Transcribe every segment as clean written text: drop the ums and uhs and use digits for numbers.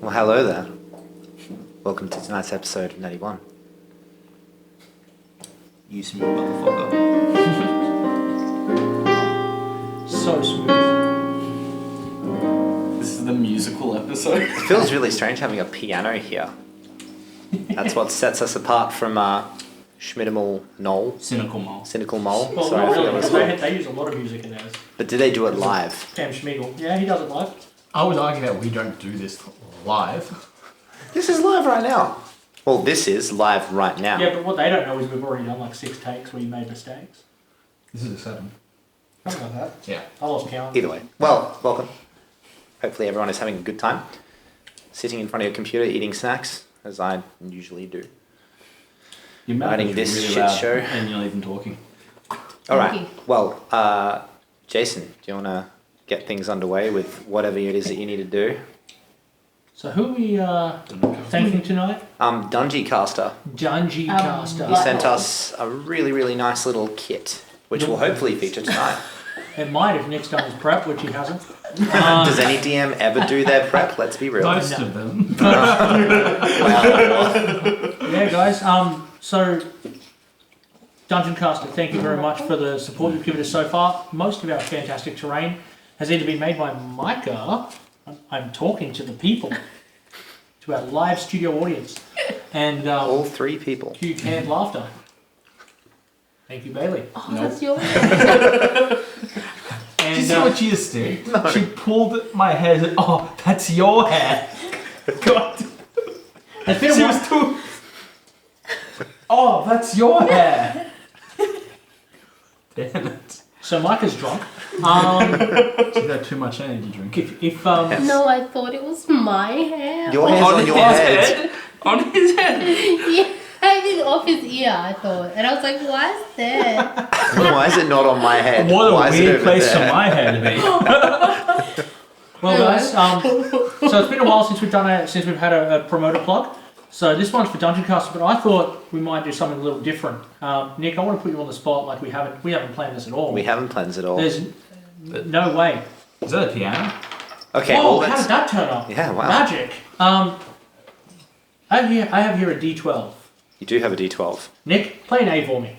Well, hello there. Welcome to tonight's episode of Natty 1. You smooth motherfucker. So smooth. This is the musical episode. It feels really strange having a piano here. That's what sets us apart from Schmidtimal Knoll. Cynical Mole. Cynical Mole. Well, Sorry, I not forgot really, what it's because called. they use a lot of music in theirs. But do they do it live? Cam Schmiegel. Yeah, he does it live. I would argue that we don't do this live. This is live right now. Well, this is live right now. Yeah, but what they don't know is we've already done like 6 takes where you made mistakes. This is a 7. Something like that. Yeah. I lost count. Either way. Well, welcome. Hopefully everyone is having a good time. Sitting in front of your computer eating snacks, as I usually do. Your mouth Writing is this really shit loud show. and you're not even talking. Alright, well, Jason, do you want to get things underway with whatever it is that you need to do? So who are we thanking tonight? Dungy Caster. Dungy Caster. He sent us a really, really nice little kit, which will hopefully feature tonight. It might if Nick's done his prep, which he hasn't. Does any DM ever do their prep? Let's be real. Most of them. Yeah, guys. So Dungeon Caster, thank you very much for the support you've given us so far. Most of our fantastic terrain has either been made by Micah. I'm talking to the people, to our live studio audience, and All 3 people. cue canned laughter. Thank you, Bailey. Oh, that's your And Did you see what she just did? She pulled my hair and said, "Oh, that's your hair." God. it's been a She while. was too... Oh, that's your hair. Damn it. So Micah's drunk. She's got too much energy drink. If No, I thought it was my hair. Your hair's on your head. On his head. Yeah, I did off his ear, I thought. And I was like, why is that? Why is it not on my head? What Why a is it weird over place there? for my hair to be. well, guys, so it's been a while since we've had a promoter plug. So this one's for Dungeon Caster, but I thought we might do something a little different. Nick, I want to put you on the spot like we haven't planned this at all. We haven't plans at all. There's no way. Is that a piano? Okay, Oh, well, how did that turn up? Yeah, wow. Magic. I have here a D12. You do have a D12. Nick, play an A for me.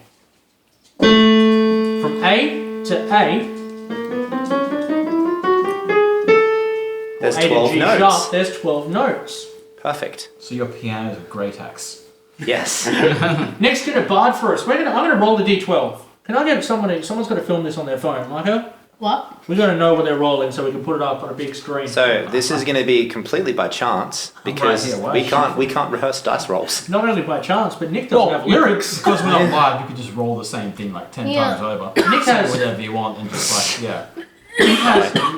From A to A. There's A to 12 G notes. sharp, there's 12 notes. Perfect. So your piano is a great axe. Yes. Nick's gonna bard for us. I'm gonna roll the D12. Can I get someone's got to film this on their phone, Micah? What? We gotta know what they're rolling so we can put it up on a big screen. So this is going to be completely by chance because here, why? we can't rehearse dice rolls. Not only by chance, but Nick doesn't have you could- lyrics. because we're not live, you could just roll the same thing like 10 Yeah. times over. Nick Say has, whatever you want and just like, yeah.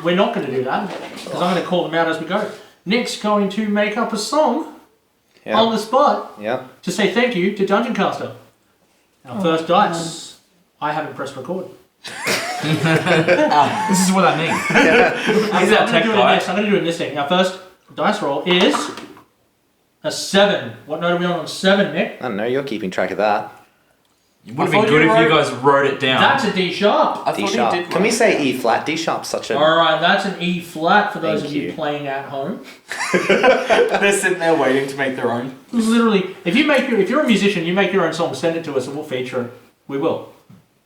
we're not gonna do that because I'm gonna call them out as we go. Nick's going to make up a song on the spot Yeah. to say thank you to Dungeon Caster. Our first dice. I haven't pressed record. This is what I mean. I'm gonna do it in this. I'm gonna do it in this thing. Our first dice roll is a 7. What note are we on 7, Nick? I don't know. You're keeping track of that. It would have I been thought good you if you wrote- guys wrote it down. That's a D sharp. I D thought sharp. he did. Can we say E flat? D sharp's such a. All right, that's an E flat for those Thank of you you. playing at home. They're sitting there waiting to make their own. Literally, if you're a musician, you make your own song, send it to us, and we'll feature it. We will.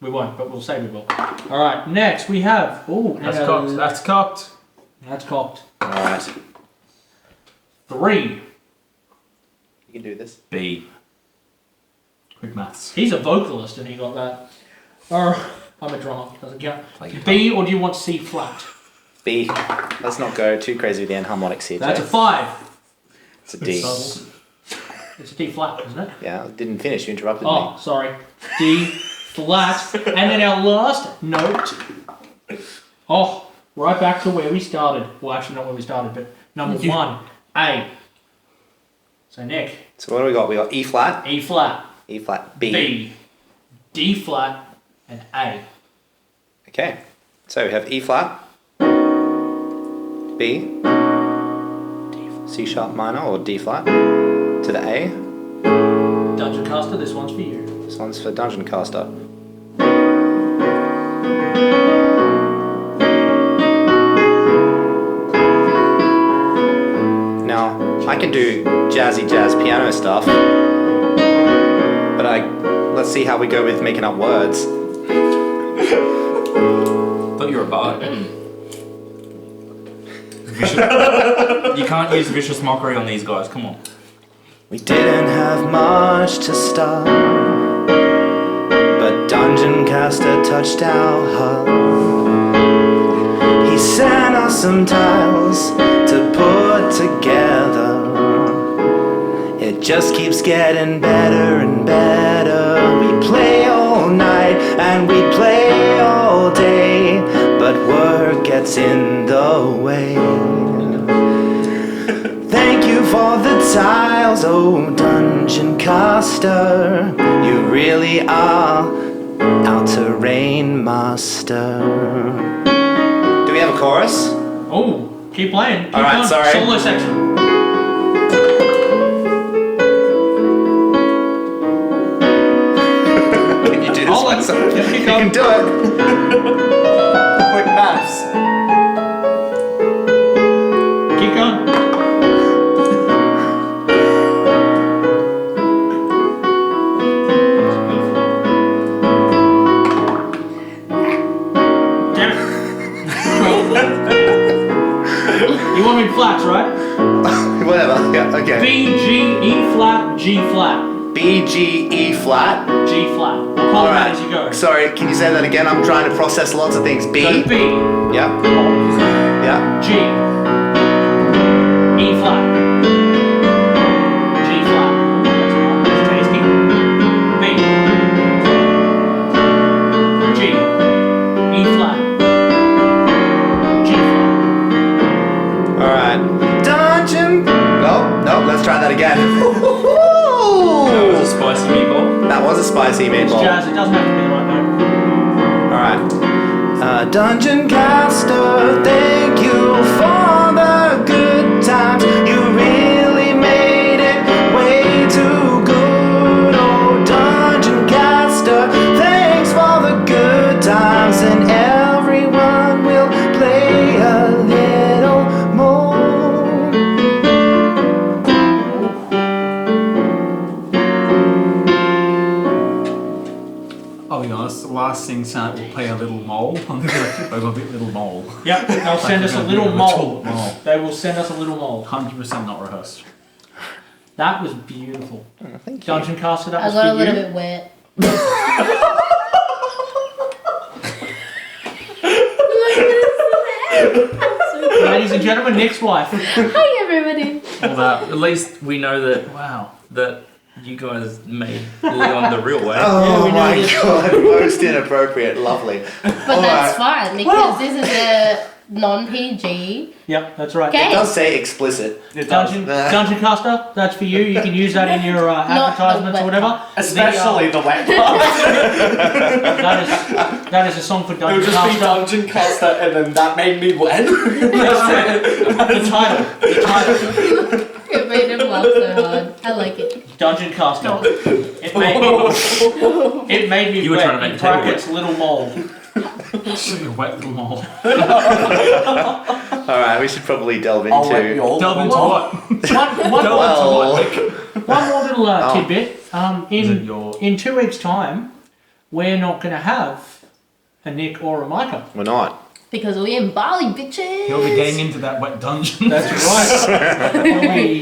We won't, but we'll say we will. All right, next we have. Oh, That's cocked. That's cocked. That's cocked. All right. 3. You can do this. B. Quick maths. He's a vocalist, and he got that. Or I'm a drummer. Doesn't count. Play guitar. B, or do you want C flat? B. Let's not go too crazy with the enharmonics here. That's a Jay. 5. It's a D. It's a D flat, isn't it? Yeah, it didn't finish. You interrupted Oh, me. sorry. D flat. And then our last note. Oh, right back to where we started. Well, actually, not where we started, but number 1, A. So, Nick, So what do we got? We got E flat, E flat, E flat, B. B, D flat, and A. Okay. So we have E flat, B, C sharp minor or D flat to the A. Dungeon Caster, this one's for you. This one's for Dungeon Caster. Now, can do jazzy jazz piano stuff. But let's see how we go with making up words. Thought you were a bard. You can't use vicious mockery on these guys. Come on. We didn't have much to start, but Dungeon Caster touched our heart. He sent us some tiles to put together. It just keeps getting better and better. We play all night and we play all day, but work gets in the way. Thank you for the tiles, oh Dungeon Caster. You really are our terrain master. Do we have a chorus? Oh, keep playing. Keep Alright, going. sorry. Solo section. Can you do this I'll one? let- So yeah, keep you going. can do it. Quick maths. Keep going. Damn it. You want me flats, right? Whatever. Yeah. Okay. B, G, E flat, G flat, B, G, E flat. G flat. I'll call All that right. as you go. Sorry, can you say that again? I'm trying to process lots of things. B. So B, Yeah. Yeah. G, E flat, G flat. That's tasty. B, G, E flat, G flat. All right. Dungeon. No. Let's try that again. That was a spicy meatball. That was a spicy It's meatball. jazz. It doesn't have to be the right note. All right. Dungeon Caster, thank you for the good times. You really made it way too good. Oh, Dungeon Caster, thanks for the good times, and everyone will play a little more. I'll be honest, the last thing Santa will play a little mole. I'm going to go a bit little mole. Yep, they'll send us a little mole. They will send us a little mole. 100% not rehearsed. That was beautiful. Thank you. Dungeon Caster, that I was got a for little you. bit wet. Ladies and gentlemen, Nick's wife. Hi everybody. Well, at least we know that. Wow, that you guys made Leon the real way. Oh we know my this. god, most inappropriate, lovely. But that's fine because this is a non-PG. Yep, that's right. Okay. It does say explicit. Dungeon Caster, that's for you. You can use that in your advertisements or whatever. Especially the wet part. That is a song for It would Dungeon just be Caster. Dungeon Caster and then that made me wet. The title. It made him laugh so hard. I like it. Dungeon Caster. It made me You were wet, trying to make in the table brackets, little mole. You wet little mole. Alright, we should probably delve I'll let into. you all Delve into what? One more little Oh. tidbit. Is it your... In 2 weeks' time, we're not going to have a Nick or a Micah. We're not. Because we in Bali, bitches. He'll be getting into that wet dungeon. That's right.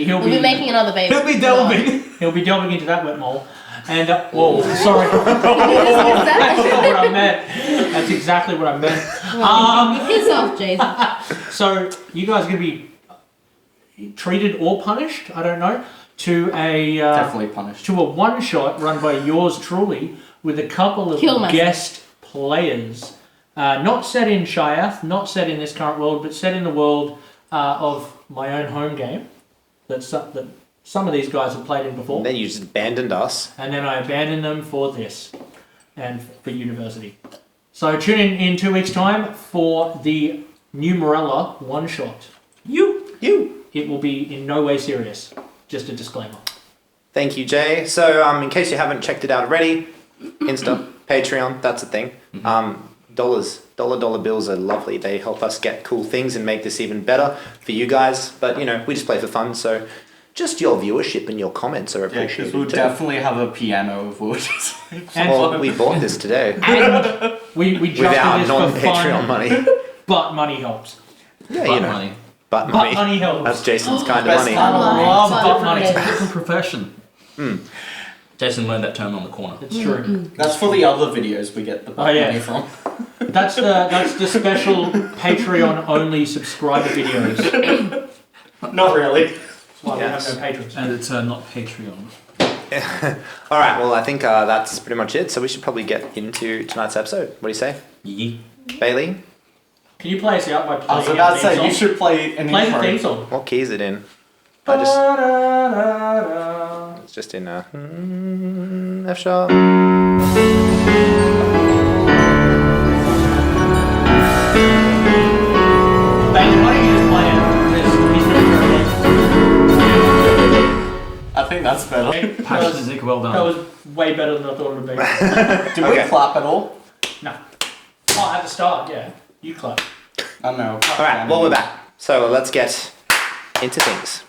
He'll We'll be making another baby. He'll be delving. He'll be delving into that wet mole. And, whoa, sorry. What That's not what I meant. That's exactly what I meant. Piss off, Jason. So, you guys are going to be treated or punished, I don't know, to a Definitely punished. to a one-shot run by yours truly with a couple of Kill myself. guest players. Not set in Shyath, not set in this current world, but set in the world of my own home game that some of these guys have played in before. Then you just abandoned us. And then I abandoned them for this and for university. So tune in 2 weeks' time for the New Morella one-shot. You. It will be in no way serious. Just a disclaimer. Thank you, Jay. So, in case you haven't checked it out already, Insta, Patreon, that's a thing. Dollar bills are lovely. They help us get cool things and make this even better for you guys. But, we just play for fun, so just your viewership and your comments are Yeah, appreciated. because we'll too. definitely have a piano of wood. Well, we bought this today And we with jumped our in this for non-Patreon fun, money. but money helps. Yeah, Butt you know, money. but But money. money helps. That's Jason's kind of Best money. kind. I love Butt butt money. money. It's a different profession. Hmm. Jason learned that term on the corner. It's true. That's for the other videos we get the Oh, yeah. money from. That's the special Patreon only subscriber videos. Not really. That's why Yes. we have no patrons. And it's not Patreon. All right, well, I think that's pretty much it. So we should probably get into tonight's episode. What do you say, Yee. Bailey? Can you play us out by I was playing about our to theme say, song? you should play an Play the intro. theme song. What key is it in? I just it's just in F sharp. Bailey, why don't you just play it? He's I think that's better. very Passion Zeke, well That done. was way better than I thought it would be. Did Okay. we clap at all? No. Oh, at the start, yeah. You clap. I don't know. All right, well, we're back. So let's get into things.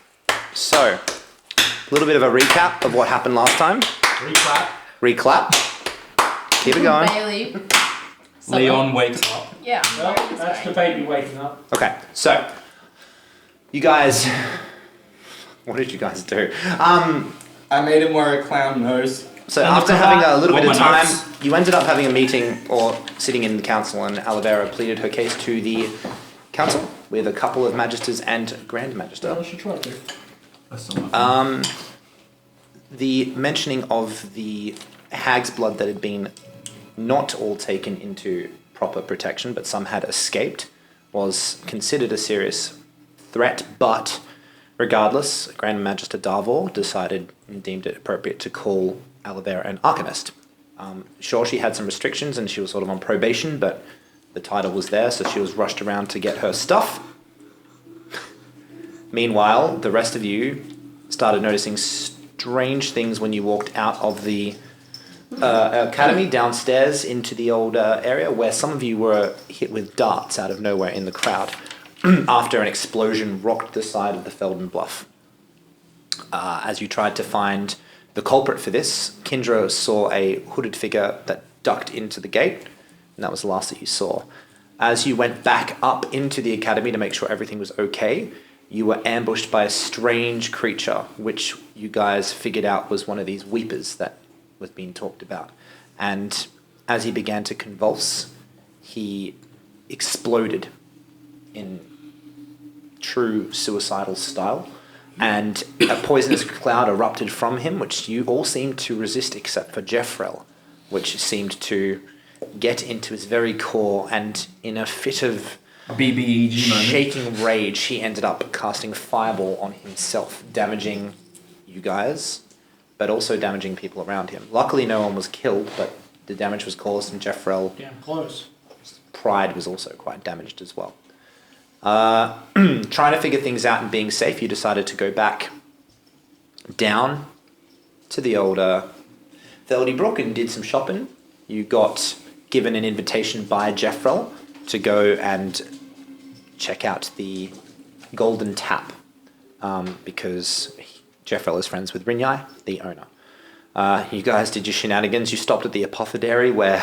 So, a little bit of a recap of what happened last time. Reclap. Reclap. Keep it going. Bailey. Leon wakes up. Yeah. Well, that's the baby waking up. Okay, so you guys, what did you guys do? I made him wear a clown nose. So And after the having a cravat- little bit of What time, notes? you ended up having a meeting or sitting in the council, and Olivera pleaded her case to the council with a couple of magisters and grand magister. I should try to. That's not my fault. The mentioning of the hag's blood that had been not all taken into proper protection, but some had escaped, was considered a serious threat, but regardless, Grand Magister Darvor decided and deemed it appropriate to call Olivera an arcanist. Sure, she had some restrictions and she was sort of on probation, but the title was there, so she was rushed around to get her stuff. Meanwhile, the rest of you started noticing strange things when you walked out of the academy downstairs into the old area, where some of you were hit with darts out of nowhere in the crowd after an explosion rocked the side of the Felden Bluff. As you tried to find the culprit for this, Kindra saw a hooded figure that ducked into the gate, and that was the last that you saw. As you went back up into the academy to make sure everything was okay, you were ambushed by a strange creature, which you guys figured out was one of these weepers that was being talked about. And as he began to convulse, he exploded in true suicidal style, and a poisonous cloud erupted from him, which you all seemed to resist except for Jeffrel, which seemed to get into his very core, and in a fit of BBEG moment. shaking rage, he ended up casting Fireball on himself, damaging you guys, but also damaging people around him. Luckily, no one was killed, but the damage was caused, and Jeffrel's Damn close. pride was also quite damaged as well. Trying to figure things out and being safe, you decided to go back down to the old Feldy Brook and did some shopping. You got given an invitation by Jeffrel to go and check out the Golden Tap, because Jeffrel is friends with Rinyai, the owner. You guys did your shenanigans. You stopped at the apothecary where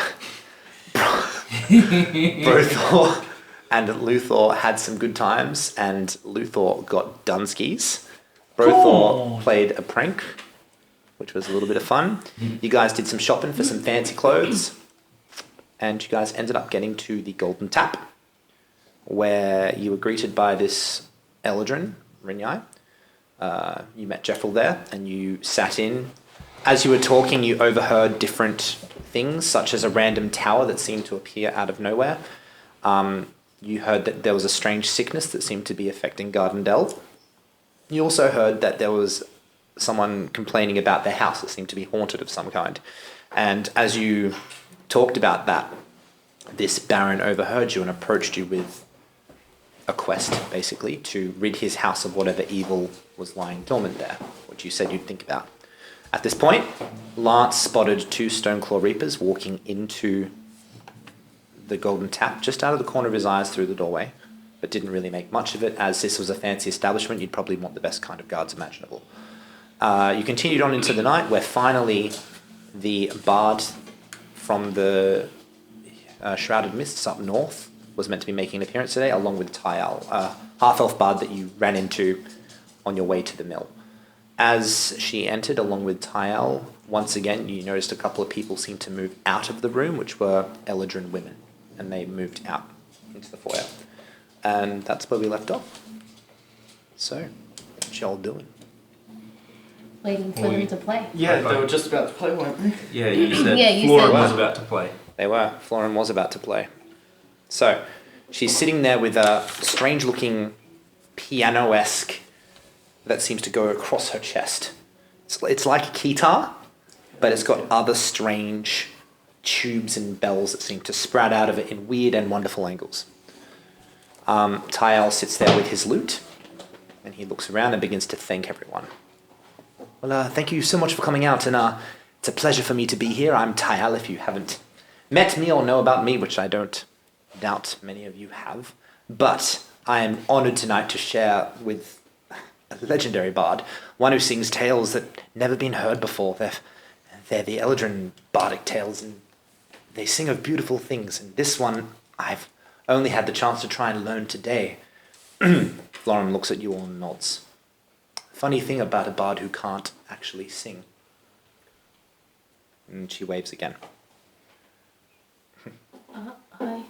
Brothor and Luthor had some good times, and Luthor got Dunskies. Brothor Cool. played a prank, which was a little bit of fun. You guys did some shopping for some fancy clothes, and you guys ended up getting to the Golden Tap, where you were greeted by this Eldrin, Rinyai. You met Jeffrel there, and you sat in. As you were talking, you overheard different things, such as a random tower that seemed to appear out of nowhere. You heard that there was a strange sickness that seemed to be affecting Gardendel. You also heard that there was someone complaining about their house that seemed to be haunted of some kind. And as you talked about that, this Baron overheard you and approached you with a quest, basically, to rid his house of whatever evil was lying dormant there, which you said you'd think about. At this point, Lance spotted two Stoneclaw Reapers walking into the Golden Tap, just out of the corner of his eyes through the doorway. but didn't really make much of it. As this was a fancy establishment, you'd probably want the best kind of guards imaginable. You continued on into the night, where finally the bard from the Shrouded Mists up north was meant to be making an appearance today, along with Tyal, a half-elf bard that you ran into on your way to the mill. As she entered, along with Tyal, once again, you noticed a couple of people seemed to move out of the room, which were Eladrin women, and they moved out into the foyer. And that's where we left off. So, what y'all doing? Waiting for them to play. Yeah, they were just about to play, weren't they? Yeah, you said Yeah, you Flora said was that. about to play. They were. Florin was about to play. So, she's sitting there with a strange-looking piano-esque that seems to go across her chest. It's like a keytar, but it's got other strange tubes and bells that seem to sprout out of it in weird and wonderful angles. Tyal sits there with his lute, and he looks around and begins to thank everyone. Well, thank you so much for coming out, and it's a pleasure for me to be here. I'm Tyal, if you haven't met me or know about me, which I don't doubt many of you have. But I am honoured tonight to share with a legendary bard, one who sings tales that never been heard before. They're the Eldrin bardic tales, and they sing of beautiful things. And this one I've only had the chance to try and learn today. Florin looks at you all and nods. Funny thing about a bard who can't actually sing. And she waves again. Hi.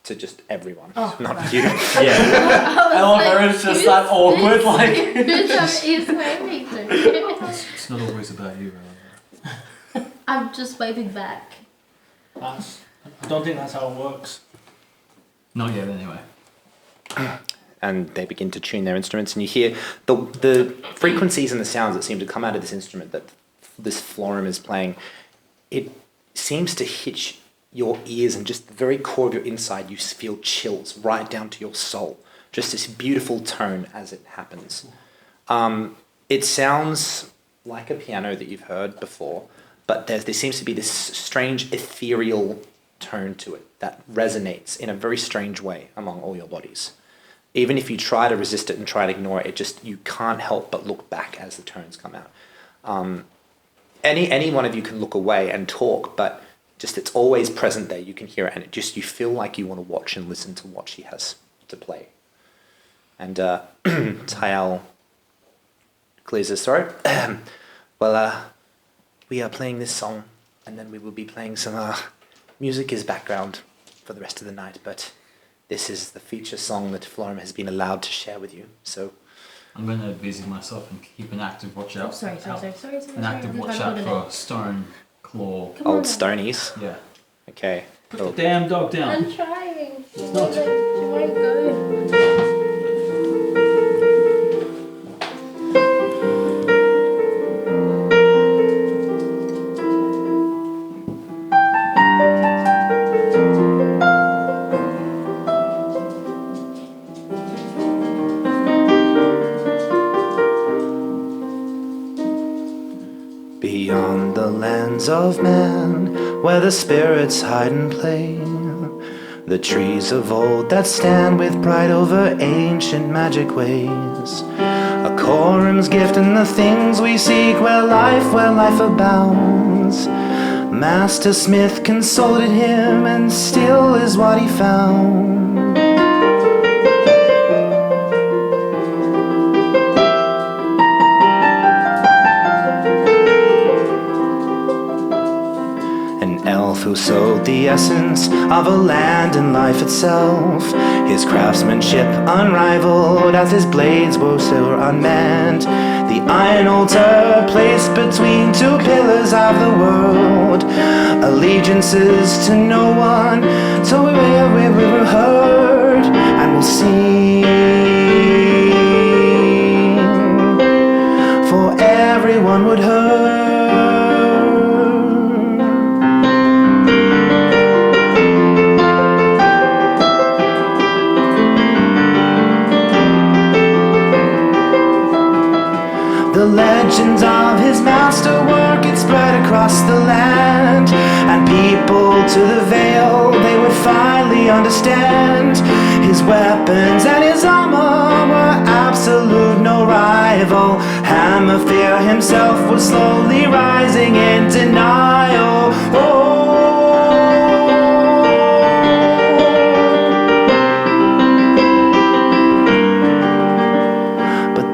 To just everyone, Oh, not right. you. Yeah. I love her, it's just that awkward, like... Who's waving to? It's not always about you, Rowan. I'm just waving back. I don't think that's how it works. Not yet, anyway. And they begin to tune their instruments, and you hear the frequencies and the sounds that seem to come out of this instrument that this florum is playing. It seems to hit your ears, and just the very core of your inside, you feel chills right down to your soul. Just this beautiful tone as it happens. It sounds like a piano that you've heard before, but there seems to be this strange ethereal tone to it that resonates in a very strange way among all your bodies. Even if you try to resist it and try to ignore it, you can't help but look back as the tones come out. Any one of you can look away and talk, but just it's always present there. You can hear it, and you feel like you want to watch and listen to what she has to play. And Tyal clears his throat. Well, we are playing this song, and then we will be playing some music as background for the rest of the night, but this is the feature song that Florum has been allowed to share with you, so... I'm going to busy myself and keep an active watch out. Sorry. An active watch out for stone, claw. Come on Old now. stonies. Yeah. Okay. Put the damn dog down. I'm trying. She not- won't go. Beyond the lands of man, where the spirits hide and play, the trees of old that stand with pride over ancient magic ways, a quorum's gift and the things we seek, where life abounds. Master Smith consulted him, and still is what he found. Who sowed the essence of a land and life itself, his craftsmanship unrivaled as his blades were so unmanned, the iron altar placed between two pillars of the world, allegiances to no one, till we were heard and will sing, for everyone would hear. The legends of his masterwork, it spread across the land, and people to the Vale, they would finally understand his weapons and his armor were absolute no rival. Hammer Fear himself was slowly rising in denial.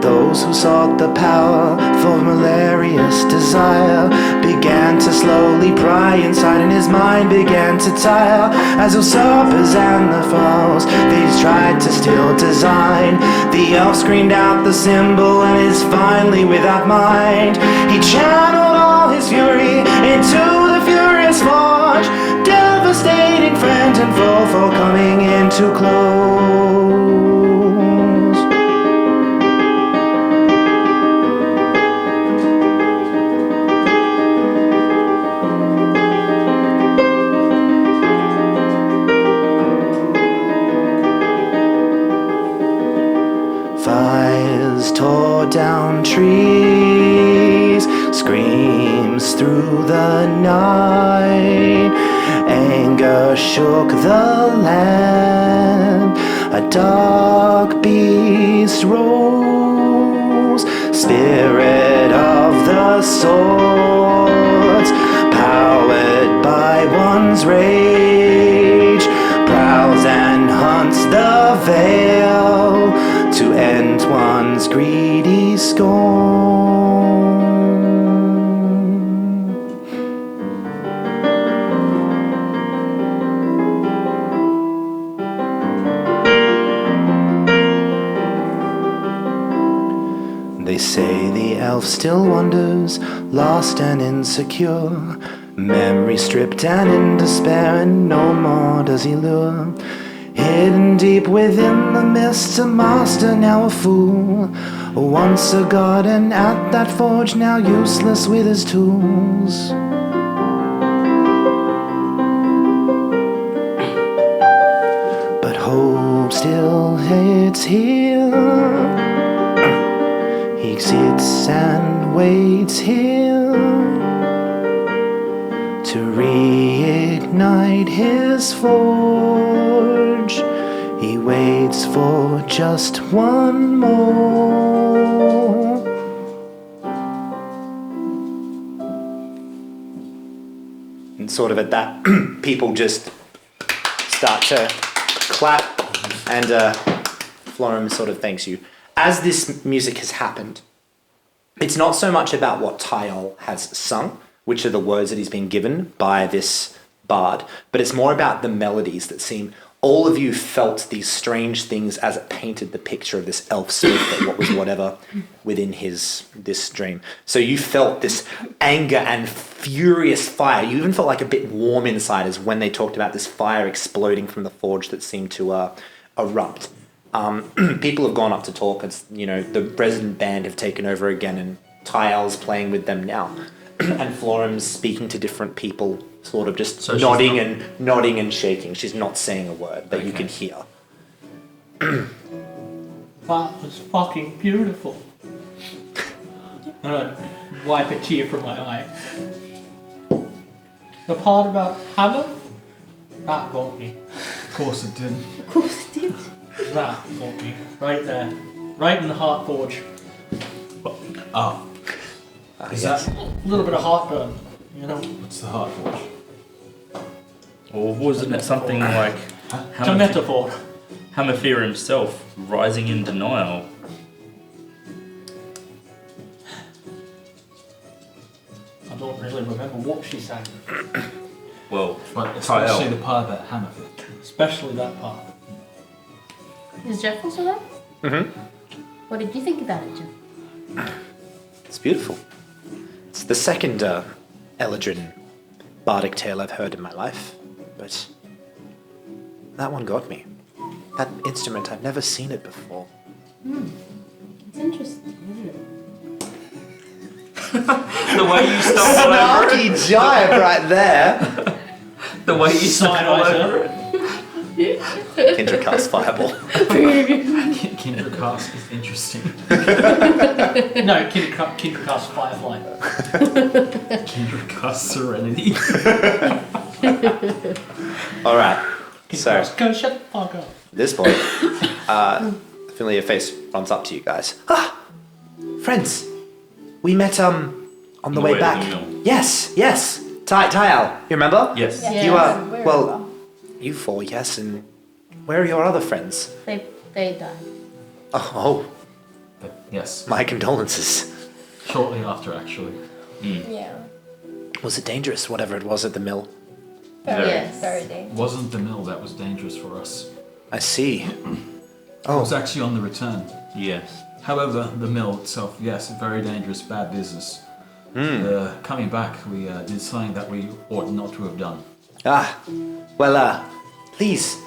Those who sought the power for malarious desire began to slowly pry inside, and his mind began to tire. As usurpers and the foes, these tried to steal design. The elf screamed out the symbol and is finally without mind. He channeled all his fury into the furious forge, devastating friend and foe for coming in too close. Fires tore down trees, screams through the night. Anger shook the land, a dark beast rose. Spirit of the swords, powered by one's rage, prowls and hunts the veil to end one's greedy scorn. They say the elf still wanders, lost and insecure, memory stripped and in despair, and no more does he lure. Hidden deep within the mist, a master, now a fool. Once a god and at that forge, now useless with his tools. But hope still it's here. He sits and waits here to reignite his forge. He waits for just one more. And sort of at that, people just start to clap, and Florum sort of thanks you. As this music has happened, it's not so much about what Tyol has sung, which are the words that he's been given by this bard, but it's more about the melodies that seem, all of you felt these strange things as it painted the picture of this elf smith or what was whatever within this dream. So you felt this anger and furious fire. You even felt like a bit warm inside as when they talked about this fire exploding from the forge that seemed to erupt. People have gone up to talk. It's, the resident band have taken over again, and Tyal's playing with them now. And Florum's speaking to different people, sort of just nodding and shaking. She's not saying a word, but you can hear. That was fucking beautiful. I'm gonna wipe a tear from my eye. The part about Hammer, that got me. Of course it did. Of course it did. That got me. Right there. Right in the heart forge. Oh. Is that a little bit of heartburn, What's the heart forge? Or wasn't it something like It's a metaphor. Hammerfear himself rising in denial? I don't really remember what she sang. Well, But especially the part about Hammerfear. Especially that part. Is Jeff also there? Mm-hmm. What did you think about it, Jeff? It's beautiful. It's the second Eladrin bardic tale I've heard in my life, but that one got me. That instrument, I've never seen it before. It's interesting. the way you stumbled over it. jibe right there. The way you stumbled over it. Kindred cast fireball. Kindred cast is interesting. No, Kindred cast Firefly. Kindred cast Serenity. All right. Kindred So cast, go shut the fuck up. At this point, a familiar face runs up to you guys. Ah, friends. We met on the way way to back. the mill. Yes. Tyal, you remember? Yes. Yeah. You are Yes, well. You four, yes. And where are your other friends? They died. Oh, But yes, my condolences. shortly after, actually. Yeah. Was it dangerous? Whatever it was at the mill. Yes. Very It dangerous. wasn't the mill that was dangerous for us. I see. It Oh, was actually on the return. Yes. However, the mill itself, yes, very dangerous, bad business. Coming back, we did something that we ought not to have done. well, please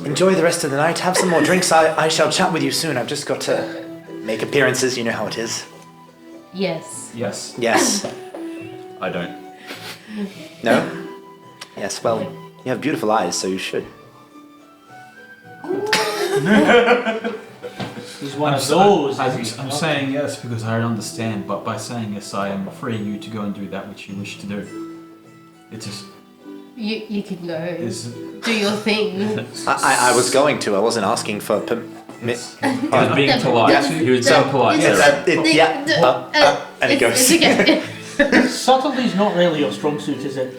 enjoy the rest of the night. Have some more drinks. I shall chat with you soon. I've just got to make appearances. You know how it is. Yes. Yes. Yes. I don't. No? Yes, well, you have beautiful eyes, so you should. He's one of those. I'm saying yes because I don't understand, but by saying yes, I am freeing you to go and do that which you wish to do. It is. You can go. Is Do your thing. I was going to. I wasn't asking for permission. He was being polite. He was so polite. Yes, sir. and it goes. It's okay. Subtlety's not really your strong suit, is it?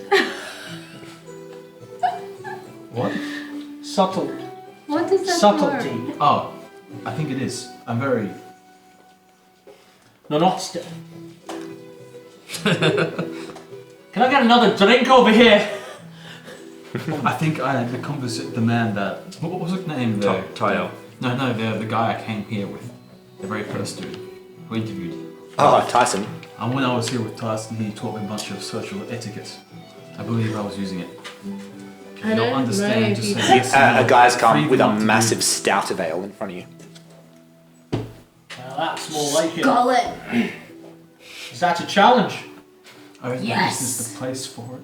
what? Subtle. What is that Subtlety. word? Oh, I think it is. I'm very. No, not still. Can I get another drink over here? I think I become the man that. What was his name? Tyal. No, the guy I came here with, the very first dude who interviewed. Oh, Tyson. And when I was here with Tyson, he taught me a bunch of social etiquette. I believe I was using it. If I you don't don't understand, know just if say you- yes. and A no. guy's Free come with a not to do. massive stout of ale in front of you. Now that's more like it. Call it. Is that a challenge? I think Yes. this is the place for it.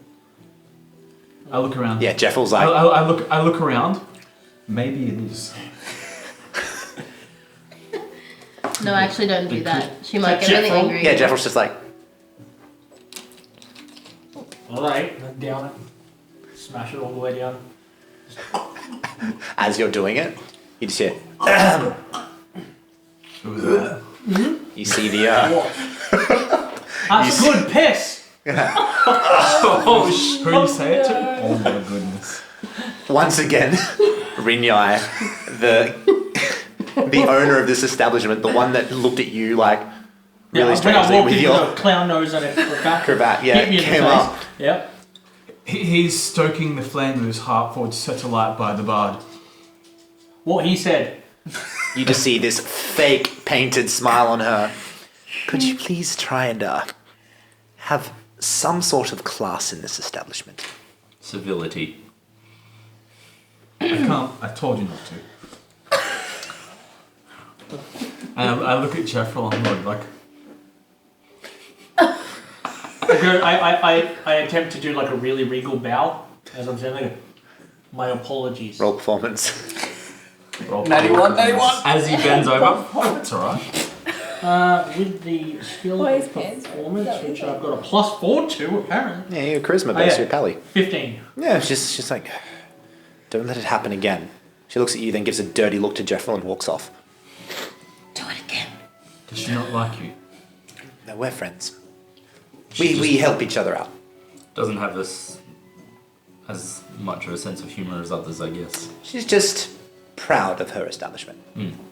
I look around. Yeah, Jeffel's I, like, I look around. Maybe it is. No, actually, don't do that. She might get really Jeffrey? angry. yeah, Jeffel's just like, Alright, then down it. Smash it all the way down. as you're doing it, you just hear, Who was that? you see the, That's good piss! Who you say it to? Oh my goodness. once again, Rinyai, the owner of this establishment, the one that looked at you like really When I strangely walked with into your the clown nose and a cravat, yeah, hit me in came the face. up. Yep. He's stoking the flame of his heart for it to set alight by the bard. What he said. You just see this fake painted smile on her. Could you please try and have some sort of class in this establishment? Civility. I can't. I told you not to. And I look at Jeffrey and I'm like, I attempt to do like a really regal bow as I'm saying, like, my apologies. Roll performance. Natty one. As he bends over. that's alright. With the skill Why of his pants red? performance, Is that which what I've got a +4 to apparently. Yeah, your charisma based, yeah. your pally. 15. Yeah, she's like, don't let it happen again. She looks at you, then gives a dirty look to Jeffrey and walks off. Do it again. Does she not like you? No, we're friends. We help each other out. Doesn't have this as much of a sense of humour as others, I guess. She's just proud of her establishment.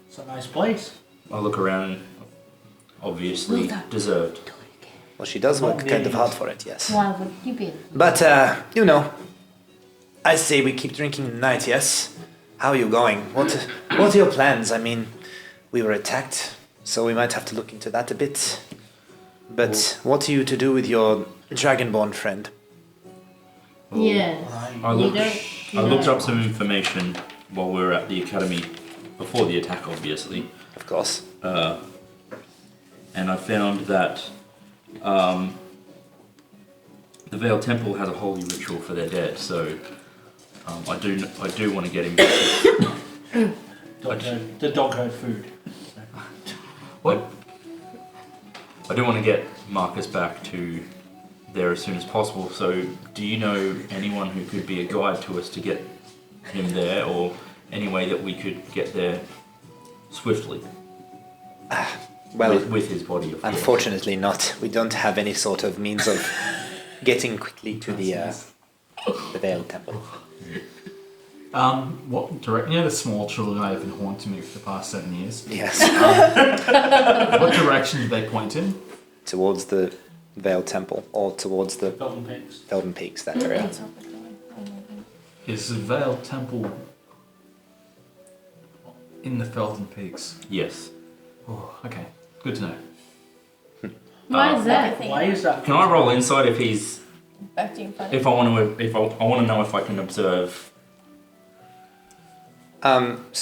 It's a nice place. I look around. Obviously Well done. deserved. Do it again. Well, she does work kind of hard for it, yes. Why would you be? But, I say we keep drinking tonight, yes? How are you going? What are your plans? I mean, we were attacked, so we might have to look into that a bit. But what are you to do with your dragonborn friend? Yes. I You looked, don't- I looked up some information while we were at the academy, before the attack obviously, Of course. and I found that the Vale Temple has a holy ritual for their dead, so I do want to get him back. The dog heard food. What? I do want to get Marcus back to there as soon as possible, so do you know anyone who could be a guide to us to get him there, or way that we could get there swiftly Well, with his body? Of course? unfortunately not. We don't have any sort of means of getting quickly to the Veil Temple. What direction? You know the small children that have been haunting me for the past 7 years? Yes. What direction do they point in? Towards the Veil Temple, or towards the Golden Peaks. Felden Peaks, that area. Is the Veil Temple in the Felden Peaks? Yes. Oh, okay. Good to know. Why is that? Why is that? Can I roll insight if he's Back to you, Fanny. if I want to know if I can observe?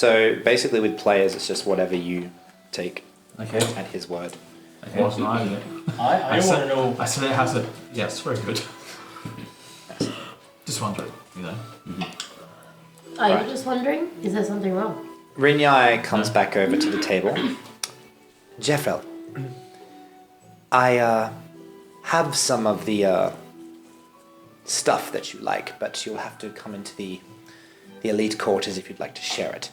So basically with players, it's just whatever you take Okay. at his word. Okay. Wasn't either. I want to know. I said it has a. Yes, very good. Just wondering, you know. Are Right. you just wondering? Is there something wrong? Rinyai comes back over to the table. Jeffrel, I have some of the stuff that you like, but you'll have to come into the elite quarters if you'd like to share it.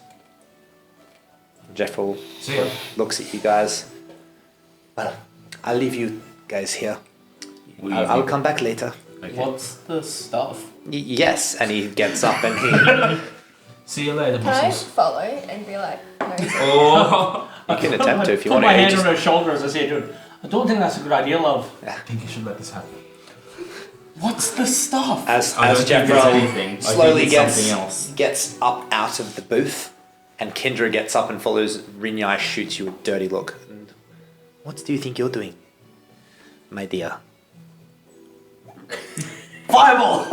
Jeffrel See ya. looks at you guys. Well, I'll leave you guys here. I'll come back later. Okay. What's the stuff? Yes, and he gets up and he. See you later, Can I muscles. follow and be like, no, Oh. You can attempt to if you Put want my to. hand on her shoulder as I say, dude, I don't think that's a good idea, love. I think you should let this happen. What's the stuff? As I don't think there's Jeffrel anything. I think slowly it's something else. gets up out of the booth, and Kendra gets up and follows. Rinyai shoots you a dirty look. And what do you think you're doing, my dear? Fireball!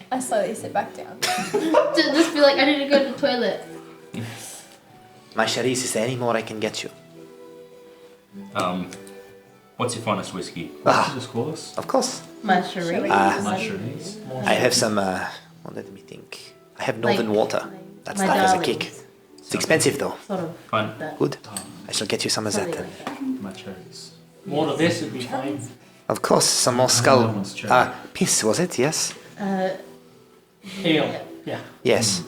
I slowly sit back down. Just be like, I need to go to the toilet. My Charisse, is there any more I can get you? What's your finest whiskey? What did Ah, you just call us? of course. My Cherie. My Cherise. I have some. Well, let me think. I have Northern Water. That my stuff has a darlings. kick. It's expensive though. Sort of. Fine. That. Good. I shall get you some of that Something then. like that. My cherries. More of this would be fine. Of course, some more No skull. one's cherry. Piss was it? Yes. Ale. Yeah. Yes.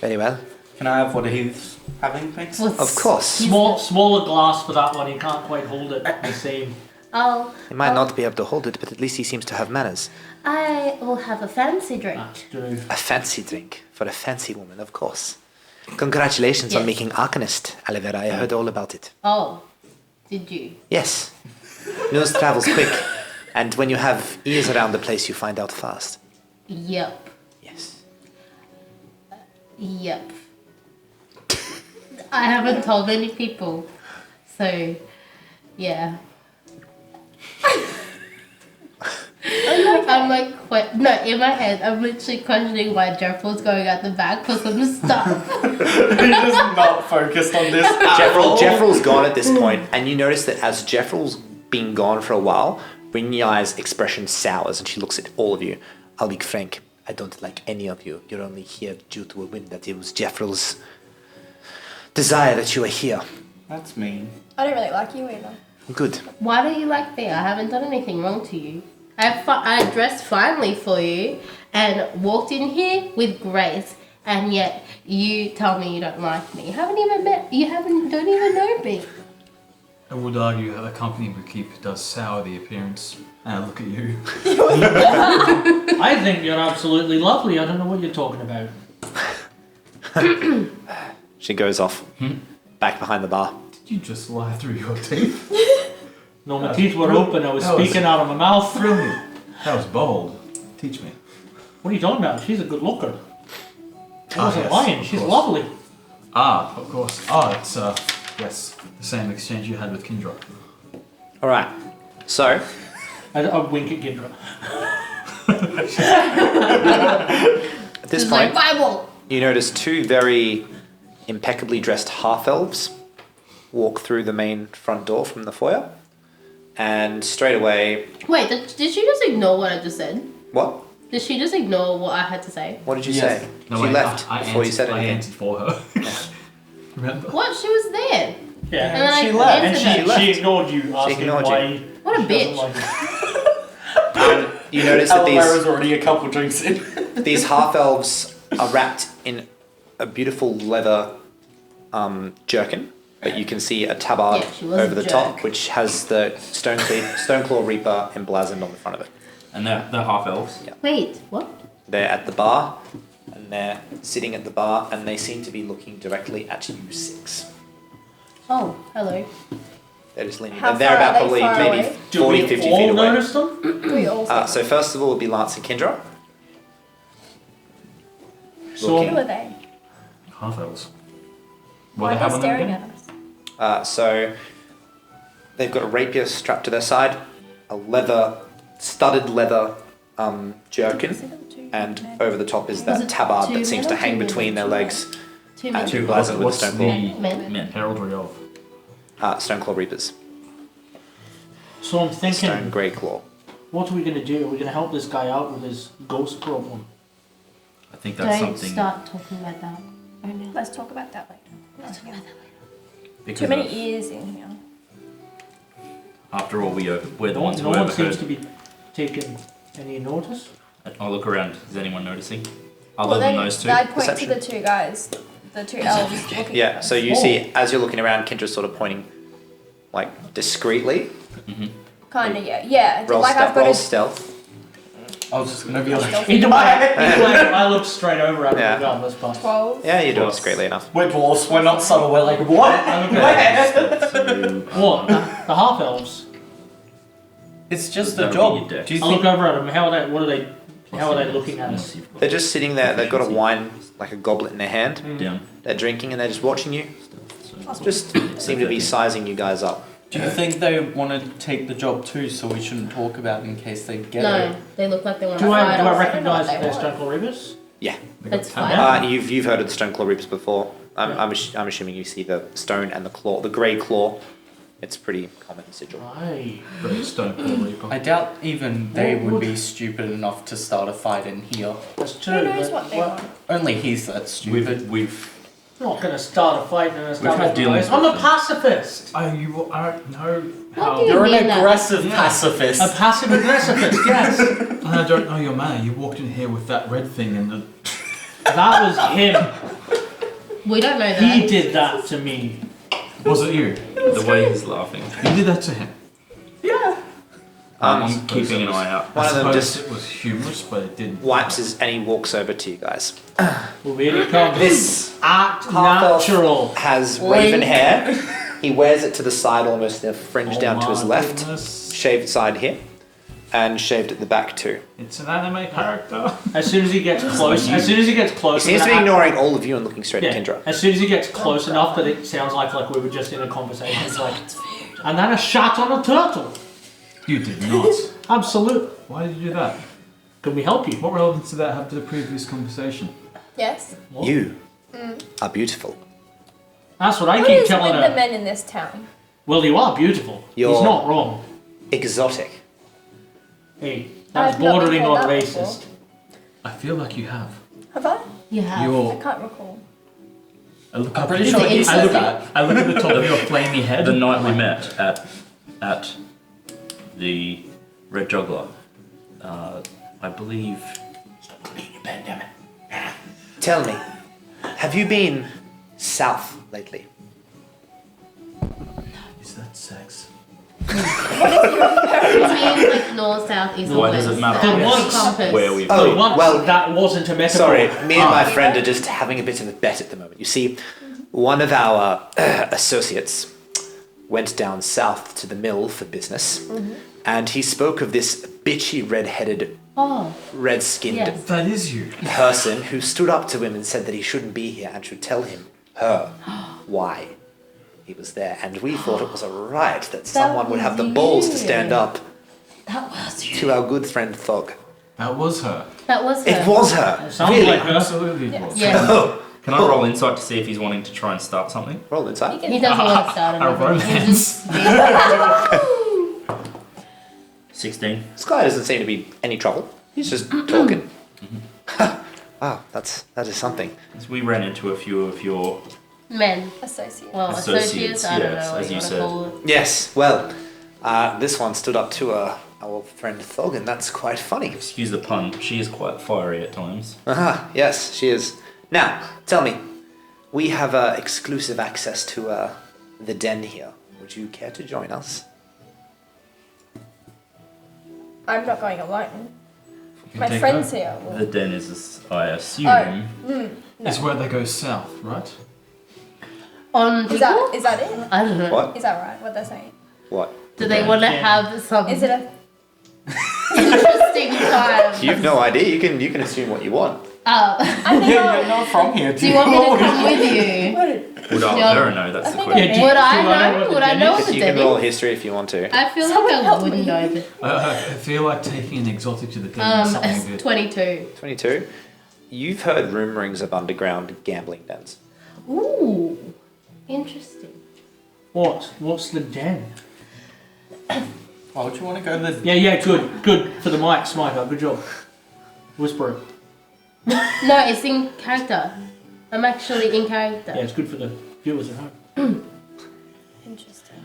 Very well. Can I have what he's having, please? Of course. Smaller glass for that one. You can't quite hold it the same. Oh, He might not be able to hold it, but at least he seems to have manners. I will have a fancy drink. That's true. A fancy drink for a fancy woman, of course. Congratulations on Yes. making Arcanist, Olivera. I heard all about it. Oh, did you? Yes. News travels quick, and when you have ears around the place, you find out fast. Yep. Yes. Yep. I haven't told many people, so yeah. I'm like, no, in my head, I'm literally questioning why Jeffrel's going out the back for some stuff. He's just not focused on this. Jeffrel's gone at this point, and you notice that as Jeffrel's been gone for a while, Rinyai's expression sours, and she looks at all of you. I'll be frank, I don't like any of you. You're only here due to a whim that it was Jeffrel's desire that you were here. That's mean. I don't really like you either. Good. Why do you like me? I haven't done anything wrong to you. I dressed finely for you and walked in here with grace, and yet you tell me you don't like me. You haven't even met. Don't even know me. I would argue that the company we keep does sour the appearance. And I look at you. I think you're absolutely lovely. I don't know what you're talking about. She goes off, back behind the bar. Did you just lie through your teeth? No, my teeth were open. I was That was- speaking out of my mouth. Brilliant. That was bold. Teach me. What are you talking about? She's a good looker. I Ah, wasn't yes, lying. of She's course. lovely. Ah, of course. Ah, it's yes, the same exchange you had with Kindra. All right. So, I wink at Gindra. at this She's point, like, Bible. you notice two very impeccably dressed half-elves walk through the main front door from the foyer, and straight away, Wait, did she just ignore what I just said? what? Did she just ignore what I had to say? What did you Yes. say? No, she wait, left I before you answered- said I anything. answered for her. Remember? What? She was there. Yeah. And then she I left. And answered her. she ignored you, asking ignored why. you. She What a doesn't bitch. like you. You notice that Alvara's already a couple drinks in. these half-elves are wrapped in a beautiful leather jerkin, but you can see a tabard Yeah, she was over a the top, jerk. which has the Stoneclaw Reaper emblazoned on the front of it. And they're half elves. Wait, what? They're at the bar, and they're sitting at the bar, and they seem to be looking directly at you six. Oh, hello. They're just leaning. How And they're far about are they probably far maybe away? 40, 50 feet all away. notice them? We all So first of all would be Lance and Kendra. So Who are they? Half elves. Why are they staring at us? So they've got a rapier strapped to their side, a studded leather jerkin, and over the top is Was that it tabard two that seems men to or hang two between their women? legs. Two And men. two blazoned with What's Stoneclaw. the Men. Men. heraldry of? Stoneclaw Reapers. So I'm thinking, Stone Grey Claw. what are we going to do? Are we going to help this guy out with his ghost problem? I think that's Don't something. start talking about that. Oh no. Let's talk about that later. Let's talk about that later. Because Too many of- ears in here. After all, we're the No, ones no who one seems overheard. to be taking any notice. I'll look around. Is anyone noticing? Other Well, than then those two? I'd point Perception. to the two guys, the two elves looking Yeah, at us. so you see, as you're looking around, Kendra's sort of pointing, like, discreetly. Kinda, yeah. Yeah, Roll, like I've got roll a... stealth. I was just gonna be like, Either way, I look straight over at him Yeah. regardless, but 12. Yeah, you do it Plus- discreetly enough. we're dwarfs, we're not subtle, we're like, what? Where? So, what? The half elves. It's just That'll a be job. your dex. Do you I think look over at them. How are they looking at us? They're just sitting there, they've got a wine, like a goblet in their hand. Down. They're drinking and they're just watching you. Just seem to be sizing you guys up. Do you think they want to take the job too, so we shouldn't talk about it in case they get No, it? they look like they want to Do fight I us. recognise they that they're want. Stoneclaw Reapers? Yeah. That's tabard. fine. You've heard of the Stoneclaw Reapers before. I'm assuming you see the stone and the claw, the grey claw. It's pretty common sigil. Aye. Great Stoneclaw Reaper. I doubt even they What would be stupid enough to start a fight in here. That's true. Who knows but what they what- want? Only he's that stupid. We've I'm not going to start a fight and start had dealings I'm with a them. pacifist. Oh, you aren't know What how. do you You're mean an that? aggressive A pacifist. passive aggressivist, yes. And I don't know your manner. You walked in here with that red thing and the. That was him. We don't know that. He did that to me. Was it you? the way he's laughing. You did that to him. I'm keeping an eye out. One I of them suppose just it was humorous, but it didn't. wipes his and he walks over to you guys. Well, here it comes. This Act half-elf natural. has raven hair. He wears it to the side almost, they're fringed Oh down to his my left. goodness. Shaved side here. And shaved at the back too. It's an anime character. As soon as he gets close, He close. seems to be ignoring all of you and looking straight Yeah. at Kendra. As soon as he gets close enough that it sounds like we were just in a conversation, it's like, and then a shot on a turtle. You did not. Absolutely. Why did you do that? Can we help you? What relevance did that have to the previous conversation? Yes. What? You are beautiful. That's what I What keep is telling with the her. men in this town? Well, you are beautiful. You're- He's not wrong. Exotic. Hey, that's I've not been bordering told on that racist. I feel like you have. Have I? You have. I Your. can't recall. I look I'm up. pretty Is sure it he inside? said that. I look at the top of your flamey head. The night we met at the Red Juggler, I believe. Tell me, have you been south lately? Is that sex? It means like north, south, east, Why west. does it matter? and Once compass. Where we've Oh, But once well, that wasn't a metaphor. Sorry, me and my Ah. friend are just having a bit of a bet at the moment. You see, one of our associates went down south to the mill for business, and he spoke of this bitchy, red-headed, Oh, red-skinned yes. That is you. person who stood up to him and said that he shouldn't be here and should tell her why he was there. And we thought it was a right that someone would have the balls to stand up That was you. to our good friend Thog. That was her. That was her. It was her. It sounds Really? like her. Absolutely it Yes. was. Yeah. Oh, Can I roll insight to see if he's wanting to try and start something? roll inside. He doesn't want to start A anything. He's romance. just 16. This guy doesn't seem to be any trouble. He's just talking. Wow, that is something. So we ran into a few of your. men. Associate. Well, Associates, associates, I don't yes, know what as you you want to said. call it. Yes, well, this one stood up to a our friend Thorgan. That's quite funny. Excuse the pun, she is quite fiery at times. Aha, yes, she is. Now, tell me, we have exclusive access to the den here. Would you care to join us? I'm not going alone. You My take friends her. here will. The den is, I assume, No. It's where they go south, right? On Is that it? I don't know. What? Is that right? What they're saying? What? Do they want to have some Is it a? interesting time? You have no idea. You can assume what you want. I think Yeah, you're not from here. Do you want me to come with you? would Yeah. Alvera know? That's the think question. Yeah, Would do I I know know? what the Would I den know is? what the You can den roll is? history if you want to. I feel Someone like I help wouldn't me. know the I feel like taking an exotic to the den is something good. 22. 22. You've heard rumorings of underground gambling dens. Ooh, interesting. What's the den? Why would you want to go to the... Yeah, good for the mics, Micah. Good job. Whisper it. No, it's in character. I'm actually in character. Yeah, it's good for the viewers at home. Interesting.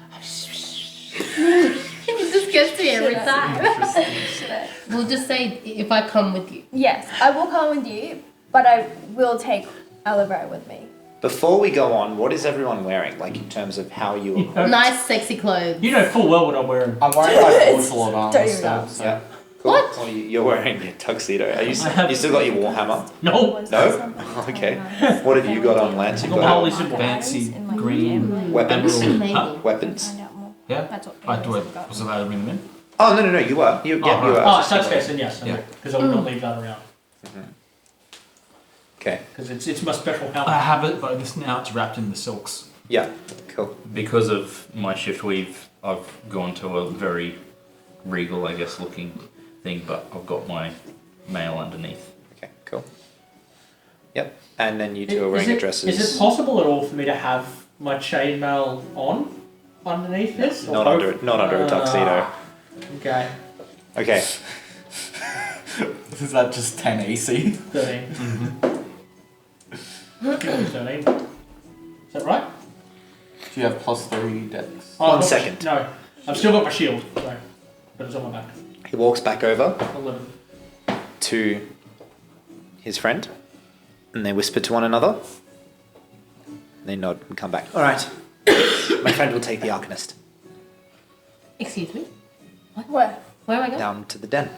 It just gets me every Shit. time. Shit. We'll just say if I come with you. Yes, I will come with you, but I will take Alibra with me. Before we go on, what is everyone wearing? Like in terms of how you You know, Nice, sexy clothes. you know full well what I'm wearing. I'm wearing my porcelain armor Don't even still, know. so... Yeah. Cool. What? Oh, you're wearing your tuxedo. Are you, I have- you still got your warhammer? No. No? Okay. What have you got on, Lance? You've Got my got holy symbol. Fancy green weapons? Maybe. Huh? Weapons? Yeah? That's what I do it. Was allowed to bring them in? Oh, no, you were. You right. were. Oh, such case, then yes. Yeah. Because I would not leave that around. Okay. Because it's my special I helmet. have it, but this now it's wrapped in the silks. Yeah. Cool. Because of my shift weave, I've gone to a very regal, I guess, looking thing, but I've got my mail underneath. Okay, cool. Yep. And then you two are wearing your dresses. Is it possible at all for me to have my chainmail on underneath this? Or Not under a tuxedo. Okay. Okay. Is that just 10 AC? 13. 13. Is that right? Do you have +3 dex? Oh, One I've got- second. No. I've still got my shield. So, but it's on my back. He walks back over 11. to his friend, and they whisper to one another. They nod and come back. All right. My friend will take the Arcanist Excuse me? Where? Where am I going? down to the den.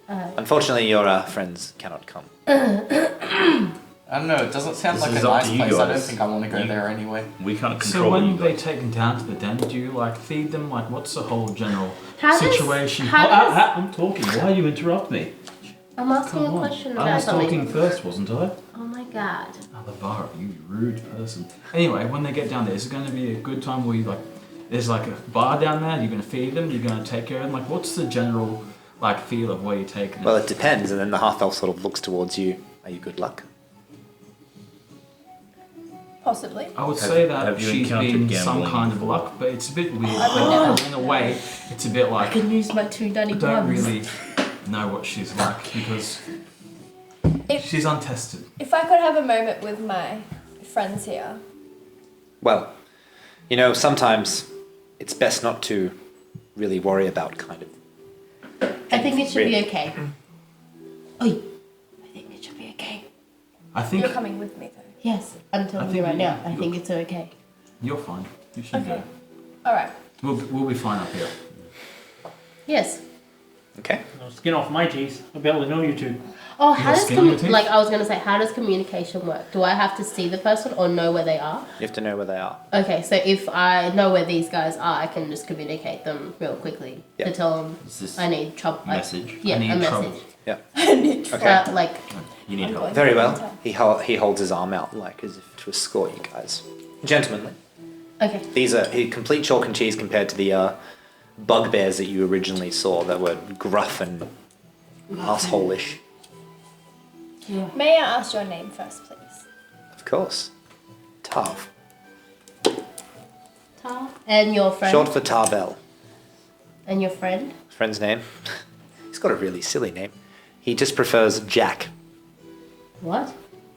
Uh, Unfortunately, your friends cannot come. I don't know, it doesn't sound This like is a up nice to you place. I don't guys. think I want to go You- there anyway. We can't So control when you they guys. take them down to the den, do you like feed them? Like what's the whole general How does- situation? how does- I'm talking. Why do you interrupt me? I'm asking Come a on. question I about was something. talking first, wasn't I? Oh my god. Alvaro, you rude person. Anyway, when they get down there, is it going to be a good time where you like, there's like a bar down there, you're going to feed them, you're going to take care of them? Like, what's the general like feel of where you're taking them? Well, it depends. And then the half elf sort of looks towards you. Are you good luck? Possibly. I would Have- say that have you she's encountered been some gambling kind of before? luck, but it's a bit weird. I've Like, never- in a way, it's a bit I like can use my 2 I Danny don't buns. really know what she's like because If- she's untested. If I could have a moment with my friends here. Well, you know, sometimes it's best not to really worry about kind of. I think it should be Really? okay. Oi. I think it should be okay. I think You're coming with me though. Yes, I'm telling you think right you- now. I you- think it's okay. you're fine. You should Okay. Alright. go. We'll be fine up here. Yes. Okay. Now, skin off my teeth. I barely know you two. Oh, how Your does skin on your teeth? like I was gonna say, how does communication work? Do I have to see the person or know where they are? You have to know where they are. Okay, so if I know where these guys are, I can just communicate them real quickly Yeah. to tell them Is this I need trouble. message? Yeah, I need a message. trouble. Yeah. Okay. Like, You need I'm help. going. Very well. He holds his arm out like as if to escort you guys. Gentlemanly. okay, These are complete chalk and cheese compared to the bugbears that you originally saw that were gruff and asshole-ish. May I ask your name first, please? Of course. Tav. Tar and your friend Short for Tarbell. and your friend. Friend's name? He's got a really silly name. He just prefers Jack. What?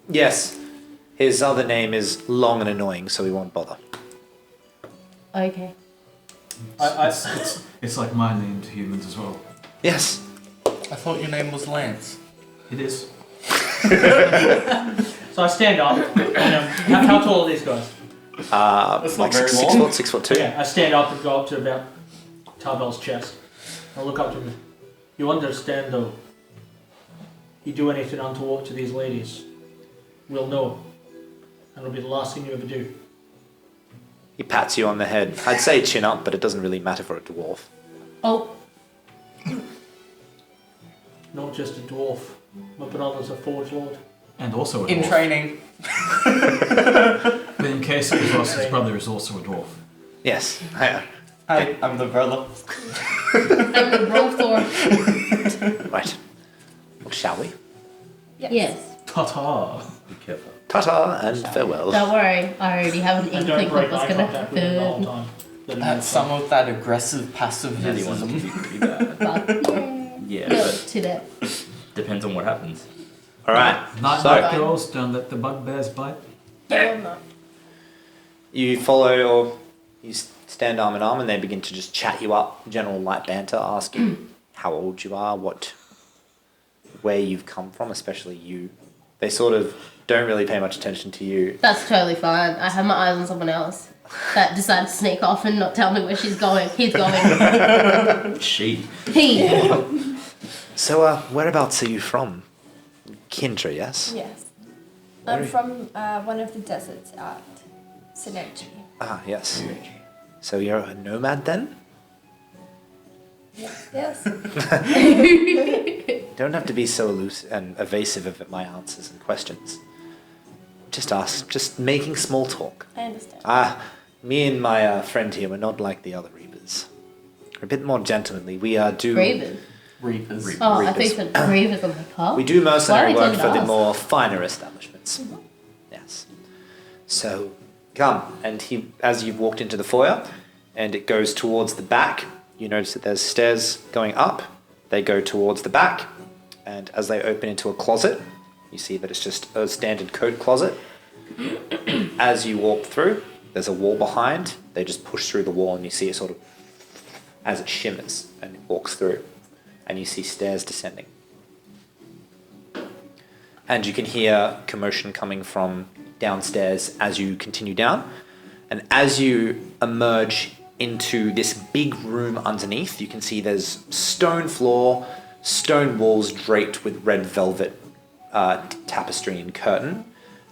Yes. His other name is long and annoying, so we won't bother. Okay. I It's like my name to humans as well. Yes. I thought your name was Lance. It is. So I stand up, and how tall are these guys? That's Like not very 6 long. foot, 6'2". Yeah, I stand up and go up to about Tarbell's chest. I look up to him. You understand though, you do anything untoward to these ladies, we'll know. And it'll be the last thing you ever do. He pats you on the head. I'd say chin up, but it doesn't really matter for a dwarf. Oh, Not just a dwarf, my brother's a forge lord. And also a In dwarf. training. But in case it was Ross, his brother is also a dwarf. Yes. Hey, I'm the brother. I'm the Brothor. Right. Well, shall we? Yes. Ta-ta. Be careful. Ta-ta and farewell. Don't worry, I already have an And inkling don't of break what's eye gonna contact with him the whole happen. time. Let him That's know. some of that aggressive Natty wants to passivism. be pretty bad. But Yeah, no, but to that. depends on what happens. All right. Night, So- night, girls. Don't let the bugbears bite. I will not. You follow, or you stand arm in arm, and they begin to just chat you up, general light banter, asking how old you are, where you've come from, especially you. They sort of don't really pay much attention to you. That's totally fine. I have my eyes on someone else that decided to sneak off and not tell me where she's going. He's going. She. He. So, whereabouts are you from? Kindra, yes? Yes. Where I'm are- from one of the deserts at Synergy. Ah, yes. So you're a nomad then? Yes. Don't have to be so elusive and evasive of my answers and questions. Just making small talk. I understand. Me and my friend here, we're not like the other Reapers. We're a bit more gentlemanly. We do... Raven. Reapers. Oh, I Reapers. think you said Reavers. I'm like, huh? We do mercenary Why are they work for telling the us? more finer establishments. Yes. So, come. And as you've walked into the foyer, and it goes towards the back, you notice that there's stairs going up. They go towards the back, and as they open into a closet, you see that it's just a standard coat closet. As you walk through, there's a wall behind. They just push through the wall, and you see it sort of as it shimmers and it walks through, and you see stairs descending. And you can hear commotion coming from downstairs as you continue down. And as you emerge into this big room underneath, you can see there's stone floor, stone walls draped with red velvet tapestry and curtain.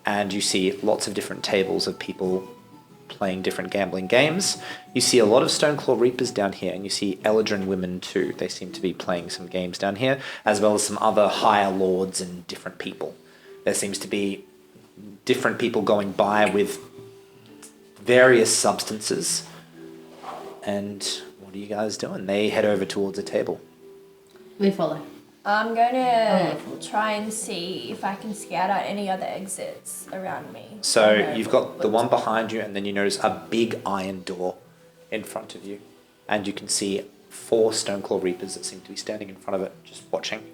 And you see lots of different tables of people playing different gambling games. You see a lot of Stoneclaw Reapers down here, and you see Eladrin women too. They seem to be playing some games down here, as well as some other higher lords and different people. There seems to be different people going by with various substances. And what are you guys doing? They head over towards a table. We follow. I'm going to try and see if I can scout out any other exits around me. So Okay. you've got the one behind you, and then you notice a big iron door in front of you. And you can see 4 Stoneclaw Reapers that seem to be standing in front of it, just watching.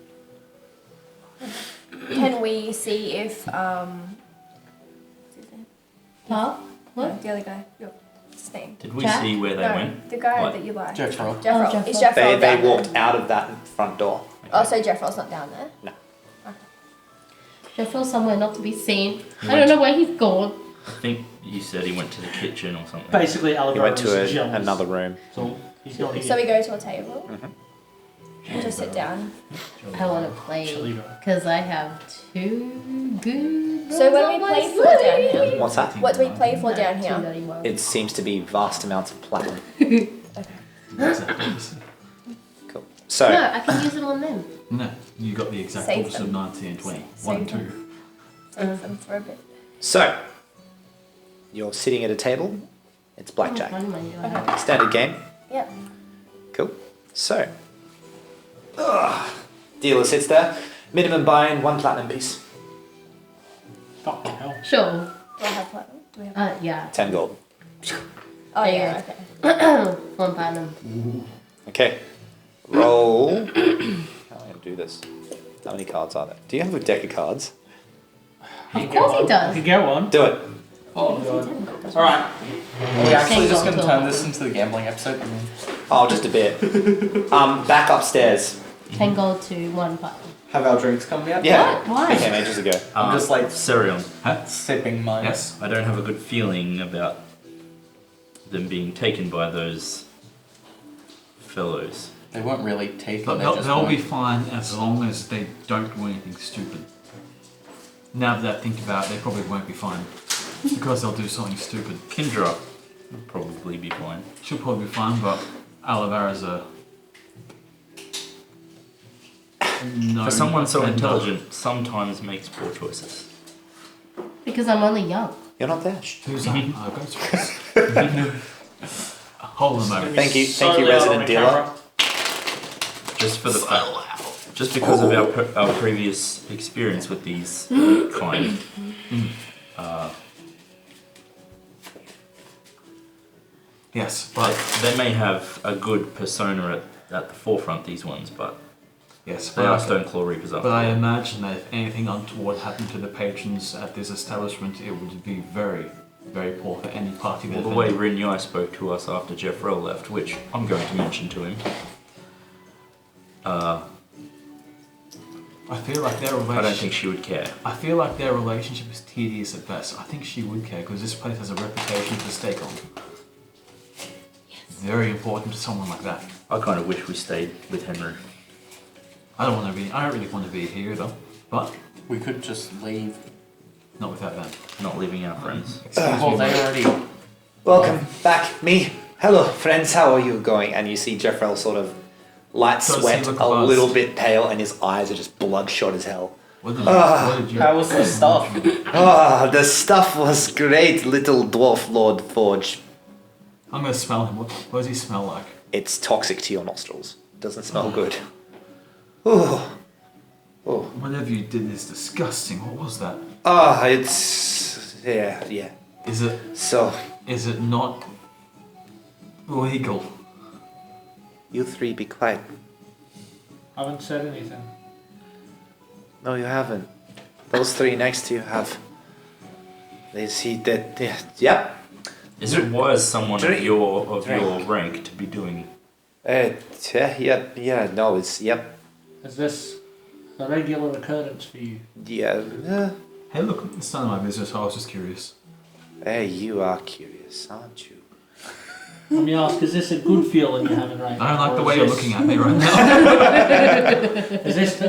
Can we see if Huh? What? no, the other guy? Your name? Did we Jack? see where they No, went? the guy What? that you like. Jeffro. Jeffro. Jeffro. Is Jeffro They down walked there? out of that front door. Oh, so Jeffro's not down there. No. Jeffro's somewhere not to be seen. He I don't went- know where he's gone. I think you said he went to the kitchen or something. Basically, He Alabama went to is jealous. another room. So he's not here. So we go to a table. Mhm. And just sit down. I want to play Chaligo. because I have 2 good. So what do we play for down here? What's that? What do we play for down here? It seems to be vast amounts of platinum. Cool. So, No, I can use them on them. No, you got the exact Save opposite of them. 90 and 20. Save 1 and them. 2. Save them for a bit. so you're sitting at a table. It's blackjack. How much money do I have? Standard game. Yep. Cool. So, dealer sits there. Minimum buy-in, 1 platinum piece. Fucking hell. Sure. Do I have platinum? Do we have? Yeah. 10 gold. Oh There yeah. you Okay. 1 platinum. Okay. Roll. How am I going to do this? How many cards are there? Do you have a deck of cards? Of course he I does. can get one. Do it. Oh, God. Alright. Are we actually just going to Single turn total. this into the gambling episode? Oh, just a bit. Back upstairs. Can go to one party. Have our drinks come yet? Yeah. What? Why? Became ages ago. I'm just like Sirion. sipping mine. Yes. I don't have a good feeling about them being taken by those fellows. They weren't really taken. But they they'll, just they'll be weren't. fine as long as they don't do anything stupid. Now that I think about it, they probably won't be fine. Because they'll do something stupid. Kindra will probably be fine. She'll probably be fine, but Alavara's a... No, For someone so offender. intelligent, sometimes makes poor choices. Because I'm only young. You're not Dash. Who's that? Oh, go to Hold on a moment. Thank you, So thank you, loud on resident the dealer. camera. Just for the fact, just because of our previous experience with these kind. Yes, but... They may have a good persona at the forefront, these ones, but Yes, they are Stoneclaw Reapers up. But I imagine that if anything untoward happened to the patrons at this establishment, it would be very, very poor for any party. Well, the way Rin Yai spoke to us after Jeffrell left, which I'm going to mention to him. I feel like their I don't relationship. think she would care. I feel like their relationship is tedious at best. I think she would care because this place has a reputation to stake on. Very important to someone like that. I kind of wish we stayed with Henry. I don't really want to be here though. But We could just leave. not without them. Not leaving our friends. Well, they already. Welcome back, me. Hello, friends. How are you going? And you see Jeffrell sort of light Does he sweat, look a buzzed? little bit pale, and his eyes are just bloodshot as hell. What did you? How was the stuff? Ah, the stuff was great, little dwarf Lord Forge. I'm gonna smell him. What does he smell like? It's toxic to your nostrils. Doesn't smell good. Oh, oh, Whatever you did is disgusting. What was that? ah, it's yeah. Is it So not legal? you three be quiet. I haven't said anything. No, you haven't. Those three next to you have. They see that. Yep. Is it wise someone Drink. of your Drink. rank to be doing? Yeah. No, it's yep. Is this a regular occurrence for you? Yeah. Hey, look, it's none of my business. I was just curious. Hey, you are curious, aren't you? Let me ask, is this a good feeling you're having right now? I don't like the or way is you're this- looking at me right now.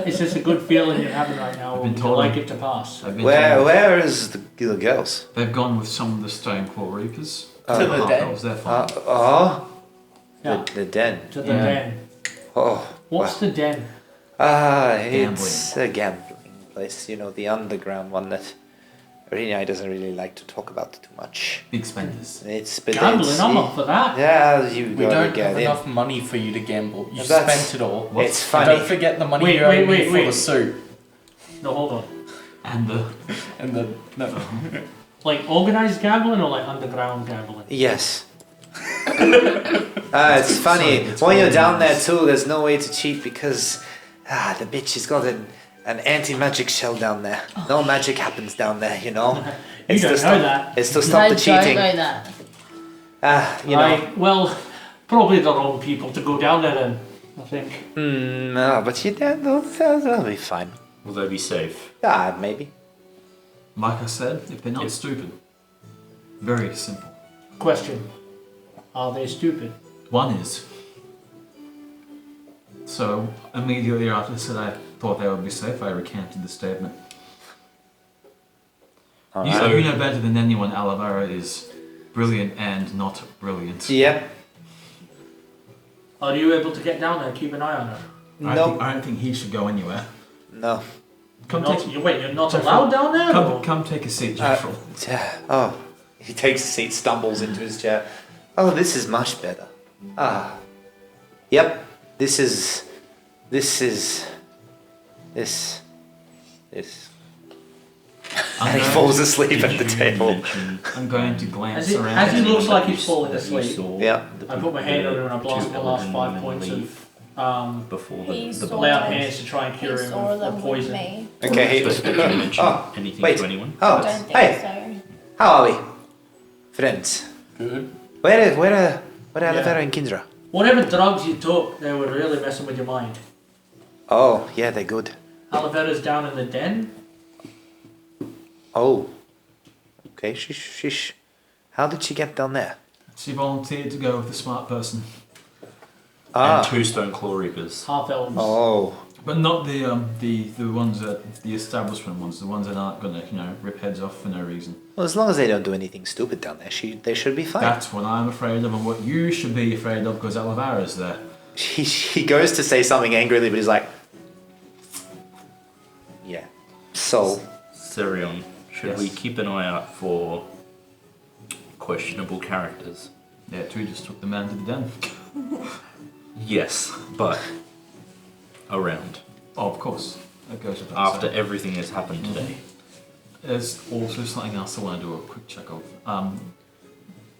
Is this a good feeling you're having right now, or I've been would you told- like it to pass? I've been Where told is the girls? they've gone with some of the Stoneclaw Reapers. To the That den. was their fault. Yeah, The den. to the Yeah. den. Oh, What's the den? it's a gambling place. You know, the underground one that Rinai doesn't really like to talk about too much. Big spenders. But Gambling, it's, I'm up for that. Yeah, you We gotta don't get have in. enough money for you to gamble. You That's- spent it all. It's And funny. don't forget the money Wait, you owe wait, me wait, for wait. the suit. No, hold on. And the And the no. Like organised gambling or like underground gambling? Yes. It's funny. When you're down there too, there's no way to cheat because the bitch has got an anti-magic shell down there. No magic happens down there, you know. You It's to don't stop- know that. It's to stop I the cheating. don't know that. You know. Right, well, probably the wrong people to go down there then, I think. No, but they'll be fine. Will they be safe? Maybe. like I said, if they're not stupid. Very simple. Question. Are they stupid? One is. So immediately after I said I thought they would be safe, I recanted the statement. You know better than anyone Alavara is brilliant and not brilliant. Yep. Are you able to get down there and keep an eye on her? I don't think he should go anywhere. No. Come You're take, not, wait, you're not allowed down there? or- come take a seat, Jeffrey. He takes a seat, stumbles into his chair. Oh, this is much better. Yep. This is. And he falls asleep at the table. I'm going to glance around. As he looks like he's That falling you asleep, saw Yeah. the I put my hand on him and I blast two the last elderly 5 women points leave of before He the saw lay out them. hands to try and He cure him saw of them the with poison. me. Okay. Did you mention Oh, anything wait. to anyone? I Oh, don't think hey. so. How are we, friends? Good. Where are Yeah. Alivera and Kindra? Whatever drugs you took, they were really messing with your mind. Oh, yeah, they're good. Olivetta's down in the den. Oh. Okay, sheesh. How did she get down there? She volunteered to go with the smart person. And 2 stone claw reapers. Half elves. Oh. But not the ones that the establishment ones, the ones that aren't gonna rip heads off for no reason. Well, as long as they don't do anything stupid down there, they should be fine. That's what I'm afraid of, and what you should be afraid of, because Alvara's there. He goes to say something angrily, but he's like, yeah. So, Sirion, should Yes. we keep an eye out for questionable characters? Yeah, we just took the man to the den. Yes, but around. Oh, of course. That goes without After saying. everything has happened today. There's also something else I want to do a quick check of.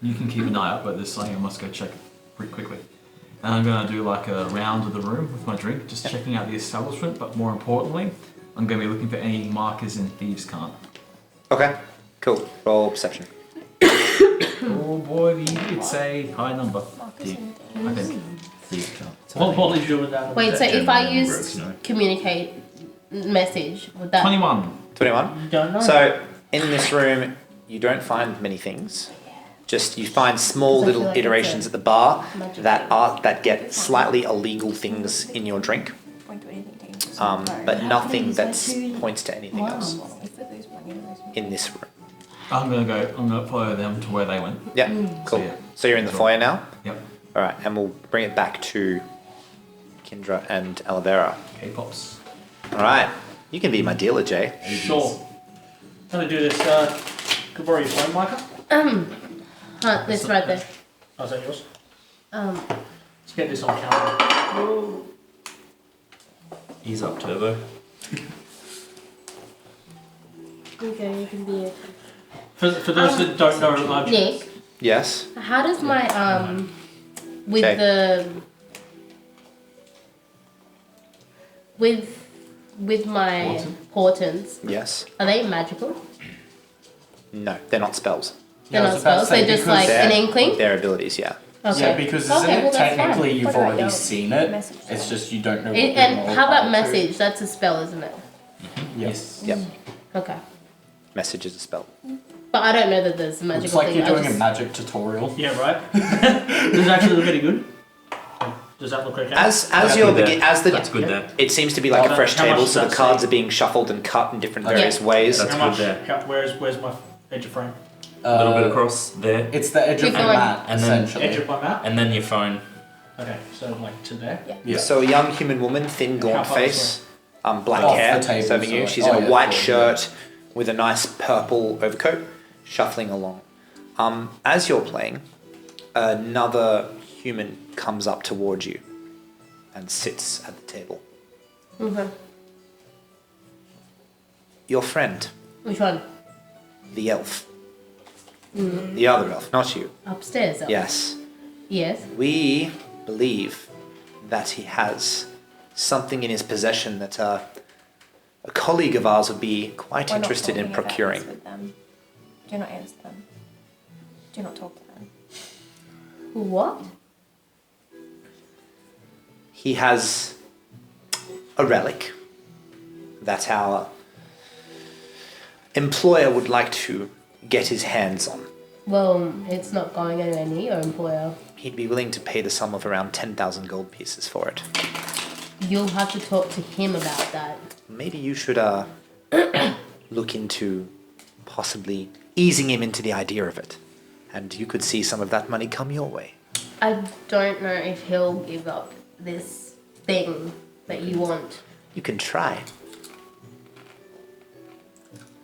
You can keep an eye out, but there's something I must go check pretty quickly. And I'm going to do like a round of the room with my drink, just checking out the establishment, but more importantly, I'm going to be looking for any markers in Thieves' Cant. okay, cool. Roll perception. Oh boy, it's a high number, Marcus and I think. Thieves can't. What did you do with that? Wait, so if I use Brooks, no. communicate message, would that 21. 21. You don't know. So, in this room, you don't find many things. Just you find small I little feel like iterations it's at the bar magic that get slightly illegal things in your drink, Won't do anything dangerous. but nothing that points to anything else If they lose one, you lose one. in this room. I'm going to follow them to where they went. Yeah, cool. So, yeah. So you're in the foyer now? Yep. All right, and we'll bring it back to Kindra and Alavera. K-pops. All right, you can be my dealer, Jay. Sure. I'm gonna do this. Could borrow your phone, Micah? It's right there. Oh, is that yours? Let's get this on camera. He's up, Turbo. Okay, you can be it. For those that don't know, Nick, Yes. how does my with Okay. the with my portents, Yes. are they magical? No, they're not spells. They're I not was about to spells. say, They're just because like an They're- inkling. They're abilities, yeah. Okay. Yeah, because isn't Okay, it well, that's technically fine. you've What about already your seen it? message It's then? just you don't know. What And you're how about to. message? That's a spell, isn't it? Yes. Yep. Okay. Message is a spell. But I don't know that there's a magical It's like thing. you're I doing just- a magic tutorial. yeah, right. Does it actually look any good? Does that look okay? As That's you're good begin there. as the That's good there. it seems to be like a How fresh much table, does so the that cards say? are being shuffled and cut in different Okay. various ways. That's How good much? there. Where's my edge of frame? A little bit across there. It's the edge of Keep the going. mat, And then- essentially. Edge of my map. And then your phone. Okay, so like to there. Yeah. So a young human woman, thin, How gaunt far face, black Off hair, the table, serving you. so- She's oh, in a yeah, white cool, shirt with a nice purple overcoat, shuffling along. As you're playing, another human comes up towards you and sits at the table. Okay. Your friend, Which one? the elf. The other elf, not you. Upstairs. Though. Yes. Yes. We believe that he has something in his possession that a colleague of ours would be quite We're not interested in talking about procuring. this with them. Do not answer them. Do not talk to them. What? He has a relic that our employer would like to get his hands on. Well, it's not going anywhere near your employer. He'd be willing to pay the sum of around 10,000 gold pieces for it. You'll have to talk to him about that. Maybe you should look into possibly easing him into the idea of it. And you could see some of that money come your way. I don't know if he'll give up this thing that you want. You can try.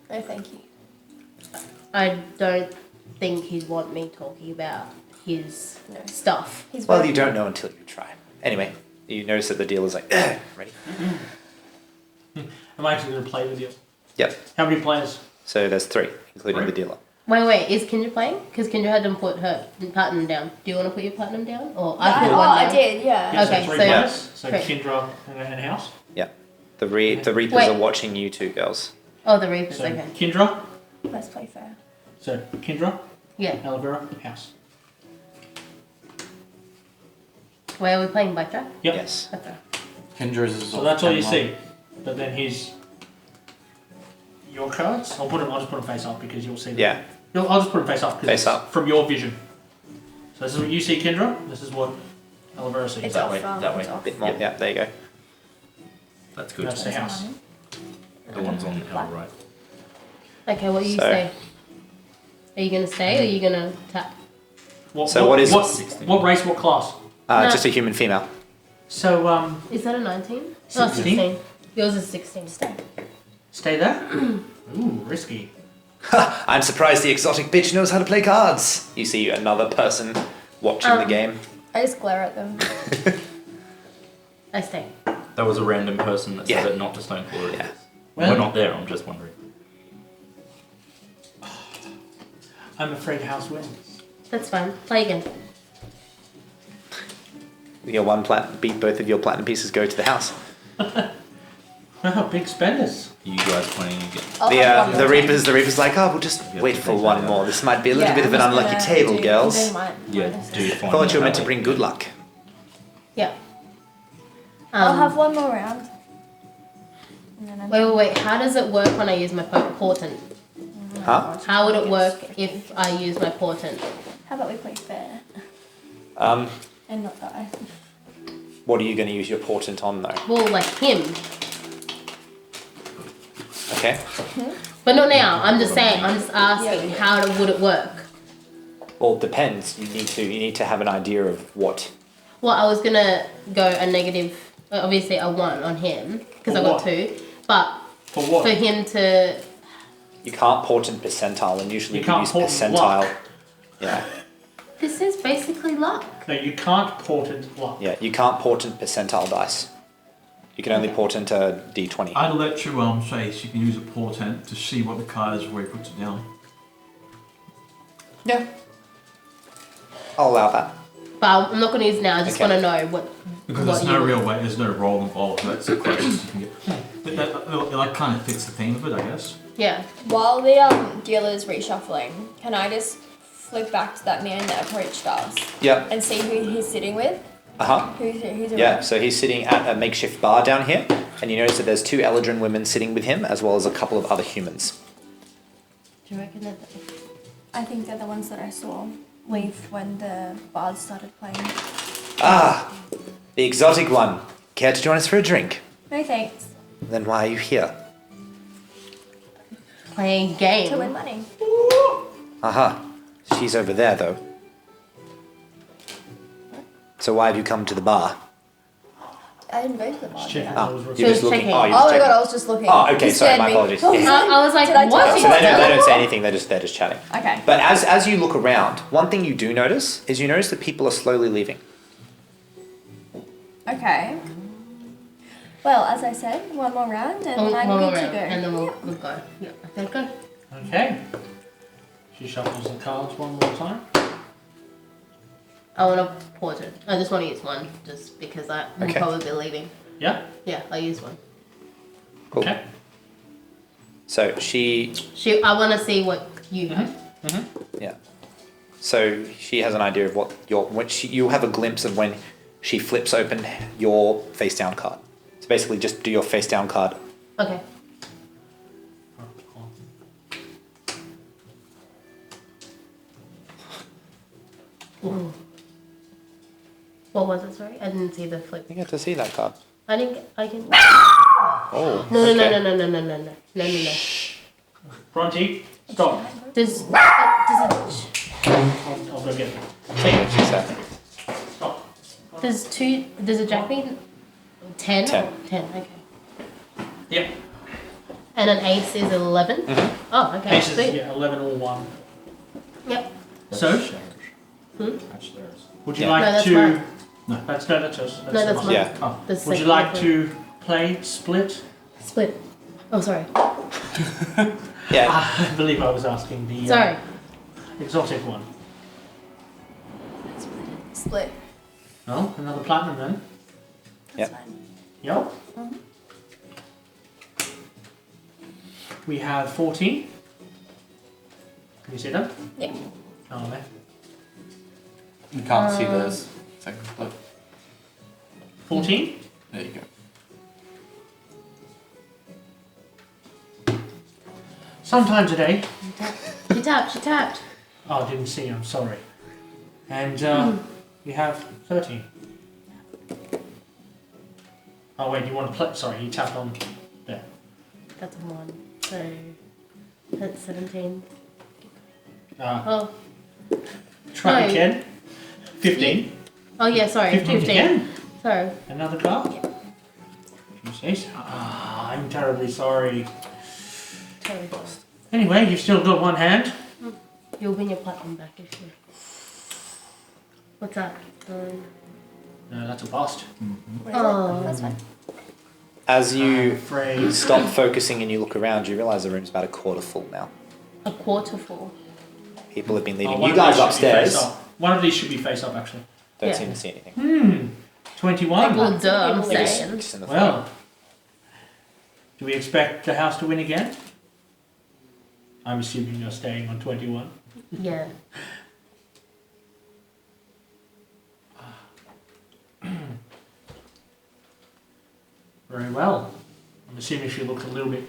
No, thank you. I don't think he'd want me talking about his No. stuff. He's Well, very- you don't know until you try. Anyway, you notice that the dealer's like, ready? I'm actually going to play with you. Yep. How many players? So there's 3, including Three? the dealer. Wait, is Kendra playing? Because Kendra hadn't put her platinum down. Do you want to put your platinum down? Or I put Oh, one I down? did, yeah. Yeah, Okay, so three so- players. So Great. Kindra and House. Yeah. The Reapers Wait. are watching you two girls. Oh, the Reapers, So okay. Kindra. Let's play fair. So Kindra, Yeah. Alavera, House. Where are we playing? Blackjack? Yep. Yes. Okay. Kendra's is So off that's all you camera. see. But then here's your cards. I'll just put them face up because you'll see them. Yeah. I'll just put them face up because Face it's up. from your vision. So this is what you see, Kendra. This is what Olivera sees. It's That off. way, that way. It's off. Bit more. Yeah, there you go. That's good. That's the house. The one's on our right. Okay, what do you So- say? Are you gonna stay or are you gonna tap? So what is- what race? What class? No. Just a human female. So Is that a 19? 16. 16. Yours is 16. stay there. Ooh, risky. I'm surprised the exotic bitch knows how to play cards. You see another person watching the game. I just glare at them. I stay. That was a random person that Yeah. said it, not to Stonecaller. Yeah. Well- We're not there, I'm just wondering. I'm afraid house wins. That's fine. Play again. Your one beat both of your platinum pieces go to the house. Oh, big spenders. You guys playing again? I'll have one The more Reaper's like, oh, we'll just wait for one more. This might be a little bit of an I'm just unlucky gonna table, do- girls. do mine. Yeah, do you I find thought you were that meant to way? bring good luck. Yeah. I'll have one more round. And then I'm Wait. How does it work when I use my portent? Huh? How would it work if I use my portent? How about we play fair Um, and not die? what are you going to use your portent on, though? Well, like him. Okay. But not now. I'm just saying. I'm just asking. How would it work? Well, it depends. You need to have an idea of what. Well, I was gonna go a negative, obviously a 1 on him because For I got what? 2. But For what? for him to, You can't portent percentile, and usually You we can't use portent percentile. luck. Yeah. this is basically luck. No, you can't portent luck. Yeah. You can't portent percentile dice. You can only portent a d20. I'd let you say you can use a portent to see what the card is where he puts it down. Yeah. I'll allow that. But I'm not gonna use it now. I just Okay. want to know what. Because what there's no you- real way, there's no roll involved, so that's the closest you can get. But that kind of fits the theme of it, I guess. Yeah. While the dealer's reshuffling, can I just flick back to that man that approached us Yep. and see who he's sitting with? Uh-huh. Who's around? Yeah, so he's sitting at a makeshift bar down here, and you notice that there's 2 Eladrin women sitting with him, as well as a couple of other humans. Do you reckon that? I think they're the ones that I saw leave when the bards started playing. Ah, the exotic one. Care to join us for a drink? No thanks. Then why are you here? Playing a game. To win money. Aha, she's over there, though. So why have you come to the bar? I didn't go to the bar. Just did checking. I? Ah, I was you're She was just looking. checking. Oh, you're Oh just my god, checking. I was just looking. Oh, okay, You sorry, scared my me. apologies. Oh, Yes. I was like, Did I tell what? you? So they don't say anything. They're just chatting. Okay. But as you look around, one thing you do notice is you notice that people are slowly leaving. Okay. Well, as I said, one more round and I'm One more good to round, go. and then we'll go. Yeah. Okay, go. Okay. She shuffles the cards one more time. I want to pause it. I just want to use one, just because I'm Okay. probably leaving. Yeah. Yeah, I use one. Cool. Okay. So I want to see what you have. yeah. So she has an idea of what you'll have a glimpse of when she flips open your face down card. So basically, just do your face down card. Okay. Ooh. What was it? Sorry, I didn't see the flip. You get to see that card. I didn't. I can. Oh. No, okay. no. Bronte, stop. Does it? I'll go get it. What she said. Stop. Does a jack mean 10? 10. 10. Okay. Yep. And an ace is 11. Oh, okay. Aces, Sweet. yeah, 11 or 1. Yep. So, That's theirs. would you Yeah. like No, that's to... mine. No, that's us. No, that's mine. Yeah. Oh. The Would you second like one. to play split? Split. Oh, sorry. Yeah. I believe I was asking the Sorry. exotic one. Split. No, another platinum then. That's Yep. fine. Yep. We have 14. Can you see them? Yeah. Oh, there. You can't see theirs. Second split. 14. There you go. Sometimes a day. She tapped. Oh, I didn't see. I'm sorry. And you have 13. Oh wait, you want to play? Sorry, you tapped on there. That's a 1. So that's 17. Uh, Oh. try No. again. 15. Oh yeah, sorry. 15 again. Sorry. Another card. Yeah. You say? I'm terribly sorry. Totally lost. Anyway, you've still got one hand. You'll win your platinum back if you. What's that? No, that's a bust. Oh. That's fine. As I'm you afraid. stop focusing and you look around, you realise the room's about a quarter full now. A quarter full. People have been Oh, leaving. one You of guys these should be upstairs face up. One of these should be face up, actually. don't Yeah. seem to see anything. 21. Well, duh, I'm People You're saying. just in the front. Well, do we expect the house to win again? I'm assuming you're staying on 21. Yeah. Very well. I'm assuming she looked a little bit.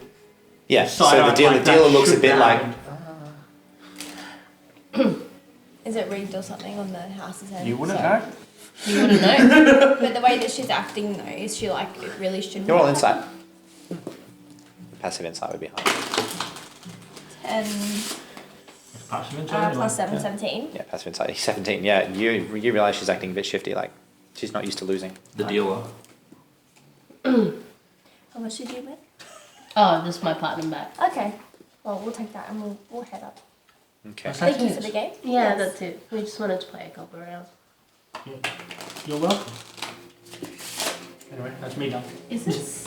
Yeah, so side-eyed the dealer, like that looks a should bit like, happen. Is it rigged or something on the house's end? You wouldn't So- know. You wouldn't know. But the way that she's acting though, is she like it really should you're all be insight. Passive insight would be high. 10 Passive insight, plus 7, yeah. 17. Yeah, passive insight. 17. Yeah, you realise she's acting a bit shifty, like she's not used to losing. The dealer. How much did you win? Oh, this is my platinum back. Okay. Well, we'll take that and we'll head up. Okay. What's that? Thank you for the game. Yeah, Yes. that's it. We just wanted to play a couple of rounds. You're welcome. Anyway, that's me done. Is this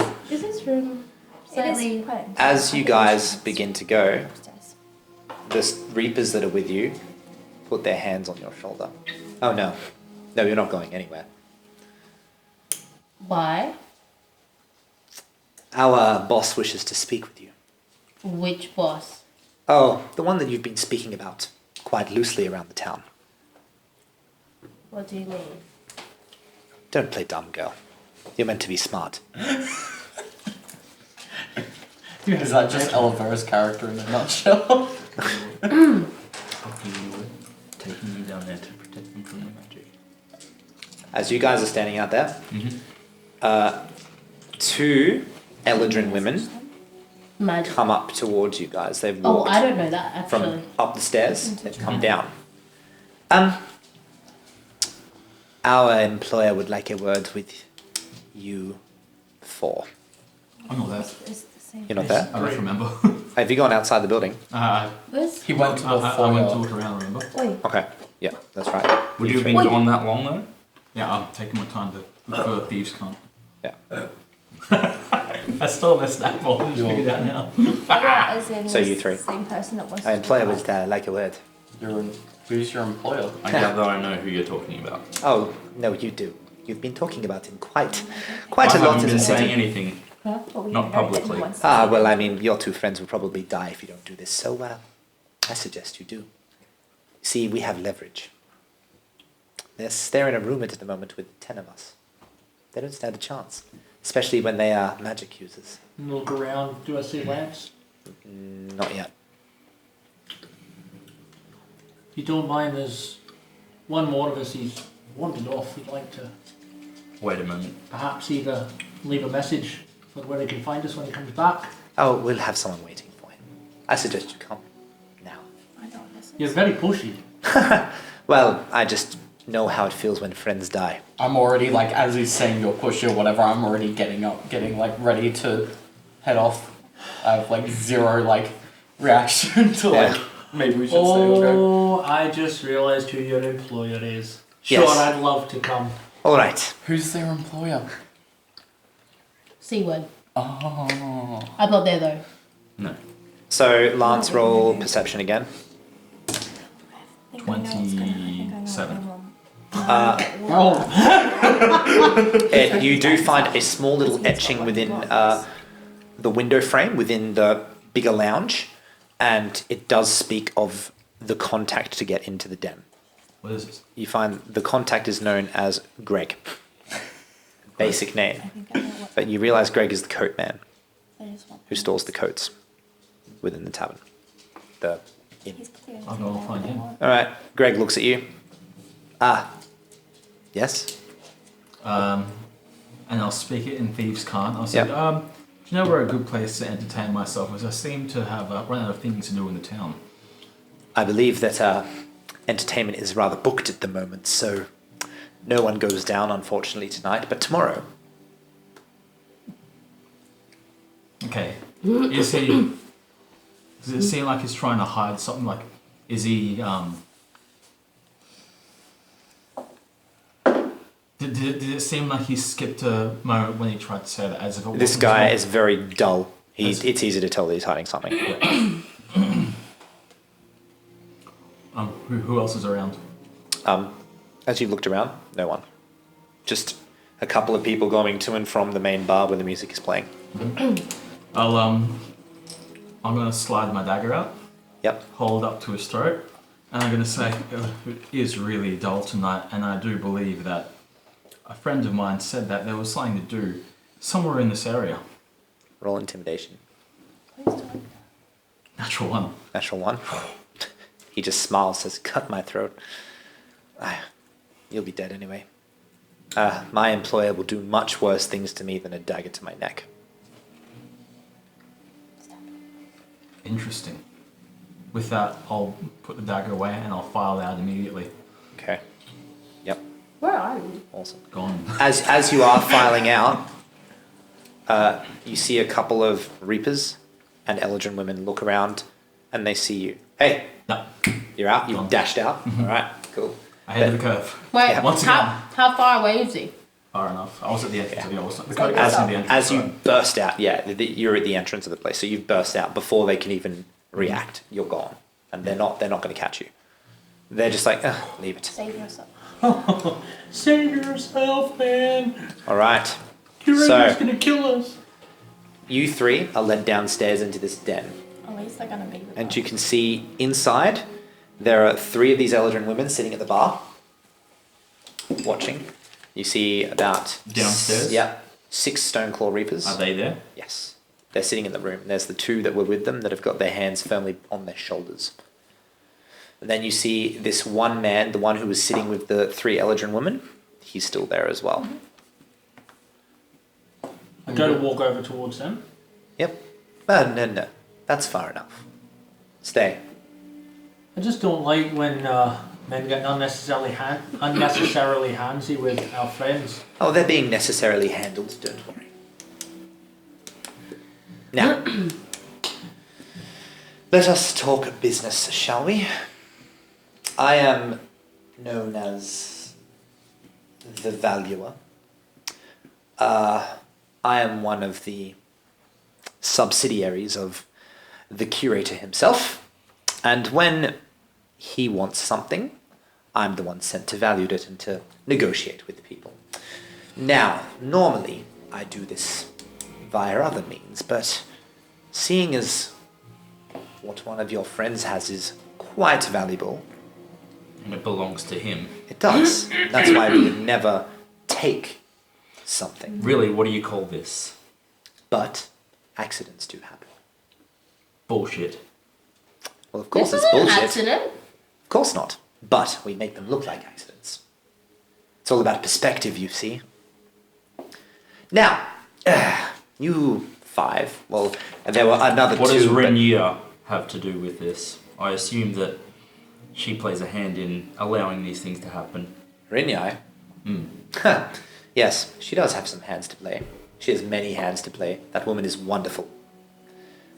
room It slightly? is quite. As you guys begin to go, Upstairs. the reapers that are with you put their hands on your shoulder. Oh no. No, you're not going anywhere. Why? Our boss wishes to speak with you. Which boss? Oh, the one that you've been speaking about quite loosely around the town. What do you mean? Don't play dumb, girl. You're meant to be smart. Is that just Oliver's character in a nutshell? Taking you down there to protect them from the magic. As you guys are standing out there, two Eladrin women Magic. come up towards you guys. They've Oh, walked I don't know that actually. from up the stairs. They've come down. Our employer would like a word with you four. I'm not there. It's the same. You're not there? I don't remember. Have you gone outside the building? Where's? He went to the I went to foyer. look around, remember? Wait. Okay. Yeah, that's right. Would you have been gone that long though? Yeah, I'm taking my time to look for thieves' cunt. Yeah. I still missed that ball. Just figured it out now. As in So you the three. Same person that was. Our employer would like a word. Who's your employer? I gather I know who you're talking about. Oh, no, you do. You've been talking about him quite I a lot haven't in been the saying city. anything. Huh? But we Not know that publicly. he wants Ah, to- well, I mean, your two friends will probably die if you don't do this. So, I suggest you do. See, we have leverage. They're in a room at the moment with 10 of us. They don't stand a chance, especially when they are magic users. Look around. Do I see lamps? Not yet. If you don't mind, there's one more of us. He's wandered off. We'd like to Wait a moment. perhaps either leave a message for where he can find us when he comes back. Oh, we'll have someone waiting for him. I suggest you come now. I know what this is. You're very pushy. Well, I just know how it feels when friends die. I'm already like, as he's saying your push or whatever, I'm already getting up, getting like ready to head off. I have like zero like reaction to like, Yeah. maybe we should stay or go. Oh, I just realised who your employer is. Sure, Yes. I'd love to come. All right. Who's their employer? C word. Oh. I'm not there though. No. So, Lance, roll perception again. I think I know what's gonna- I think I know what's 27. going on. Oh, You do find a small little etching within the window frame, within the bigger lounge, and it does speak of the contact to get into the den. What is this? You find the contact is known as Greg. Basic I name. think I know what But you realise Greg is the coat man that is. What who stores the coats. within the tavern. The inn. He's clearly I'll go and find him. All right. Greg looks at you. Yes. And I'll speak it in Thieves' Cant. I'll say, Yep. do you know where a good place to entertain myself is? I seem to have run out of things to do in the town. I believe that entertainment is rather booked at the moment, so no one goes down, unfortunately, tonight. But tomorrow, Okay. Is he... Does it seem like he's trying to hide something? Like, is he... Did it seem like he skipped a moment when he tried to say that as if it this wasn't guy his is very dull. It's easy to tell that he's hiding something. Who else is around? As you've looked around, no one. Just a couple of people going to and from the main bar where the music is playing. I'm gonna slide my dagger out, Yep. hold up to his throat, and I'm gonna say, it is really dull tonight, and I do believe that a friend of mine said that there was something to do somewhere in this area. Roll intimidation. Natural one. Natural one. He just smiles, says, "Cut my throat. You'll be dead anyway. My employer will do much worse things to me than a dagger to my neck." Interesting. With that, I'll put the dagger away and I'll file out immediately. Okay. Yep. Where are you? Awesome. Gone. As you are filing out, you see a couple of reapers and Eldrin women look around, and they see you. Hey, No. you're out. You've Gone. dashed out. All right. Cool. Ahead of the curve. Wait, Yeah. Once how far away is he? Far enough. I was at the entrance of the old the Like curve us. in the entrance. As you right? burst out, you're at the entrance of the place, so you've burst out before they can even react. You're gone, and they're not going to catch you. They're just like, leave it. Save yourself. Save yourself, man. All right. Curator's So- gonna kill us. You three are led downstairs into this den, At least they're gonna be with and us. you can see inside there are 3 of these Eldrin women sitting at the bar, watching. You see about Downstairs? 6 Stoneclaw Reapers. Are they there? Yes. They're sitting in the room. There's the 2 that were with them that have got their hands firmly on their shoulders. And then you see this one man, the one who was sitting with the 3 Eldrin women. He's still there as well. I go to walk over towards them. Yep. No. That's far enough. Stay. I just don't like when men get unnecessarily handsy with our friends. Oh, they're being necessarily handled, don't worry. Now, let us talk business, shall we? I am known as the Valuer. I am one of the subsidiaries of the curator himself, and when he wants something, I'm the one sent to value it and to negotiate with the people. Now, normally I do this via other means, but seeing as what one of your friends has is quite valuable, And it belongs to him. it does. That's why we would never take something. Really, what do you call this? But accidents do happen. Bullshit. Well, of course This it's is an bullshit. accident. Of course not. But we make them look like accidents. It's all about perspective, you see. Now, you 5. Well, there were another What 2. does but- Renier have to do with this? I assume that she plays a hand in allowing these things to happen. Rinyai? Yes, she does have some hands to play. She has many hands to play. That woman is wonderful.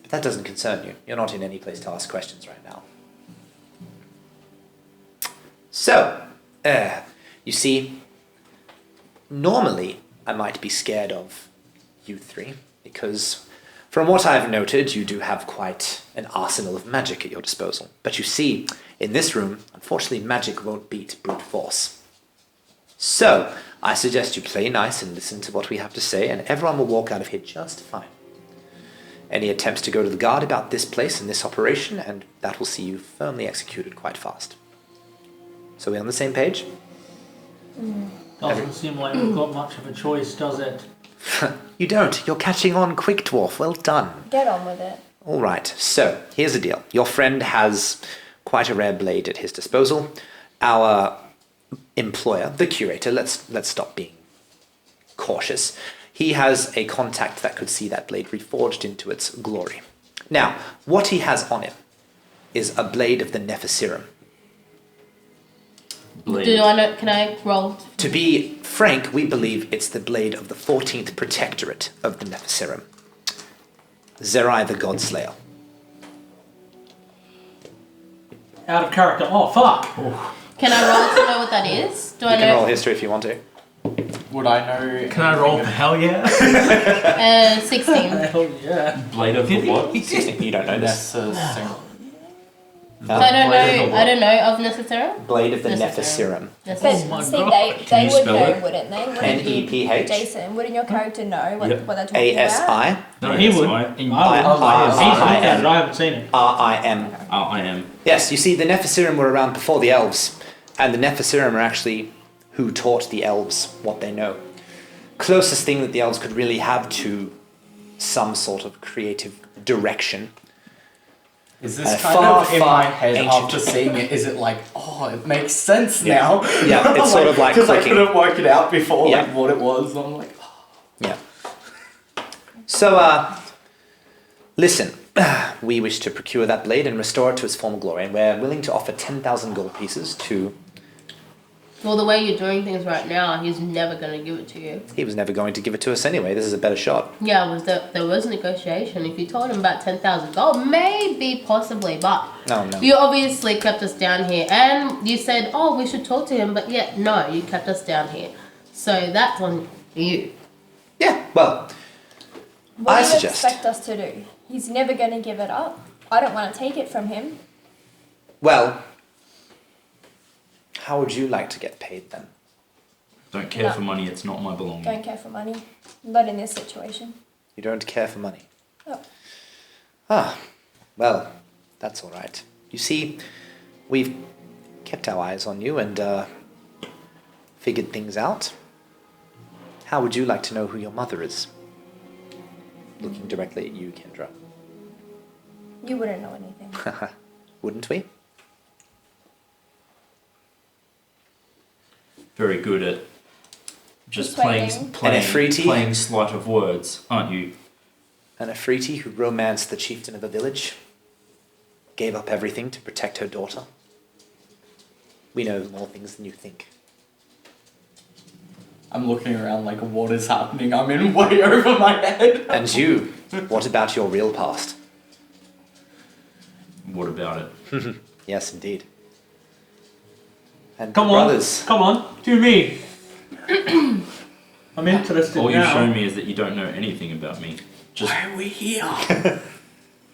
But that doesn't concern you. You're not in any place to ask questions right now. So, you see, normally I might be scared of you 3, because from what I've noted, you do have quite an arsenal of magic at your disposal. But you see, in this room, unfortunately, magic won't beat brute force. So, I suggest you play nice and listen to what we have to say, and everyone will walk out of here just fine. Any attempts to go to the guard about this place and this operation, and that will see you firmly executed quite fast. So we on the same page? Doesn't seem like we've got much of a choice, does it? You don't. You're catching on quick, dwarf. Well done. Get on with it. All right, so here's the deal. Your friend has quite a rare blade at his disposal. Our employer, the curator, let's stop being cautious. He has a contact that could see that blade reforged into its glory. Now, what he has on him is a blade of the Nephisirim. Blade. Do I know? Can I roll? To be frank, we believe it's the blade of the 14th Protectorate of the Nephisirim. Zerai the Godslayer. Out of character. Oh, fuck. Can I roll to know what that is? Do I You can roll know? history if you want to. Would I know? Can I roll for hell yeah? 16. Hell yeah. Blade of the what? You don't know this. So I don't know of necessary. Blade of the Necessary. Nephisirim. But my see, God. they Can you would spell know, it? wouldn't they? Wouldn't you- Neph. Jason, wouldn't your character know what, Yep. what they're talking about? ASI. No, He Yes, would. I- I would. He's I- looked at it. I haven't seen it. RIM. I am. Yes, you see, the Nephisirim were around before the elves, and the Nephisirim are actually who taught the elves what they know. Closest thing that the elves could really have to some sort of creative direction. Is this Far, kind of in far my head ancient. after seeing it? Is it like, oh, it makes sense now? Yeah, it's sort of like because I clicking. couldn't work it out before, Yeah. like what it was. I'm like, oh. Yeah. So, listen, we wish to procure that blade and restore it to its former glory, and we're willing to offer 10,000 gold pieces to... Well, the way you're doing things right now, he's never going to give it to you. He was never going to give it to us anyway. This is a better shot. Yeah, there was negotiation. If you told him about 10,000 gold, maybe, possibly, but No. you obviously kept us down here. And you said, oh, we should talk to him, but yet, no, you kept us down here. So that's on you. Yeah, well, What I do you suggest... expect us to do? He's never going to give it up. I don't want to take it from him. Well, how would you like to get paid then? Don't care No. for money, it's not my belonging. Don't care for money. Not in this situation. You don't care for money? Oh. Ah, well, that's all right. You see, we've kept our eyes on you and figured things out. How would you like to know who your mother is? Looking directly at you, Kendra. You wouldn't know anything. Wouldn't we? Very good at just Persuading. playing sleight of words, aren't you? An Afriti who romanced the chieftain of a village, gave up everything to protect her daughter. We know more things than you think. I'm looking around like, what is happening? I'm in way over my head. And you, what about your real past? What about it? Yes, indeed. And Come brothers. on, to me. I'm interested All you've now. shown me is that you don't know anything about me. Just Why are we here?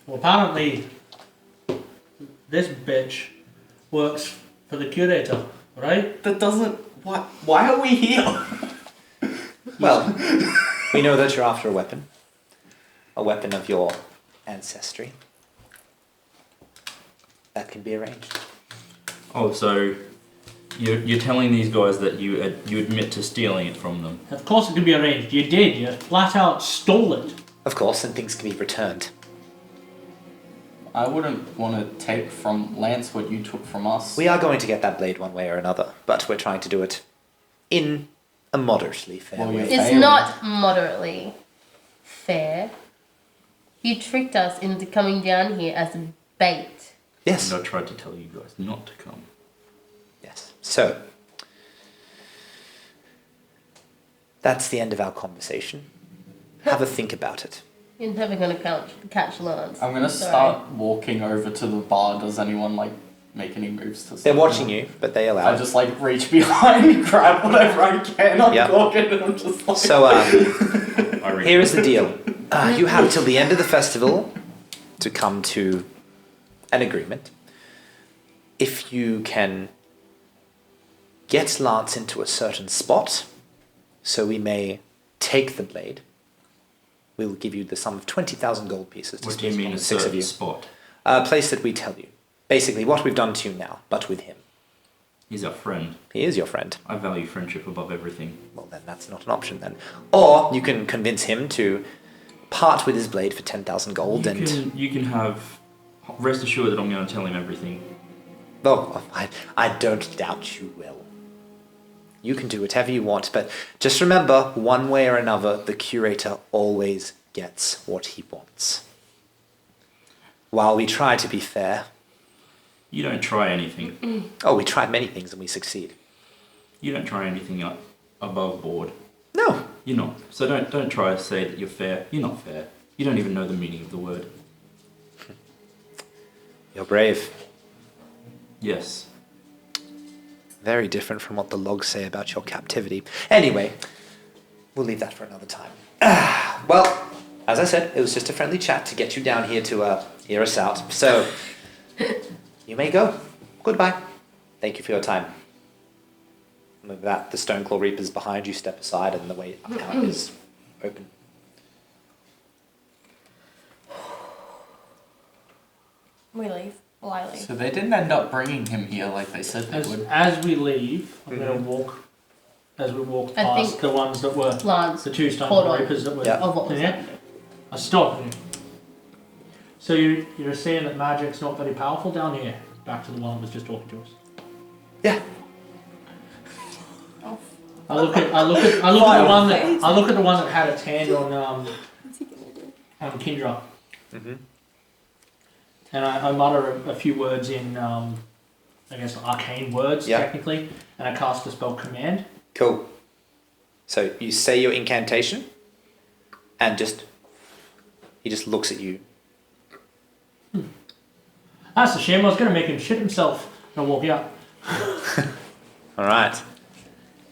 Well, apparently, this bitch works for the curator, right? That doesn't. Why are we here? Well, we know that you're after a weapon of your ancestry. That can be arranged. oh, so you're telling these guys that you admit to stealing it from them? Of course it can be arranged. You did. You flat out stole it. Of course, and things can be returned. I wouldn't want to take from Lance what you took from us. We are going to get that blade one way or another, but we're trying to do it in a moderately fair Well, way. you- It's Failed. not moderately fair. You tricked us into coming down here as bait. Yes. And I tried to tell you guys not to come. Yes. So, that's the end of our conversation. Have a think about it. You're never going to catch Lance. I'm gonna Sorry. start walking over to the bar. Does anyone like make any moves to? They're watching you, but they allow I it. just like reach behind, grab whatever I can. I'm Yeah. walking, and I'm just like. So, I read here is the deal. You have till the end of the festival to come to an agreement. If you can get Lance into a certain spot, so we may take the blade, we will give you the sum of 20,000 gold pieces to What do you split mean among a the six of certain you. spot? A place that we tell you. Basically, what we've done to you now, but with him. He's our friend. He is your friend. I value friendship above everything. Well, then that's not an option then. Or you can convince him to part with his blade for 10,000 gold, You can have. Rest assured that I'm going to tell him everything. Oh, I don't doubt you will. You can do whatever you want, but just remember, one way or another, the curator always gets what he wants. While we try to be fair... You don't try anything. Oh, we try many things and we succeed. You don't try anything above board. No. You're not. So don't try to say that you're fair. You're not fair. You don't even know the meaning of the word. You're brave. Yes. Very different from what the logs say about your captivity. Anyway, we'll leave that for another time. Well, as I said, it was just a friendly chat to get you down here to hear us out. So, you may go. Goodbye. Thank you for your time. And with that, the Stoneclaw Reapers behind you step aside and the way out is open. We leave. Well, I leave. So they didn't end up bringing him here like they said they would. As we leave, I'm going to walk. As we walk I past think the ones that were Lance, the two hold Stone on. Reapers that were Yeah. Of what was yeah. happening. I stop you. So you're saying that magic's not very powerful down here? Back to the one that was just talking to us. Yeah. I look at the one that had its hand on Kindra. Mm-hmm. And I mutter a few words in I guess arcane words technically, and I cast the spell command. Cool. So you say your incantation, and he just looks at you. That's a shame. I was going to make him shit himself. And I walk out. All right.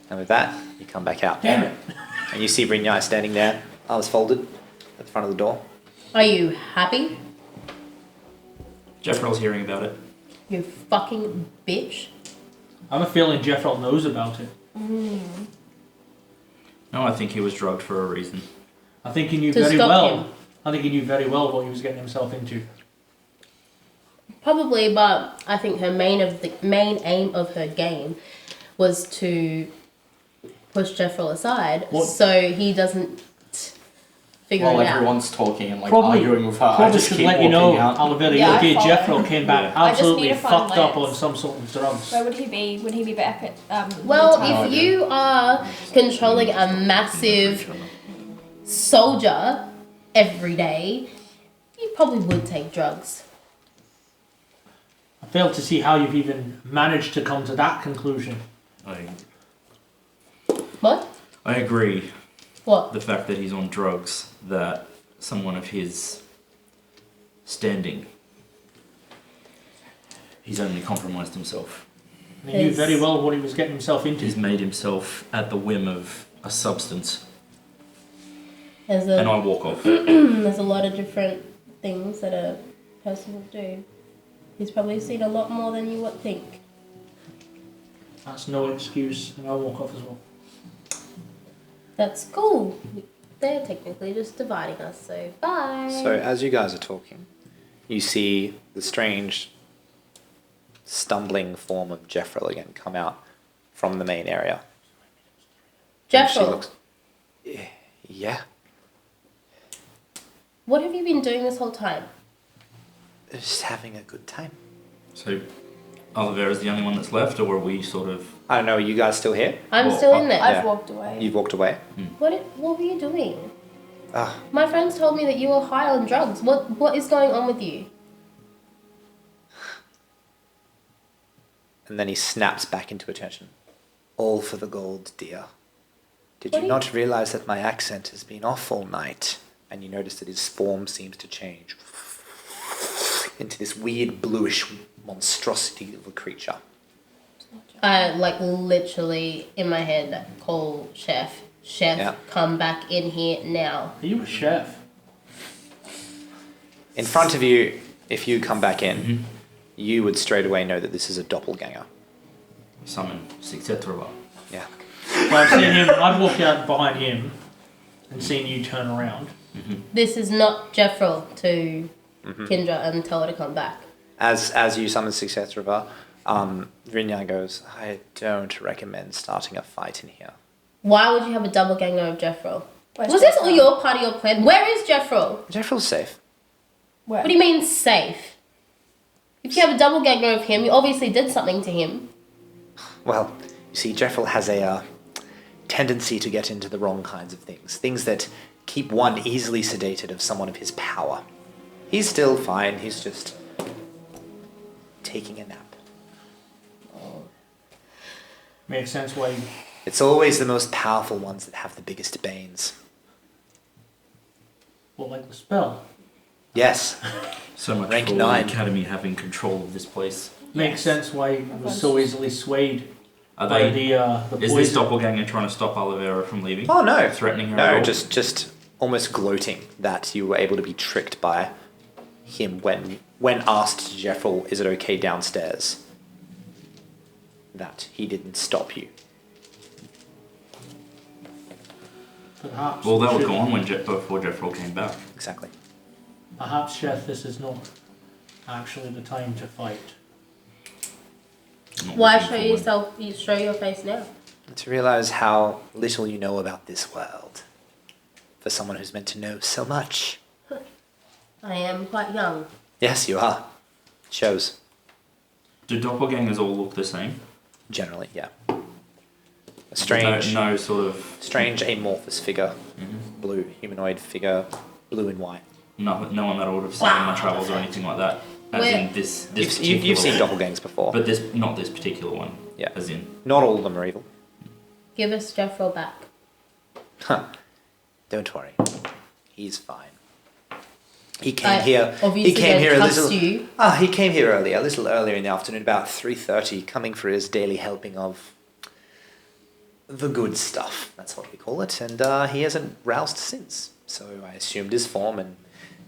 And with that, you come back out. Damn it. And you see Brignai standing there, arms folded, at the front of the door. Are you happy? Jeffrell's hearing about it. You fucking bitch. I have a feeling Jeffrell knows about it. No, I think he was drugged for a reason. I think he knew To very stop well. him. I think he knew very well what he was getting himself into. Probably, but I think her main aim of her game was to push Jeffrell aside, What? so he doesn't figure While it out. everyone's talking and like Probably- arguing with her, I Probably just should keep let you walking know, out. Olivetta, Yeah, your I dear follow Jeffrell him. came back I just absolutely need to find fucked up Lance. on some sort of drugs. Where would he be? Would he be back at Well, the if you are controlling a massive soldier every day, you probably would take drugs. I fail to see how you've even managed to come to that conclusion. What? I agree. What? The fact that he's on drugs, that someone of his standing, he's only compromised himself. And he knew Yes. very well what he was getting himself into. He's made himself at the whim of a substance. There's And a I walk off. there's a lot of different things that a person will do. He's probably seen a lot more than you would think. That's no excuse, and I'll walk off as well. That's cool. They're technically just dividing us, so bye. So as you guys are talking, you see the strange stumbling form of Jeffrell again come out from the main area. And she Jeffrell, looks... Yeah? what have you been doing this whole time? Just having a good time. So, Olivera's the only one that's left, or are we sort of... I don't know, are you guys still here? I'm Well, still in there. I've walked away. You've walked away? What were you doing? Ah, My friends told me that you were high on drugs. What is going on with you? and then he snaps back into attention. All for the gold, dear. Did What you do you- not realize that my accent has been off all night? And you notice that his form seems to change into this weird bluish monstrosity of a creature. I literally in my head call Chef. Chef, Yeah. come back in here now. Are you a chef? In front of you, if you come back in, you would straight away know that this is a doppelganger. Summon Sixetrava. Yeah. Well, I've seen him. I've walked out behind him and seen you turn around. This is not Jeffrell to Kendra and tell her to come back. As you summon Sixetrava, Vinyan goes, I don't recommend starting a fight in here. Why would you have a double ganger of Jeffrell? Where's Was this all Jeffro? your part of your plan? Where is Jeffro? Jeffrey's safe. Where? What do you mean safe? If you have a double ganger of him, you obviously did something to him. Well, you see, Jeffrey has a tendency to get into the wrong kinds of things. Things that keep one easily sedated of someone of his power. He's still fine, he's just taking a nap. Makes sense why you... It's always the most powerful ones that have the biggest banes. Well, like the spell. Yes. So much Rank for 9. the Academy having control of this place. Makes sense why you was so easily swayed Are by they? the Is poison. this doppelganger trying to stop Olivera from leaving? Oh no. Threatening her? No, at all? just almost gloating that you were able to be tricked by him when asked Jeffrey, is it okay downstairs? That he didn't stop you. Perhaps Well, they we were should- gone when before Jeffrey came back. Exactly. Perhaps, Chef, this is not actually the time to fight. I'm not Why looking show forward. yourself? You show your face now. To realize how little you know about this world. For someone who's meant to know so much. I am quite young. Yes, you are. Shows. Do doppelgangers all look the same? Generally, yeah. A strange, No sort of. strange amorphous figure. Mhm. Blue humanoid figure, blue and white. No one that I would have seen in my travels or anything like that. As Where- in this You've seen particular one. doppelgangers before. But not this particular one. Yeah. As in. Not all of them are evil. Give us Jeffro back. Huh. Don't worry. He's fine. He came I here. He obviously came don't here a trust little. you. He came here earlier, a little earlier in the afternoon, about 3:30, coming for his daily helping of the good stuff. That's what we call it. And he hasn't roused since. So I assumed his form and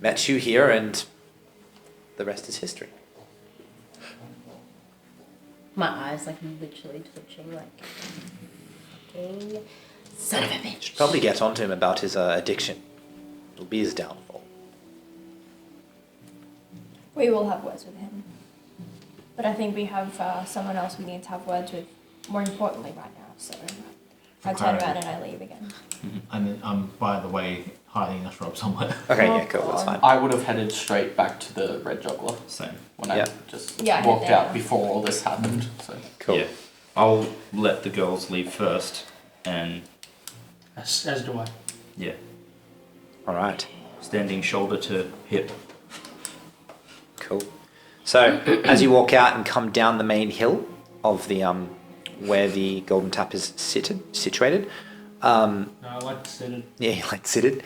met you here, and the rest is history. My eyes like literally twitching like fucking son of a bitch. Should probably get onto him about his addiction. It'll be his downfall. We will have words with him. But I think we have someone else we need to have words with more importantly right now, so I turn around and I leave again. And I'm, by the way, hiding in a shrub somewhere. Okay, Oh, yeah, cool, that's fine. I would have headed straight back to the Red Juggler Same. when Yeah. I just Yeah, I walked head there. out before all this happened. So Cool. Yeah. I'll let the girls leave first, and As do I. yeah, All right. standing shoulder to hip. Cool. So, as you walk out and come down the main hill of the where the Golden Tap is situated, No, I like to sit it. yeah, you like seated.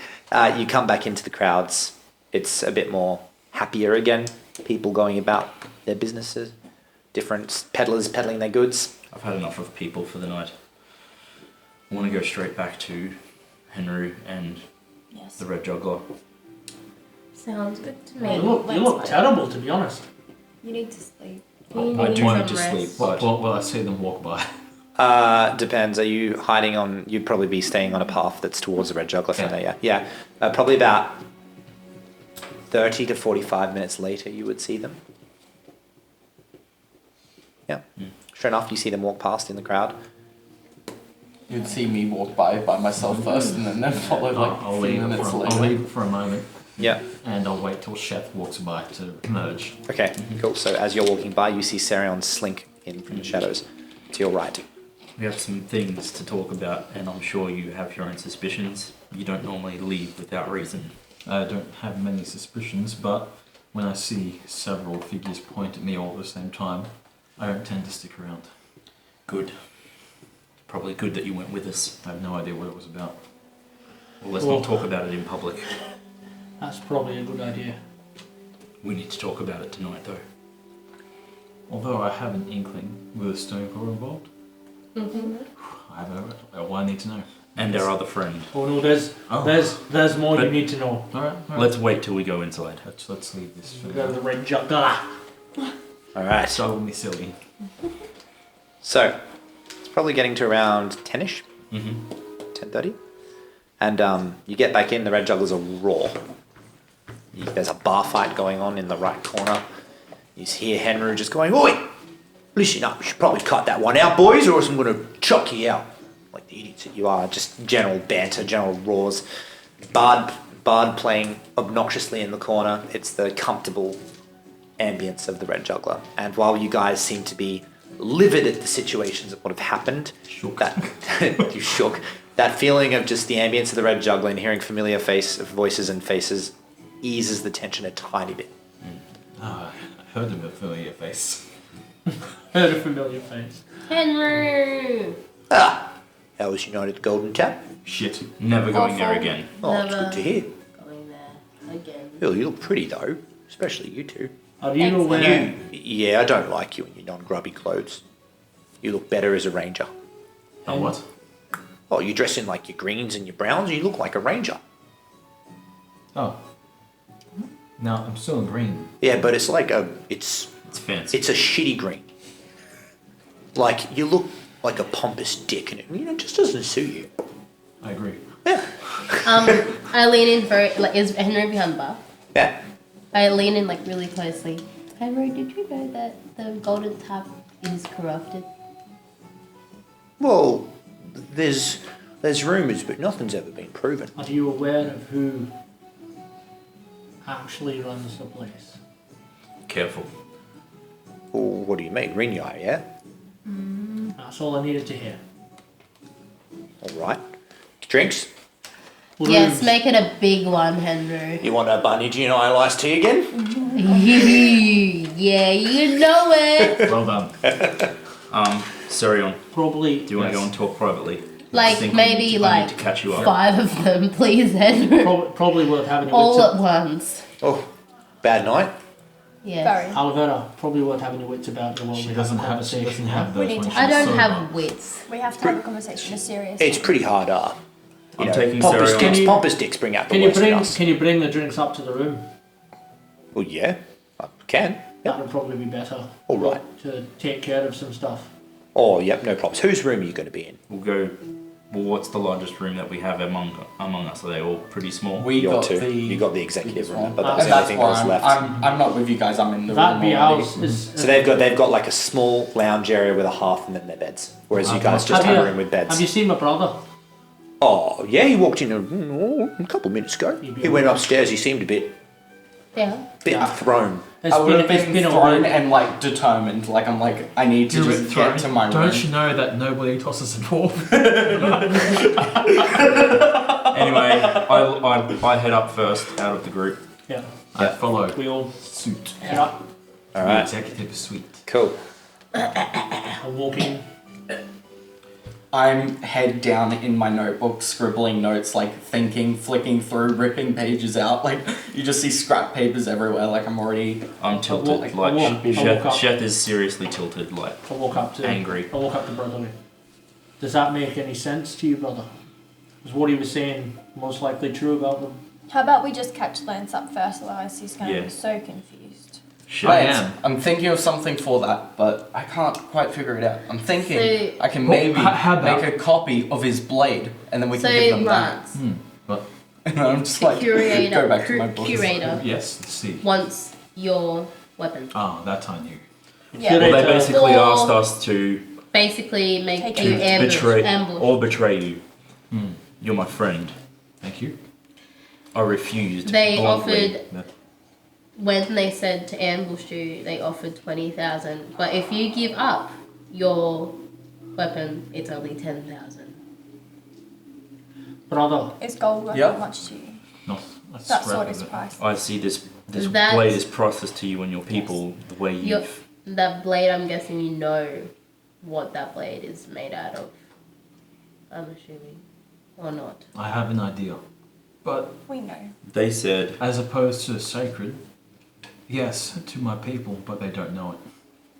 You come back into the crowds. It's a bit more happier again. People going about their businesses. Different peddlers peddling their goods. I've had enough of people for the night. I want to go straight back to Henry and Yes. the Red Juggler. Sounds good to You me. look terrible, to be honest. You need to sleep. You I need do need some to sleep, rest. but Well, I see them walk by. Depends. Are you hiding on? You'd probably be staying on a path that's towards the Red Juggler from Yeah. there. Yeah. Probably about 30 to 45 minutes later, you would see them. Yeah. Sure enough, you see them walk past in the crowd. you'd see me walk by myself first, and then follow like I'll a few leave minutes for, later. I'll leave for a moment, Yeah. and I'll wait till Chef walks by to merge. Okay. Cool. So as you're walking by, you see Sarion slink in from the shadows to your right. we have some things to talk about, and I'm sure you have your own suspicions. You don't normally leave without reason. I don't have many suspicions, but when I see several figures point at me all at the same time, I don't tend to stick around. Good. Probably good that you went with us. I have no idea what it was about. Well, let's Well- not talk about it in public. That's probably a good idea. We need to talk about it tonight, though. Although I have an inkling with a stone core involved, I have all I need to know. And our other friend. Oh no, there's more you But- need to know. Alright, Let's wait till we go inside. let's leave this for We go to now. the Red Juggler. All right. So me silly. So it's probably getting to around 10ish, Mm-hmm. 10:30, and you get back in. The Red Juggler's a roar. There's a bar fight going on in the right corner. You hear Henry just going, "Oi, listen up! We should probably cut that one out, boys, or else I'm gonna chuck you out like the idiot." disputes at you are just general banter, general roars. Bard playing obnoxiously in the corner. It's the comfortable ambience of the Red Juggler. And while you guys seem to be livid at the situations that would have happened, you shook. That feeling of just the ambience of the Red Juggler and hearing familiar voices and faces eases the tension a tiny bit. I heard of a familiar face. Heard a familiar face. Henry! How was United Golden Tap? Shit. Never going there Awful. again. Oh, it's good to hear. Going there again. Bill, you look pretty though, especially you two. Are you Thanks. aware? Yeah, I don't like you in your non-grubby clothes. You look better as a ranger. Oh, what? Oh, you dress in like your greens and your browns, you look like a ranger. Oh. No, I'm still in green. Yeah, but it's like it's It's fancy. a shitty green. Like, you look like a pompous dick and it just doesn't suit you. I agree. Yeah. I lean in is Henry behind the bar? Yeah. I lean in really closely. Henry, did you know that the golden tap is corrupted? Well, there's rumours, but nothing's ever been proven. Are you aware of who actually runs the place? Careful. Well, what do you mean? Rinyai, yeah? That's all I needed to hear. Alright. Drinks? Yes, Rooms. make it a big one, Henry. You want a Bunny Gin iced tea again? Yeah, you know it. Well done. Sirion, Probably. do you want to go and talk privately? I Like think maybe I need to catch you up. 5 of them, please, Henry. Probably worth having a All wits at once. Oh, bad night? Yes. Very. Alvera, probably worth having your wits about you while She we doesn't have a have. conversation. She doesn't have We those need when to she's I don't sober. have wits. We have to have a conversation in a serious It's pretty hard, I'm know, taking pompous Sirion. dicks, you- pompous dicks bring out the Can you worst in bring us. Can you bring the drinks up to the room? Well, yeah, I can. That would probably be better. All right. To take care of some stuff. Oh, yep, no problems. Whose room are you going to be in? We'll go. Well, what's the largest room that we have among us? Are they all pretty small? We Your got two. the. You got the executive room, but Ah, that was the only That's thing where that was left. I'm not with you guys. I'm in the That'd room be already. ours. So they've got like a small lounge area with a hearth and then their beds, whereas you guys just have a room with beds. Have you seen my brother? Oh, yeah, he walked in a couple of minutes ago. He went upstairs. He seemed a bit Yeah. thrown. It's I would have it's been a thrown week. and determined. I need to You're a just bit get thrown. to my room. Don't you know that nobody tosses a dwarf? Anyway, I head up first out of the group. Yeah. I follow. We all Suit. head up All The right, executive suite. cool. and walk in. I'm head down in my notebook, scribbling notes, thinking, flicking through, ripping pages out. You just see scrap papers everywhere. I'm already. I'm tilted. walk up. Sheth is seriously tilted. I walk up to Angry. I walk up to Brotherly. Does that make any sense to you, brother? Is what he was saying most likely true about them? How about we just catch Lance up first, otherwise he's going to Yeah. be so confused. Sheth. I'm thinking of something for that, but I can't quite figure it out. I'm thinking So- I can Well, maybe how about- make a copy of his blade, and then we So, can give them that. Lance, But And I'm just the go back to my books. curator yes, let's see. wants your weapon. Ah, that I knew. Yeah. Well, they Curator. basically Or- asked us to Basically, make Take you it. ambush. betray you. You're my friend. Thank you. I refused. They bluntly. offered, when they said to ambush you, they offered 20,000. But if you give up your weapon, it's only 10,000. Brother, Is gold worth Yeah. that much to you? Not a That scrap sword of is it. priceless. I see this That's- blade is priceless to you and your people. The way Your, you've. that blade, I'm guessing you know what that blade is made out of. I'm assuming. Or not. I have an idea. But We know. They said as opposed to sacred, yes, to my people, but they don't know it.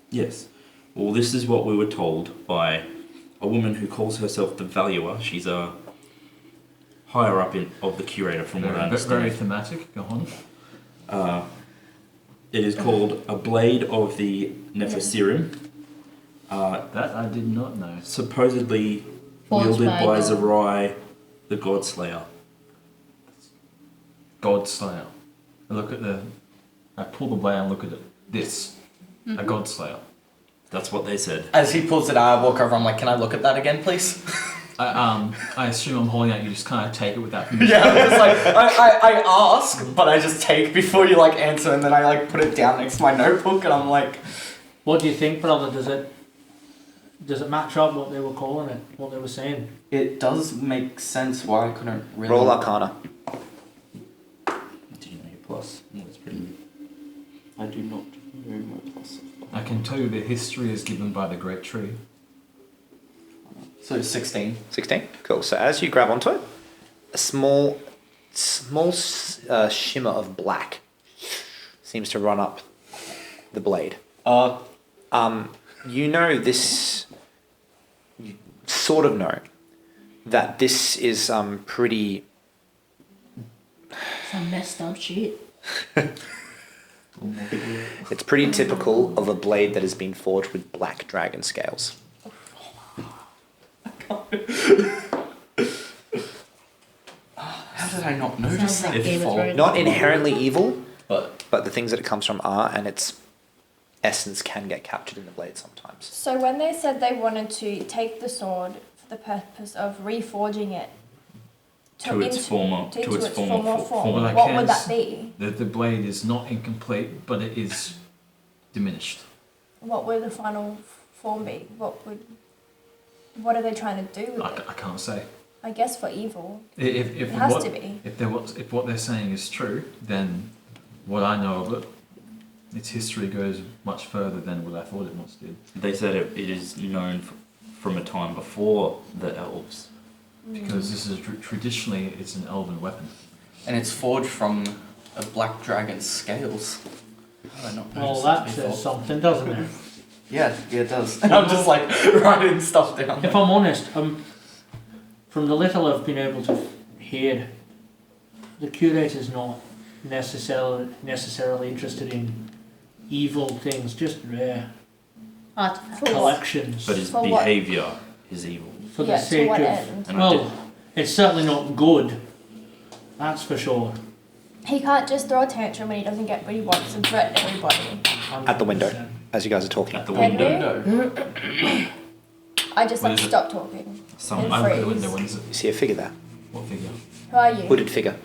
yes. Well, this is what we were told by a woman who calls herself the Valuer. She's a higher up of the curator, from what I Very understand. thematic. Go on. It is called a blade of the Nephesirim. That I did not know. Supposedly Forged wielded by by God. Zerai, the Godslayer. God Slayer. I look at I pull the blade and look at it. This. A God Slayer. That's what they said. As he pulls it out, I walk over. I'm like, "Can I look at that again, please?" I assume I'm holding out. You just kind of take it without permission. Yeah, I'm just like I ask, but I just take before you like answer, and then I like put it down next to my notebook, and I'm like, What do you think, brother? Does it match up what they were calling it? What they were saying? it does make sense why I couldn't really Roll Arcana. Do you know your plus? No, it's pretty good. I do not know my plus. I can tell you the history is given by the Great Tree. So 16. 16. Cool. So as you grab onto it, a small shimmer of black seems to run up the blade. You know this. You sort of know that this is pretty. Some messed up shit. It's pretty typical of a blade that has been forged with black dragon scales. How did I not notice Sounds that like Game of before? Thrones. Not inherently evil, But but the things that it comes from are, and its essence can get captured in the blade sometimes. So when they said they wanted to take the sword for the purpose of reforging it To its former form, form. what would that be? The blade is not incomplete, but it is diminished. What would the final form be? What are they trying to do with it? I can't say. I guess for evil. If It has what, to be. If what they're saying is true, then what I know of it, its history goes much further than what I thought it once did. They said it is known from a time before the elves. Because this is traditionally it's an elven weapon. and it's forged from a black dragon's scales. How did I not Well, notice that before? says something, doesn't it? Yeah, it does. And I'm just like writing stuff down. If I'm honest, from the little I've been able to hear, the curator's not necessarily interested in evil things, just rare Artifacts. collections. But his For what? behaviour is evil. For the Yeah, sake to what of, end? And I well, it's certainly not good. That's for sure. He can't just throw a tantrum when he doesn't get what he wants and threaten everybody. At the window, 100%. as you guys are talking. At the Henry? window. I just What like is it? stop talking. Some And I look at the freeze. window. What is it? You see a figure there, What figure? Who are you? hooded figure,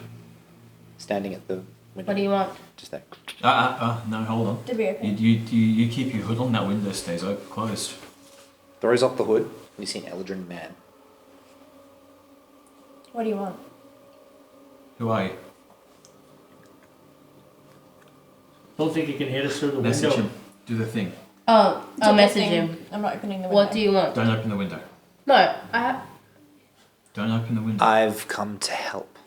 standing at the window. What do you want? Just there. No, hold on. Did we open? You keep your hood on. That window stays open, closed. Throws up the hood, and you see an Eldrin man. What do you want? Who are you? Don't think you can hit us through the Message window. him. Do the thing. Oh, I'll Do message the thing. him. I'm not opening the window. What do you want? Don't open the window. No, I. Don't open the window. I've come to help.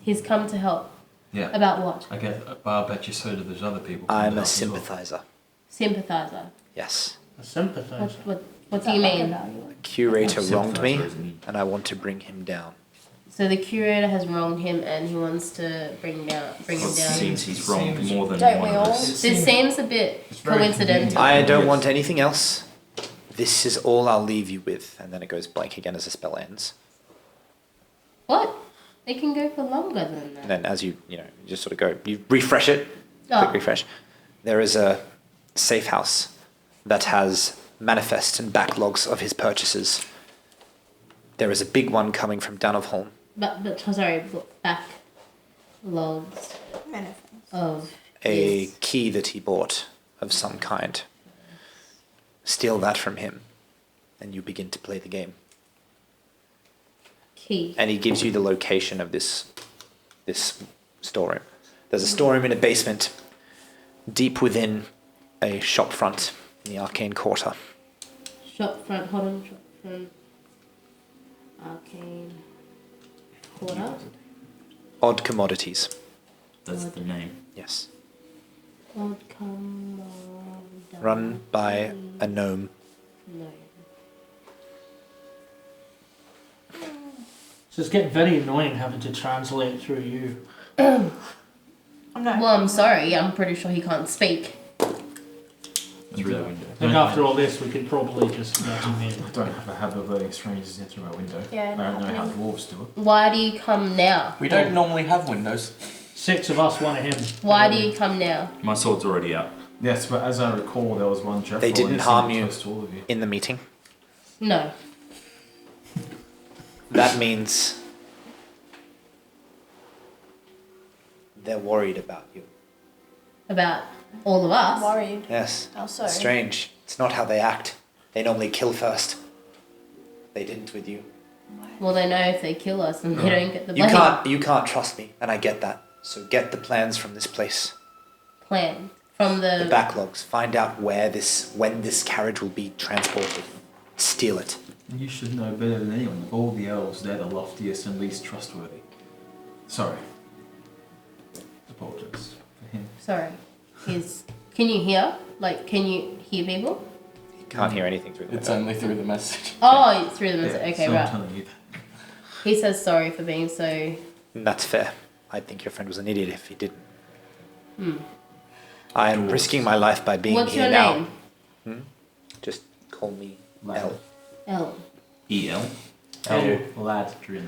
He's come to help. Yeah. About what? I bet you so do those other people. I'm Come a to help as well. sympathizer. Sympathizer. Yes. A sympathizer. What What's do you that mean? like about you? Curator wronged me, Sympathizer, isn't he? and I want to bring him down. So the curator has wronged him, and he wants to bring him Well, it down. seems he's wronged Seems- more than Don't one we of all? us. This seems a bit It's very coincidental. convenient. I don't Yes. want anything else. This is all I'll leave you with. And then it goes blank again as the spell ends. What? It can go for longer than And that. then as you just sort of go, you refresh it, Oh. quick refresh. There is a safe house that has manifests and backlogs of his purchases. There is a big one coming from Danovholm. But sorry, back logs of A his key that he bought of some kind. Steal that from him, and you begin to play the game. key. And he gives you the location of this storeroom. There's a storeroom in a basement, deep within a shop front in the Arcane Quarter. Shop front, hold on, shop front. Arcane Quarter. Odd Commodities. That's the name. Yes. Odd come Run by a gnome. No. So it's getting very annoying having to translate through you. I'm not. Well, I'm sorry. I'm pretty sure he can't speak. Through that window. I think after all this, we could probably just let him in. I don't have a habit of letting strangers in through my window. Yeah, I don't know how no. dwarves do it. Why do you come now? We don't normally have windows. 6 of us, 1 of him. Why do you come now? My sword's already out. Yes, but as I recall, there was one Jeff. They didn't harm you. Close to all of you. In the meeting, No. That means they're worried about you. About all of us. Worried. Yes. How so? Strange. It's not how they act. They normally kill first. They didn't with you. Well, they know if they kill us and they don't get the blame. You can't trust me, and I get that. So get the plans from this place. Plan from The the. backlogs. Find out when this carriage will be transported. Steal it. You should know better than anyone. Of all the elves, they're the loftiest and least trustworthy. Sorry. Apologize for him. Sorry. Can you hear? Like, can you hear people? You can't hear anything through the It's window. only through the message. Oh, it's through the message. Yeah, Okay, so right. I'm telling you that. He says sorry for being so. That's fair. I think your friend was an idiot if he didn't. I am risking my life by being What's here your now. name? Just call me Lad. L. L. EL. Ladrin.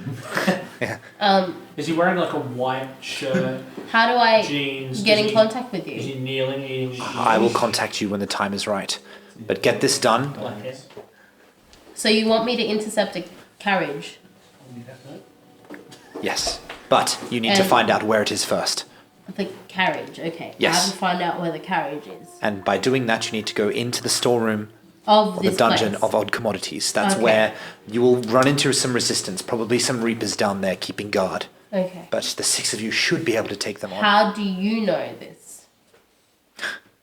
Is he wearing like a white shirt, How do I jeans? get Is in he- contact with Is you? he kneeling, eating? I will contact you when the time is right. But get this done. Like it. So you want me to intercept a carriage? Yes. But you need to And- find out where it is first. The carriage, okay. Yes. I have to find out where the carriage is. And by doing that, you need to go into the storeroom Of or the this dungeon place. of odd commodities. That's Okay. where you will run into some resistance, probably some reapers down there keeping guard. Okay. But the 6 of you should be able to take them on. How do you know this?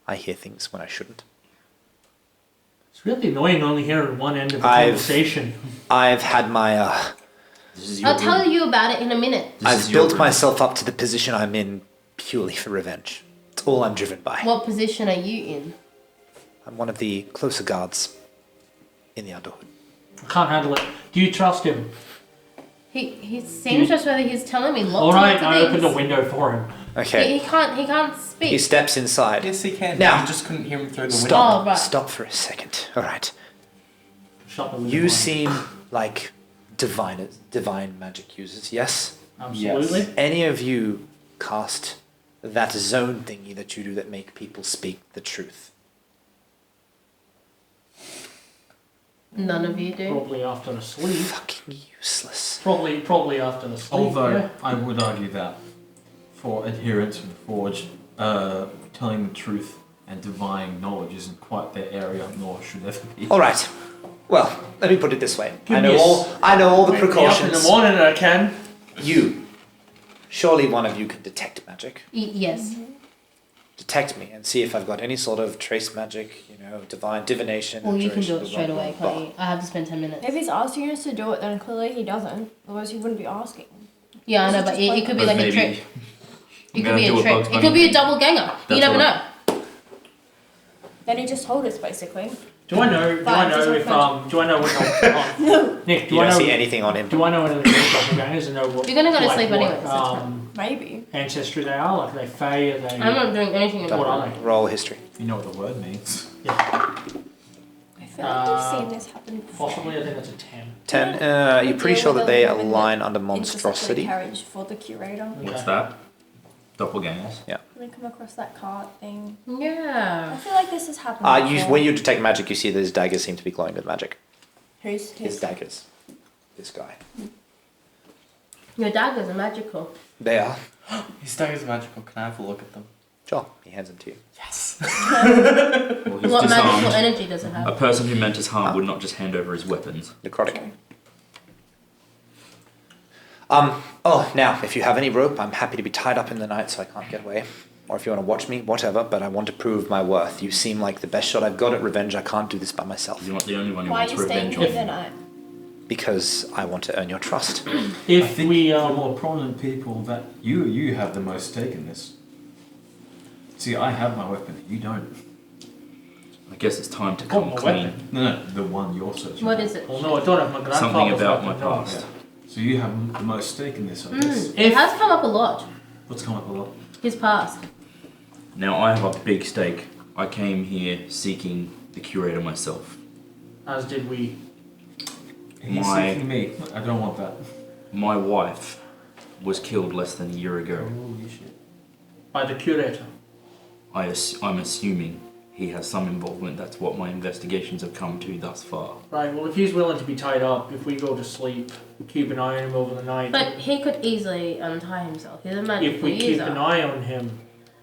I hear things when I shouldn't. It's really annoying only hearing one end of the I've- conversation. I've had my This is your I'll tell room. you about it in a minute. This I've is your built room. myself up to the position I'm in purely for revenge. It's all I'm driven by. What position are you in? I'm one of the closer guards in the Underhood. I can't handle it. Do you trust him? He seems just whether he's telling me lots All and right, lots of I things. opened the window for him. Okay. He can't speak. He steps inside. Yes, he can. Now. You just couldn't hear him through the window. Stop. Oh, right. Stop for a second. All right. Shut the window. You behind seem like divine magic users, yes? him. Absolutely. Yes. Any of you cast that zone thingy that you do that make people speak the truth? None of you do. Probably after the sleep. Fucking useless. Probably after the sleep. Although, yeah. I would argue that for adherents of the Forge, telling the truth and divine knowledge isn't quite their area, nor should ever be. All right. Well, let me put it this way. Give I me know a all the Wake me up in precautions. the morning, I can. You. Surely one of you can detect magic. Yes. Detect me and see if I've got any sort of trace magic, divination. Well, you can do abjuration, it blah, straight blah, away, blah. can't you? I have to spend 10 minutes. If he's asking us to do it, then clearly he doesn't. Otherwise, he wouldn't be asking. Yeah, I know, This but is it just could be But like a maybe trick. It I'm could gonna be do a a trick. Bugs It Bunny could be a thing. double ganger. You That's never what know. Then he just told us, basically. Do I know? Do I Fine, know just if like Do I know what? Nick, do You I don't know? see anything on him. Do I know any of the doppelgangers and know what? You're gonna go to like, sleep what, anyway, so Maybe. ancestry they are? Like, are they Fae? Are they? I'm not doing anything What about are it. they? Roll history. You know what the word means. I feel like we've seen this happen before. Possibly, I think that's a 10. 10. You're pretty Deal sure with that they a woman align that under intercepted a monstrosity. carriage for the curator. What's Okay. that? Doppelgangers. We come across that card thing. I Yeah. feel like this has happened before. When you detect magic, you see that his daggers seem to be glowing with magic. Who's His daggers. This guy. Your daggers are magical. They are. His daggers are magical. Can I have a look at them? Sure. He hands them to you. Yes. Well, he's What magical disarmed. energy does it A have? person who meant us harm would not just hand over his weapons. Necrotic. True. Now, if you have any rope, I'm happy to be tied up in the night so I can't get away. Or if you want to watch me, whatever, but I want to prove my worth. You seem like the best shot I've got at revenge. I can't do this by myself. You're not the only one who Why are wants you staying revenge here on the night? Because I want to earn your trust. I If think we for more prominent people that you have the most stake in this. See, I have my weapon. You don't. I guess it's time to got come my clean. weapon. No, the one you're searching. What for. is it? Well, no, I don't have my grandfather's Something about my weapon, no. past. So you have the most stake in this, I guess. It has come up a lot. What's come up a lot? His past. Now I have a big stake. I came here seeking the curator myself. As did we. He's My- seeking me. I don't want that. My wife was killed less than a year ago. Holy shit. By the curator. I'm assuming he has some involvement. That's what my investigations have come to thus far. Right, well, if he's willing to be tied up, if we go to sleep, we keep an eye on him over the night. But he could easily untie himself. He's a magical if we keep user. an eye on him,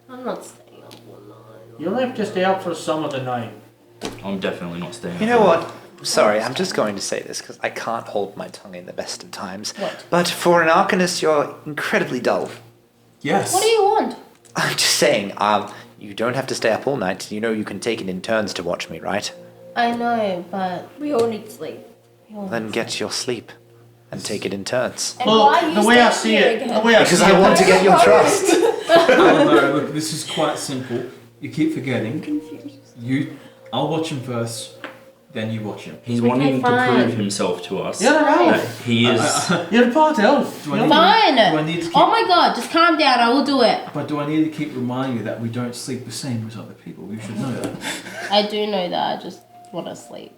I'm not staying up all night. you'll have to stay out for some of the night. I'm definitely not staying. You know what? Sorry, I'm just going to say this because I can't hold my tongue in the best of times. What? But for an Arcanist, you're incredibly dull. Yes. What do you want? I'm just saying, you don't have to stay up all night. You know you can take it in turns to watch me, right? I know, but We all need sleep. Then get your sleep and take it in turns. And Well, why are you the way I staying see here it, again? the way I Because see I it, want to get your trust. No, look, this is quite simple. You keep forgetting. I'll watch him first, then you watch him. He's Okay, wanting to fine. prove himself to us. You're an That elf. he is. You're a part elf. Do I need- fine. Do I need to keep, Oh my god, just calm down. I will do it. but do I need to keep reminding you that we don't sleep the same as other people? You should know that. I do know that. I just want to sleep.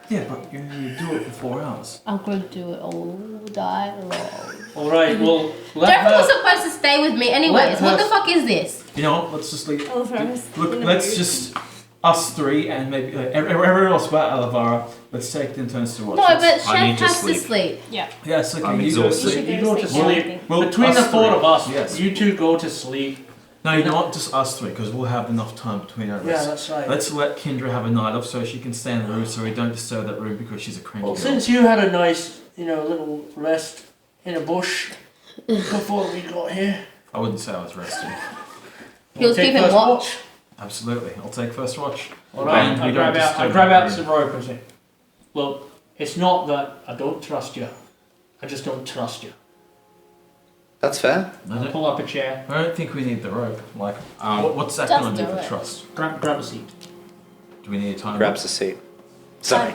Yeah, but you do it for 4 hours. I'm going to do it all day long. All right, well, let Derpa was her. supposed to stay with me anyways. What the fuck is this? You know what? Let's just leave. Alvarez, Look, in the let's mood. just us three and maybe everyone else but Alavara. Let's take it in turns to watch. No, Let's- but Chef I need to has to sleep. sleep. Yeah. yeah, it's okay. I'm you go to exhausted. sleep. You go to Yeah, I sleep. think. Well, Between us the four three. of us, Yes. you two go to sleep. No, you know what? Just us three, because we'll have enough time between our Yeah, rests. that's right. Let's let Kendra have a night off so she can stay in the room so we don't disturb that room because she's a cranky Well, girl. since you had a nice, little rest in a bush before we got here, I wouldn't say I was resting. He was take keeping first watch. Absolutely. I'll take first watch. All right, And I we don't grab out disturb the the room. rope and say, "Look, it's not that I don't trust you. I just don't trust you." That's fair. I don't, Pull up a chair, I don't think we need the rope. Like, what's that Just going to do do for it. trust? grab a seat. Do we need a time? Grabs a seat. Sorry.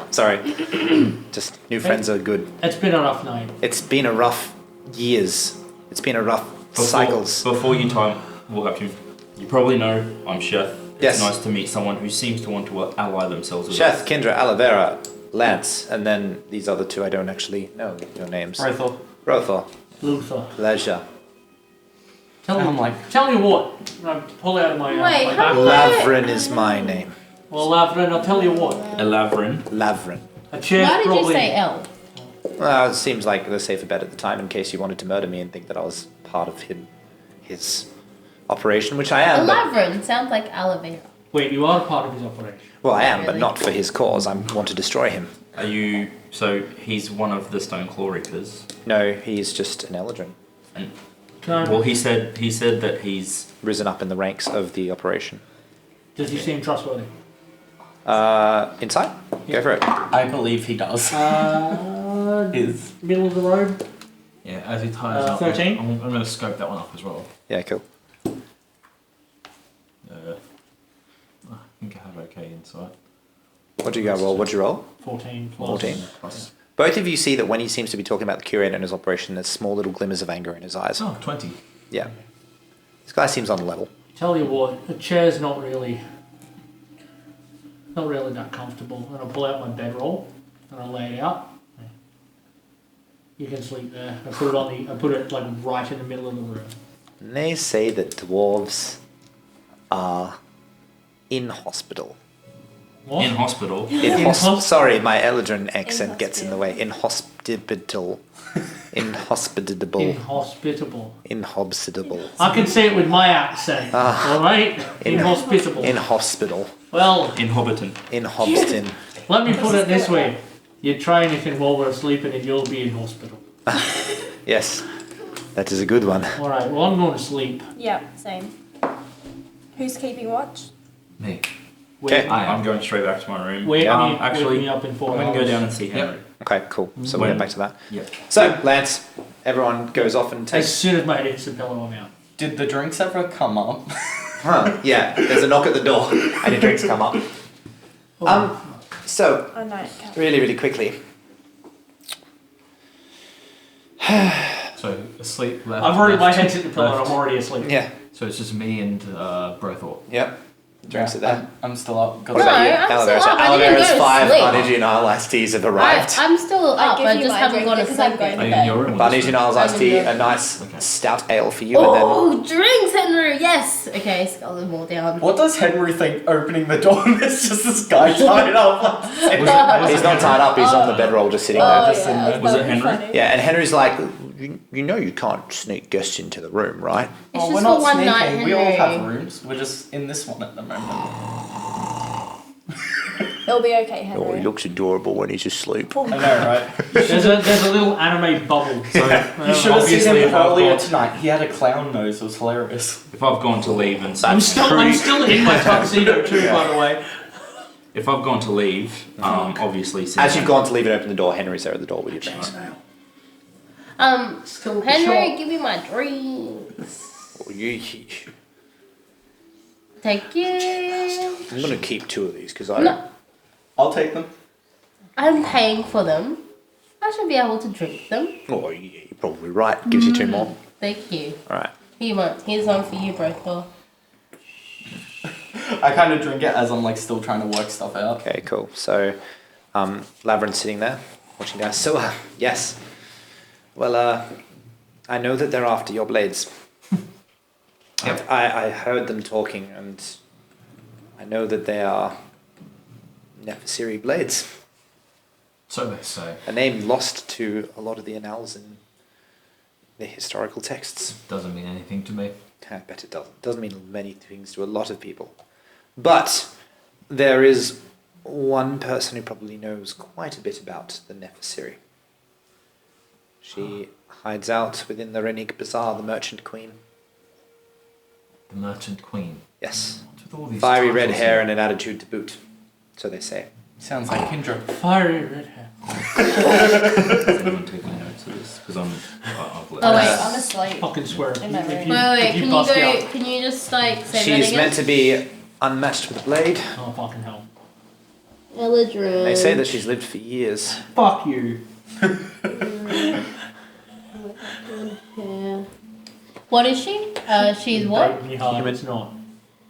Just new friends are good. It's been a rough night. It's been a rough years. It's been a rough cycles. Before you time, we'll have to. You probably know I'm Chef. It's Yes. nice to meet someone who seems to want to ally themselves with Chef, us. Kendra, Alavera, Lance, and then these other two I don't actually know your names. Rothor. Rothor, Luther. pleasure. Tell And I'm me, like- tell you what. I pull out of my, Wait, my how back. Lavrin is my name. Well, Lavrin, I'll tell you what. Elavrin. Lavrin. A chair's Why did you probably. say L? Well, it seems like the safer bet at the time in case you wanted to murder me and think that I was part of his operation, which I am. But, Lavrin sounds like aloe vera. Wait, you are part of his operation. well, I am, but Really? not for his cause. I want to destroy him. Are you? So he's one of the Stone Claw Reapers. No, he's just an Eldrin, Can I, Well, he said that he's. risen up in the ranks of the operation. does he seem trustworthy? Inside? Go for it. I believe he does. Is Middle of the road. Yeah, as he ties up. 13? I'm going to scope that one up as well. Yeah, cool. I think I have okay insight. What'd you go roll? What'd you roll? 14 plus. 14. Plus. Both of you see that when he seems to be talking about the curator and his operation, there's small little glimmers of anger in his eyes. Oh, 20. Yeah. This guy seems on the level. Tell you what, a chair's not really that comfortable. And I'll pull out my bedroll and I'll lay it out. You can sleep there. I put it like right in the middle of the room. And they say that dwarves are in hospital. What? in hospital. Sorry, my Eldrin accent gets in the way. Inhospitable. Inhospitable. Inhospitable. Inhospitable. I can say it with my accent. Alright? Inhospitable. In hospital. Well, In Hobbiton. In Hobston. let me put it this way. You try anything while we're sleeping and you'll be in hospital. Yes. That is a good one. Alright, well I'm going to sleep. Yeah, same. Who's keeping watch? Me. Wake, Okay. I'm going straight back to my room. wake, Um, me, actually, wake me up in 4 I'm hours. going to go down and see Henry. Okay, cool. So we'll When- get back to that. Yep. So, Lance, everyone goes off and As takes... soon as my head hits the pillow, I'm out. did the drinks ever come up? Huh, yeah, there's a knock at the door and your drinks come up. So, Oh, nightcap. really, really quickly. So, asleep left. I've already, my left, head's hit the pillow and left. I'm already asleep. Yeah, So it's just me and Brothor. yep. Drinks are there. I'm still up. Got What about you? I'm still Alivera's up. I didn't Alivera's go to 5 sleep. Barnesian iced teas have arrived. I'm still I up. give I you just my haven't drink gone to because sleep I'm going yet. to Are you bed. in your room? Barnesian iced I'm in tea, the- a nice Okay. stout ale for you, and then Oh, drinks, Henry. Yes. Okay, skull them all down. What does Henry think opening the door and there's just this guy tied up? he's not tied up, he's on the bedroll just sitting Oh, there. just in yeah, there. that Was would it be Henry? funny. Yeah, and Henry's like, you know you can't sneak guests into the room, right? It's Oh, just we're for not one sneaking. night, Henry. We all have rooms. We're just in this one at the moment. It'll be okay, Henry. Oh, he looks adorable when he's asleep. I know, right? There's a little anime bubble. So You should have seen obviously, him if I've earlier got- tonight. He had a clown nose. It was hilarious. If I've gone to leave and I'm still in my tuxedo too, by the way. if I've gone to leave, obviously since As you've gone to leave and open the door, Henry's there at the door with your drinks. Still Henry, short. give me my drinks. Oh, Thank you. I'm gonna keep 2 of these because I No, I'll take them. I'm paying for them. I should be able to drink them. Oh, you're probably right. Gives you 2 more. Thank you. All right. Here's one for you, Brothel. I kind of drink it as I'm like still trying to work stuff out. Okay, cool. So, Laverin's sitting there watching guys. So, yes. Well, I know that they're after your blades. Yep. I heard them talking, and I know that they are Nephesiri blades. So they say. A name lost to a lot of the annals and the historical texts. Doesn't mean anything to me. I bet it doesn't. Doesn't mean many things to a lot of people. But there is one person who probably knows quite a bit about the Nephesiri. She hides out within the Renik Bazaar, the Merchant Queen. The Merchant Queen. Yes. What's with all these Fiery red titles hair here? and an attitude to boot. So they say. Sounds like Kindra. Fiery red hair. Is anyone taking notes of this? Because I've let Oh, wait. I'm asleep. Fucking swear. In my room. If Wait, wait, if can you bust go? out- Can you just like say She's that meant again? to be unmatched with a blade. Oh fucking hell! Eladrin. They say that she's lived for years. Fuck you. Yeah. What is she? She's what? Break me heart. Human. It's not.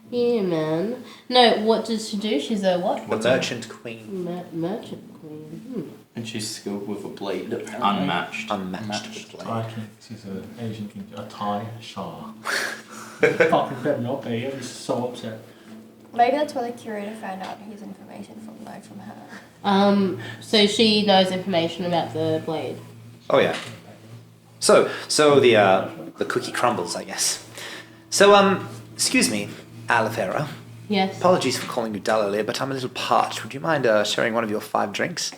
Yeah, man. No, what does she do? She's a what? The Merchant Queen. Merchant queen. And she's skilled with a blade, apparently. unmatched. Unmatched with blade. Thai king. She's an Asian king. A Thai Shah. Fucking better not be. I'd be so upset. Maybe that's where the curator found out his information from her. So she knows information about the blade. Oh yeah. So the cookie crumbles, I guess. So excuse me, Alivera. Yes. Apologies for calling you dull earlier, but I'm a little parched. Would you mind sharing one of your 5 drinks?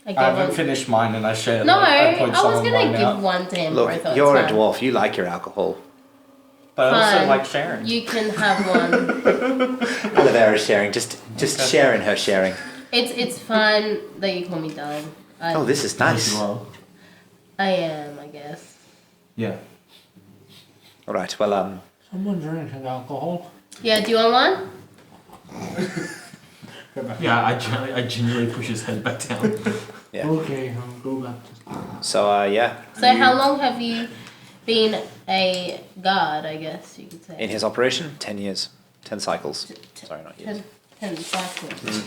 I I haven't finished mine and I shared No, I I poured was some of gonna mine give out. one to him. Look, Brothel, it's you're a fine. dwarf. You like your alcohol. But I also Fine. like sharing. You can have one. Alivera's sharing. Just Okay. sharing her sharing. It's fine that you call me Dylan. Oh, this is nice. You are. I am, I guess. Yeah. All right. Well, Someone drinking alcohol. Yeah, do you want one? Go back. Yeah, I genuinely push his head back down. yeah. Okay, I'll go back to. So yeah. So how long have you been a guard, I guess you could say? In his operation, 10 years, 10 cycles. Sorry, not years. 10 cycles. That's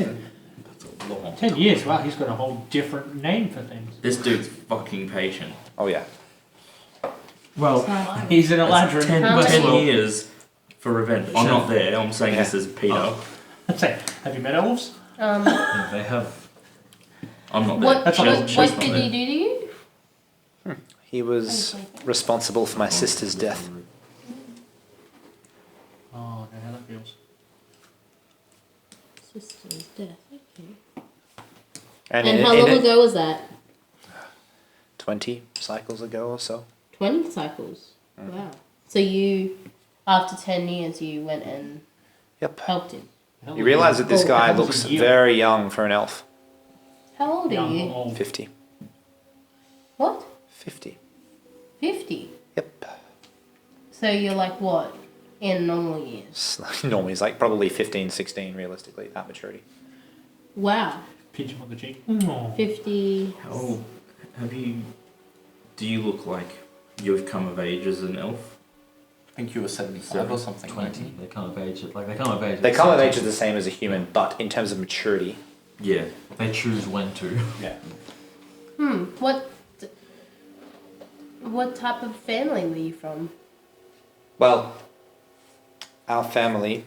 a long 10 years. Wow, he's got a whole different name for things. This dude's fucking patient. Oh yeah. Well, he's an Eladrin. 10, How 10 many? years for revenge. I'm not there. I'm saying this as Peter. I'd say, have you met elves? Yeah, they have. I'm not there. What, That's what, what- She's what not did there. he do to you? He was responsible for my sister's death. Oh, I know how that feels. Sister's death, okay. And, And in, how in long it- ago was that? 20 cycles ago or so. 20 cycles. Wow. So you, after 10 years, you went and Yep. helped him. You realise that this Oh, guy that was looks a year. very young for an elf. How old are Young or you? old? 50. What? 50. 50. Yep. So you're like what? In normal years? Normally he's like probably 15, 16 realistically, that maturity. Wow. Pinch him on the cheek. Oh. 50. How have you? Do you look like you've come of age as an elf? think you were 75 or something. 20. They come of age. Like they come of age. They come of age are the same as a human, but in terms of maturity, Yeah. They choose when to. yeah. What type of family were you from? Well, our family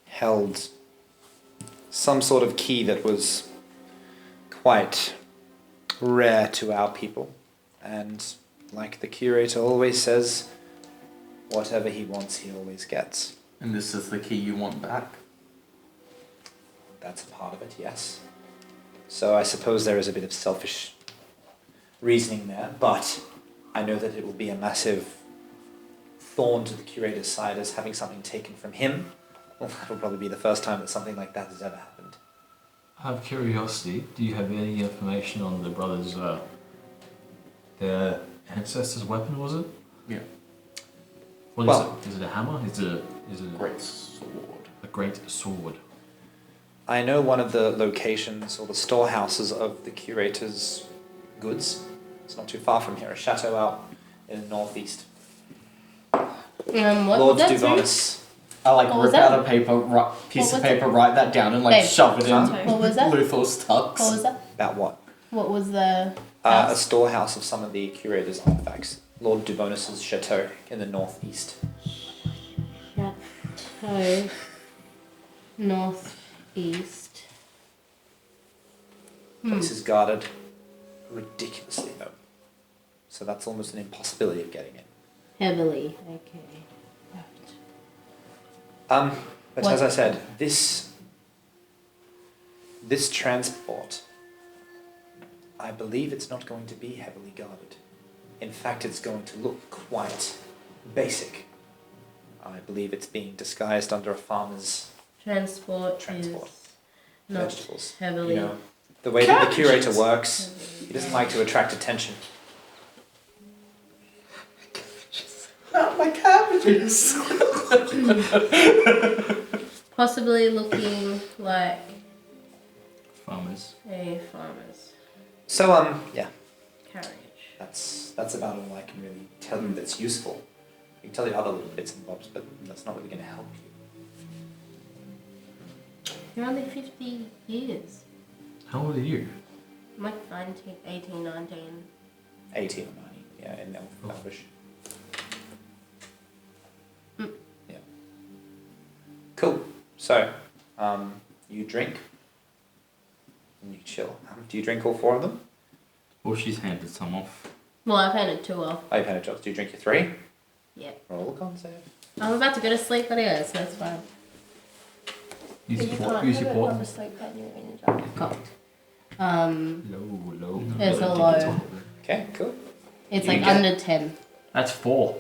held some sort of key that was quite rare to our people, and like the curator always says, whatever he wants, he always gets. And this is the key you want back. That's a part of it, yes. So I suppose there is a bit of selfish reasoning there, but I know that it will be a massive thorn to the curator's side as having something taken from him. Well, that'll probably be the first time that something like that has ever happened. Out of curiosity, do you have any information on the brothers' their ancestors' weapon? Was it? Yeah. What Well- is it? Is it a hammer? Is it Great sword. a great sword? I know one of the locations or the storehouses of the curator's goods. It's not too far from here, a chateau out in the northeast. What Lord was that? Sorry? Duvonus. I like What was rip out that? a piece What of was paper, write that down, and like Babe. shove it in What was that? Luther's tux. What was that? About what? What was the A house? storehouse of some of the curator's artifacts. Lord Duvonus's chateau in the northeast. Chateau. Northeast. Place is guarded ridiculously though. So that's almost an impossibility of getting in. Heavily. Okay. But What- as I said, this transport, I believe it's not going to be heavily guarded. In fact, it's going to look quite basic. I believe it's being disguised under a farmer's Transport Transport. is not vegetables. heavily. You know, the way that the curator works, he doesn't like to attract attention. Not my cabbages. Possibly looking like Farmers. a farmer's So yeah, carriage. that's about all I can really tell you that's useful. I can tell you other little bits and bobs, but that's not really going to help you. You're only 50 years. How old are you? I'm like 19, 18, 19. 18 or 19, yeah, in Elvish. Mm. Yeah. Cool. So, you drink, and you chill. Do you drink all 4 of them? Or she's handed some off. Well, I've handed 2 off. Oh, you've had a job. Do you drink your 3? Yeah. Roll a con save. I'm about to go to sleep anyway, so that's fine. Use But your you port. can't Use have your it port. on the sleep when you're in a job. Cocked. Low. There's a Gotta low. dig the top of it. Okay, cool. It's You like get- under 10. That's 4.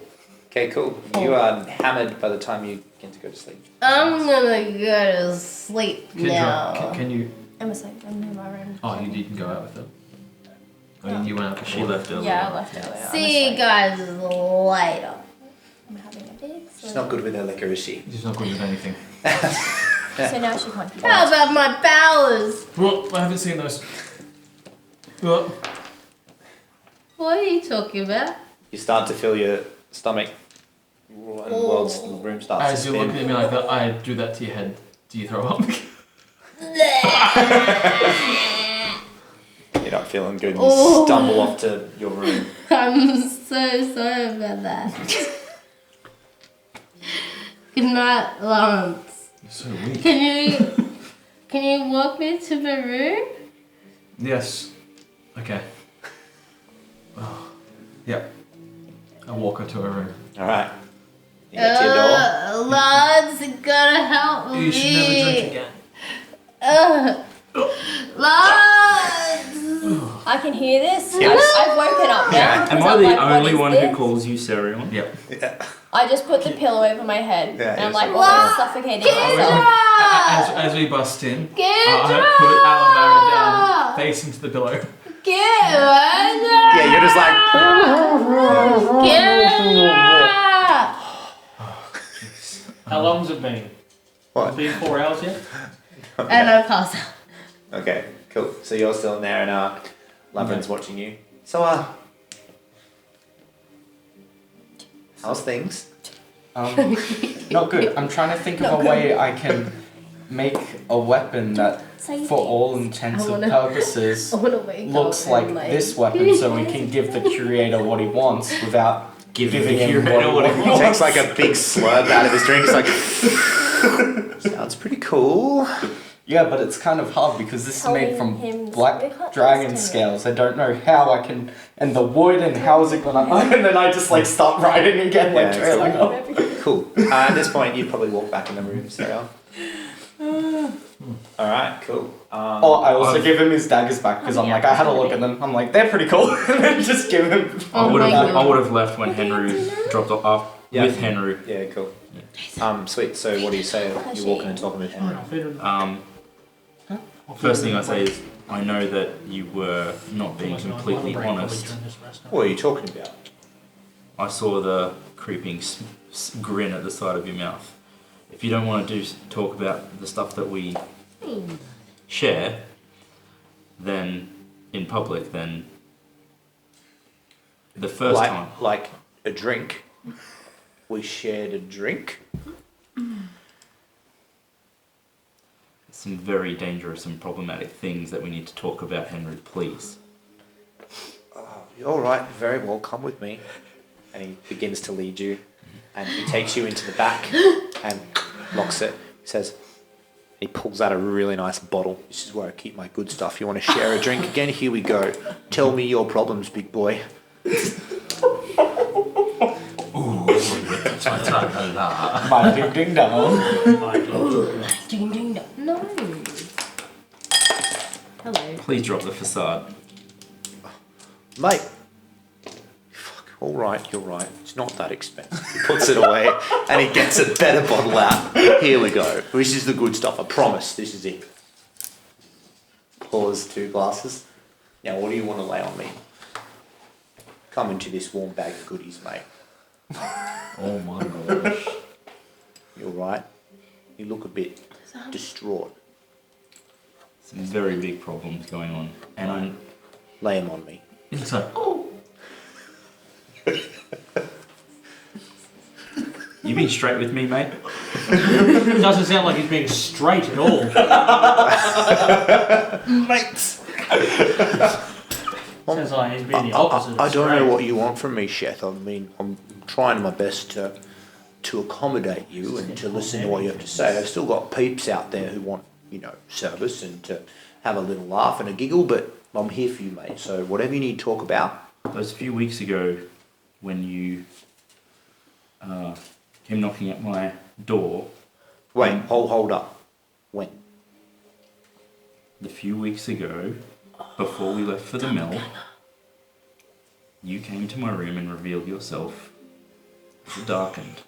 Okay, cool. You are hammered by the time you begin to go to sleep. I'm gonna go to sleep Kendra, now. can you? I'm asleep in my room. Oh, you didn't go out with her. I mean, No. you went out She before. left early. Yeah, I left earlier. I'm See you asleep. guys later. I'm having a big sleep. She's not good with her liquor, is she? She's not good with anything. So now she can't do How it. about my powers? Well, I haven't seen those. Well, What are you talking about? You start to feel your stomach, and the room starts as to you're spin. looking at me like that, I do that to your head. Do you throw up? You're not feeling good and Oh. you stumble off to your room. I'm so sorry about that. Good night, Lawrence. You're so weak. Can you walk me to my room? Yes. Okay. Oh. Yep. I walk her to her room. Alright. You get to your door. Lawrence, you gotta help me. You should never drink again. Lawrence! I can hear this. Yes. I've woken up now. Yeah. Am because I I'm the like, what only is one this? who calls you Sarion? Yep. Yeah. I just put the pillow over my head. Yeah, and I'm yes. like almost suffocating myself. As we bust in, Get I put Alavara down, face into the pillow. Get Yeah, you're just like. How long's it been? What? It's been 4 hours yet? And I pass out. Okay, cool. So you're still in there and Laverin's watching you. So, How's things? Not good. I'm trying to think of a way I can make a weapon that, Say for all things. intents I and wanna- purposes, I wanna wake looks up like and, this weapon, so we can give the curator what he wants without Giving giving the him curator what he He wants. takes like a big slurp out of his drink. He's like, sounds pretty cool. Yeah, but it's kind of hard because this is made from Telling him we black can't dragon trust him. scales. I don't know how I can, and the wood, and how is it gonna, and then I just like start writing again, like Yeah, trailing cool. up. Cool. At this point, you probably walk back in the room, Sarah. All right, cool. Or I also give him his daggers back because I'm yeah, like, I had a look at them. I'm like, they're pretty cool, and then just give him. Oh my I God. would have left when Henry dropped off Yeah. with Henry. Yeah, cool. Sweet. So, what do you say? You're walking and talking with Henry. First thing I say is, I know that you were not being completely honest. What are you talking about? I saw the creeping grin at the side of your mouth. If you don't want to talk about the stuff that we share, then in public, then the first time. Like a drink. We shared a drink. Some very dangerous and problematic things that we need to talk about, Henry, please. All right, very well. Come with me. And he begins to lead you, and he takes you into the back and locks it. He says, he pulls out a really nice bottle. This is where I keep my good stuff. You want to share a drink again? Here we go. Tell me your problems, big boy. My ding ding dong. Ding ding dong. No. Hello. Please drop the facade. Mate. Fuck, all right, you're right. It's not that expensive. He puts it away, and he gets a better bottle out. Here we go. This is the good stuff. I promise. This is it. Pours 2 glasses. Now, what do you want to lay on me? Come into this warm bag of goodies, mate. Oh my gosh. You're right. You look a bit distraught. Some very big problems going on. And I'm... Lay him on me. So, You being straight with me, mate? It doesn't sound like he's being straight at all. Mates! Sounds like he's being the opposite. I of don't know straight. what you want from me, Sheth. I mean, I'm trying my best to accommodate you and to listen to what you have to say. I've still got peeps out there who want, service and to have a little laugh and a giggle, but I'm here for you, mate. So whatever you need to talk about. Those few weeks ago, when you came knocking at my door, Wait, hold up. When? the few weeks ago, before we left for the mill, you came to my room and revealed yourself as darkened.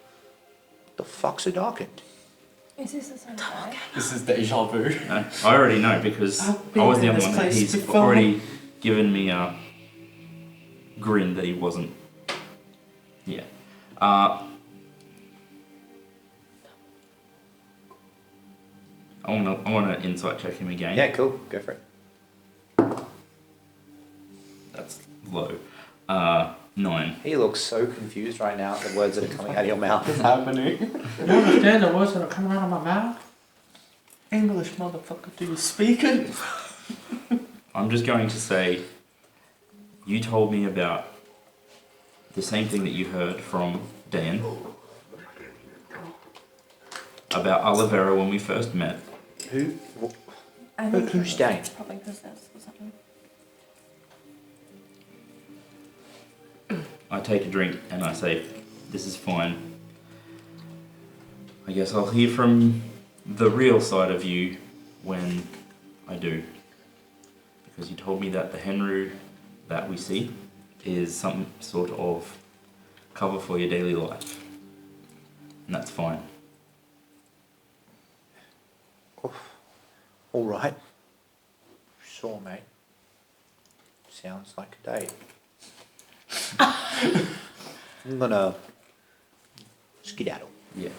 The fuck's a darkened? Is this the same guy? This is deja vu. No, I already know because been I was the in only this one that place he's before. already given me a grin that he wasn't. Yeah. I want to insight check him again. Yeah, cool. Go for it. That's low. 9. He looks so confused right now at the words that are coming out of your mouth. What's happening? You understand the words that are coming out of my mouth? English, motherfucker, do you speak it? I'm just going to say, you told me about the same thing that you heard from Dan about Olivera when we first met. Who? I think Who's Dane? it's probably possessed or something. I take a drink and I say, this is fine. I guess I'll hear from the real side of you when I do. Because you told me that the Henry that we see is some sort of cover for your daily life. And that's fine. All right. Sure, mate. Sounds like a date. I'm gonna skedaddle. Yeah.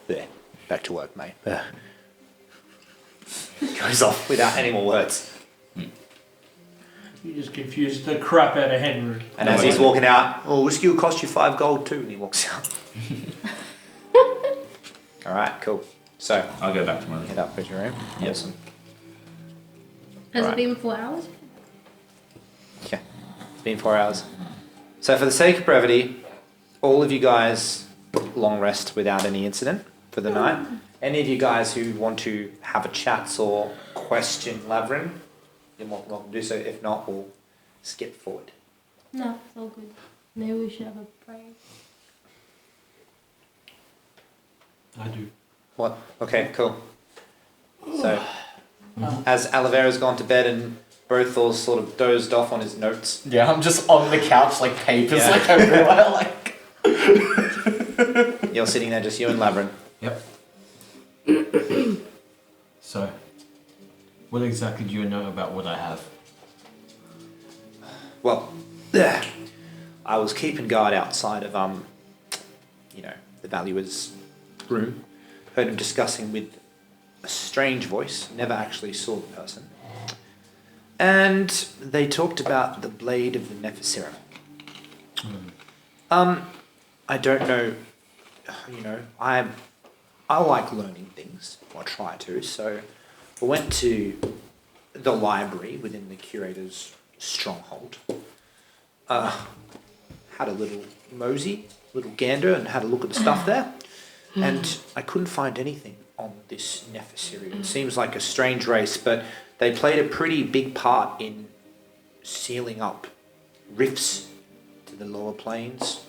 There. Back to work, mate. Goes off without any more words. You just confused the crap out of Henry. And as he's walking out, oh, whiskey will cost you 5 gold too. And he walks out. All right, cool. So I'll go back to my head up with your room. Yep. Awesome. Has Right. it been 4 hours? Yeah, it's been 4 hours. So for the sake of brevity, all of you guys long rest without any incident for the night. Any of you guys who want to have a chat or question Lavrin, you're more than welcome to do so. If not, we'll skip forward. No, it's all good. Maybe we should have a prayer. I do. What? Okay, cool. So, as Oliveira's gone to bed and Berthor's sort of dozed off on his notes. Yeah, I'm just on the couch, like papers, Yeah. like everywhere, like. You're sitting there, just you and Lavrin. Yep. So, what exactly do you know about what I have? Well, I was keeping guard outside of the valuer's room. Heard him discussing with a strange voice. Never actually saw the person. And they talked about the blade of the Nephisirim. I don't know. I like learning things, or try to. So I went to the library within the curator's stronghold. Had a little mosey, little gander, and had a look at the stuff there. And I couldn't find anything on this Nephisirim. It seems like a strange race, but they played a pretty big part in sealing up rifts to the lower planes.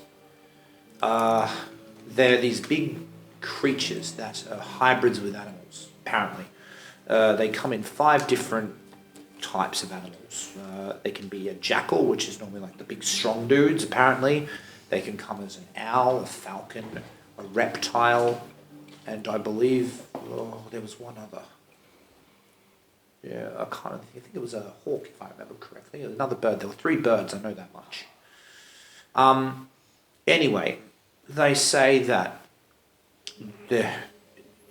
They're these big creatures that are hybrids with animals, apparently. They come in 5 different types of animals. They can be a jackal, which is normally like the big strong dudes, apparently. They can come as an owl, a falcon, a reptile, and I believe there was one other. Yeah, I think it was a hawk, if I remember correctly. Another bird. There were 3 birds, I know that much. Anyway, they say that the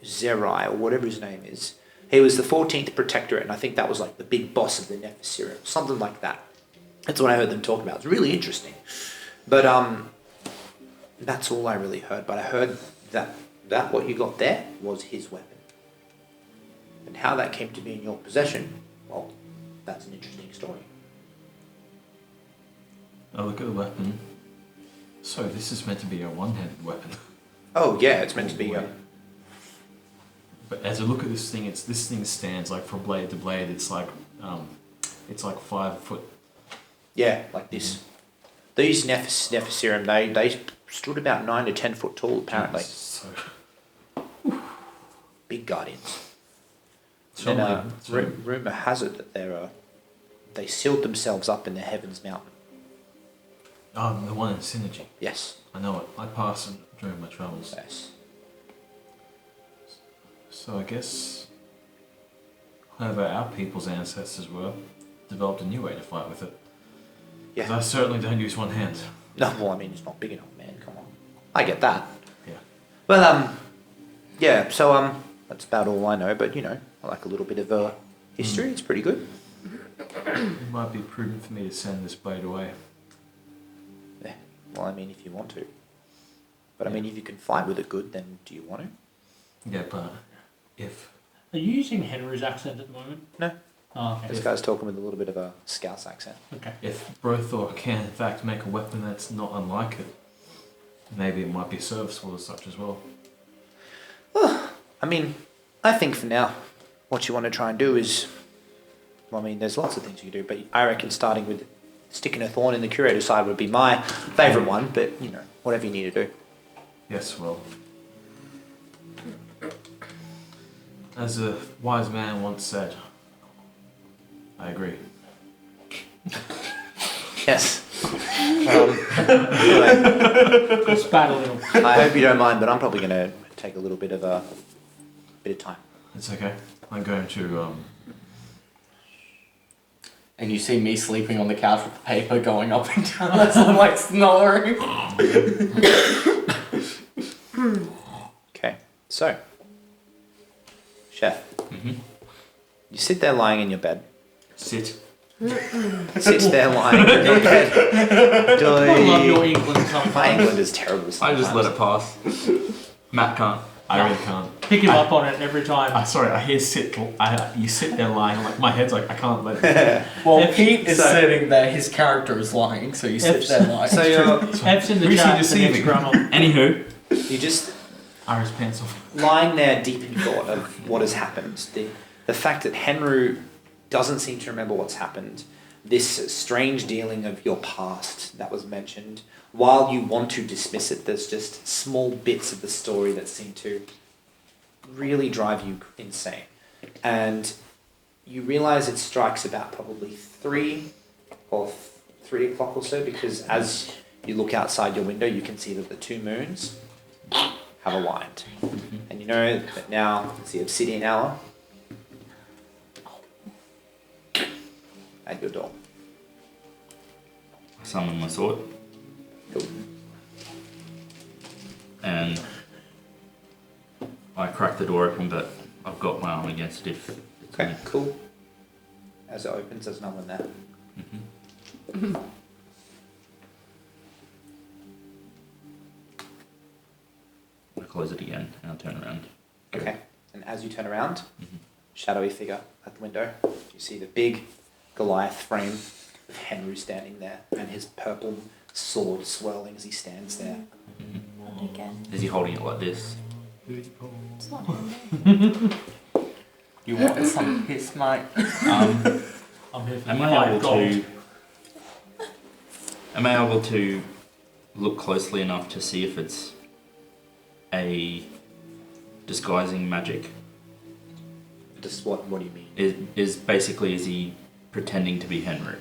Zerai, or whatever his name is, he was the 14th Protectorate, and I think that was like the big boss of the Nephisirim, something like that. That's what I heard them talk about. It's really interesting. But that's all I really heard. But I heard that what you got there was his weapon. And how that came to be in your possession, well, that's an interesting story. I look at the weapon. So this is meant to be a one-handed weapon. Oh yeah, it's meant to be. But as I look at this thing, this thing stands like from blade to blade. It's like 5 foot. Yeah, like this. These Nephisirim, they stood about 9 to 10 foot tall, apparently. So, Big guardians. so And rumor has it that they sealed themselves up in the Heavens Mountain. the one in Synergy. Yes. I know it. I pass it during my travels. Yes. So I guess however our people's ancestors were, developed a new way to fight with it. Yeah. 'Cause I certainly don't use one hand. No, well, I mean, it's not big enough, man. Come on. I get that. Yeah. Well, yeah, so, that's about all I know, but, I like a little bit of history. It's pretty good. It might be prudent for me to send this blade away. Yeah. Well, I mean, if you want to. But, I mean, if you can fight with it good, then do you want to? Yeah, but if Are you using Henry's accent at the moment? No. Oh, okay. This guy's talking with a little bit of a Scouse accent. Okay. Brothor can in fact make a weapon that's not unlike it, maybe it might be serviceable as such as well. I mean, I think for now, what you want to try and do is, well, I mean, there's lots of things you can do, but I reckon starting with sticking a thorn in the curator's side would be my favourite one, but, whatever you need to do. Yes, well, as a wise man once said, I agree. Yes. Anyway, Spat a little. I hope you don't mind, but I'm probably going to take a little bit of time. It's okay. I'm going to And you see me sleeping on the couch with the paper going up and down as I'm like snoring. Okay, so, Chef, you sit there lying in your bed, sit. Sits there lying in your bed. I love your Doy. England My sometimes. England is terrible I sometimes. just let it pass. Matt can't. I really can't. Pick him up on it every time. Sorry, I hear you sit there lying. I'm like, my head's like, I can't let it. Well, If- Pete is so- sitting there, his character is lying, so you sit If- there lying. So you're, F's in the Who's he chat. The next deceiving? grammar. Anywho, you're just Irish pants off. lying there deep in thought of what has happened. The fact that Henry doesn't seem to remember what's happened. This strange dealing of your past that was mentioned. While you want to dismiss it, there's just small bits of the story that seem to really drive you insane. And you realise it strikes about probably 3 o'clock or so, because as you look outside your window, you can see that the 2 moons have aligned. And you know that now it's the obsidian hour at your door. I summon my sword Cool. and I crack the door open, but I've got my arm against it if it's Okay, me. cool. As it opens, there's no one there. I close it again and I turn around. Okay. And as you turn around, shadowy figure at the window, you see the big Goliath frame with Henry standing there and his purple sword swirling as he stands there. Not again. Is he holding it like this? It's not him. You want some piss, mate? I'm here for Am 5 I able gold. to? Am I able to look closely enough to see if it's a disguising magic? Just what do you mean? Is basically, is he pretending to be Henry?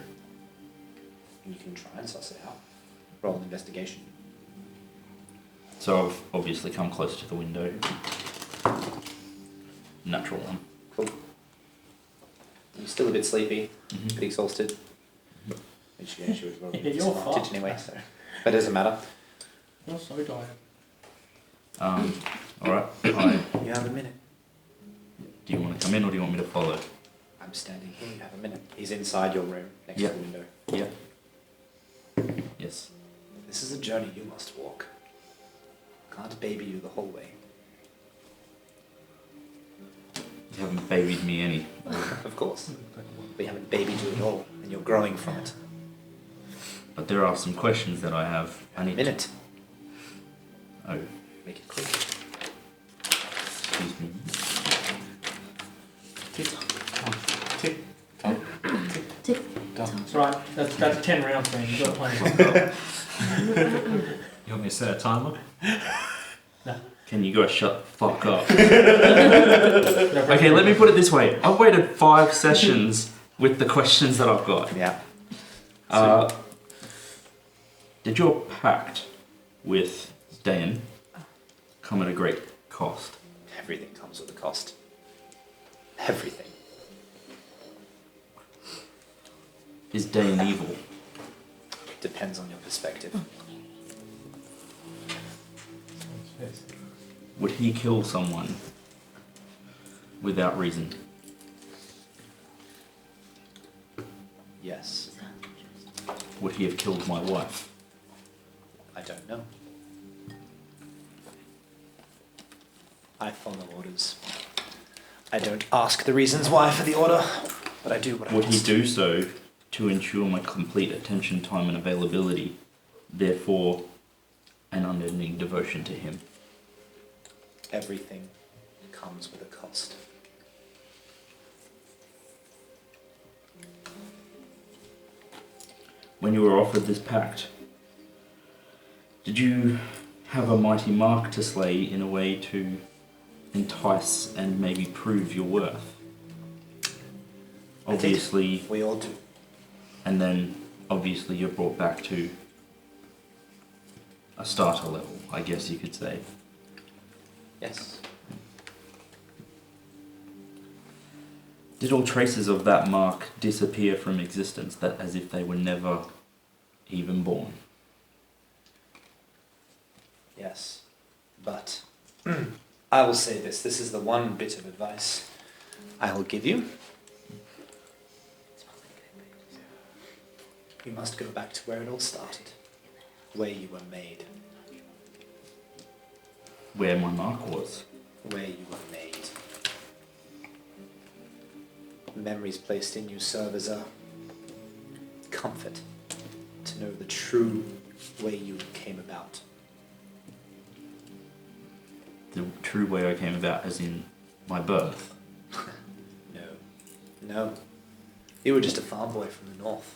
You can try and suss it out. Roll an investigation. So I've obviously come close to the window. Natural one. Cool. You're still a bit sleepy, a Mhm. bit exhausted. Which yeah, she was rolling Yeah, you're disadvantage fucked. anyway, so. But it doesn't matter. You're so tired. Alright. You have a minute. Do you want to come in or do you want me to follow? I'm standing here, you have a minute. He's inside your room, next Yeah. to the window. Yeah. Yes. This is a journey you must walk. Can't baby you the whole way. You haven't babied me any. Of course. We haven't babied you at all, and you're growing from it. But there are some questions that I have. I need Minute. Oh, Make it quick. excuse me. That's right. That's 10 rounds, man. You've got plenty. You want me to set a timer? Can you guys shut the fuck up? Okay, let me put it this way. I've waited 5 sessions with the questions that I've got. Yeah. Did your pact with Dan come at a great cost? Everything comes with a cost. Everything. Is Dan evil? Depends on your perspective. Would he kill someone without reason? Yes. Would he have killed my wife? I don't know. I follow orders. I don't ask the reasons why for the order, but I do what I Would he must. do so to ensure my complete attention, time, and availability, therefore an unending devotion to him? Everything comes with a cost. When you were offered this pact, did you have a mighty mark to slay in a way to entice and maybe prove your worth? I think Obviously, we all do. and then obviously you're brought back to a starter level, I guess you could say. Yes. Did all traces of that mark disappear from existence, that as if they were never even born? Yes. But I will say this. This is the one bit of advice I will give you. We must go back to where it all started. Where you were made. Where my mark was. Where you were made. Memories placed in you serve as a comfort to know the true way you came about. The true way I came about as in my birth. No. You were just a farm boy from the north.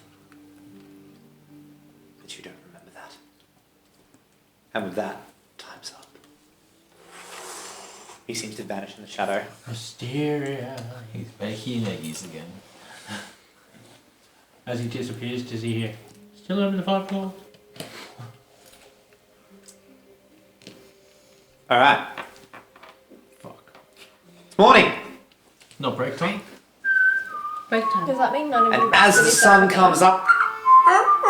But you don't remember that. And with that, time's up. He seems to vanish in the shadow. Mysteria. He's baking eggies again. As he disappears, does he hear? Still over the 5 floor? Alright. Fuck. It's morning! Not break time? Break time. Does that mean none of you And as the sun comes up,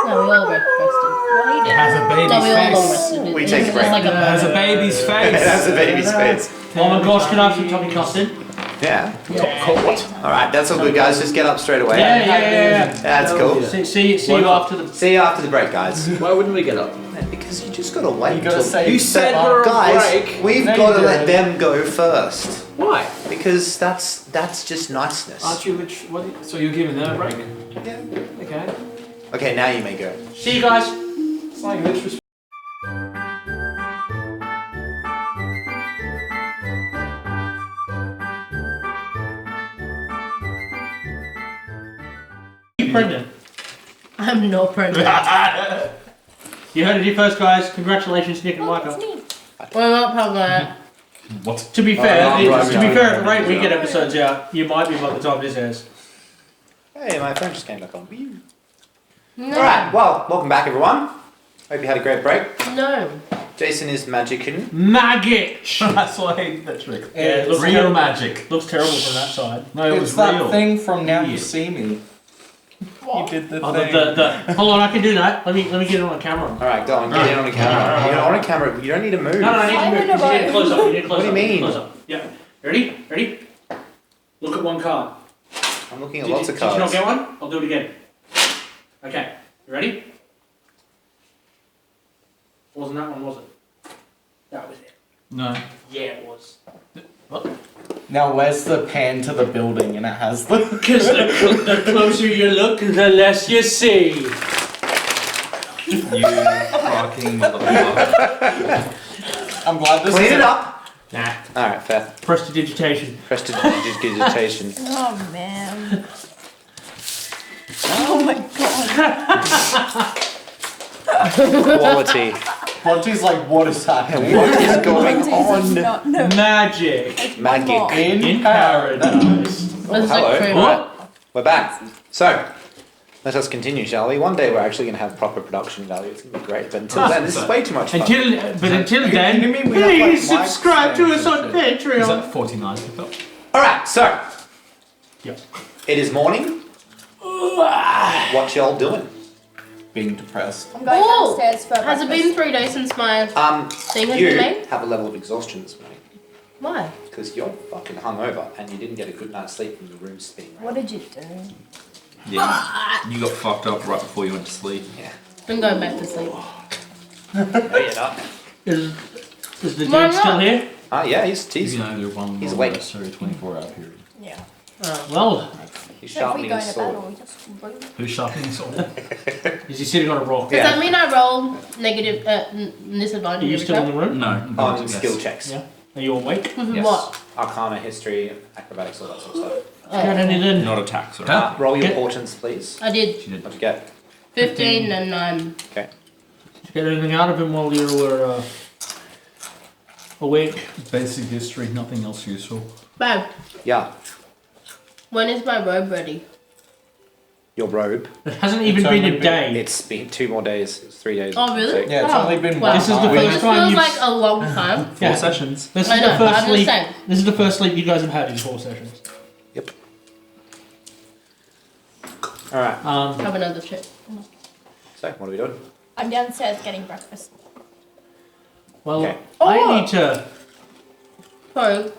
No, we all rested. Well, he It did. has a baby's No, we all long face. rested. We It's take a just break. like It has a baby's it face. has a baby's face. Oh my gosh, can I have some Tommy custard? Yeah. Yeah. Alright, that's all good, guys. Just get up straight away. Yeah. That's cool. See you after the. See you after the break, guys. Why wouldn't we get up? Because you just gotta wait. You gotta till- say You said we're on Guys, break. we've No, you got to let didn't. them go first. Why? Because that's just niceness. Aren't you what? So you're giving them a break? Yeah. Okay. Okay, now you may go. See you guys. It's like literally. You pregnant? I'm not pregnant. You heard it here first, guys. Congratulations, Nick and Oh, Micah. it's neat. We're not pregnant. What? To be fair, right, at the rate we get episodes out, you might be by the time this airs. Hey, my phone just came back on. No. Alright, well, welcome back, everyone. Hope you had a great break. No. Jason is magicking. Magic! That's why I hate that trick. Yeah, it looks Real terrible. magic. Looks terrible from that side. No, it It's was that real. thing from Now You Yeah. See Me. You did the Oh, thing. hold on, I can do that. Let me get it on camera. Alright, go on, get in on the camera. You're on a camera, you don't need to move. No, I need to move. You need to close up. You need to close What do you up. mean? Close up. Yeah. Ready? Ready? Look at one card. I'm looking at Did lots you, of Did you not cards. get one? I'll do it again. Okay. You ready? Wasn't that one, was it? That was it. No. Yeah, it was. Now where's the pan to the building and it has the... Because the closer you look, the less you see. You fucking motherfucker. I'm glad this Clean is it up. Nah. Alright, fair. Prestidigitation. Prestidigitation. Oh man. Oh my god. Quality. Monty's like, what is happening? What is going Monty does on? not know. Magic. Magic. In paradise. Let's hello. like cream. Alright, we're back. So, let us continue, shall we? One day we're actually going to have proper production value. It's going to be great. But until then, this is way too much fun. Until then, You mean we have, please like, mic subscribe to us on stands and Is Patreon. that 49 people? Alright, so, Yep. it is morning. What y'all doing? Being depressed. I'm going Oh, downstairs for has it breakfast. been 3 days since my thing has been You made? have a level of exhaustion this morning. Why? Because you're fucking hungover and you didn't get a good night's sleep from the room spinning What around. did you do? Yeah. You got fucked up right before you went to sleep. Yeah. I'm going back to sleep. No, you're not. Is the Why dude still not? here? Yeah, he's You know, they're one He's more awake. necessary 24-hour period. Yeah. Well, he's So if we sharpening go his into sword. battle, we just bring. Who's sharpening his sword? is he sitting on a rock? Does Yeah. that mean I roll negative, disadvantage Are you every still in time? the room? No. On yes. skill checks. Yeah. Are you awake? Yes. What? Arcana, history, acrobatics, all that sort of stuff. Got anything? Not attacks, sorry. Huh? Roll your Get- portents, please. I did She did. What'd you get? 15 and 9. Okay. Did you get anything out of him while you were awake? Basic history, nothing else useful. Babe, Yeah. when is my robe ready? Your robe. It hasn't even been a day. It's been 2 more days. It's 3 days. Oh, really? Yeah, it's Oh, only been wow. one This is the time. first This time feels you've like a long time. Yeah. Sessions. This I is know, the but first I'm just sleep. saying. This is the first sleep you guys have had in 4 sessions. Yep. Alright. Have another trip. So, what are we doing? I'm downstairs getting breakfast. Well, Okay. I Oh. need to. Sorry,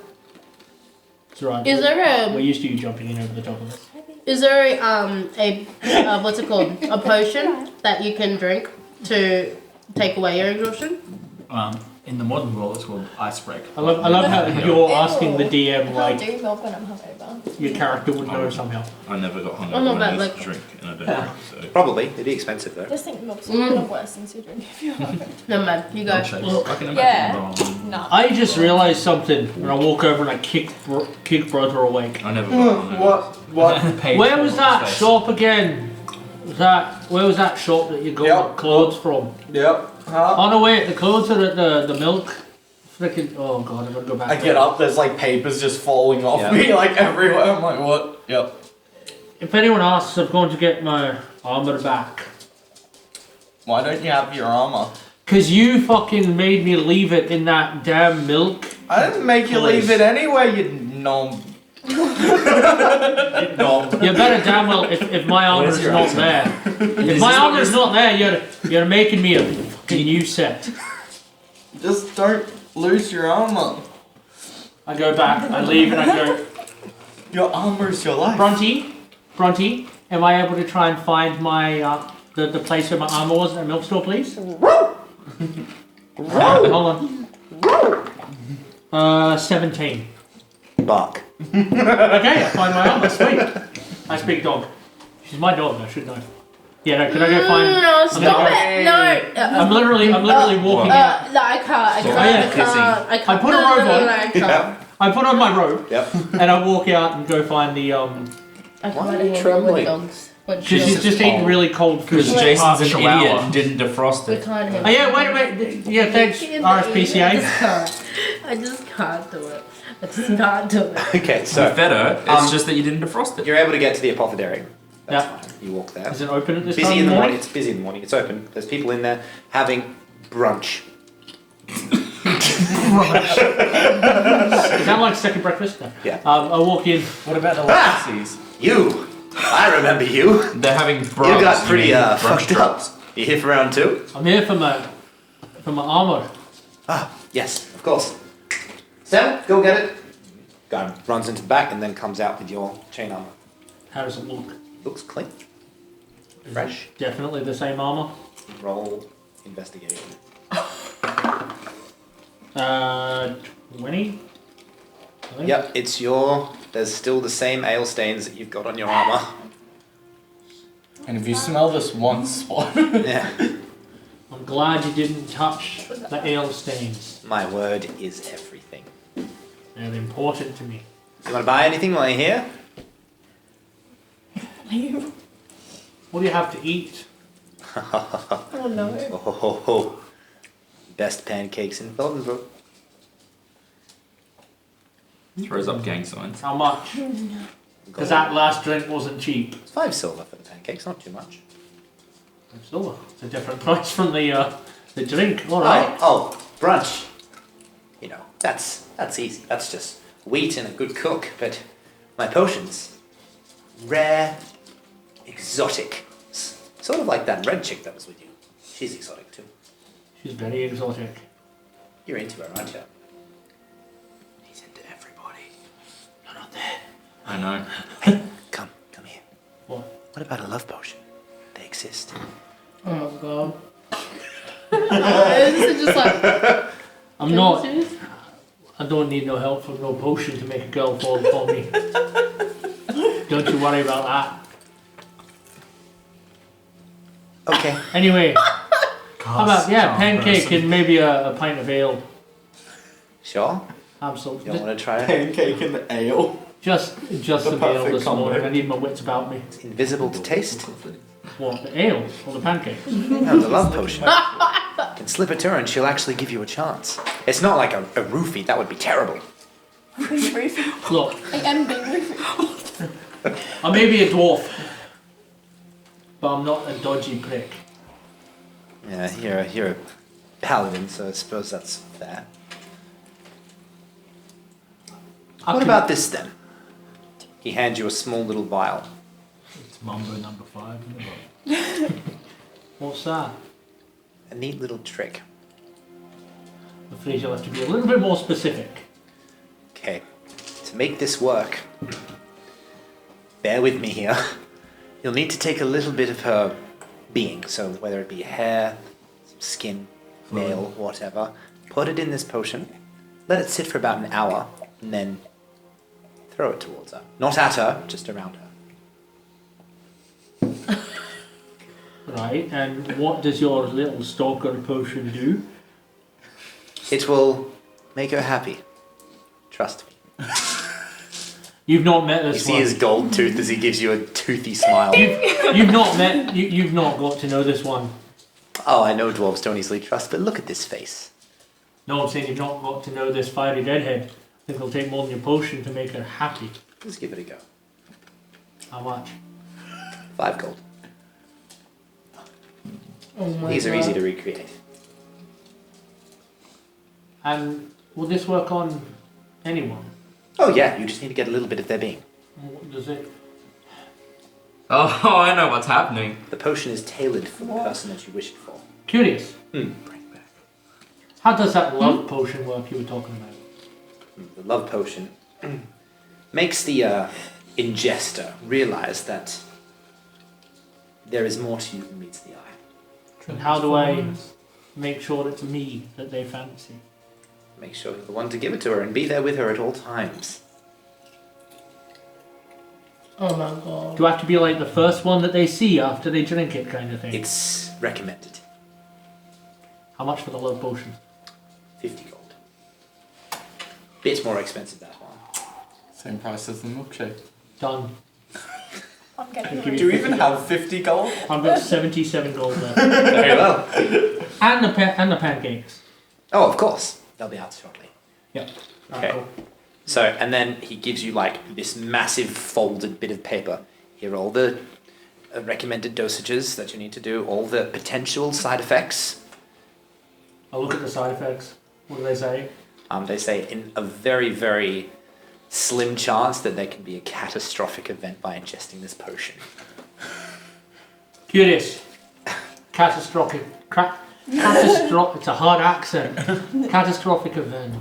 It's right. is there We're a... used to you jumping in over the top of it. Maybe. Is there a what's it called? A potion that you can drink to take away your exhaustion? In the modern world, it's called ice break. I love how you're asking the DM I like do milk when I'm hungover. your character would know somehow. I never got Oh, hungover not when bad, I used like- to drink, and I don't drink, so. Probably. It'd be expensive though. Just think milk's one of the worst things to drink if you're hungover. Never mind. You go. Milkshakes. I can Yeah. imagine. Nah. I just realised something when I walk over and I kick brother awake. I never got hungover. What? Where was that shop again? Where was that shop that you got Yep. clothes from? Yep. Huh? Oh no, wait, the clothes are at the milk. Freaking, oh god, I'm gonna go back. I get up, there's like papers just falling off Yeah. me like everywhere. I'm like, what? Yep. If anyone asks, I'm going to get my armor back. Why don't you have your armor? Cause you fucking made me leave it in that damn milk. I didn't make you Place. leave it anyway, you nom. You better damn well if my armor's your not item? there. If my armor's not there, you're making me a fucking new set. Just don't lose your armor. I go back, I leave, and I go, Your armor's your life. Bronte, am I able to try and find my the place where my armor was at the milk store, please? Hold on. 17. Bark. Okay, I find my armor. Sweet. I speak dog. She's my dog. I should know. Yeah, no. Can I go find? No, stop it! No. I'm literally walking out. No, I can't. I can't. I put a No, robe on. I can't. I put on my robe Yep. and I walk out and go find the I Why can't are you handle with trembling? dogs. But Because she's just eating really cold food. Because Jason's an Chihuahua. idiot and didn't defrost we it. can't handle Oh yeah, wait. Yeah, thanks, I RSPCA. just can't. I just can't do it. I just can't do it. Okay, You so fed her, it's just that you didn't defrost it. you're able to get to the apothecary. That's Yeah. fine. You walk there. Is it open at this Busy time in of the the morning. It's busy in the morning. It's open. There's people in there having brunch. Is that like second breakfast? No. Yeah. I walk in. What about the lassies? You! I remember you. They're having brunch. You got pretty brunch fucked up. brunch. You here for round two? I'm here for my armor. Ah, yes, of course. Sam, go get it. Guy runs into the back and then comes out with your chain armor. How does it look? Looks clean. Fresh. Definitely the same armor. Roll investigation. 20. I think. Yep, it's your. There's still the same ale stains that you've got on your armor. And if you smell this one spot, Yeah. I'm glad you didn't touch the ale stains. My word is everything. They're important to me. You want to buy anything while you're here? What do you have to eat? Oh no. Oh, ho, ho, ho. Best pancakes in Feldenbrook. Throws up gang signs. How much? Because that last drink wasn't cheap. It's 5 silver for the pancakes, not too much. Still, it's a different price from the drink. All right. Oh, brunch. You know, that's easy. That's just wheat and a good cook. But my potions, rare, exotic. Sort of like that red chick that was with you. She's exotic too. She's very exotic. You're into her, aren't you? He's into everybody. You're not there. I know. Come here. What? What about a love potion? They exist. Oh my god. This is just like. I'm not. I don't need no help from no potion to make a girl fall for me. Don't you worry about that. Okay. Anyway, how about pancake and maybe a pint of ale. Sure. Absolutely. You don't want to try it? pancake and ale. Just The some ale perfect this morning. combo. I need my wits about me. It's invisible to taste. What, the ale or the pancakes? No, the love potion. You can slip it to her and she'll actually give you a chance. It's not like a roofie. That would be terrible. Look, I am being roofie. I may be a dwarf, but I'm not a dodgy prick. Yeah, you're a paladin, so I suppose that's fair. What about this then? He hands you a small little vial. It's Mambo number 5 in the book. What's that? A neat little trick. I'm afraid you'll have to be a little bit more specific. Okay. To make this work, bear with me here. You'll need to take a little bit of her being, so whether it be hair, skin, nail, whatever, put it in this potion, let it sit for about an hour, and then throw it towards her. Not at her, just around her. Right, and what does your little stalker potion do? It will make her happy. Trust me. You've not met You this see one. his gold tooth as he gives you a toothy smile. You've not got to know this one. Oh, I know dwarves don't easily trust, but look at this face. No, I'm saying you've not got to know this fiery deadhead. I think it'll take more than your potion to make her happy. Let's give it a go. How much? 5 gold. Oh my These are easy to recreate. And will this work on anyone? Oh yeah, you just need to get a little bit of their being. What does it? Oh, I know what's happening. The potion is tailored for the person that you wish it for. Curious. Hmm. How does that love potion work you were talking about? The love potion makes the ingester realize that there is more to you than meets the eye. And how do I make sure it's me that they fancy? Make sure you're the one to give it to her and be there with her at all times. Oh my god. Do I have to be like the first one that they see after they drink it kind of thing? It's recommended. How much for the love potion? 50 gold. Bit more expensive that one. Same price as the milkshake. Done. I'm getting Give me Do you 50 even have 50 gold? I've got 77 gold left. Very well. and the pancakes. Oh, of course. They'll be out shortly. Yep. Okay. Cool. So, and then he gives you like this massive folded bit of paper. Here are all the recommended dosages that you need to do, all the potential side effects. I'll look at the side effects. What do they say? They say in a very, very slim chance that there can be a catastrophic event by ingesting this potion. Curious. Catastrophic. It's a hard accent. Catastrophic event.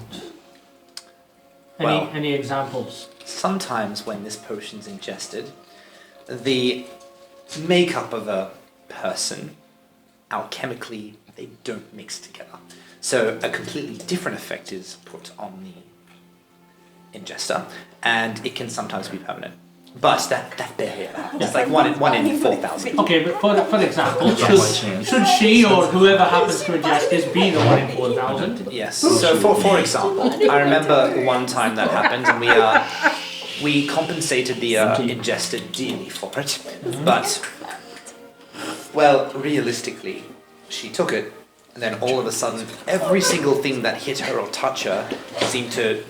Well- Any examples? Sometimes when this potion's ingested, the makeup of a person, alchemically, they don't mix together. So a completely different effect is put on the ingester, and it can sometimes be permanent. But that barely ever happens. It's like one in 4,000. Okay, but for example, chance. should she or whoever happens to ingest this be the 1 in 4,000? Yes. So for example, I remember one time that happened, and we compensated the ingested dearly for it, but well, realistically, she took it, and then all of a sudden, every single thing that hit her or touch her seemed to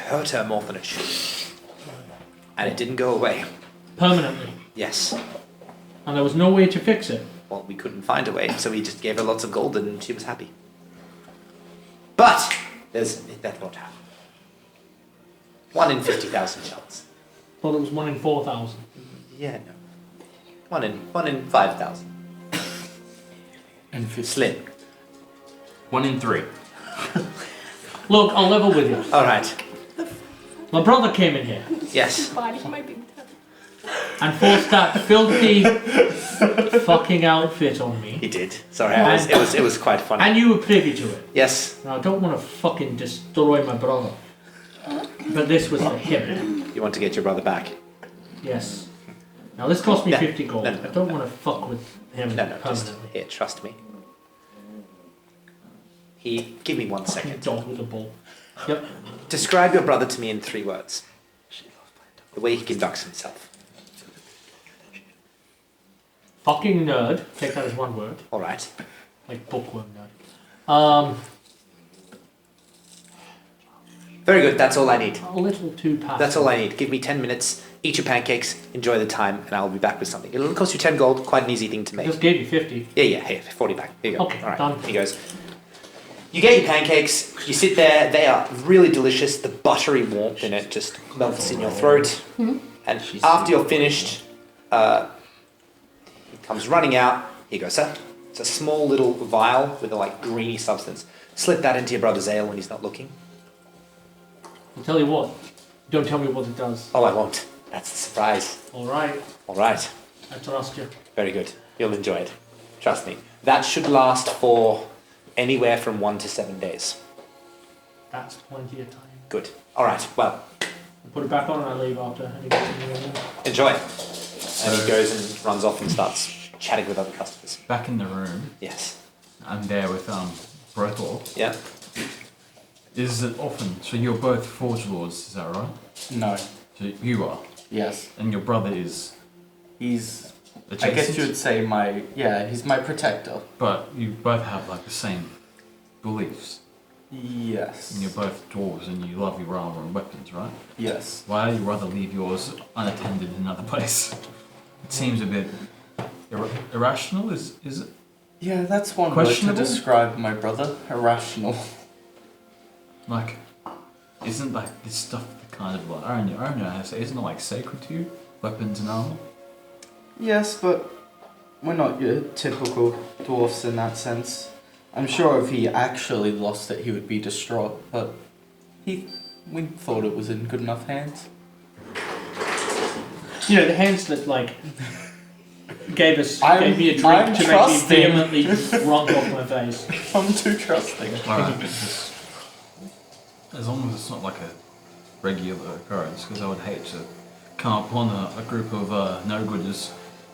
hurt her more than it should, and it didn't go away. Permanently. Yes. And there was no way to fix it. Well, we couldn't find a way, so we just gave her lots of gold, and she was happy. But that won't happen. 1 in 50,000 chance. Thought it was 1 in 4,000. Yeah, no. 1 in 5,000. And 50. Slim. 1 in 3. Look, I'll level with you. All right. My brother came in here Yes. and forced that filthy fucking outfit on me. He did. Sorry, it was quite funny. And you were privy to it. Yes. Now, I don't want to fucking destroy my brother. But this was for him. You want to get your brother back? Yes. Now, this cost me No, 50 gold. no, I don't want to fuck with him No, just permanently. here. Trust me. Give me 1 second. Dog with a ball. Yep. Describe your brother to me in 3 words. The way he conducts himself. Fucking nerd. Take that as one word. All right. Like bookworm nerd. Very good. That's all I need. A little too passive. That's all I need. Give me 10 minutes. Eat your pancakes. Enjoy the time, and I'll be back with something. It'll cost you 10 gold. Quite an easy thing to I make. just gave you 50. Yeah. Here, 40 back. Here you go. Okay, all right. done. He goes. You get your pancakes. You sit there. They are really delicious. The buttery warmth in it just melts in your throat. And after you're finished, he comes running out. Here you go, sir. It's a small little vial with a like greeny substance. Slip that into your brother's ale when he's not looking. I'll tell you what. Don't tell me what it does. Oh, I won't. That's the surprise. All right. All right. I trust you. Very good. You'll enjoy it. Trust me. That should last for anywhere from 1 to 7 days. That's plenty of time. Good. All right. Well, I put it back on and I leave after. And he gets in the room. enjoy. And he goes and runs off and starts chatting with other customers. Back in the room, Yes. I'm there with Brothwell. Yeah. Is it often? So you're both Forge Lords, is that right? No. So you are, Yes. and your brother is He's. adjacent. I guess you would say he's my protector. But you both have like the same beliefs, Yes. and you're both dwarves, and you love your armor and weapons, right? Yes. Why do you rather leave yours unattended in another place? It seems a bit irrational. Is it? Yeah, that's one word to Questionable? describe my brother. Irrational. Like, isn't like this stuff kind of like I don't know how to say, isn't it like sacred to you? Weapons and armor? Yes, but we're not your typical dwarfs in that sense. I'm sure if he actually lost it, he would be distraught, but we thought it was in good enough hands. You know, the hands that, like, gave me a drink I'm to trusting. make me vehemently runk off my face. I'm too trusting. Alright, just as long as it's not like a regular occurrence, because I would hate to come upon a group of no-gooders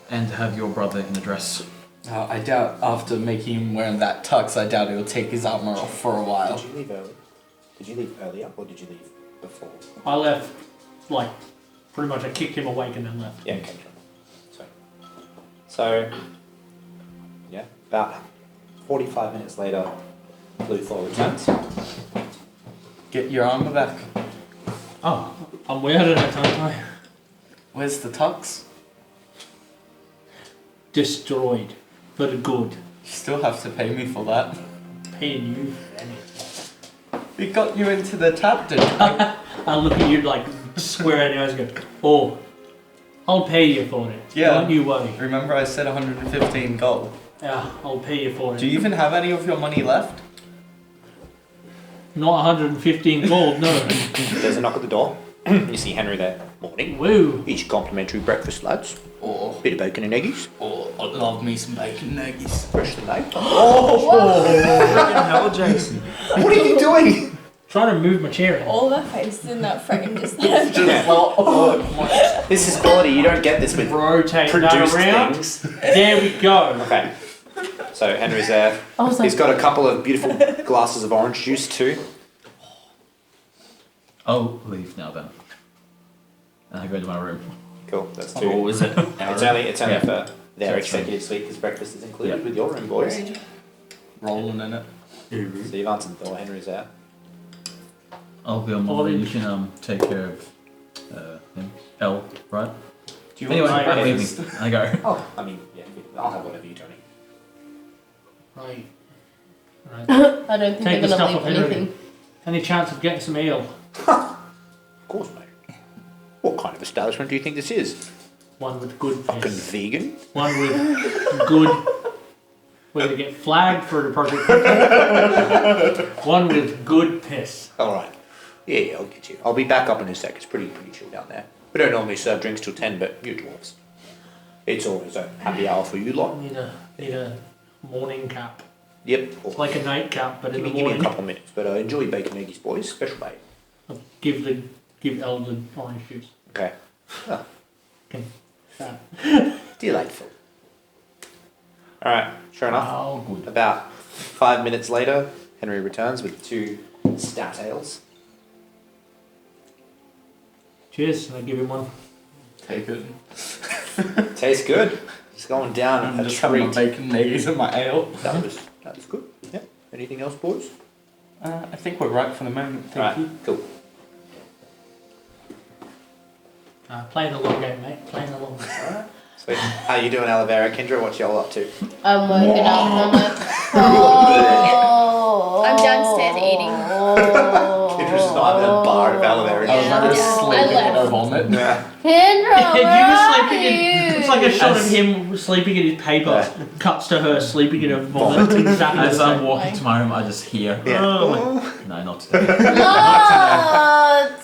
and have your brother in a dress. I doubt after making him wear that tux, I doubt he'll take his armor off for a while. Did you leave early? Did you leave earlier or did you leave before? I left, like, pretty much I kicked him awake and then left. Yeah, okay. So, yeah, about 45 minutes later, Luthor returns. Get your armor back. Oh, I'm weird at that time. Where's the tux? Destroyed. For the good. You still have to pay me for that. Paying you for anything. We got you into the tap, didn't I? I look at you like square in the eyes and go, oh, I'll pay you for it. Yeah. Don't you worry. Remember I said 115 gold. Yeah, I'll pay you for it. Do you even have any of your money left? Not 115 gold, no. There's a knock at the door. You see Henry there. Morning. Woo. Each complimentary breakfast, lads. Or Bit of bacon and eggies. I'd love me some bacon nuggies. Fresh to night. Freaking hell, Jason. What are you doing? Trying to move my chair in. All the faces in that frame just left. This is quality. You don't get this with Rotate that produced around. things. There we go. Okay. So Henry's there. I was like, He's got a couple of beautiful glasses of orange juice too. I'll leave now then. And I go to my room. Cool. That's two. Or is it? It's only Yeah. for their That's executive suite because breakfast is included Yeah. with your room, boys. Rolling in it. So you've answered the door. Henry's there. I'll be on my way. You can take care of him. L, right? Do you Anyway, want I'm my leaving. breakfast? I go. Oh, I mean, yeah. I'll have whatever you, Tony. Right. Right. I don't think Take the they're stuff gonna off leave Henry. anything. Any chance of getting some ale? Of course, mate. What kind of establishment do you think this is? One with good Fucking piss. vegan? One with good. Where they get flagged for the perfect. One with good piss. All right. Yeah, I'll get you. I'll be back up in a sec. It's pretty chill down there. We don't normally serve drinks till 10, but you dwarves. It's always a happy hour for you lot. Need a morning cap. Yep. It's like a night cap, but in the Give me a morning. couple of minutes, but enjoy your bacon eggies, boys. Special mate. Give Elle the orange juice. Okay. Oh, Okay. That. delightful. All right. Sure enough. Oh, good. About 5 minutes later, Henry returns with 2 stout ales. Cheers, and I give him one. Take it. Tastes good. It's going down I'm a just having my treat. bacon nuggies and my ale. That was good. Yeah. Anything else, boys? I think we're right for the moment. Thank Alright, you. cool. Playing the long game, mate. Playing the long game. Alright. Sweet. How you doing, Olivera? Kendra, what y'all up to? I'm working out. I'm like, oh. I'm downstairs eating. Oh. Kendra's not a bar of elevator. I was like Yeah. sleeping I in her left. vomit. Yeah. Kendra, You where were are sleeping in. you? It's like a shot of him sleeping in his paper. Cuts to her sleeping in a vomit. Exactly the As I'm same. walking to my room, I just hear. Yeah. Oh, No, not today. What?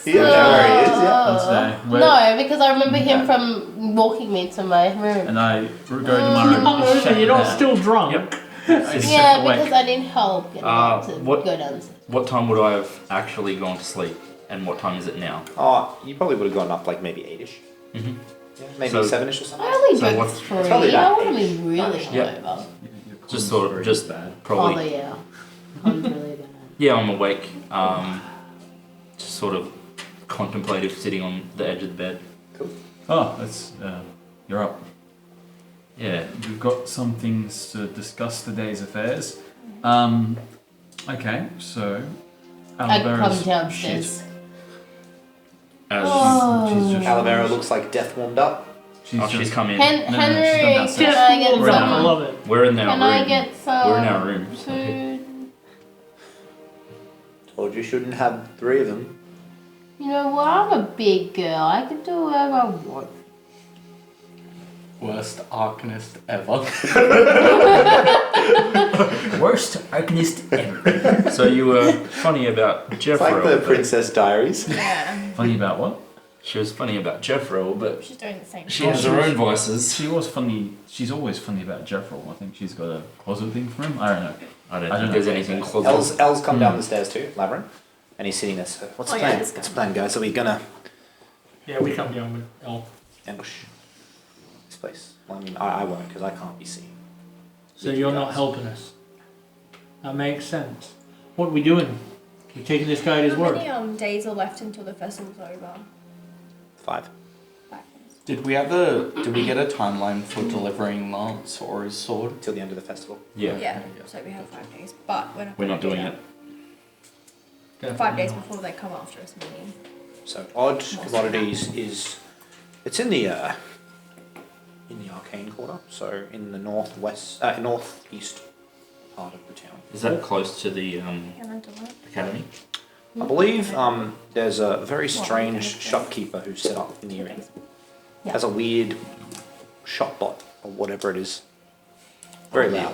You know where he is, yeah? Not today. Where- No, because I remember him from walking me to my room. And I go to my room. oh, and so check you're not there. still drunk. Yep. It's Yeah, check awake. because I need help getting up to what- go downstairs. What time would I have actually gone to sleep? And what time is it now? Oh, you probably would have gone up like maybe 8ish. Mhm. Yeah, maybe So- 7ish or I something. only So drank what's- it's probably 3. I about would have been really Yeah. hungover. Just sort of, just Oh, probably. yeah. I was really bad. Yeah, I'm awake. Just sort of contemplative, sitting on the edge of the bed. Oh, that's you're up. Yeah. We've got some things to discuss the day's affairs. Okay, so I come Alvera's downstairs. As Oh. She's just Calavera looks like death warmed up. she's she's just come in. No, she's gone Henry, downstairs. can I get I some love it. We're in our Can room. I get some We're in our rooms. food? Told you shouldn't have 3 of them. You know what? I'm a big girl. I can do whatever I want. Worst Arcanist ever. worst arcanist ever. So you were funny about It's Jeffro. like the but- Princess Diaries. Yeah. Funny about what? She was funny about Jeffro, but She's doing the same she thing. has her own voices. She was funny. She's always funny about Jeffrey. I think she's got a closet thing for him. I don't know. I don't I think don't there's know. anything closet. El's come down the stairs too, Labyrinth. And he's sitting there. So what's the Oh, yeah, plan? this What's guy. the plan, guys? Are we gonna Yeah, we come down with Elf. ambush this place? Well, I mean, I won't because I can't be seen. So you're not helping us. That makes sense. What are we doing? We taking this guy at his How word. many days are left until the festival's over? 5. Did we get a timeline for delivering Lance or his sword? Till the end of the festival. Yeah. Yeah. So we have 5 days, but we're not. We're not gonna doing do it. that. 5 days before they come after us, meaning. So odd commodities it's in the arcane quarter, so in the northeast part of the town. Is that close to the Can I do it? academy? I believe there's a very strange shopkeeper who's set up in the area. Yeah. Has a weird shop bot or whatever it is. Very loud.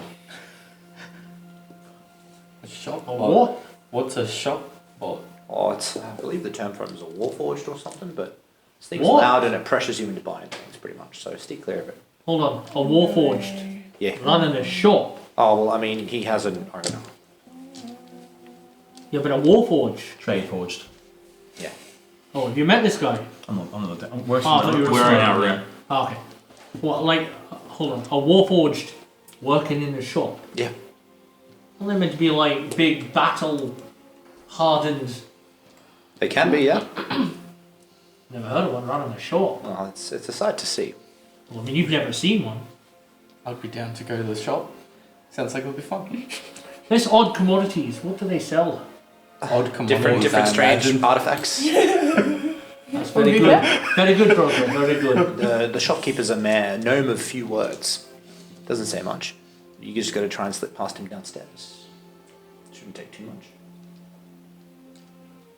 A shop A bot? what? What's a shop bot? Oh, it's I believe the term for it is a warforged or something, but this thing's What? loud and it pressures you into buying things pretty much. So stay clear of it. Hold on. A warforged Yeah. running a shop. Oh well, I mean he has an owner. Yeah, but a warforged. Trade forged. Yeah. Oh, have you met this guy? I'm not. I'm working. Oh, I thought you were We're in our room. Oh, okay. Well, like, hold on. A warforged working in the shop. Yeah. Well, they're meant to be like big battle hardened. They can be, yeah. Never heard of one running a shop. Well, it's a sight to see. Well, I mean, you've never seen one. I'd be down to go to the shop. Sounds like it'll be fun. There's odd commodities. What do they sell? Odd commodities. Different I strange imagine. artifacts. That's very good. Very good, brother. Very good. The shopkeeper's a gnome of few words. Doesn't say much. You just got to try and slip past him downstairs. Shouldn't take too much.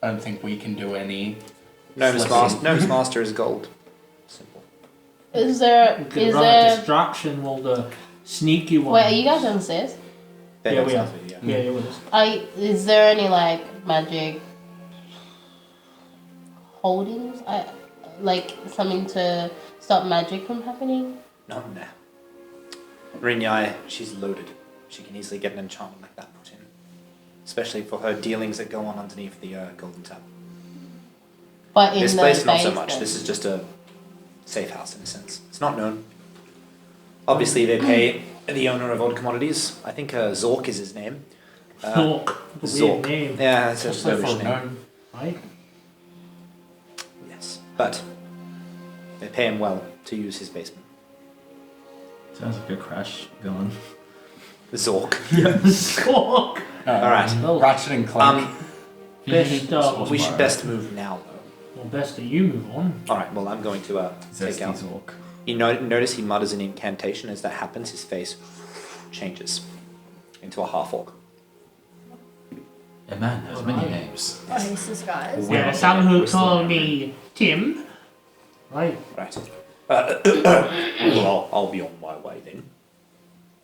I don't think we can do any. Gnome's master is gold. Simple. Is there? We could Is run a there? distraction while the sneaky one. Wait, are you guys downstairs? Yeah, we are. Yeah. Yeah, yeah, with us. Is there any like magic holdings? Like something to stop magic from happening? No. Rinyai, she's loaded. She can easily get an enchantment like that put in. Especially for her dealings that go on underneath the golden tap. But in This the place, not so basement. much. This is just a safe house in a sense. It's not known. Obviously, they pay the owner of odd commodities. I think Zork is his name. Zork. Weird Zork. name. Yeah, that's a Also for Zervish a name. gnome. Right? Yes, but they pay him well to use his basement. Sounds like a crash going. Zork. Zork. All right. Well, Ratchet and Clank. best, We should best move now, though. well, best that you move on. All right. Well, I'm going to take Zesty out. Zork. You notice he mutters an incantation. As that happens, his face changes into a half orc. A man has many names. Oh, he's disguised. There are some who call me Tim. Right. Right. Well, I'll be on my way then.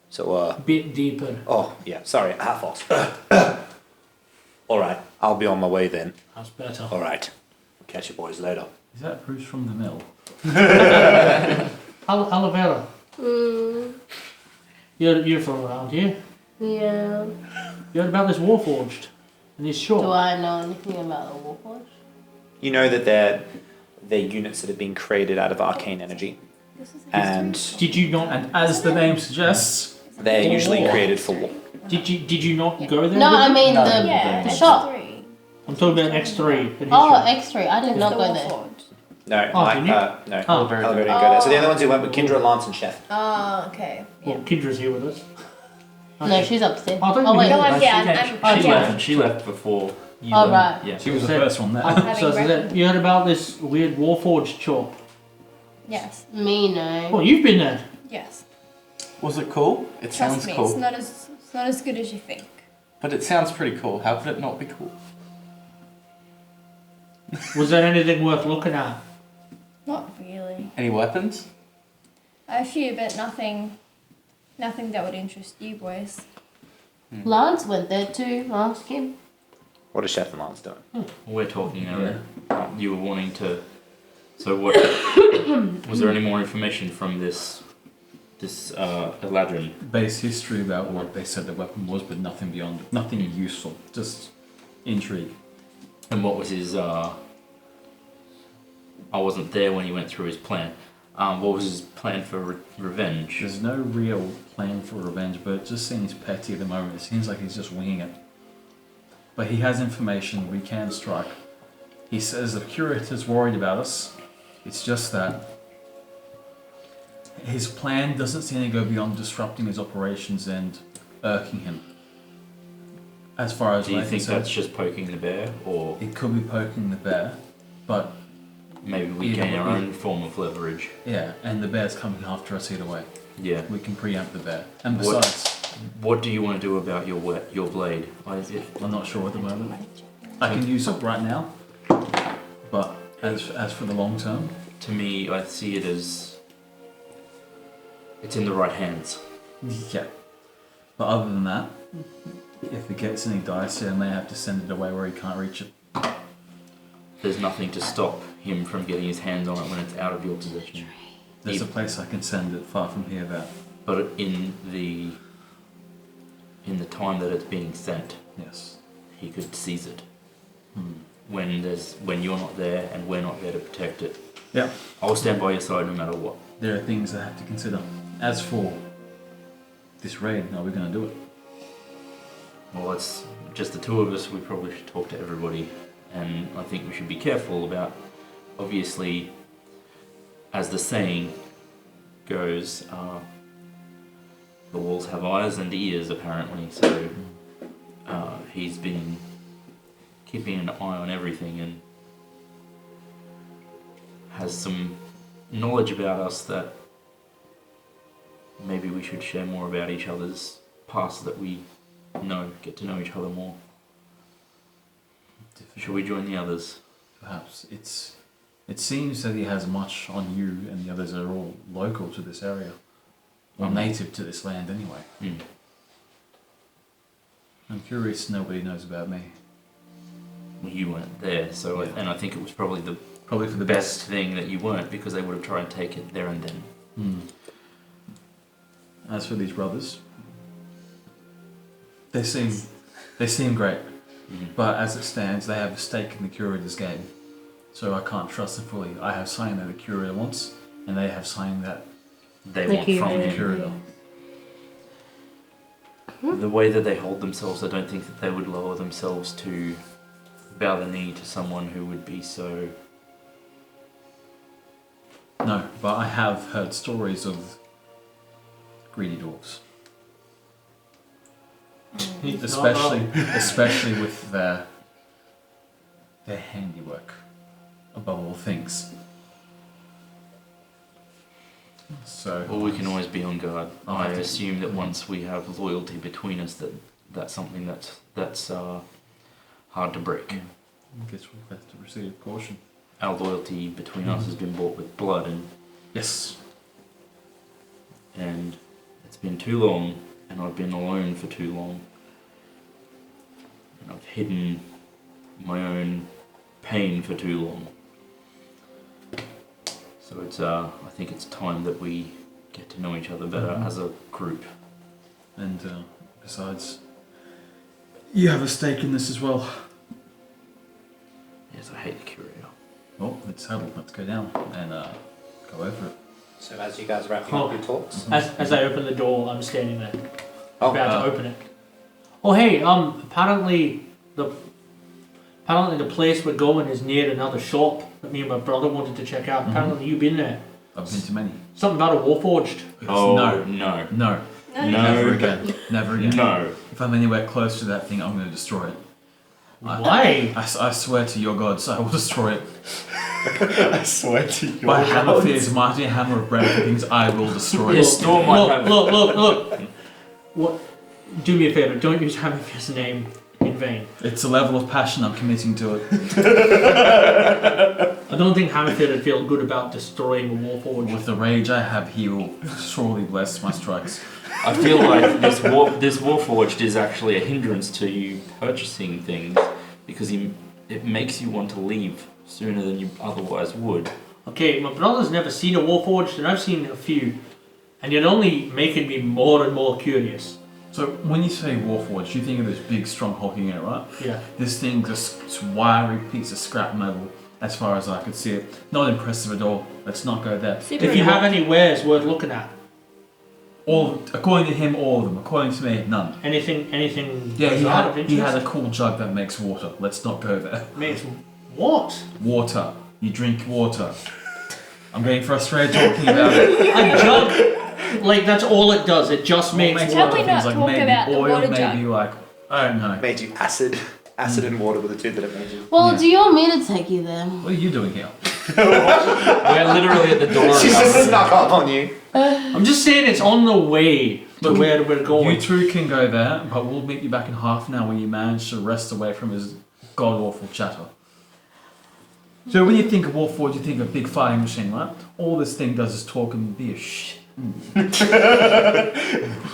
So, Bit deeper. oh, yeah, sorry, half off. Alright, I'll be on my way then. That's better. Alright. Catch you boys later. Is that Bruce from the mill? Olivera, you're from around here. Yeah. You heard about this Warforged and this shop? Do I know anything about the Warforged? You know that they're units that have been created out of arcane energy. And Did you not? And as the name suggests, they're usually created for war. Did you not go there? No, with I them? mean No. Yeah, the it's shop. 3. I'm talking about X3. at his Oh, shop. X3. I did not go there. No, Oh, Mike, didn't you? no. Oh. Oliver didn't go there. So the other ones who went were Kendra, Lance, and Chef. Oh, okay. Well, Kendra's here with us. No, she's upstairs. I thought Oh, you wait. knew No, I'm that. here. She I'm left. She left before you. Oh, right. Yeah. she was the So- first one there. Having So is that, breakfast. you heard about this weird Warforged shop? Yes. Me, no. Oh, you've been there. Yes. Was it cool? It Trust sounds me, cool. it's not as good as you think. But it sounds pretty cool. How could it not be cool? Was there anything worth looking at? Not really. Any weapons? A few, but nothing that would interest you boys. Lance went there too. Ask him. What is Chef and Lance doing? We're talking you were wanting to. So what? Was there any more information from this Eladrin? Base history about what they said the weapon was, but nothing beyond, nothing useful, just intrigue. And what was his? I wasn't there when he went through his plan. What was his plan for revenge? There's no real plan for revenge, but it just seems petty at the moment. It seems like he's just winging it. But he has information we can strike. He says the curator's worried about us. It's just that his plan doesn't seem to go beyond disrupting his operations and irking him. As far as Do you we're think concerned, that's just poking the bear, or it could be poking the bear, but maybe we Yeah, gain our we- own form of leverage? yeah, and the bear's coming after us either way. Yeah. We can preempt the bear. And What- besides, What do you want to do about your blade? I'm not sure at the moment. I can use it right now, but as for the long term, To me, I see it as it's in the right hands. yeah. But other than that, if it gets any dicier, I may have to send it away where he can't reach it. There's nothing to stop him from getting his hands on it when it's out of your possession. There's a place I can send it far from here that, But in the time that it's being sent, yes. he could seize it. When you're not there and we're not there to protect it. Yeah. I'll stand by your side no matter what. There are things I have to consider. As for this raid, are we going to do it? Well, it's just the two of us. We probably should talk to everybody, and I think we should be careful about. Obviously, as the saying goes, the walls have eyes and ears. Apparently, so he's been keeping an eye on everything and has some knowledge about us that maybe we should share more about each other's past, that we get to know each other more. Should we join the others? Perhaps. It seems that he has much on you, and the others are all local to this area. Or native to this land anyway. I'm curious, nobody knows about me. Well, you weren't there, so Yeah. and I think it was probably the Probably for the best thing that you weren't, because they would have tried to take it there and then. As for these brothers, they seem great, but as it stands, they have a stake in the curator's game, so I can't trust them fully. I have something that the curator wants, and they have something that They The want from curator. the him. curator. The way that they hold themselves, I don't think that they would lower themselves to bow the knee to someone who would be so. No, but I have heard stories of greedy dwarves, especially with their handiwork, above all things. So Well, we can always be on guard. Oh, I I think- assume that once we have loyalty between us, that's something that's hard to break. I guess we'll have to proceed with caution. Our loyalty between us has been bought with blood, Yes. and it's been too long, and I've been alone for too long. And I've hidden my own pain for too long. So it's I think it's time that we get to know each other better as a group. And besides, you have a stake in this as well. Yes, I hate the curator. Well, let's huddle. Let's go down and go over it. So as you guys are wrapping up your talks, As I open the door, I'm standing there, oh, about to open it. Oh hey, apparently the place we're going is near another shop that me and my brother wanted to check out. Apparently you've been there. I've been to many. Something about a Warforged. Oh no, no. no, No. never again, never again. No. If I'm anywhere close to that thing, I'm going to destroy it. Why? I swear to your gods, I will destroy it. I swear to you. By Hammer Fear's mighty hammer of bread things, I will destroy Yes, it. Storm might have Look. What? Do me a favor. Don't use Hammerfist's name in vain. It's a level of passion I'm committing to it. I don't think Hammerfist would feel good about destroying a Warforged. With the rage I have, he will surely bless my strikes. I feel like this Warforged is actually a hindrance to you purchasing things because it makes you want to leave sooner than you otherwise would. Okay, my brother's never seen a Warforged, and I've seen a few, and you're only making me more and more curious. So when you say Warforged, you think of this big, strong hulking unit, right? Yeah. This thing's a wiry piece of scrap metal, as far as I could see it. Not impressive at all. Let's not go there. If you have any wares worth looking at, According to him, all of them. According to me, none. anything Yeah, bizarre of he interest? had a cool jug that makes water. Let's not go there. Makes what? Water. You drink water. I'm getting frustrated talking about it. A jug? Like, that's all it does. It just makes Makes Shall water. we not things like talk maybe about the oil, water maybe jug? like I don't know. made you acid and water were the two that it made you. Well, Yeah. do you want me to take you there? What are you doing here? We're literally at the door. She just snuck up on you. I'm just saying it's on the way to Look, where we're going. You two can go there, but we'll meet you back in half an hour when you manage to rest away from his god awful chatter. So when you think of Warforged, you think of a big fighting machine, right? All this thing does is talk and be a shit.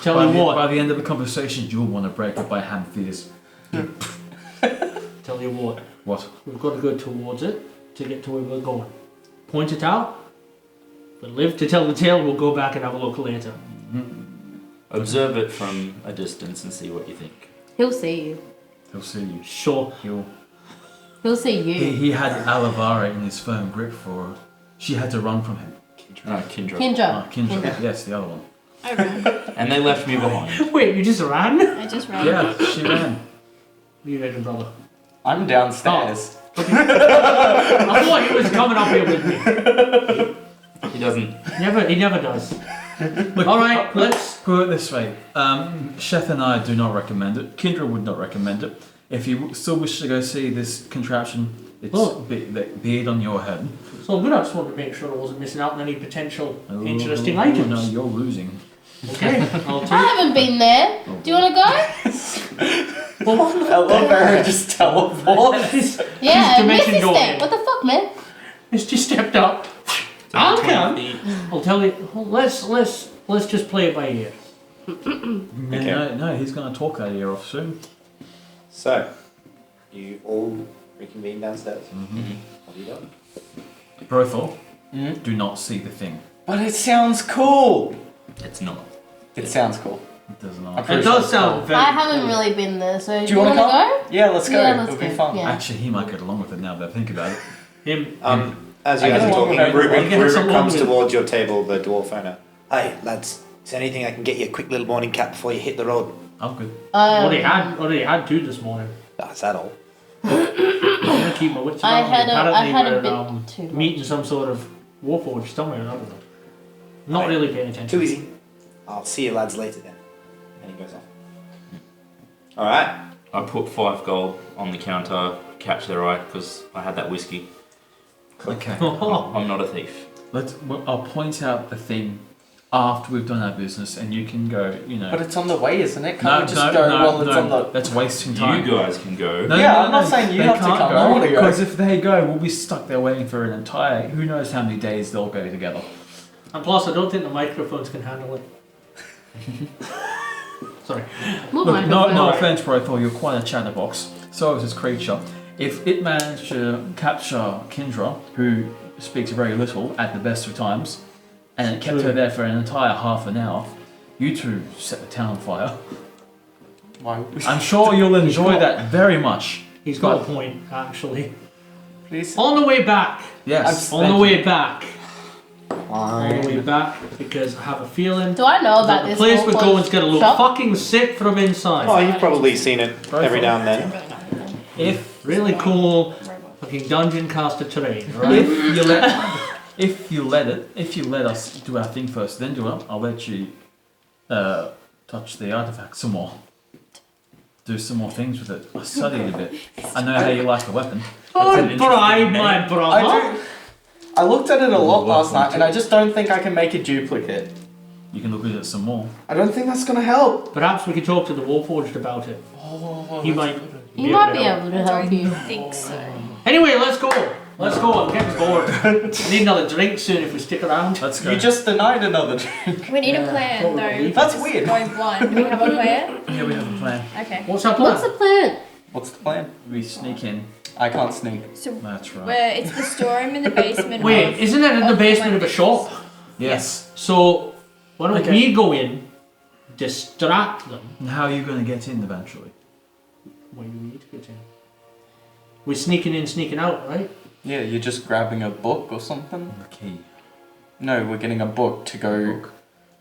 Tell By you the, what. by the end of the conversation, you'll want to break it by hand fears. Tell you what. What? We've got to go towards it to get to where we're going. Point it out. If we live to tell the tale, we'll go back and have a look later. Observe it from a distance and see what you think. He'll see you. He'll see you. Sure. He'll see you. He had Alavara in his firm grip for her. She had to run from him. Kindra. Kendra. Kindra. Yes, the other one. I ran. And they left me behind. Wait, you just ran? I just ran. Yeah, she ran. You ready, brother? I'm downstairs. I thought he was coming up here with me. He doesn't. He never does. Look, Alright, let's... put it this way. Sheth and I do not recommend it. Kindra would not recommend it. If you still wish to go see this contraption, it's the beard on your head. So good, I just wanted to make sure I wasn't missing out on any potential interesting items. No, you're losing. Okay, I'll I take haven't been there. Do you want to go? I love her just teleports. Yeah, She's dimension Missy door step. in. What the fuck, man? Misty stepped up. I'll 20 come. feet. I'll tell you. Let's just play it by ear. No, he's going to talk that ear off soon. So, you all reconvene downstairs. What are you doing? Brothel, do not see the thing. But it sounds cool. It's not. It sounds cool. It does I'm not. pretty It sure does it's sound cool. very. I haven't cool. really been there, so Do you want to go? come? Yeah, let's go. Yeah, let's It'll be go. fun. Yeah. Actually, he might get along with it now that I think about it. Him. As you I guys get are along talking, with everyone. I get Ruben along comes with- towards your table, the dwarf owner. Hey, lads, is there anything I can get you a quick little morning cap before you hit the road? I'm good. Already had two this morning. That's that all. I'm gonna keep my wits I about me. had a Apparently bit we're too much. meeting some sort of warforged somewhere or other. Not Right. really paying attention. Too easy. I'll see you lads later then. And he goes off. Alright. I put 5 gold on the counter, catch their eye, because I had that whiskey. Okay. I'm not a thief. I'll point out the thing after we've done our business, and you can go, you know. But it's on the way, isn't it? Can't we just go while it's on the... That's wasting time. You guys can go. I'm not saying you they have to can't come. go, I want to go. because if they go, we'll be stuck there waiting for an entire... Who knows how many days they'll go together. And plus, I don't think the microphones can handle it. Sorry. More Look, no microphone. offense, Brothel, you're quite a chatterbox. So is this creature. If it managed to capture Kindra, who speaks very little at the best of times, and it kept her there for an entire half an hour, you two set the town on fire. Why would we... I'm sure you'll enjoy that very much. He's got a point, actually. Please. On the way back. Yes. On the way back. On the Fine. way back, because I have a feeling Do I know about that the this? place we're local going's gonna look shop? fucking sick from inside. Oh, you've probably seen it every now and then. If Really cool fucking dungeon caster terrain, right? if you let us do our thing first, then do it. I'll let you touch the artifact some more. Do some more things with it. I studied a bit. I know how you like the weapon. Don't bribe my brother. I looked at it a lot last night, and I just don't think I can make a duplicate. You can look at it some more. I don't think that's gonna help. Perhaps we could talk to the Warforged about it. Oh, He might. He might be able to I help you. don't think so. Anyway, let's go. Let's go. I'm getting bored. I need another drink soon if we stick around. Let's go. You just denied another drink. We need a Yeah, plan probably. though. That's weird. Going blind. Do we have a plan? Yeah, we have a plan. Okay. What's our plan? What's the plan? What's the plan? We sneak in. I can't sneak. So That's right. where it's the storeroom in the basement. Wait, of, isn't it in the of basement of a Wendy's. shop? Yes. So why don't Okay. we go in, distract them? And how are you going to get in eventually? Why do we need to get in? We're sneaking in, sneaking out, right? Yeah, you're just grabbing a book or something? The key. No, we're getting a book to go... Book.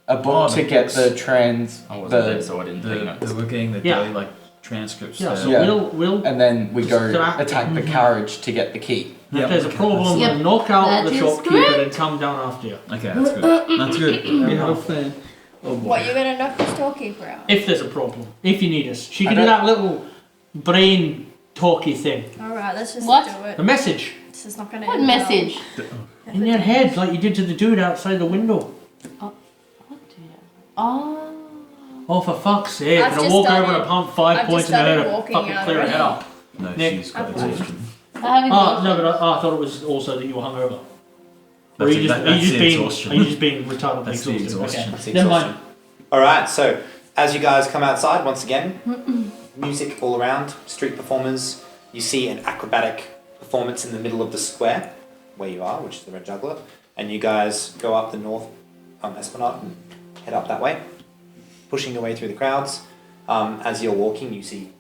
A book Oh, to the get books. the trans... I wasn't there, the, so I didn't take notes. We're getting the Yeah. daily like transcripts. Yeah. there. So Yeah. we'll. and then we go Distract- attack the Mhm. carriage to get the key. If Yeah, there's a okay, problem, Yep. we'll knock out That the is shopkeeper correct. and come down after you. Okay, that's good. That's good. We have a plan. Oh boy. What, you're gonna knock the storekeeper out? If there's a problem, if you need us, she I can do don't- that little brain talky thing. Alright, let's just What? do it. A message This is not gonna What end well. message? in your head, like you did to the dude outside the window. What do you... Oh. Oh, for fuck's sake! I've And I just walk over started- and pump 5 I've points just in the head started to walking fucking out clear her head already. up. No, Nick. she's got I've- exhaustion. I haven't Oh no, but I thought it was also that you were hungover. Or That's you it, just, that's are you just the being, exhaustion. are you just being retarded? That's the exhaustion. That's the Never exhaustion. mind. Alright, so as you guys come outside once again, music all around, street performers, you see an acrobatic performance in the middle of the square, where you are, which is the Red Juggler, and you guys go up the north Esplanade and head up that way, pushing your way through the crowds. As you're walking, you see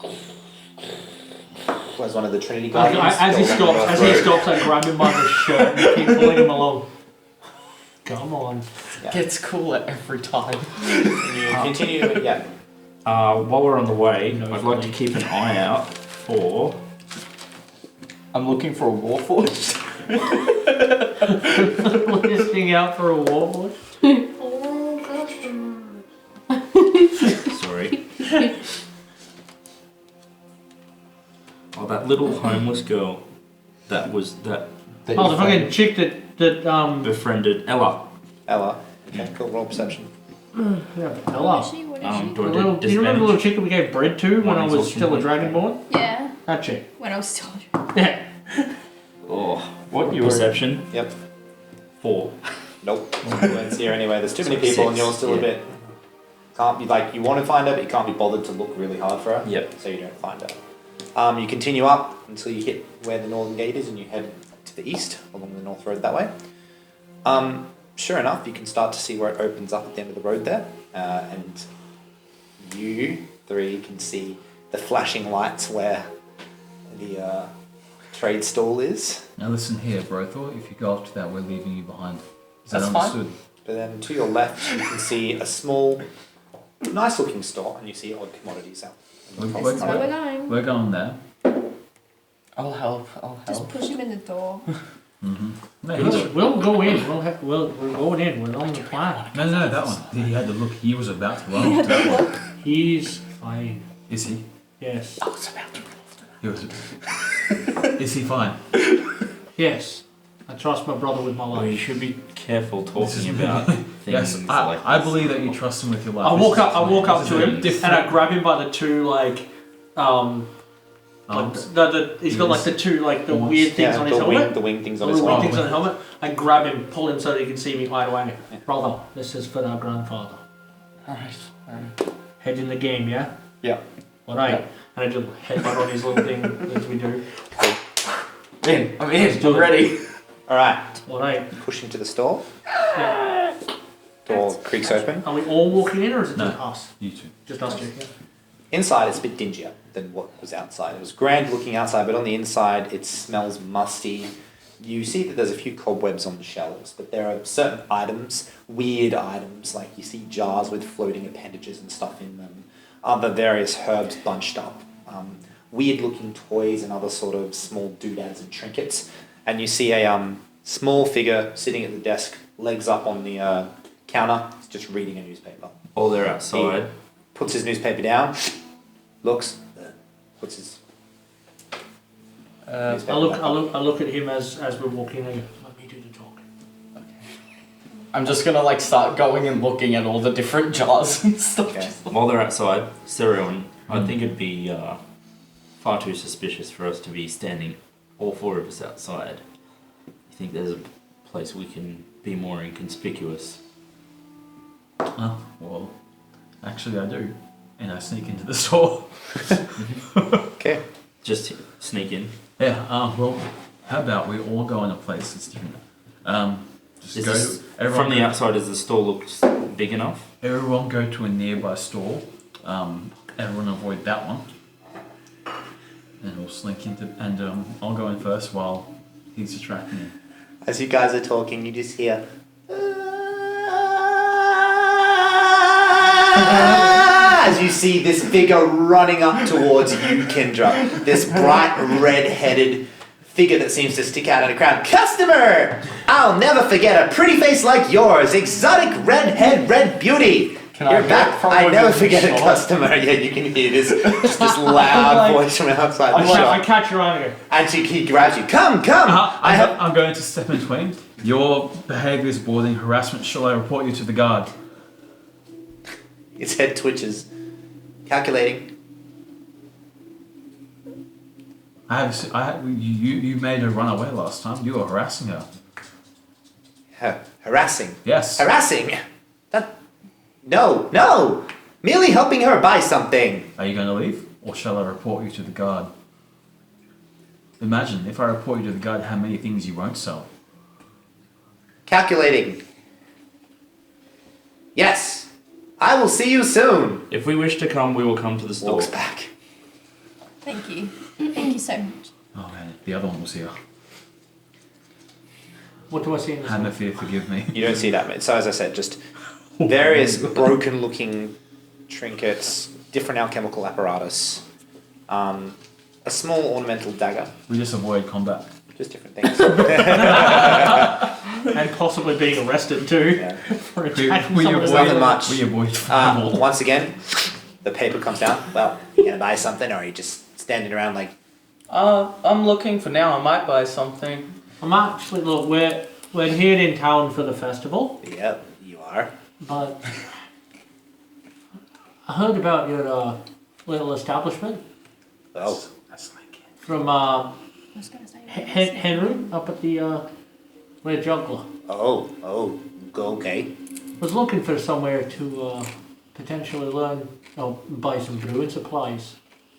where's one of the Trinity Guardians. As he stops, I grab him by the shirt and keep pulling him along. Come on. Gets cooler every time. You continue to, yeah. While we're on the way, No, I'd like to keep an eye out for. I'm looking for a Warforged. Listening out for a warlord. Sorry. Oh, that little homeless girl. That was that Oh, the fucking chick that befriended Ella. Ella. Okay, cool. Roll perception. yeah, What is Ella. she? What is Do I The do little, do you remember the little chick that we gave bread to when One I was exhaustion still a point. dragonborn? she? Yeah. That chick. When I was still. Yeah. Oh, what You were- perception? Yep. 4. Nope. You won't see her anyway. There's too many people and you're still a bit... Can't be like, you want to find her, but you can't be bothered to look really hard for her. Yep. So you don't find her. You continue up until you hit where the northern gate is and you head to the east along the north road that way. Sure enough, you can start to see where it opens up at the end of the road there. And you three can see the flashing lights where the trade stall is. Now listen here, Brothor. If you go up to that, we're leaving you behind. Is that That's fine. understood? But then to your left, you can see a small, nice looking store and you see odd commodities out. We're, This is where we're we're, going. we're going there. I'll help. Just push him in the door. No, he's, We'll go in. We're going in. We're on the plan. no, that one. He had to look. He was about to run off that one. He's fine. Is he? Yes. I was about to roll. He was. Is he fine? Yes. I trust my brother with my Well, you life. should be careful talking about things Yes, like I this. believe that you trust him with your life. I walk up This to is him different and I grab him by the two like arms. he's got like the two like the Arms. weird things on his helmet. The wing things The on his little helmet. wing things on the helmet. I grab him, pull him so that he can see me eye to eye. Brother, this is for our grandfather. Alright. Head in the game, yeah? Yeah. Alright. Yeah. And I just headbutt on his little thing as we do. I'm in. I'm ready. Alright, Alright. push into the store. Yeah. Door creaks open. Are we all walking in or is it No. just us? You two. Just us two, yeah. Inside, it's a bit dingier than what was outside. It was grand looking outside, but on the inside, it smells musty. You see that there's a few cobwebs on the shelves, but there are certain items, weird items, like you see jars with floating appendages and stuff in them, other various herbs bunched up, weird looking toys and other sort of small doodads and trinkets. And you see a small figure sitting at the desk, legs up on the counter, just reading a newspaper. Oh, they're outside. Puts his newspaper down, looks, puts his newspaper I back up. look at him as we're walking in. Let me do the talking. I'm just gonna like start going and looking at all the different jars and stuff. Okay. While they're outside, Sirion, I think it'd be far too suspicious for us to be standing, all four of us outside. You think there's a place we can be more inconspicuous? Oh, well, actually I do. And I sneak into the store. Okay. Just sneak in. Yeah, well, how about we all go in a place that's different? Just Is go this, to, everyone from the go- outside, does the store look big enough? Everyone go to a nearby store. Everyone avoid that one. And we'll sneak into, and I'll go in first while he's attracting me. As you guys are talking, you just hear. As you see this figure running up towards you, Kendra. This bright red-headed figure that seems to stick out in a crowd. Customer! I'll never forget a pretty face like yours. Exotic redhead, red beauty. Can I You're hear back. it from I within never forget a shot? customer. Yeah, you can hear this, just this loud Like- voice from outside the I shop. catch your eye and go, And he grabs you. Come, come. I'm going to step in between. Your behaviour is bordering harassment. Shall I report you to the guard? His head twitches. Calculating. You made her run away last time. You were harassing her. Harassing. Yes. Harassing? No. Merely helping her buy something. Are you going to leave, or shall I report you to the guard? Imagine if I report you to the guard, how many things you won't sell. Calculating. Yes. I will see you soon. If we wish to come, we will come to the store. Walks back. Thank you. Thank you so much. Oh man, the other one was here. what do I see in this? Have no fear, forgive me. You don't see that, mate. So as I said, just various broken-looking trinkets, different alchemical apparatus, a small ornamental dagger, We just avoid combat. just different things. And possibly being arrested too. Yeah. For We, attacking we someone avoid else. Nothing much. We avoid fireball. Once again, the paper comes down. Well, you gonna buy something, or are you just standing around like? I'm looking for now. I might buy something. I'm actually, look, we're here in town for the festival, Yep, you are. but I heard about your little establishment Oh, That's like it. from I was gonna say. Henry up at the Red Juggler. okay. Was looking for somewhere to potentially learn or buy some brewing supplies.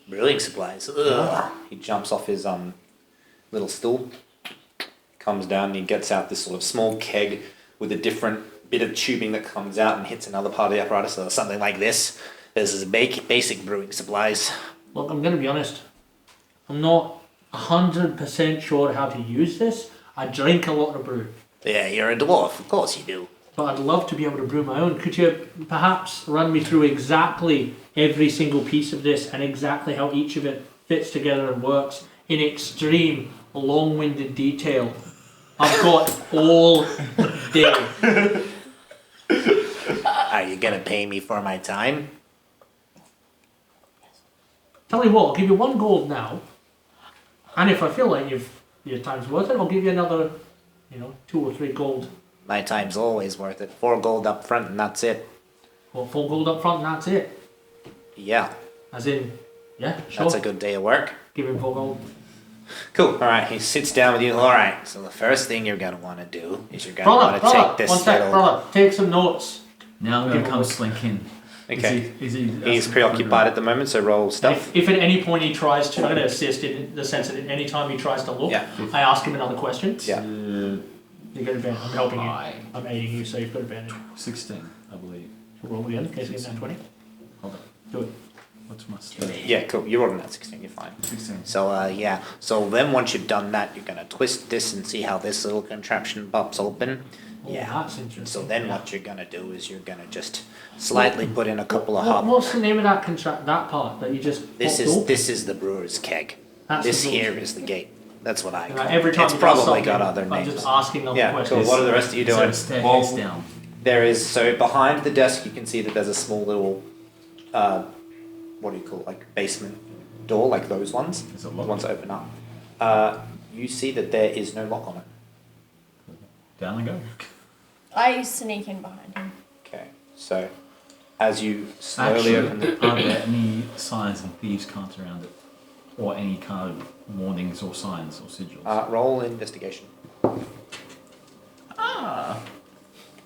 Brewing supplies. Ugh. He jumps off his little stool, comes down, and he gets out this sort of small keg with a different bit of tubing that comes out and hits another part of the apparatus. So something like this. This is basic brewing supplies. Look, I'm going to be honest. I'm not 100% sure how to use this. I drink a lot of brew, Yeah, you're a dwarf. Of course you do. but I'd love to be able to brew my own. Could you perhaps run me through exactly every single piece of this and exactly how each of it fits together and works in extreme, long-winded detail? I've got all day. Are you gonna pay me for my time? Tell you what, I'll give you 1 gold now, and if I feel like your time's worth it, I'll give you another 2 or 3 gold. My time's always worth it. 4 gold up front and that's it. Or 4 gold up front and that's it. Yeah, As in, yeah, sure. that's a good day of work. Give him 4 gold. Cool. All right, he sits down with you. All right, so the first thing you're going to want to do is you're going to want to Brother, take this one sec, little... brother. Take some notes. Now I'm Give going to him come a- slink in. Okay. Is he He's preoccupied at the moment, so roll stealth. If at any point he tries to, I'm going to assist in the sense that at any time he tries to look, Yeah. I ask him another question. Yeah. You get advantage. I'm helping you. Fine. I'm aiding you, so you've got advantage. 16, I believe. Roll again in case you get that 20. Hold on. Do it. What's my stat? Yeah, cool. You rolled an 16, you're fine. 16. So, yeah. So then once you've done that, you're going to twist this and see how this little contraption pops open. Oh, Yeah. that's interesting. So then Yeah. what you're going to do is you're going to just slightly put in a couple of What, hop. what's the name of that that part that you just This popped is open? this is the brewer's keg. That's This the here brewer's is the gate. That's what I call Like, every it. time It's he does probably got something, other I'm names. just asking them Yeah, questions. cool. What are the rest of you Is there doing? a staircase down? There is, so behind the desk you can see that there's a small little, what do you call it, like basement door, like those ones. Is it The locked? ones that open up. You see that there is no lock on it. Down I go. I sneak in behind him. Okay, so as you slowly Actually, open the... are there any signs and thieves' can't around it? Or any kind of warnings or signs or sigils? roll investigation.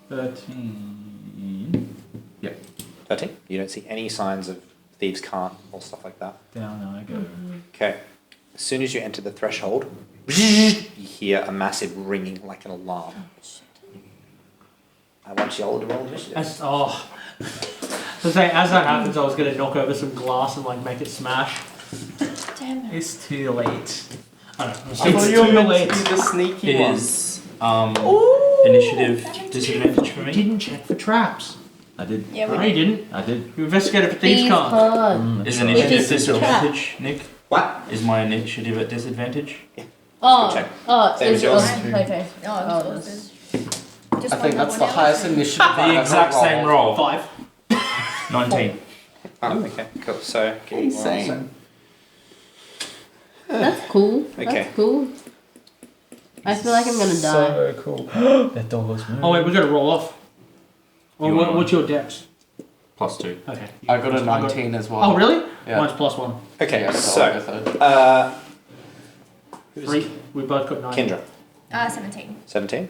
13. Yep. 13. You don't see any signs of thieves' cant or stuff like that. Down I go. Okay. As soon as you enter the threshold, you hear a massive ringing like an alarm. I want you all to roll initiative. As that happens, I was going to knock over some glass and like make it smash. Damn it. It's too late. I don't know. I thought you were meant to be the sneaky one. Is initiative disadvantage for You me? didn't check for traps. I did. Yeah, No, we you didn't. I did. You investigated for thieves' Thieves' card. card. Is That's right. initiative It is a trap. disadvantage, Nick? What? Is my initiative at disadvantage? Oh, check. oh, Same is as yours. okay. No, Oh, I'm this- just I think one that's more the now. highest initiative I've The ever exact same rolled. roll. 5. 19. Oh, okay, cool. So, give me one Insane. second. That's cool. Okay. That's cool. I feel like I'm gonna die. So cool. that dog was moving. Oh wait, we got to roll off. Or You wanna- what's your dex? +2. Okay. I got a 19 as well. Oh really? Yeah. Mine's +1. Okay, Yeah, so, I'll go third. who's 3. We both got 9. Kendra? 17. 17?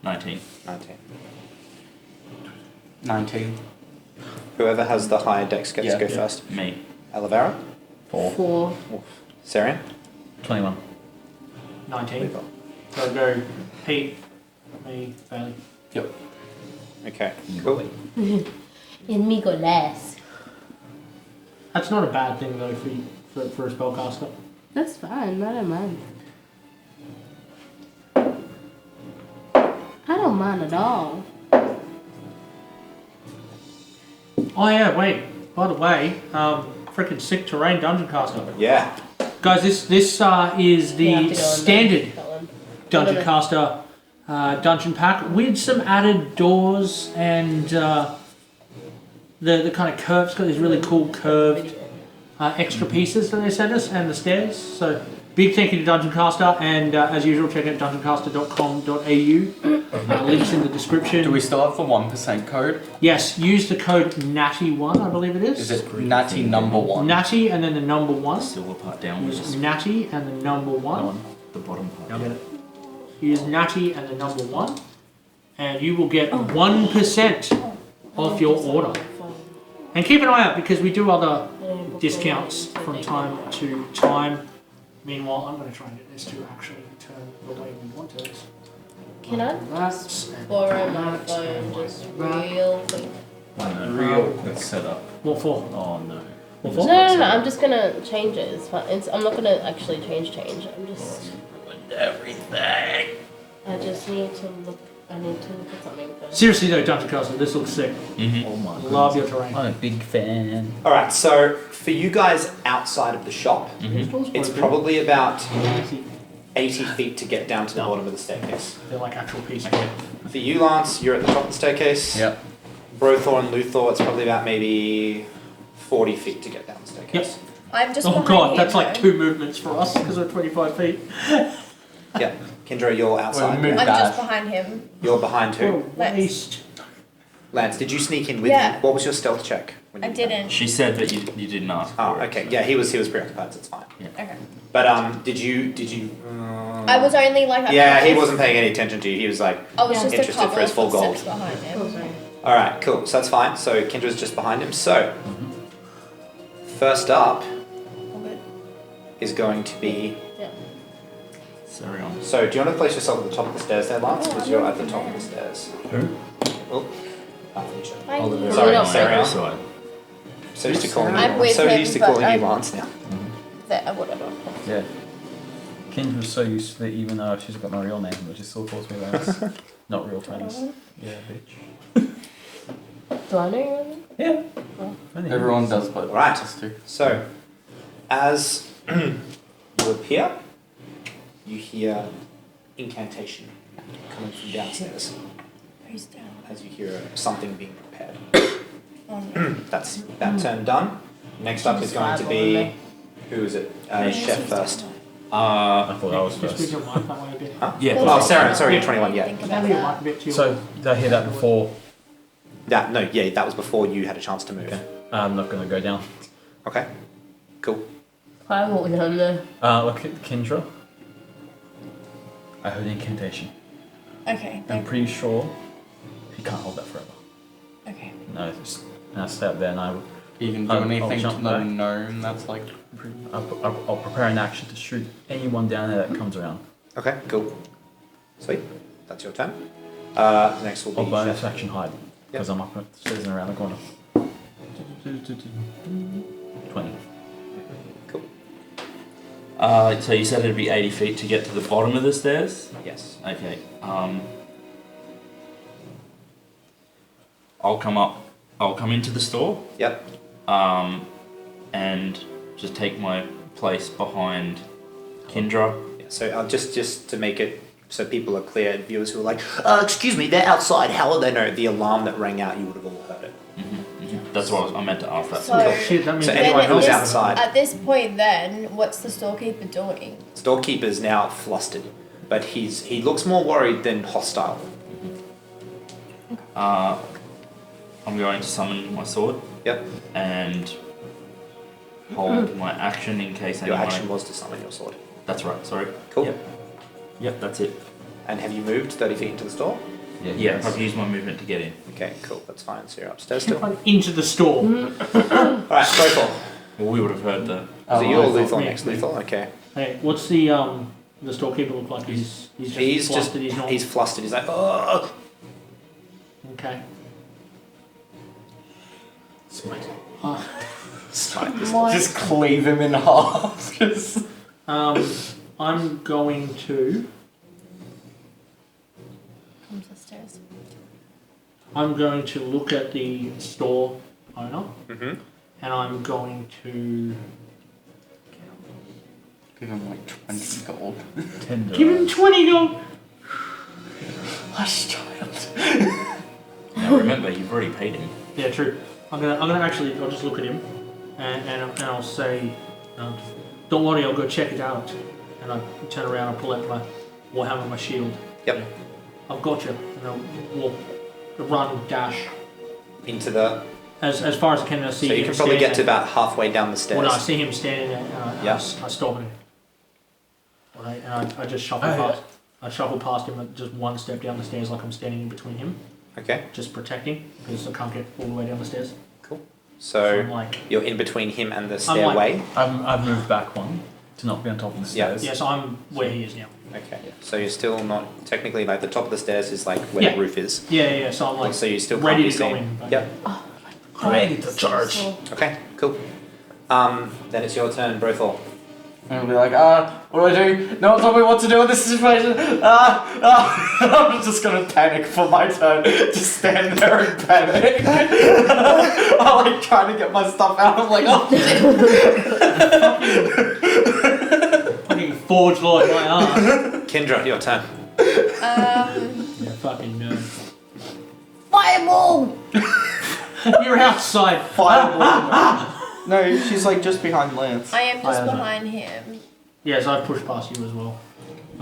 19. 19. 19. Whoever has the higher dex gets to go Yeah. first. Me. Olivera? 4. Sarian? 21. 19. So go Pete, me, Bailey. Yep. Okay, cool. And me go last. That's not a bad thing though for a spellcaster. That's fine. I don't mind. I don't mind at all. Oh yeah, wait. By the way, freaking sick terrain dungeon caster. Yeah. Guys, this is You have the to go on standard that one. dungeon What are caster dungeon pack with some added doors and the kind of curves. It's got these really cool curved extra pieces that they sent us and the stairs. So big thank you to Dungeon Caster, and as usual check out dungeoncaster.com.au. Links in the description. Do we still have the 1% code? Yes, use the code Natty1, I believe it is. Is it Natty number 1? Natty and then the number 1. Silver part downwards. Use Natty and the number 1. That one. The bottom part. I'll get it. Use Natty and the number 1, and you will get 1% off your order. And keep an eye out because we do other discounts from time to time. Meanwhile, I'm going to try and get this to actually turn the way we want it. Can I That's borrow my phone just real quick? Real quick setup. what for? Oh no. What No, for? no, I'm just gonna change it. It's fine. I'm not gonna actually change. I'm just. Everything. I just need to look. I need to look at something first. Seriously though, Dungeon Castle, this looks sick. Oh my god. Love your terrain. I'm a big fan. Alright, so for you guys outside of the shop, it's probably about 80 feet to get down to the bottom of the staircase. They're like actual pieces. For you, Lance, you're at the top of the staircase. Yep. Brothor and Luthor, it's probably about maybe 40 feet to get down the staircase. I'm just Oh behind god, him, that's like though. 2 movements for us because we're 25 feet. Yeah. Kendra, you're outside. Move I'm back. just behind him. You're behind who? Waste. Lance, did you sneak in with Yeah. him? What was your stealth check? when I you- didn't. She said that you didn't ask. Oh, for it, okay. so- Yeah, he was preoccupied, so it's fine. Okay. But did you? I was only like. a Yeah, he couple- wasn't paying any attention to you. He was like, I was just a interested couple for his of full gold. footsteps behind him. all right, cool. So that's fine. So Kendra's just behind him. So first up All good. is going to be. Sorry, on. So do you want to place yourself at the top of the stairs there, Lance? Oh, Because I'm you're not at the top of there. the stairs. Who? Oh, Felicia. Hi. Hold it Sorry, not Sarah. right. Side. So used to calling I'm you. with So him, used to but calling you I'm- Lance now. Whatever. Yeah. Kind was so used to it, even though she's got my real name, but she still calls me Lance. Not real friends. Yeah, bitch. Do I know you? Yeah. Everyone does, but Right. just two. So, as you appear, you hear incantation coming from downstairs. Who's down? As you hear something being prepared. Oh no. That's that turn done. Next up is going to be who is it? Chef first. I thought I was Just move first. your mic that way a bit. Huh? Yeah. Oh, Sarah. Sorry, you're 21. Yeah. Think Just about move your mic that. a bit to your So, did I hear that before? That was before you had a chance to move. Okay. I'm not going to go down. Okay. Cool. I walk down there. Look at Kendra. I heard incantation. Okay. I'm pretty sure he can't hold that forever. Okay. No, I stay up there and You can do I'll anything to jump the back. gnome that's like. I'll prepare an action to shoot anyone down there that comes around. Okay. Cool. Sweet. That's your turn. Next will I'll be bonus Chef. action hide because I'm up at the stairs and around the corner. 20. Cool. So you said it'd be 80 feet to get to the bottom of the stairs? Yes. Okay. I'll come into the store, Yep. and just take my place behind Kendra. Yeah, so just to make it so people are clear, viewers who are like, excuse me, they're outside. How will they know? The alarm that rang out, you would have all heard it. That's what I meant to ask that. So- Shit, that means So Then anyone at who's this- outside, At this point, then, what's the storekeeper doing? storekeeper's now flustered, but he looks more worried than hostile. I'm going to summon my sword Yep. and hold my action in case Your anyone. action was to summon your sword. That's right. Sorry. Cool. Yep. That's it. And have you moved 30 feet into the store? Yeah. I've used my movement to get in. Okay, cool. That's fine. So you're upstairs still. I'm into the store. All right, go for. Well, we would have heard the. So you or Luthor me. next? Luthor. Okay. Hey, what's the storekeeper look like? He's just flustered, he's not. He's flustered. He's like, oh. Okay. Smite. Smite this. Just cleave him in half. Just. I'm going to. Comes upstairs. I'm going to look at the store owner, Mm-hmm. and I'm going to Give him like 20 gold. Tender. give him 20 gold. Hush, child. Now remember, you've already paid him. Yeah, true. I'll just look at him, and I'll say, don't worry, I'll go check it out. And I turn around and pull out my warhammer, my shield. Yep. I've got you. And I'll walk, run, dash Into the. as far as I can. And I see So you him can probably get to standing about halfway down the there. When I stairs. see him standing there, and Yeah. I stop him. Right, and I just shuffle Oh, yeah. past. I shuffle past him, just one step down the stairs, like I'm standing in between him, Okay. just protecting, because I can't get all the way down the stairs. Cool. So I'm So like, you're in between him and the I'm stairway. I've moved back one to not be on top of the Yeah. stairs. yes, I'm where he is now. Okay. So you're still not technically like the top of the stairs is like where Yeah. the roof is. Yeah. So I'm like So you still ready can't to be go seen. in. but- Yep. Ready to charge. Okay. Cool. Then it's your turn, Brothel. And he'll be like, what do I do? No one told me what to do in this situation. I'm just gonna panic for my turn. Just stand there and panic. I'm like trying to get my stuff out. I'm like, oh shit. Fucking forge like my ass. Kendra, your turn. Yeah, fucking nerd. Fireball! You're outside. Fireball. No, she's like just behind Lance. I am just I am. behind him. Yes, I've pushed past you as well.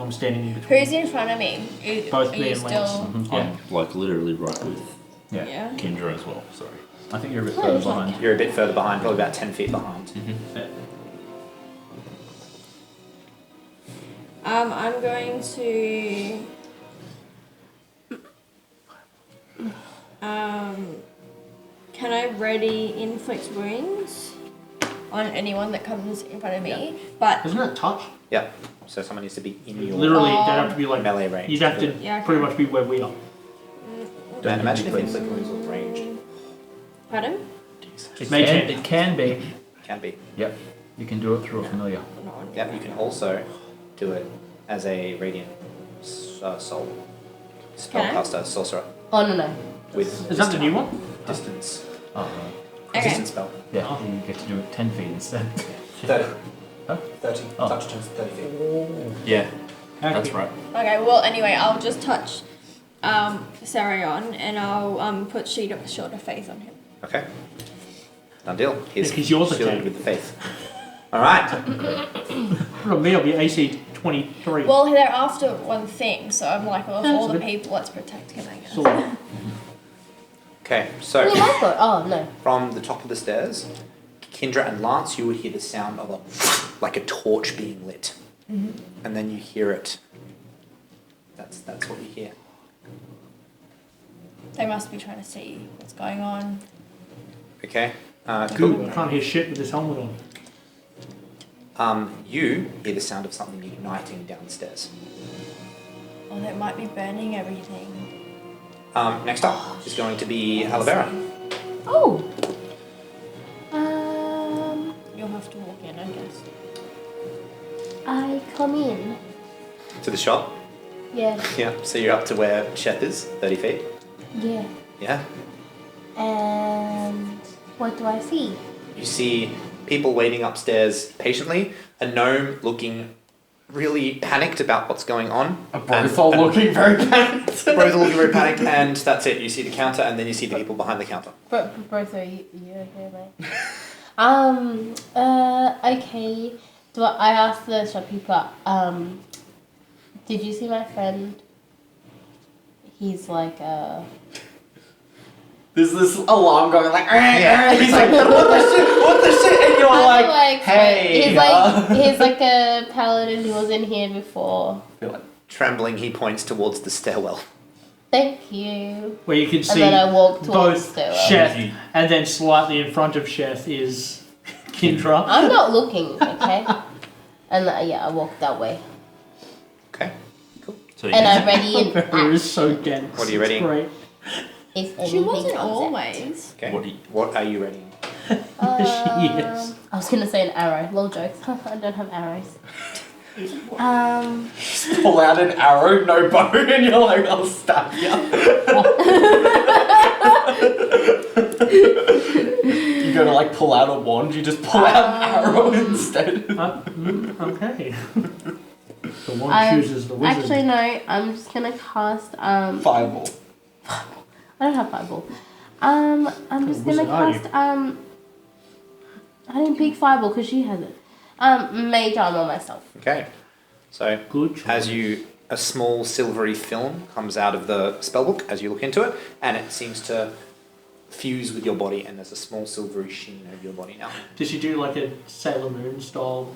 I'm standing in between. Who's in front of me? Both Are me you and Lance. still? Yeah. I'm like literally right with Yeah. Yeah. Kendra as well. Sorry. I think you're a bit No, further it's like- behind. You're a bit further behind, probably about 10 feet behind. Yeah. I'm going to. Can I ready inflict wounds on anyone that comes in front of me? But Isn't that touch? Yep. So someone needs to be in your Literally, they'd have to be like. melee range. You'd have to Yeah, okay. pretty much be where we are. And imagine if Please. inflict wounds was ranged. pardon? It may change. It can be. Can be. Yep. You can do it through a familiar. Not on Yep. You can also do it as a radiant soul spellcaster, sorcerer Oh no. with Is that the new one? distance. Oh, Okay. Distance spell. yeah. You get to do it 10 feet instead. 30. Huh? 30. Oh. Touch turns 30 feet. Yeah, Okay. that's right. Okay. Well, anyway, I'll just touch Sarion and I'll put shield of faith on him. Okay. Done deal. He's yours shielded attack. with the faith. Alright. For me, I'll be AC 23. Well, they're after one thing, so I'm like, well, of That's all the good. people, let's protect him, I guess. So, Okay, so We might go. Oh no. from the top of the stairs, Kendra and Lance, you would hear the sound of like a torch being lit. And then you hear it. That's what you hear. They must be trying to see what's going on. Okay. I Cool. can't hear shit with this helmet on. You hear the sound of something igniting downstairs. Oh, that might be burning everything. Next up is going to be Alabera. Oh. You'll have to walk in, I guess. I come in. To the shop. Yeah. Yeah. So you're up to where Sheth is, 30 feet. Yeah. Yeah. And what do I see? You see people waiting upstairs patiently. A gnome looking really panicked about what's going on. Both are looking very panicked. Both are looking very panicked, and that's it. You see the counter, and then you see the people behind the counter. Both are you okay, mate? Okay. Do I ask the shopkeeper, did you see my friend? He's like, There's this alarm going like, Yeah. he's like, what the shit? And you're I like, feel like hey. he's like a paladin who was in here before. Trembling, he points towards the stairwell. Thank you. Where you can see And then I walk towards the both stairwell. Sheth, and then slightly in front of Sheth is Kindra. I'm not looking, okay? And yeah, I walk that way. Okay. So And I'm ready in It is so dense. What are you It's ready? Great. if anything She wasn't comes out. always. Okay. What do you- What are you ready? Yes. I was gonna say an arrow. Lol jokes. I don't have arrows. Pull out an arrow, no bow, and you're like, I'll stab you. You go to like pull out a wand, you just pull out an arrow instead. Okay. The one chooses the wizard. Actually, no. I'm just gonna cast. Fireball. I don't have fireball. I'm just gonna wizard are you? cast. I didn't pick fireball because she has it. Mage armor myself. Okay. So Good choice. as a small silvery film comes out of the spellbook as you look into it, and it seems to fuse with your body, and there's a small silvery sheen over your body now. Did she do like a Sailor Moon style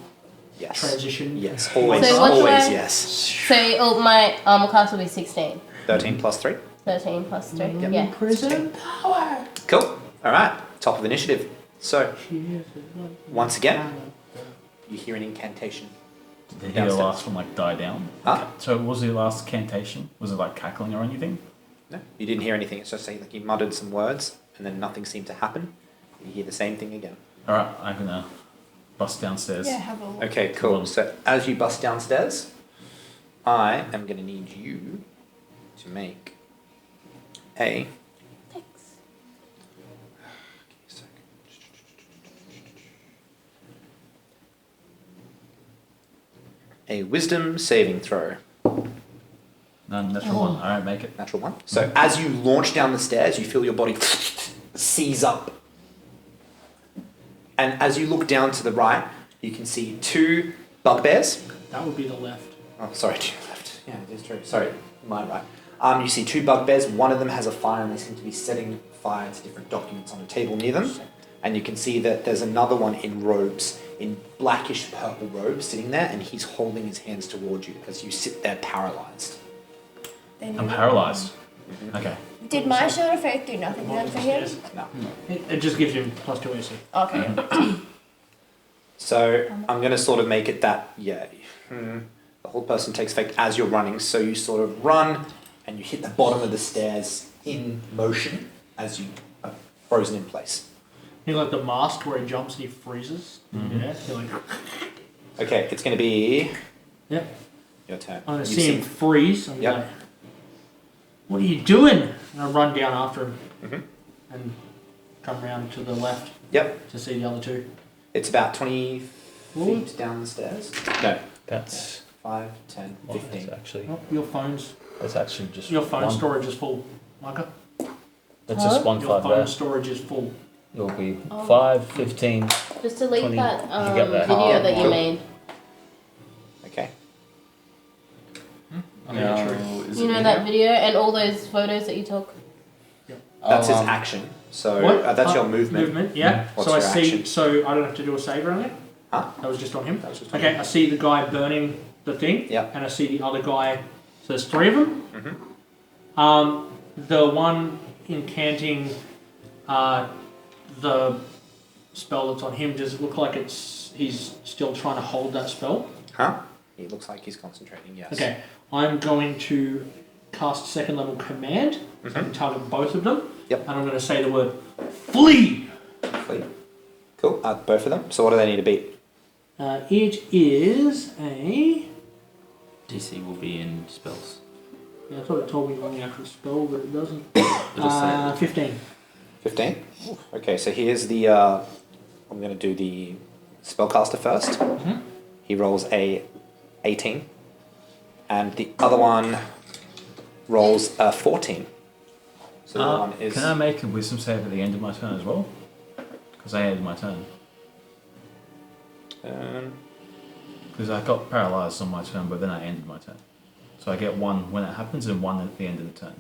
Yes. transition? Yes. Always. So what do always. I- Yes. So my armor class will be 16. 13 plus 3. 13 plus 3. Yep. Yeah. Prison power. Cool. All right. Top of initiative. So once again, you hear an incantation. Did the heal last one like die down? Huh? So was the last cantation? Was it like cackling or anything? No, you didn't hear anything. It's just like you muttered some words, and then nothing seemed to happen. You hear the same thing again. All right, I'm gonna bust downstairs. Yeah, have a look. Okay, cool. So as you bust downstairs, I am going to need you to make a. Thanks. A wisdom saving throw. None, natural one. All right, make it. Natural one. So as you launch down the stairs, you feel your body seize up. And as you look down to the right, you can see two bugbears. That would be the left. Oh, sorry, to your left. Yeah, it is true. Sorry, my right. You see 2 bugbears. One of them has a fire, and they seem to be setting fire to different documents on a table near them. And you can see that there's another one in robes, in blackish purple robes, sitting there, and he's holding his hands toward you as you sit there paralyzed. I'm paralysed. Okay. Did my Shadow of Faith do nothing then for him? No. It just gives him +2 AC. Okay. So I'm going to sort of make it that, the whole person takes effect as you're running. So you sort of run and you hit the bottom of the stairs in motion as you are frozen in place. You know, like the mask where he jumps and he freezes. Yeah, you're like, Okay, it's going to be yeah. your turn. I'm gonna You see him freeze. I'm like, what are you doing? And I run down after him and come round to the left Yep, to see the other 2. it's about 20 feet down the stairs. No, That's 5, 10, well, 15. that's actually Oh, your phone's just your phone one. storage is full, Micah. That's just Huh? one Your 5 phone there. storage is full. It'll be Oh. 5, 15. Just delete 20. that Did you get that? video that you Cool. made. Okay. You know that video and all those photos that you took? That's his action. So What? that's your movement. Yeah. What's So I your see. action? So I don't have to do a save or anything. Huh? That was just on him. That was just on Okay. I see the guy burning the thing. Yep. And I see the other guy. So there's 3 of them. Mhm. The one incanting the spell that's on him, does it look like he's still trying to hold that spell? Huh? He looks like he's concentrating, yes. Okay, I'm going to cast 2nd level command and target both of them. Yep. And I'm going to say the word flee. Sweet. Cool. Both of them. So what do they need to beat? It is a. DC will be in spells. Yeah, I thought it told me on the actual spell, but it doesn't. It'll say 15. 15? Okay, so here's the... I'm going to do the spellcaster first. He rolls a 18. And the other one rolls a 14. So the one is... Can I make a wisdom save at the end of my turn as well? Because I ended my turn. Because I got paralysed on my turn, but then I ended my turn. So I get 1 when it happens and 1 at the end of the turn.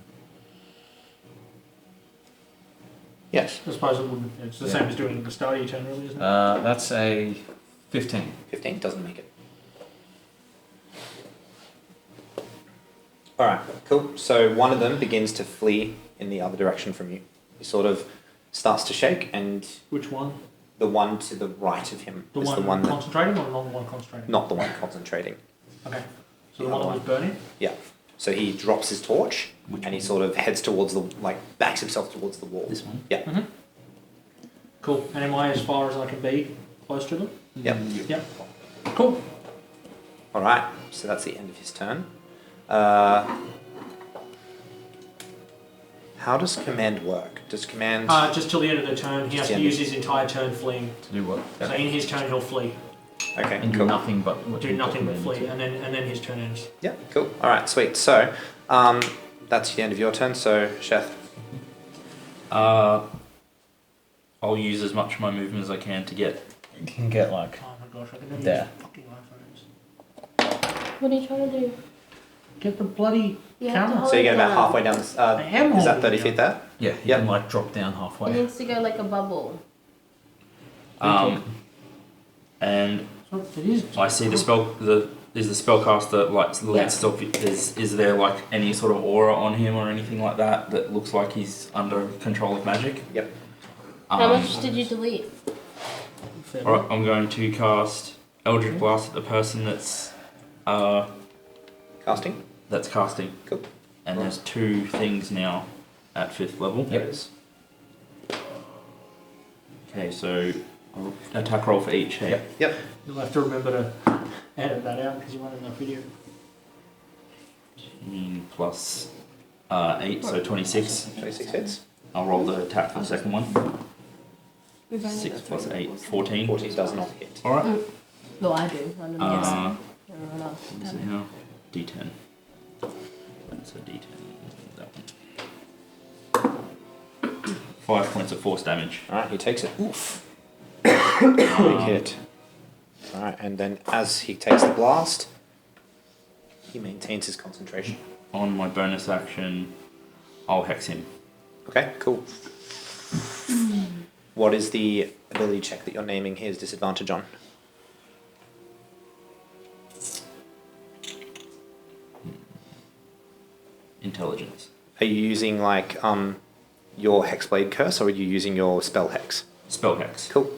Yes. I suppose it wouldn't. It's the same as doing it at the start of your turn, really, isn't it? That's a 15. 15 doesn't make it. Alright, cool. So one of them begins to flee in the other direction from you. He sort of starts to shake, and Which one? the one to the right of him The is one the one that... concentrating or not the one concentrating? Not the one concentrating. Okay. So the one that was burning? Yeah. So he drops his torch, and he sort of heads towards the... backs himself towards the wall. This one? Yeah. Cool. And am I as far as I can be close to them? Yep. Yep. Cool. Alright, so that's the end of his turn. How does command work? Does command... Just till the end of the turn, he has Just the to end use his entire turn fleeing. To do what? So in his turn, he'll flee. Okay, And do cool. nothing but... what Do you nothing but recommend. flee, and then his turn ends. Yeah, cool. Alright, sweet. So, that's the end of your turn, so, Sheth. I'll use as much of my movement as I can to get. You can get like Oh my gosh, I can never There. use fucking iPhones. What are you trying to do? Get the bloody You have to camera. hold So you it get about down. halfway down this... I am is that holding 30 it feet down. there? Yeah, you Yep. can like drop down It halfway. needs to go like a bubble. And So it is. I see the spell. Is the spellcaster like leads itself? Is there like any sort of aura on him or anything like that that looks like he's under control of magic? Yep. How much did you delete? Alright, I'm going to cast Eldritch Blast at the person that's Casting? casting. Cool. And there's 2 things now at 5th level. There it is. Okay, so attack roll for each. Hey? Yep. You'll have to remember to edit that out because you won't have enough video. 18 plus 8, so 26. 26 hits. I'll roll the attack for the second one. We've only 6 got plus 3 8, levels. 14. 14 does not hit. Alright. No, I do. I don't know. Everyone else. What is it now? D10. That's a D10. That one. 5 points of force damage. Alright, he takes it. Oof. Big hit. Alright, and then as he takes the blast, He maintains his concentration. On my bonus action, I'll hex him. Okay, cool. What is the ability check that you're naming his disadvantage on? Intelligence. Are you using like your Hexblade Curse, or are you using your spell hex? Spell hex. Cool.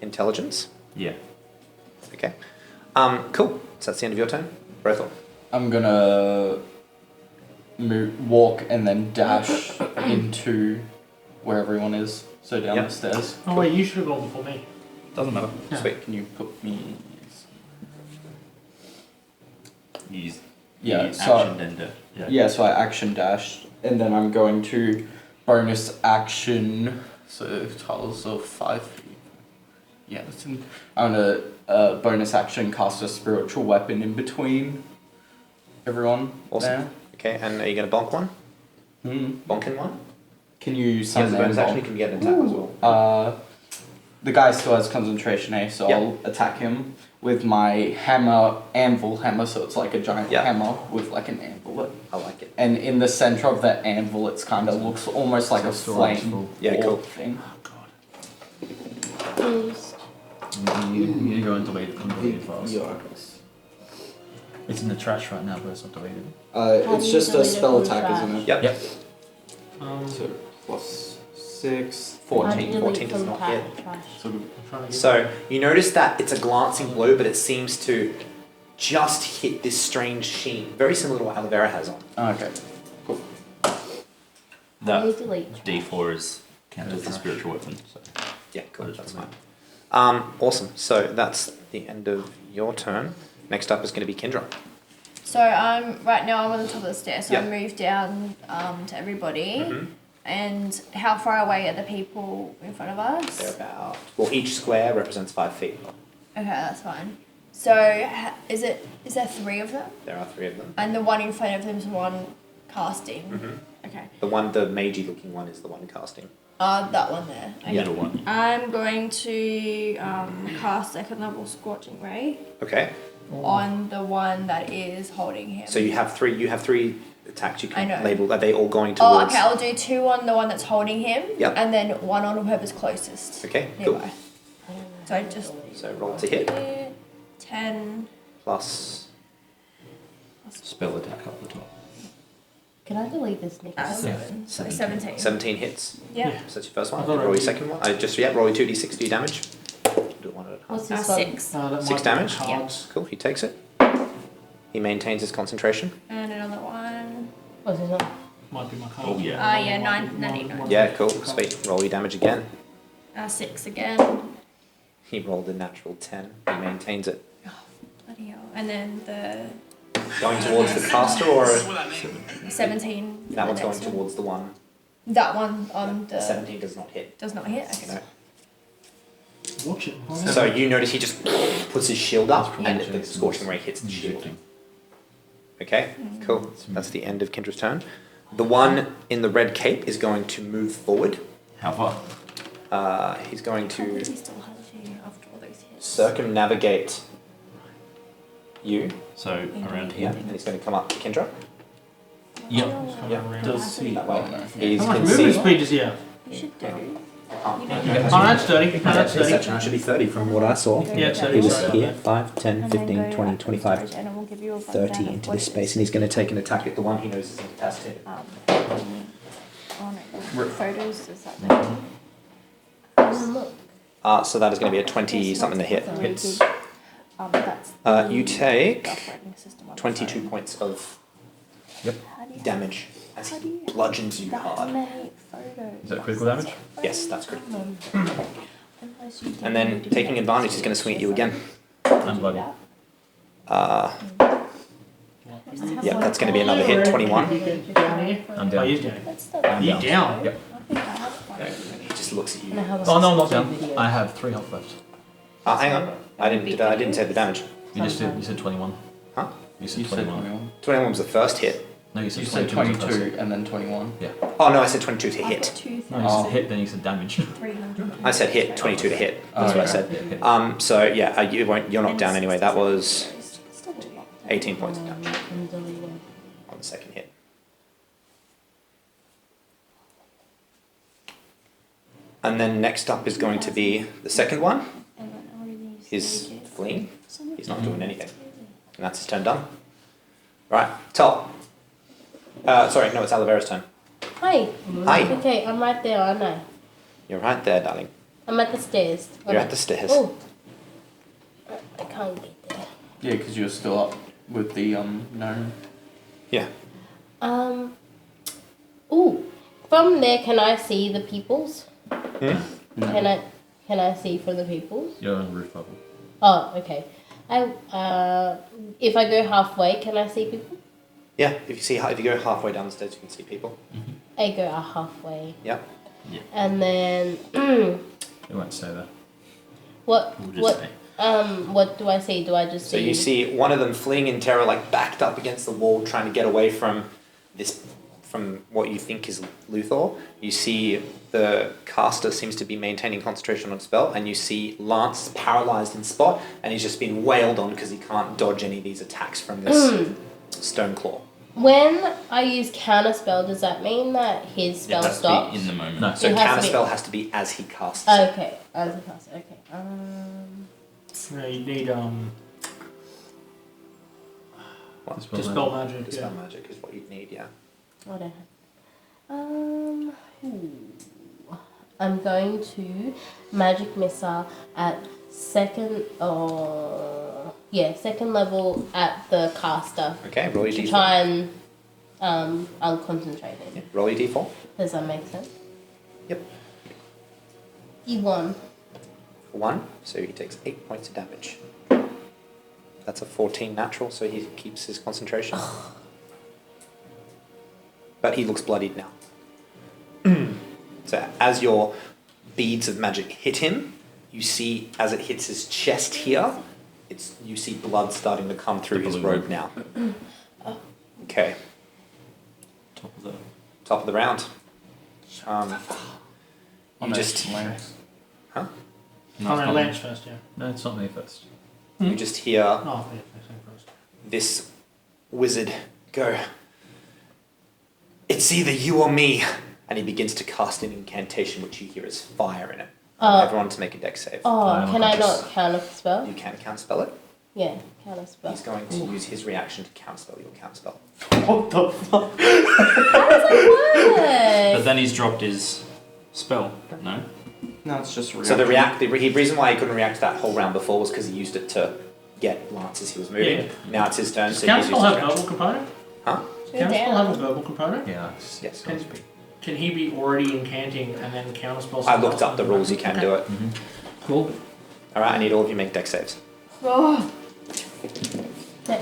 Intelligence. Yeah. Okay. Cool. So that's the end of your turn. Brothel. I'm gonna walk and then dash into where everyone is. So down Yep. the stairs. Oh wait, you should have gone before me. Doesn't matter. Yeah. Sweet. Can you put me? Use Yeah. the So action and yeah. So I action dash, and then I'm going to bonus action. So totals of 5 feet. Yeah. I'm gonna bonus action cast a spiritual weapon in between everyone. Awesome. Okay, and are you going to bonk one? There. Bonking one? Can you He has summon a bonus them action, all? you can get an attack as well. The guy still has concentration, so Yep. I'll attack him with my anvil hammer, so it's like a giant Yep. hammer with like an anvil. I like it. And in the center of the anvil, it's kind of looks almost like a storage flame. full. Yeah, orb cool. Thing. You go and delete it. Come delete it fast. Yikes. It's in the trash right now, but it's not deleted. How It's do you just a delete it spell from the attack, trash? isn't it? Yep. Yep. So plus 6, How do you 14. delete 14 does from not tra- hit. trash? So I'm trying to get So you notice that it's a glancing blow, but it seems to just hit this strange sheen, very similar to what Olivera has on. okay. Cool. How do you That delete trash? D4 is counted as a spiritual weapon. So. Yeah, cool. That is That's fine. fine. Awesome. So that's the end of your turn. Next up is going to be Kendra. So right now I'm on the top of the stairs, so Yep. I move down to everybody. Mhm. And how far away are the people in front of us? They're about. Well, each square represents 5 feet. Okay, that's fine. So is there 3 of them? There are 3 of them. And the one in front of them is the one casting. Mhm. Okay. The magey looking one is the one casting. That one there. Okay. Middle one. I'm going to cast second level Scorching Ray Okay. on the one that is holding him. So you have 3. You have 3 attacks you I can know. label. Are they all going Oh, towards? okay. I'll do 2 on the one that's holding him. Yep. And then 1 on whoever's closest. Okay. Cool. Nearby. So I just So roll to hit 10. plus. Spell attack up the top. Can I delete this, Nick? 7. So 17. 17. 17 hits. Yeah. So that's your first one. I thought Roll I- your second one. Roll your 2d6 do damage. Do it one at a time. What's this one? 6. that 6 might be damage? cards. Cool. He takes it. He maintains his concentration. And another one. What's this one? Might be my card. Oh, yeah. Yeah, 9. Yeah, cool. Sweet. Roll your damage again. 6 again. He rolled a natural 10. He maintains it. Bloody hell. And then the Going towards the caster, or 17. that one's the going next one. towards the one. That one on the 17 does not hit. does not hit. Okay. No. Watch it. Oh, So you notice he just puts his shield up, and Yeah. the scorching ray hits the shield. Injecting. Okay, cool. That's the end of Kendra's turn. The one in the red cape is going to move forward. How far? He's going Can't believe to he still has you after all those hits. circumnavigate you. So around Yeah, here. and he's going to come up to Kendra. Yep. Yeah. Does he? That way. Oh, no. He How much can movement see. speed does he have? You should do. Oh, Oh, that's 30. No, that's 30. should be 30 from what I saw. Yeah, it's 30. He was sorry about here, that. 5, 10, And then 15, go 20, up to 25, storage and it will give you a 30 rundown of into what this it space, is. and he's going to take an attack at the one he knows is incapacitated. Oh no, photos is that there? Look. So that is going to be a 20 something to hit. Hits. That's You take operating system on the 22 phone. points of How do you damage as How he do you have bludgeons you that hard. many photos? Is that critical damage? Yes, that's critical. Unless you And then do taking that. advantage, he's going to swing at you again. I'm bloody. Yeah, that's going to be another hit, 21. Down here? I'm Oh, down. he's down. That's the I'm You down? Yep. I think I have one. He just looks at you. Oh no, I'm not down. I have 3 health left. Hang on. I didn't say the damage. You said 21. Huh? You said You said 21. 21. 21 was the first hit. No, you said You said 22. was the first 22 and then 21. hit. Oh no, I said 22 to I've got hit. 2,000. No, you said hit, then you said damage. 300. I said hit, 22 to hit. That's Oh, what I okay. said. Yeah, hit. So yeah, you're not down anyway. That was Still a lot. 18 points of damage I'm deleting. on the second hit. And then next up is going to be the second one. He's fleeing. He's not doing anything. And that's his turn done. Right, top. Sorry, no, it's Olivera's turn. Hi. Hi. Okay, I'm right there, aren't I? You're right there, darling. I'm at the stairs. You're at the stairs. Oh. I can't get there. Yeah, because you're still up with the gnome. Yeah. Ooh. From there, can I see the peoples? Hmm? Can I see from the peoples? You're on the roof level. Oh, okay. If I go halfway, can I see people? Yeah, if you go halfway down the stairs, you can see people. I go halfway. Yeah. And then It won't stay there. what We'll just say. what do I see? Do I just So see? you see one of them fleeing in terror, like backed up against the wall, trying to get away from what you think is Luthor. You see the caster seems to be maintaining concentration on a spell, and you see Lance paralyzed in spot, and he's just been wailed on because he can't dodge any of these attacks from this stone claw. When I use counterspell, does that mean that his It spell has to stops? be in the moment. No. So It has to be- counterspell has to be as he casts. Okay, as a caster. Okay. No, you need What? dispel magic. Dispel Yeah. magic is what you'd need, yeah. What I have. I'm going to magic missile at second level at the caster Okay, roll your to d4. try and unconcentrate Yeah, it. roll your d4. Does that make sense? Yep. E1. 1, so he takes 8 points of damage. That's a 14 natural, so he keeps his concentration. But he looks bloodied now. So as your beads of magic hit him, you see as it hits his chest here, you see blood starting to come through his robe now. Okay, top of the round. You just Lance. huh? Curran Lance first, yeah. No, it's not me first. You just hear Oh, yeah, same first. this wizard go, "It's either you or me," and he begins to cast an incantation which you hear as fire in it. Everyone to make a dex save. Can I not counterspell? You can counterspell it. Yeah, counterspell. He's going to use his reaction to counterspell your counterspell. What the fuck? How does that But work? then he's dropped his spell. No. No, it's just a So the reaction. reason why he couldn't react to that whole round before was because he used it to get Lance as he was moving. Yeah. Now it's his turn, Does so he's counterspell used have his a reaction. verbal component? Huh? Go Counterspell down. have a verbal component? Yeah. Yes. Can he be already incanting and then counterspell? I looked up the rules. You can do it. Cool. All right. I need all of you to make dex saves. Oh.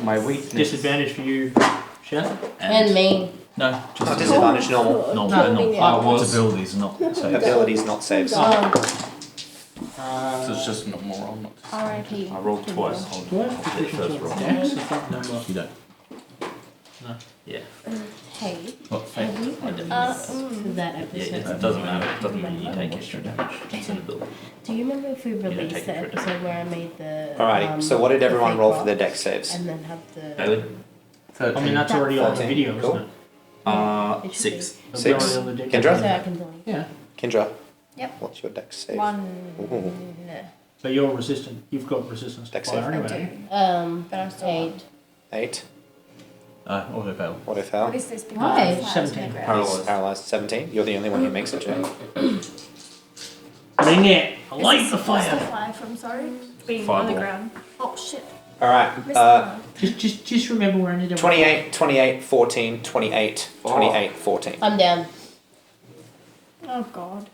My weakness. Disadvantage for you, Shannon. And me. No, Not just disadvantage. Normal. normal. No, No, yeah. It's abilities, not saves. Abilities, not saves. So it's just a normal roll, not R.I.P. I rolled twice. Do I have proficiency in dex? I can't remember. You don't. No. Yeah. Hey. What? Have you I didn't. that Yeah, episode? it doesn't matter. It doesn't mean you take extra damage. It's an ability. Do you remember if we don't released take the it for episode where I made the? Alrighty. So what did the everyone fake roll for rock their dex saves? And then have the. Bailey? 13. I mean, that's already on the 13, video, cool. isn't it? It should 6. be. It'll be 6. already on the deck. Kendra? So I can do it. Yeah. Kendra. Yep. What's your dex save? 1. Ooh. So you're resistant. You've got resistance to Dex fire save. I anyway. do. But I'm still 8. 8. Auto fail. Auto fail. What is this? Why? Because 17. Paralyzed. Paralyzed. 17. You're the only one who makes it, Jay. Bring it. I like the What's the fire. fire from, sorry? Being on the Fireball. ground. Oh shit. All right. Missed one. Just remember we're in a 28, 28, 14, 28, 28, 14. I'm down. Oh god.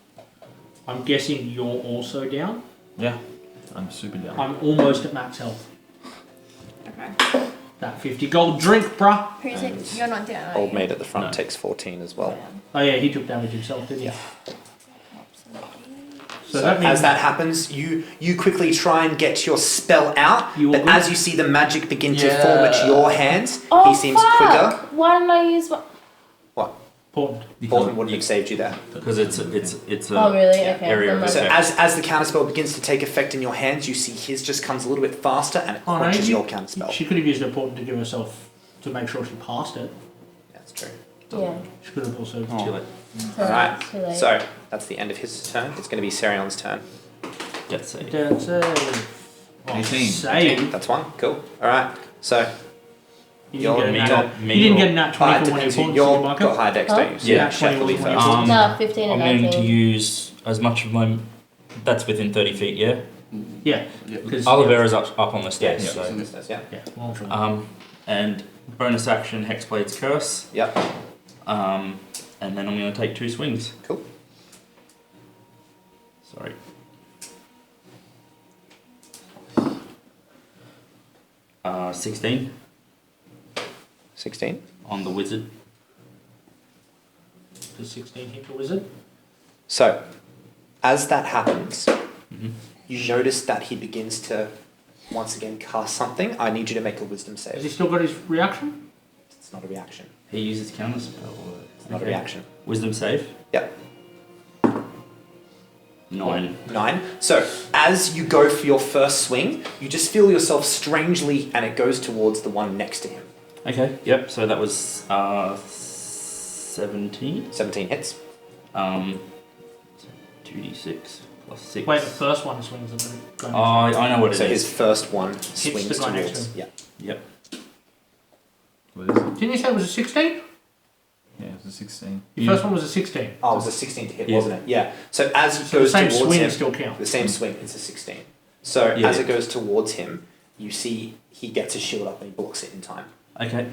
I'm guessing you're also down. Yeah. I'm super down. I'm almost at max health. Okay. That 50 gold drink, bruh. Who's it? You're not down, are Old you? mate at the front No. takes 14 as well. Oh yeah, he took damage himself, didn't he? So So that means as that happens, you quickly try and get your spell out, You but will- as you see the magic begin to form at your hands, Oh he seems fuck! quicker. Why didn't I use my... What? Important. Portland wouldn't have saved you there. Because it's a Oh, really? Okay. area of never So mind. as the counterspell begins to take effect in your hands, you see his just comes a little bit faster and it Oh, no, quenches your counterspell. She could have used important to give herself to make sure she passed it. That's true. Yeah. She could have also. Too late. So Alright, too late. so that's the end of his turn. It's going to be Sarion's turn. Get saved. That's a 18. save. That's one. Cool. Alright, so You You're didn't get a nat. me You didn't or- get a nat 20 for one of depends your who importance, you're Michael. got high dex, Huh? don't you? So Yeah, Nat Shep will be 20 first. No, 15 and I'm going to 19. use as much of my. That's within 30 feet, yeah? Yeah. Because Oliveira's up on the Yeah, stairs, yeah, so. yeah. Yeah. Long shot. And bonus action, Hexblade's Curse. Yep. And then I'm going to take 2 swings. Cool. Sorry. Uh, 16 16. on the wizard. Does 16 hit the wizard? So, as that happens, Mhm. you notice that he begins to once again cast something. I need you to make a wisdom Has he save. still got his reaction? It's not a reaction. He uses counterspell. It's not a Okay. reaction. Wisdom save. Yep. 9. 9. So, as you go for your first swing, you just feel yourself strangely, and it goes towards the one next to him. Okay. Yep. So that was 17. 17 hits. 2d6 plus 6. Wait, the first one swings at the guy. Oh, I know what it is. So his first one swings the guy next towards. to Yeah. Yep. What is it? Didn't you say it was a 16? Yeah, it was a 16. Your first one was a 16. Oh, it was a 16 to hit, Yeah. wasn't it? Yeah. So as it So the goes same towards swing him, still counts. the same swing, it's a 16. So Yeah. as it goes towards him, you see he gets his shield up and he blocks it in time. Okay.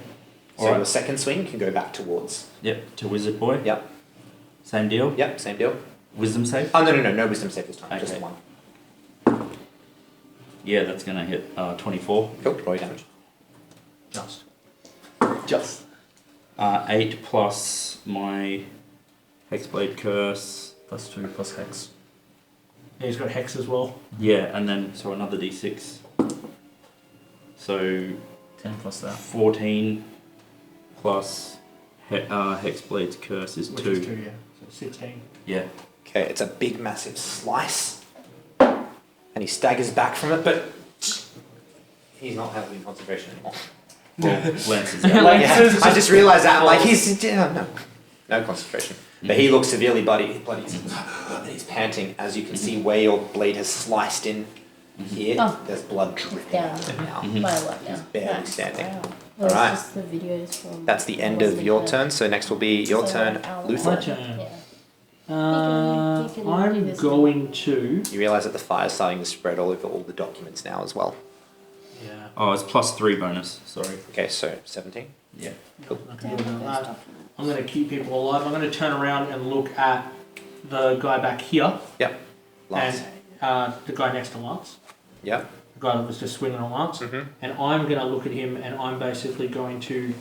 So Alright. your second swing can go back towards. Yep. To wizard boy. Yep. Same deal. Yep. Same deal. Wisdom save. Oh no wisdom save this time. Just Okay. the one. Yeah, that's gonna hit 24. Cool. Roll your damage. Just. Just. 8 plus my Hexblade Curse. Plus 2 plus hex. Yeah, he's got hex as well. Yeah, and then so another d6. So 10 plus that. 14 plus Hexblade's Curse is Which 2. is 2, yeah. So 16. Yeah. Okay. It's a big, massive slice, and he staggers back from it, but he's not having concentration anymore. Well, Lance is Like, yeah, Lance's I just realised that. I'm like, no concentration. But he looks severely bloody. He's panting, as you can see where your blade has sliced in here. Oh. There's blood dripping Down. now. By what now? He's barely standing. Wow. Well, it's Alright. just the videos from. That's the end of your turn. So next will be your turn, My Luther. turn. Yeah. I'm do this going to. You realise that the fire's starting to spread all over all the documents now as well. Yeah. Oh, it's plus 3 bonus. Sorry. Okay, so 17. Yeah. Cool. I can do that. I'm going to keep people alive. I'm going to turn around and look at the guy back here Yep. Lance. and the guy next to Lance. Yep. The guy that was just swinging on Lance. Mhm. And I'm going to look at him and I'm basically going to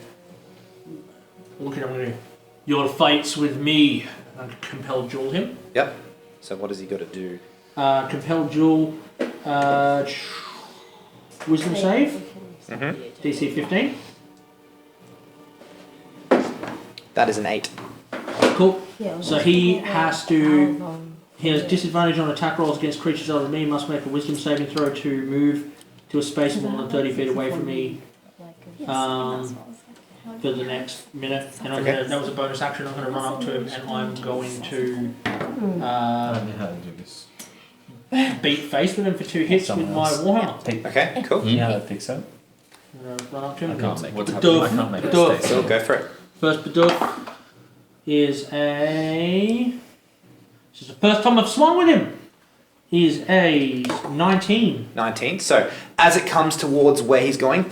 look at him and go, your fights with me. And compel duel him. Yep. So what has he got to do? Compel duel. Wisdom save. Mhm. DC 15. That is an 8. Cool. Yeah, So he well, has to. how long- He has disadvantage on attack rolls against creatures other than me. Must make a wisdom saving throw to move to a space more than 30 feet away from me Yes, Um, that's what I was like, for the next minute. And I'm Okay. gonna, that was a bonus action. I'm going to run up to him and I'm going to I don't know how to do this. beat face with him for 2 hits Someone with my else. Warhammer. Okay, cool. You know how to fix that? I'm going to run up to I him. can't make What's it. happening? I can't make Bedoof. mistakes. So go for it. First Bedoof is a. This is the first time I've swung with him. Is a 19. 19. So as it comes towards where he's going,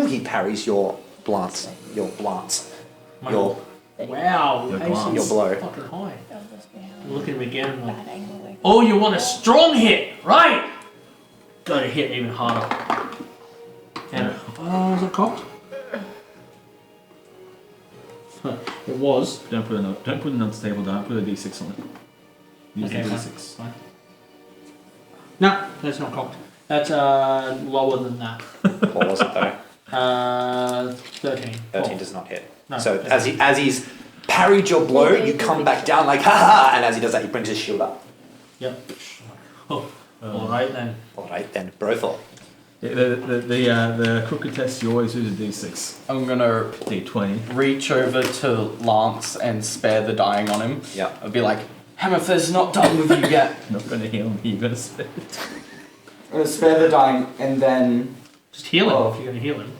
he parries your blance. Your blance. My Your wow, Your AC glance. Your blow. fucking high. That was behind I'm looking at him again. I'm like, bad angle. Like, oh, you want a strong hit, right? Got to hit even harder. And is it cocked? It was. Don't put it on the table. Don't put a d6 on it. Use Okay, the fine. d6. Fine. No, that's not cocked. That's lower than that. What was it though? 13. 13 does not hit. No, So okay. as he's parried your blow, you come back down like, ha ha, and as he does that, he brings his shield up. Yep. Oh, alright then. Alright then, Brothel. Yeah, the crooked test, you always use a d6. I'm gonna d20. reach over to Lance and spare the dying on him. Yeah. I'll be like, Hammerfist's not done with you yet. Not going to heal me, you're going to spit it. I'm gonna spare the dying and then Just heal him Oh. if you're going to heal him.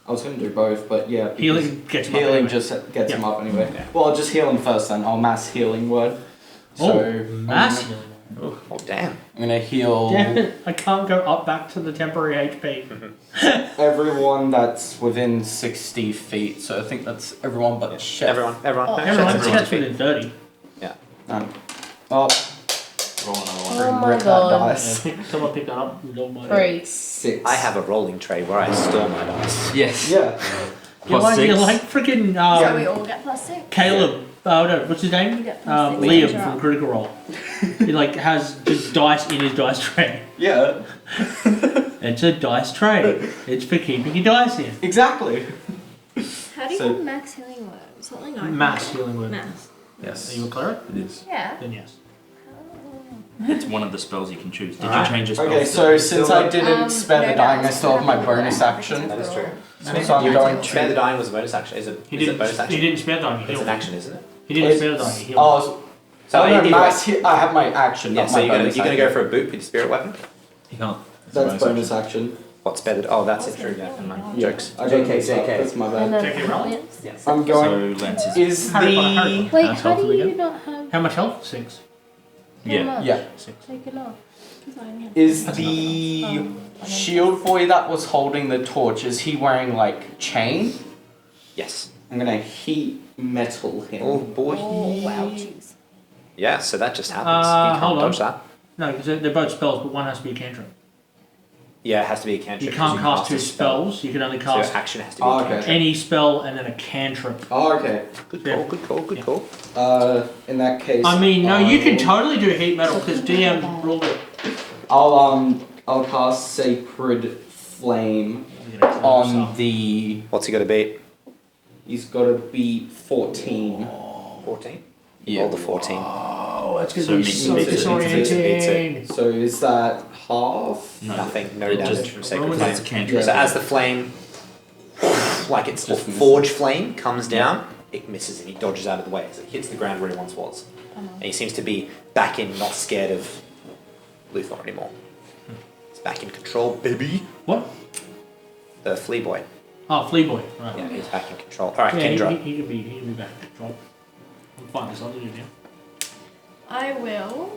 I was gonna do both, but yeah. Healing gets him up Healing anyway. just gets him Yeah. up anyway. Yeah. Well, I'll just heal him first then. I'll mass healing word. Oh, I'm mass gonna- healing. Oh, damn. I'm gonna heal Damn it, I can't go up back to the temporary HP. everyone that's within 60 feet. So I think that's everyone but Chef. Everyone. Oh. Everyone, Chef's that's in within 30. Oh, Roll another one. Oh my rip that god. Yeah, dice. someone pick that up. Lord my 3. 6. I have a rolling tray where I store my dice. Yes. Yeah. You're like, you're like freaking So we all get +6. Caleb. No, what's his name? You get +6. Liam You're from up. Critical Role. He like has just dice in his dice tray. Yeah. It's a dice tray. It's for keeping your dice in. Exactly. How do you So- get max healing word? Something like Mass healing word. Mass. Yes. Are you a cleric? It is. Yeah. Then yes. It's one of the spells you can choose. Did Alright. you change your spell? Okay, so since I didn't spare the no, dying, I that's still have my not bonus really action. bad. That is true. So I'm going Spare the to. dying was a bonus action. Is it a bonus action? He didn't spare dying. He It's healed. an action, isn't it? He didn't spare dying. He healed. Oh, So no, either mass way- I have my action, Yeah, not so my you're gonna bonus go action. for a boot with your spirit weapon? You can't. That's bonus action. What's better? Oh, that's it, true. Yeah, never mind. Jokes. I got JK, mixed up, JK. That's my And bad. then Take it roll. Williams. Yes. I'm going. So Lance is. Is Harry Potter, Harry the. Potter. Wait, Mass how health do you again? not have How much health? 6. how Yeah. much? Yeah. Taken off. Is the shield boy that was holding the torch, is he wearing like chain? Yes. I'm gonna heat metal him. Oh boy. Oh, wow. Jeez. Yeah, so that just happens. You can't hold on. dodge that. No, because they're both spells, but one has to be a cantrip. Yeah, it has to be a cantrip. You 'cause can't cast a two spells. You can only So your cast action has to be a Oh, okay. cantrip. any spell and then a cantrip. Oh, okay. Good Yeah. call, good call, good Yeah. call. In that case. I mean, no, you can I'll- totally do heat metal because DM ruled it. I'll cast Sacred Flame on the. What's he got to beat? He's got to beat 14. 14? Yeah. Roll the 14. Oh, that's going So to be meets so it, beats it, beats disorienting. So is that half? No, Nothing, no it damage just- from Sacred Roman Flame. has a cantrip. So as the flame, like it's Just just forge flame, comes down, it misses and he dodges out of the way as it hits the ground where he once was. And he seems to be back in, not scared of Luthor anymore. He's back in control, baby. What? The flea boy. Oh, Flea Boy. Right. Yeah, he's back in control. Alright, Yeah, Kendra. he can be back in control. I'm fine, this. I'll do it now. I will.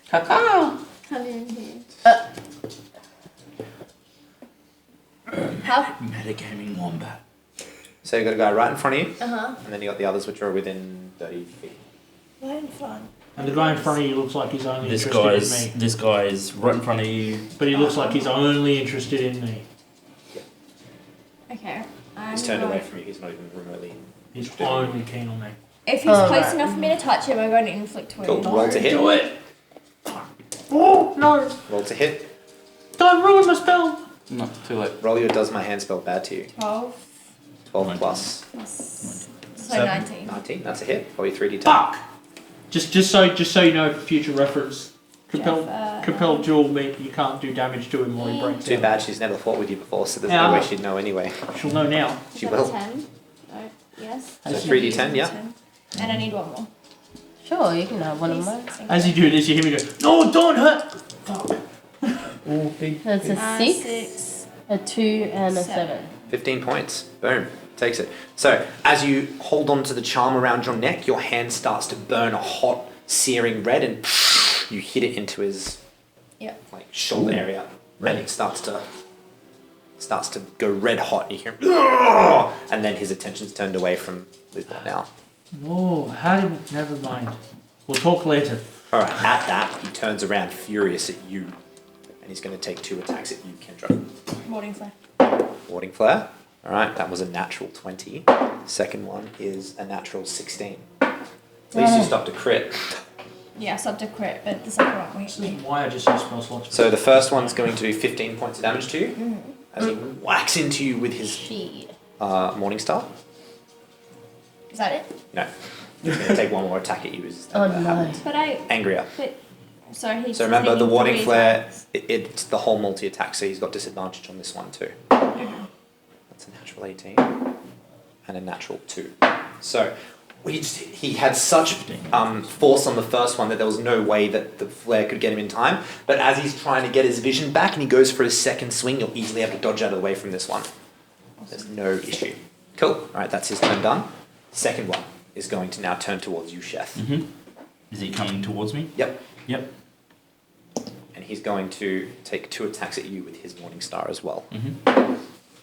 Caca! Come in here. How? Metagaming wombat. So you got a guy right in front of you, Uh-huh. and then you got the others which are within 30 feet. Right in front. And the guy in front of you looks like he's only interested in me. This guy's right in front of you. But he looks like he's only interested in me. Okay. He's turned away from you, he's not even remotely. He's only keen on me. If he's close enough for me to touch him, I'm going to inflict wound. Cool, roll to hit. Do it! Oh, no! Roll to hit. Don't ruin my spell! No, too late. Roll your does my hand spell bad to you. 12 12 plus plus. So Seven. 19. 19, that's a hit. Roll your 3d10. Fuck! Just so you know for future reference, compelled duel mean you can't do damage to him or he breaks Too out. bad she's never fought with you before, so there's Yeah. no way she'd know anyway. She'll know now. She Is that will. 10? No. Yes. So 3d10, yeah. 10. And I need one more. Sure, you can have one of Please. mine. Thank As you. you do this, you hear me go, no, don't hurt! Fuck. Oh, big. That's a 6, 6. a 2, and a 7. 7. 15 points. Boom. Takes it. So, as you hold on to the charm around your neck, your hand starts to burn a hot, searing red, and you hit it into his Yep. like shoulder area, and it starts to go red hot. You hear him, "Ugh!" And then his attention's turned away from Luthor now. Oh, how did we... Never mind. We'll talk later. All right. At that, he turns around, furious at you, and he's going to take 2 attacks at you, Kendra. Morning flare. Warding flare. All right, that was a natural 20. Second one is a natural 16. At least you stopped a crit. Yeah, sub to crit, but the second one This we is why I just use spell slots. So the first one's going to do 15 points of damage to you as he whacks into you with his Shit. Morningstar. Is that it? No. He's going to take one more attack at you as Oh that no. happens. But I. Angrier. But. So he's. So remember, the taking warding 3 flare, attacks. it's the whole multi-attack, so he's got disadvantage on this one too. That's a natural 18 and a natural 2. So he had such force on the first one that there was no way that the flare could get him in time. But as he's trying to get his vision back and he goes for his second swing, you'll easily have to dodge out of the way from this one. There's no issue. Cool. All right, that's his turn done. Second one is going to now turn towards you, Sheth. Mm-hmm. Is he coming towards me? Yep. Yep. And he's going to take 2 attacks at you with his Morningstar as well. Mm-hmm.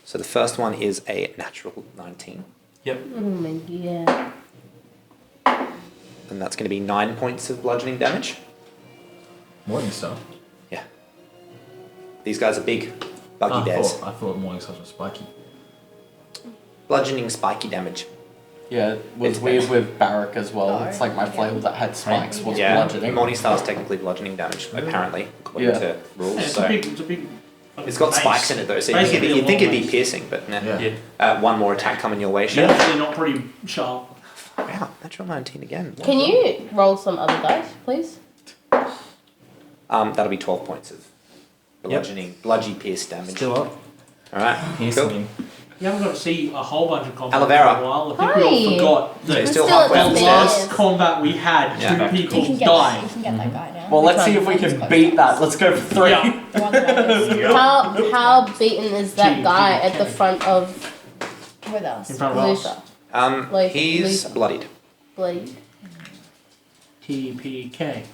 So the first one is a natural 19. Yep. Oh my god. And that's going to be 9 points of bludgeoning damage. Morningstar. Yeah. These guys are big, buggy bears. I thought Morningstar was spiky. Bludgeoning spiky damage. Yeah, it was It's weird better. with Barrack as well. Oh, It's like my okay. flail that had spikes was Yeah, bludgeoning. Morningstar is technically bludgeoning damage, apparently, according Yeah. to rules. Yeah, it's So a big. it's got base. spikes in it though, so Basically you'd a think it'd long be base. piercing, but nah. Yeah. One more attack coming your way, It's Sheth. actually not pretty sharp. Wow, natural 19 again. Can you roll some other dice, please? That'll be 12 points of bludgy pierce damage. Still up. Alright, Piercing cool. him. You haven't got to see a whole bunch of combat Aloe vera. for a while. I think we all Hi. forgot So you're that still We're still halfway at up the the the last stairs. combat we had, Yeah. 2 people You can get died. You can get that guy now. Well, let's Which see one? if we Let's can go beat for that. this. Let's go for 3. Yeah. The one that I was How beaten is that guy at the front of with us. In front of us. Lucia? Like, He's Lisa. bloodied. Blade. TPK.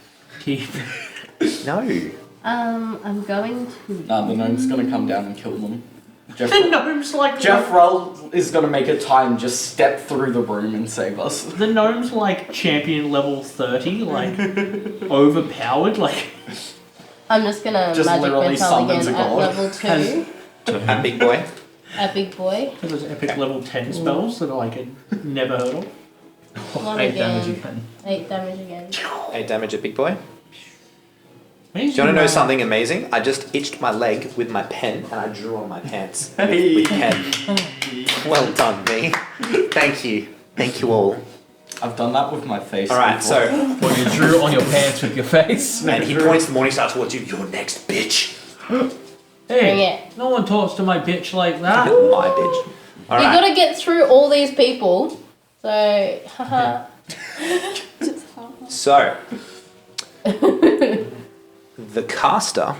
No. I'm going to. Nah, the gnome's gonna come down and kill them. Jeff, The gnome's like Jeff Roll is gonna make a time just step through the room and save us. The gnome's like champion level 30, like overpowered, like I'm just gonna Just magic literally missile summons again a at god. level 2. Has- That big boy. A big boy. those epic level 10 spells that I had never heard of. One 8 damage again. again. 8 damage again. 8 damage at big boy. Do Do you want to know something amazing? I just itched my leg with my pen and I drew on my pants Hey. with pen. Well done, me. Thank you. Thank you all. I've done that with my face. Alright, before. so, Well, you drew on your pants with your face. and he points the Morningstar towards you. You're next, bitch. Bring Hey, it. no one talks to my bitch like that. My bitch. You Alright. gotta get through all these people. So, haha. So, the caster.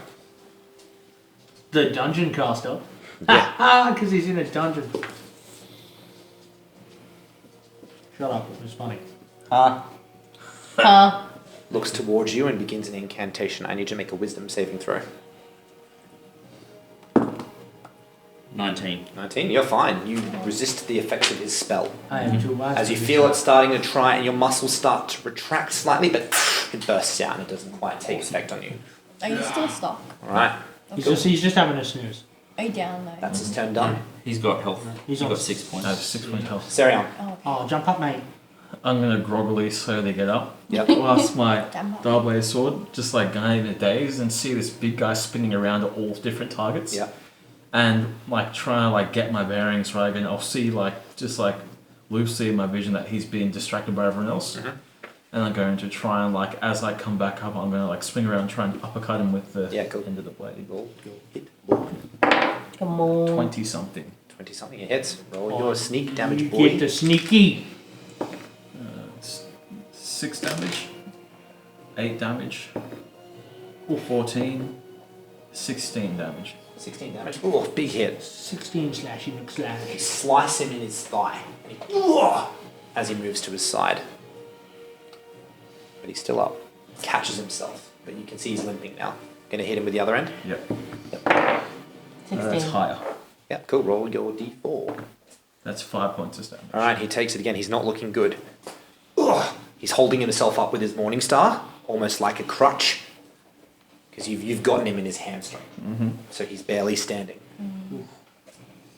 The dungeon caster. Yeah. Ah, because he's in a dungeon. Shut up, it was funny. Looks towards you and begins an incantation. I need you to make a wisdom saving throw. 19. 19, you're fine. You resist the effects of his spell. I am too wise. As you to be feel sure. it starting to try and your muscles start to retract slightly, but it bursts out and it doesn't quite take effect on you. Are you still stuck? Alright, He's just having a snooze. Are you down though? that's his turn done. He's got health. He's He's on got 6 points. I have 6 point health. Serion. Oh, Oh, jump up, mate. I'm gonna groggily slowly get up. Yep. Whilst my damn it. double-bladed sword, just like going in a daze, and see this big guy spinning around at all different targets. Yep. And like trying to like get my bearings right, and I'll see like just like loosely in my vision that he's being distracted by everyone else. Mhm. And I'm going to try and like as I come back up, I'm gonna like swing around and try and uppercut him with the Yeah, cool. end of the blade. Roll your hit. Roll. Come on. 20 something. 20 something, it hits. Roll Oh, your sneak damage, You boy. get the sneaky. It's 6 damage, 8 damage, 14, 16 damage. 16 damage. Ooh, big hit. 16 slashy You McSlash. slice him in his thigh. And as he moves to his side. But he's still up. Catches himself. But you can see he's limping now. Gonna hit him with the other end? Yep. 16. That's higher. Yeah, cool. Roll your d4. That's 5 points of damage. Alright, he takes it again. He's not looking good. Ugh. He's holding himself up with his Morningstar, almost like a crutch. Because you've gotten him in his hamstring. Mm-hmm. So he's barely standing.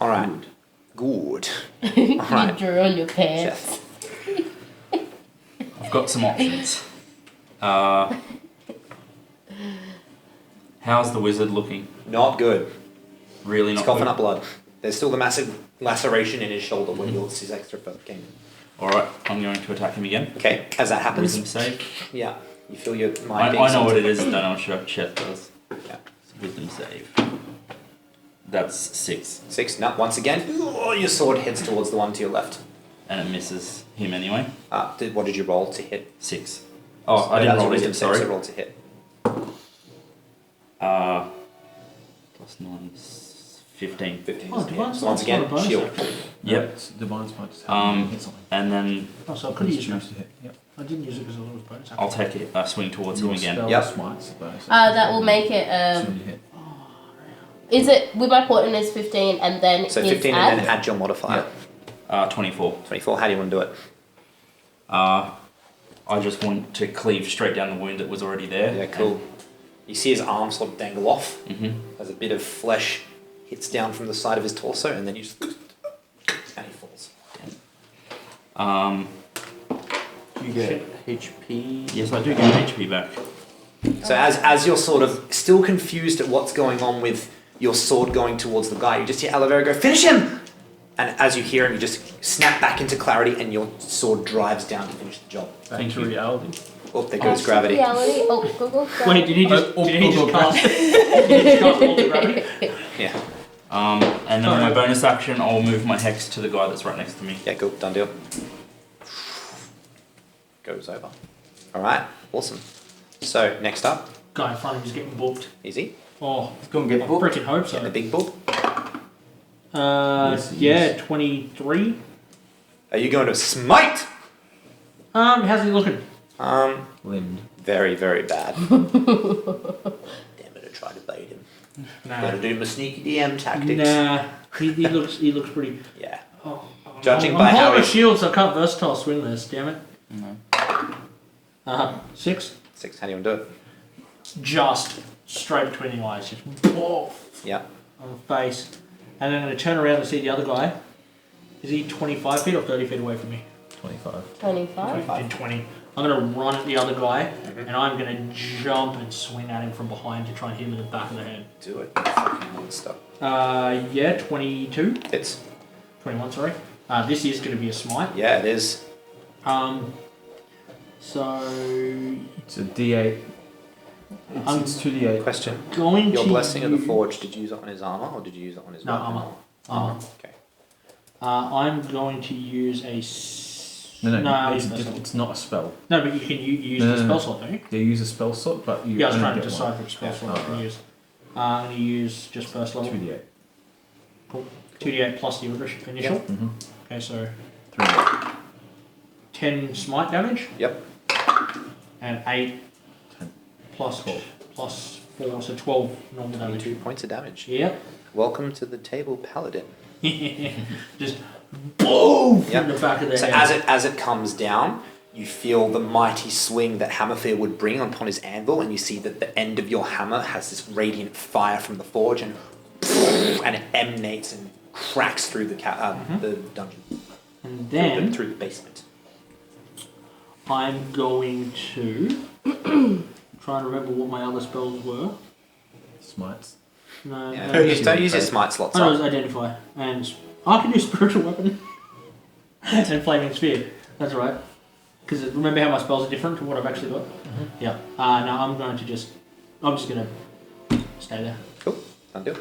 Alright. Good. You Alright. drew on your pants. Chef. I've got some options. How's the wizard looking? Not good. Really He's not coughing good? up blood. There's still the massive laceration in his shoulder where his extra foot came in. Alright, I'm going to attack him again. Okay, as that happens, Wisdom save. yeah, you feel your I mind being know what it sent. is, don't know what Chet does. Yeah. Wisdom save. That's 6. 6. No, once again, your sword heads towards the one to your left. And it misses him anyway. What did you roll to hit? 6. Oh, I didn't that's a roll to wisdom hit, save, sorry. so roll to hit. Plus 9 is 15. 15. Oh, divine So Smite's once again, not a bonus shield. action. Yep. It's divine smite. Just hit something. And then Oh, so I could have Just used choose it. to hit. Yep. I didn't use it because it was bonus action. I'll take it, swing towards him Your again. spell Yep. smites the bonus. That will make it. Soon you hit. Is it with my portent is 15 and then So his 15 add? and then add your modifier. 24. 24, how do you want to do it? I just want to cleave straight down the wound that was already there. Yeah, cool. You see his arm sort of dangle off Mm-hmm. as a bit of flesh hits down from the side of his torso, and then you just... and he falls. Do you get HP? Yes, I do get HP back. So as you're sort of still confused at what's going on with your sword going towards the guy, you just hear Olivera go, "Finish him!" And as you hear him, you just snap back into clarity and your sword drives down to finish the job. Back to reality. Oh, there goes gravity. Reality. Oh, Google. Wait, did he just, Oh, did he just oh, cast? Did he just cast Alter Gravity? Yeah. And then on my bonus action, I'll move my hex to the guy that's right next to me. Yeah, cool. Done deal. Goes over. Alright, awesome. So, next up, Guy in front of him is getting booked. easy. Oh, It's gonna I get booked. freaking hope Get the so. big book. Yes, Yeah, yes. 23. Are you going to smite? How's he looking? Limbed. Very, very bad. Damn it, I tried to bait him. Gotta Nah. do my sneaky DM tactics. Nah. He looks pretty. Yeah. Oh, Judging I'm by how holding a he- shield, so I can't versatile swing this. Damn it. No. 6. 6, how do you want to do it? Just straight between the eyes, just whoa, Yeah. on the face, and then I'm gonna turn around and see the other guy. Is he 25 feet or 30 feet away from me? 25. 25. In 20. I'm gonna run at the other guy, and I'm gonna jump and swing at him from behind to try and hit him in the back of the head. Do it, you fucking monster. Yeah, 22. It's, 21, sorry. This is gonna be a smite. yeah, it is. So It's a D8. It's 2D8. Question. going Your to blessing of the use- forge, did you use it on his armor or did you use it on his No, weapon? armor. Okay. I'm going to use a. No, use spell slot. it's not a spell. No, but you can use No, the no, spell slot, don't you? They use a spell slot, but you Yeah, I was only trying to get decide one. which spell Yeah. slot I can use. I'm going to use just first level. 2D8. Cool. 2d8 plus the initial. Mm-hmm. Okay, so 3. 10 smite damage Yep. and 8 10. plus 4, so 12 normal damage. 22 points of damage. Yep. Welcome to the table, Paladin. Just boom Yep. in the back of the So head. as it comes down, you feel the mighty swing that Hammerfear would bring upon his anvil, and you see that the end of your hammer has this radiant fire from the forge, and it emanates and cracks through the the dungeon, And then through the basement. I'm going to try and remember what my other spells were. Smites. No, Yeah, no, don't use your smite slots I know it was up. identify, and I can do spiritual weapon and flaming sphere. That's right. Because remember how my spells are different to what I've actually got. Yeah. No, I'm just gonna stay there. Cool, done deal.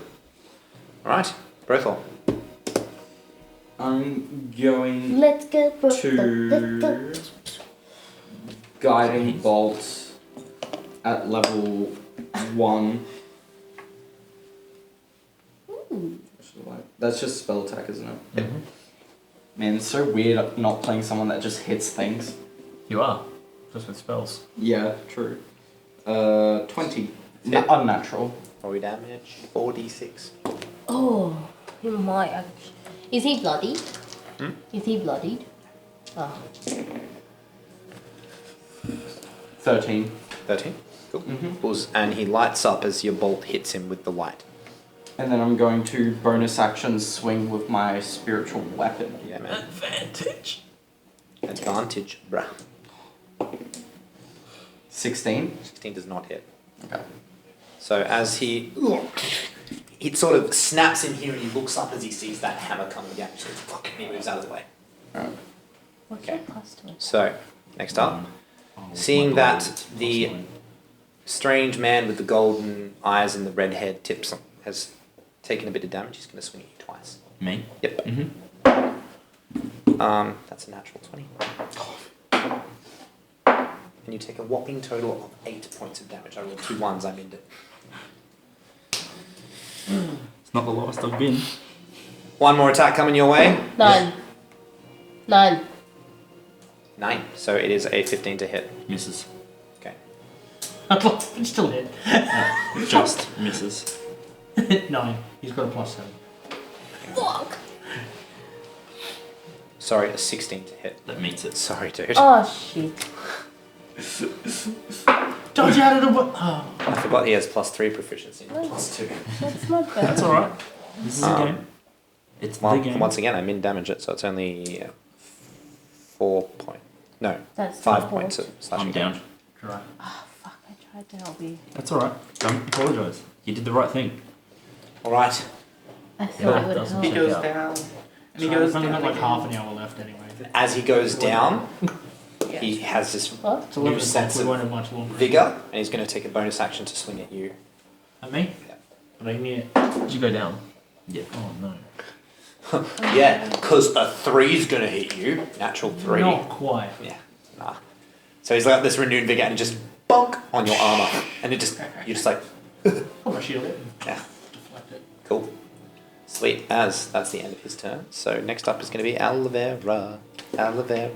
Alright, Brothel. I'm going Let's go. to guiding bolt at level 1. That's just spell attack, isn't it? Mm-hmm. Man, it's so weird not playing someone that just hits things. You are. Just with spells. Yeah, true. 20. Hit. Unnatural. Roll your damage, 4d6. Oh, he might actually. Is he bloody? Hmm? Is he bloodied? Oh. 13. 13. Cool. Mm-hmm. And he lights up as your bolt hits him with the light. And then I'm going to bonus action swing with my spiritual weapon. Yeah, man. Advantage. Advantage, bruh. 16. 16 does not hit. Okay. So as it sort of snaps in here and he looks up as he sees that hammer coming down. He goes, fuck, and he moves out of the way. Alright. What's your plus to it? So, next up, seeing that the strange man with the golden eyes and the red head tips has taken a bit of damage, he's going to swing at you twice. Me? Yep. Mm-hmm. That's a natural 20. And you take a whopping total of 8 points of damage. I rolled 2 ones, I mean it. It's not the lowest I've been. One more attack coming your way. 9. 9. 9. So it is a 15 to hit. Misses. Okay. It's still hit. Just misses. 9. He's got a plus 7. Fuck! Sorry, a 16 to hit. That meets it. Sorry, dude. Oh shit. Dodge out of the way. Oh. I forgot he has +3 proficiency. Nice. +2. That's not bad. That's alright. This is a Um, game. It's Well, the game. once again, I min damage it, so it's only 4 points. No, That's 5 4. points of slashing I'm down. damage. Right. Oh fuck, I tried to help you. That's alright. Don't apologise. You did the right thing. Alright. I thought it would doesn't He help. goes out. down. And he So goes we've only down. got like again. half an hour left anyway. As he goes down, he has this What? It's 11 new sense o'clock, we won't of have much longer. vigour, and he's going to take a bonus action to swing at you. And me? Yeah. But I can Did you go down? Yeah. Oh no. Yeah, because a 3's going to hit you. Natural 3. Not quite. Yeah, nah. So he's got this renewed vigour and just bonk on your armour. And it just, you're just like, Put my shield it and yeah, deflect it. cool. Sweet, as that's the end of his turn. So next up is going to be Alvera. Alvera.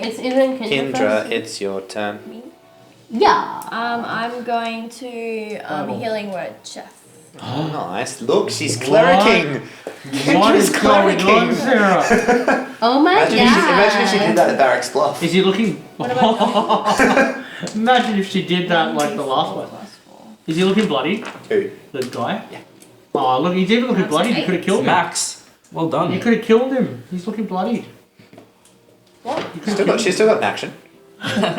It's even Kindra, first? it's your turn. Me? Yeah. I'm going to healing word, chef. Oh, nice. Look, she's clericking. What She's is going on, clericking. Sarah? Oh my god. Imagine if she did that at Barracks Bluff. Is he looking? What about Imagine if she did that like the last one. Is he looking bloody? Who? The guy? Yeah. Oh, look, he's even looking That's bloody. You eight. could have killed him. Max. Well done. You could have killed him. He's looking bloody. What? You could have She's still got an action.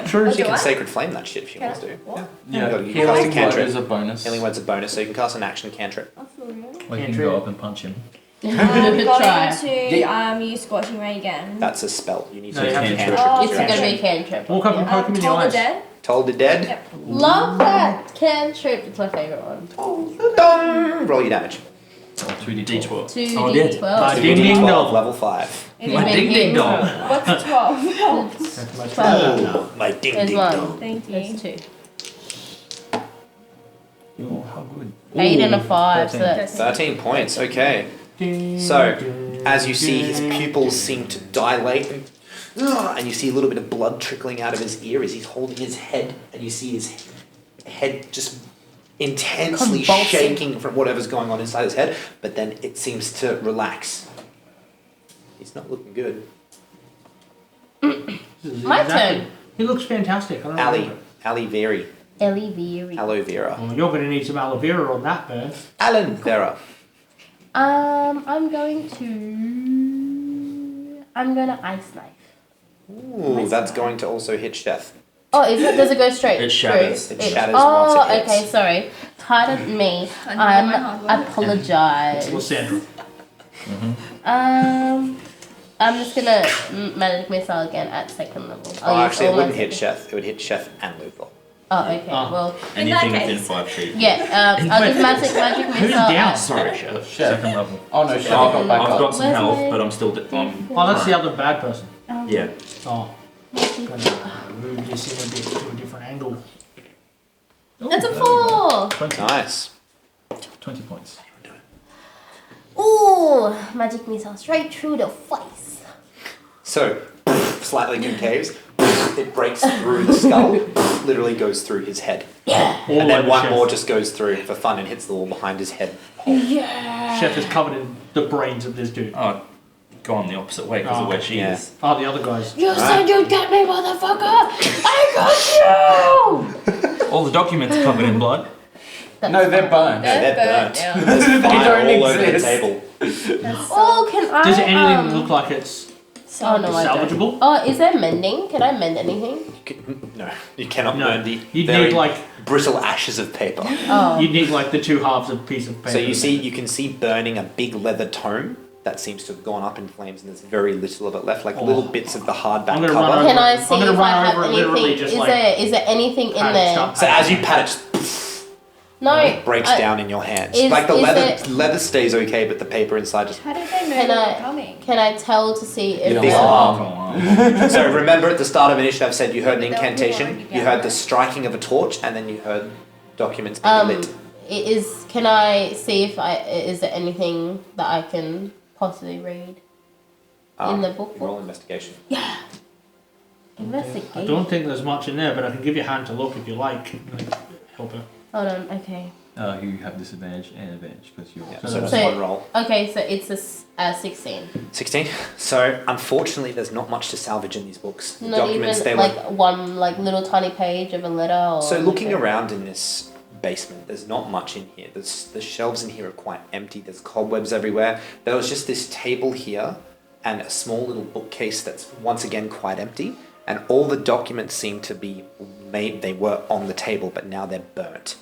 True. Oh, She do can I? Sacred Flame that shit if she Can wants I? to. What? Yeah, You healing cast a word cantrip. is a bonus. Healing Word's a bonus, so you can cast an action cantrip. Oh, for real? Or you can Cantrip. go up and punch him. I'm Try. going to use Scorching Ray again. That's a spell. You need No, to you use have a to cantrip. Oh, It's as your gonna action. be a cantrip. Walk up and poke him in the Toll the eyes. Dead. Toll the Dead. Yep. Love that cantrip. It's my favorite one. Dong! Roll your damage. Or 2d12. D12. 2d12. Oh, I did. Ding, ding, 2d12, dong. level 5. It My is ding ding dong. What's 12? That's my 12. My ding There's ding one. dong. Thank There's you. 2. Oh, how good. 8 and a 5. So 13. that's 13 points, okay. Ding, So, ding, as you see, his ding. pupils seem to dilate, and you see a little bit of blood trickling out of his ear as he's holding his head, and you see his head just intensely Convulsing. shaking from whatever's going on inside his head, but then it seems to relax. He's not looking good. This is My turn. He looks fantastic. I don't know. Ali, Ali Veri, Ellie Veery. Aloe Vera. Oh, you're going to need some aloe vera on that, man. Alan Vera. I'm going to ice knife. Ooh, that's going to also hit Chef. Oh, is it? Does it go straight? It shatters. through? It shatters Oh, once it hits. okay. Sorry. Pardon me. I know my hard work. Apologize. Well, Sandra. I'm just gonna magic missile again at second level. Oh, use actually, it all my wouldn't hit second- Chef. It would hit Chef and Lethal. Oh, okay. Oh. Well, In that Anything within case. 5 feet. yeah. I'll just magic Who's missile. down? at- Sorry, Chef. Chef. Second level. Oh no, Chef I've, got back I've up. got some Where's health, my- but I'm still. Oh, that's the other bad person. Yeah. Oh. Gonna move this in a bit to a different angle. That's a 4. 20. Nice. 20 points. Ooh, magic missile straight through the face. So, slightly concaves. It breaks through the skull. Literally goes through his head. All And then over one Chef. more just goes through for fun and hits the wall behind his head. Yeah. Chef is covered in the brains of this dude. Oh, gone the opposite way because Oh. of where she Yeah. is. Oh, the other guys. You said you'd get me, motherfucker! I got you! All the documents are covered in blood. No, they're burnt. No, they're burnt. Yeah. There's fire don't all over the exist. table. Oh, can I? Does anything look like it's Oh no, I don't. Salvageable? Oh, is there mending? Can I mend anything? No, you cannot No, burn the you'd very need like brittle ashes of paper. Oh. you'd need like the two halves of a piece of paper. So you can see burning a big leather tome that seems to have gone up in flames, and there's very little of it left, like little bits of the hardback I'm gonna cover. run Can I I'm see gonna if run I have over it literally anything? just Is like there anything in pat- there? start So as you patting. pat it, No. it breaks I- down in your hands. is- Like the is leather stays okay, but the paper inside just. How did they know Can they I- were coming? Can I tell to see if Yeah, there? these So remember at the start of initiative, I said you heard an They'll be incantation, already you heard the together. striking of a torch, and then you heard documents being lit. Can I see if is there anything that I can possibly read in the book? Roll investigation. Investigate. I don't think there's much in there, but I can give you a hand to look if you like. Help her. Hold on. Okay. You have disadvantage and advantage because you're. Yeah, So so that's So- one roll. Okay. So it's a 16. 16. So unfortunately, there's not much to salvage in these books. The Not documents even they like were. one like little tiny page of a letter. Or So looking anything? around in this basement, there's not much in here. The shelves in here are quite empty. There's cobwebs everywhere. There was just this table here and a small little bookcase that's once again quite empty. And all the documents seem to be made. They were on the table, but now they're burnt.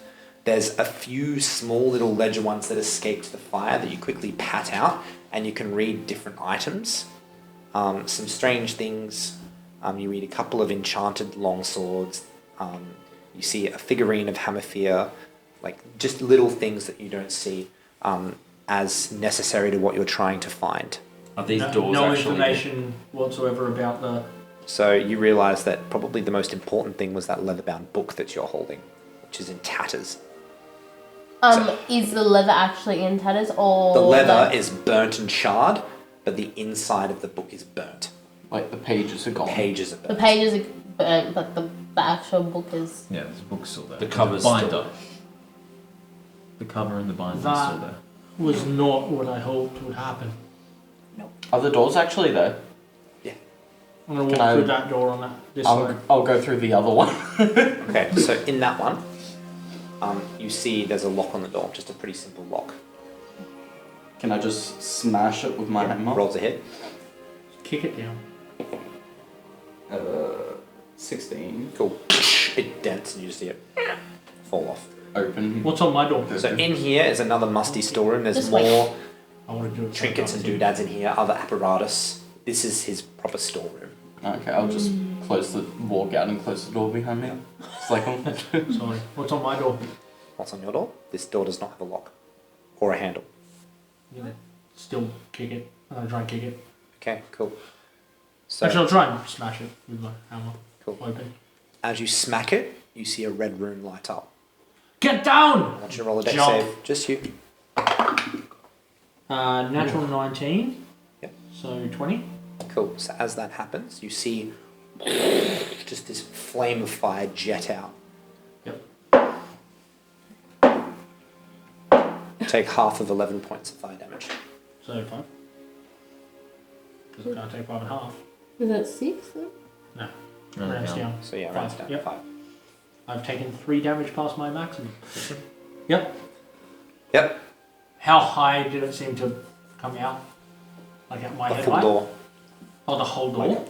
There's a few small little ledger ones that escaped the fire that you quickly pat out, and you can read different items. Some strange things. You read a couple of enchanted long swords. You see a figurine of Hammerfear, like just little things that you don't see as necessary to what you're trying to find. Are these No, doors no actually information whatsoever about the. So you realise that probably the most important thing was that leather-bound book that you're holding, which is in tatters. Is the leather actually in tatters or The leather is burnt and charred, but the inside of the book is burnt. Like the pages are gone. Pages are the burnt. pages are burnt, but the actual book is. Yeah, there's a book still there. The cover's binder. still there. The cover and the binder are That- still there. Was not what I hoped would happen. Are the doors actually there? I'm gonna Can walk I- through that door on that this side. I'll go through the other one. Okay, so in that one, you see there's a lock on the door, just a pretty simple lock. Can I just smash it with my hammer? Rolls ahead. Kick it down. 16. Cool. It dents and you just see it fall off. Open. What's on my door? So in here is another musty storeroom. There's Just wait. more I want to do it. trinkets and doodads in here, other apparatus. This is his proper storeroom. Okay, I'll just walk out and close the door behind me. It's like, Sorry. What's on my door? What's on your door? This door does not have a lock or a handle. I'm gonna still kick it. I'm gonna try and kick it. Okay, cool. So Actually, I'll try and smash it with my hammer. Cool. Open. as you smack it, you see a red rune light up. Get down! I want you to roll a dex Jump. save. Just you. Natural 19. Yep. So 20. Cool. So as that happens, you see just this flame of fire jet out. Yep. Take half of 11 points of fire damage. So 5. Because it's going to take 5.5. Is that 6 then? No. Round Rounds down. down. So yeah, Five. rounds down Yep. 5. I've taken 3 damage past my maximum. Yep. Yep. How high did it seem to come out? Like at my The head full height? door. Oh, the whole door?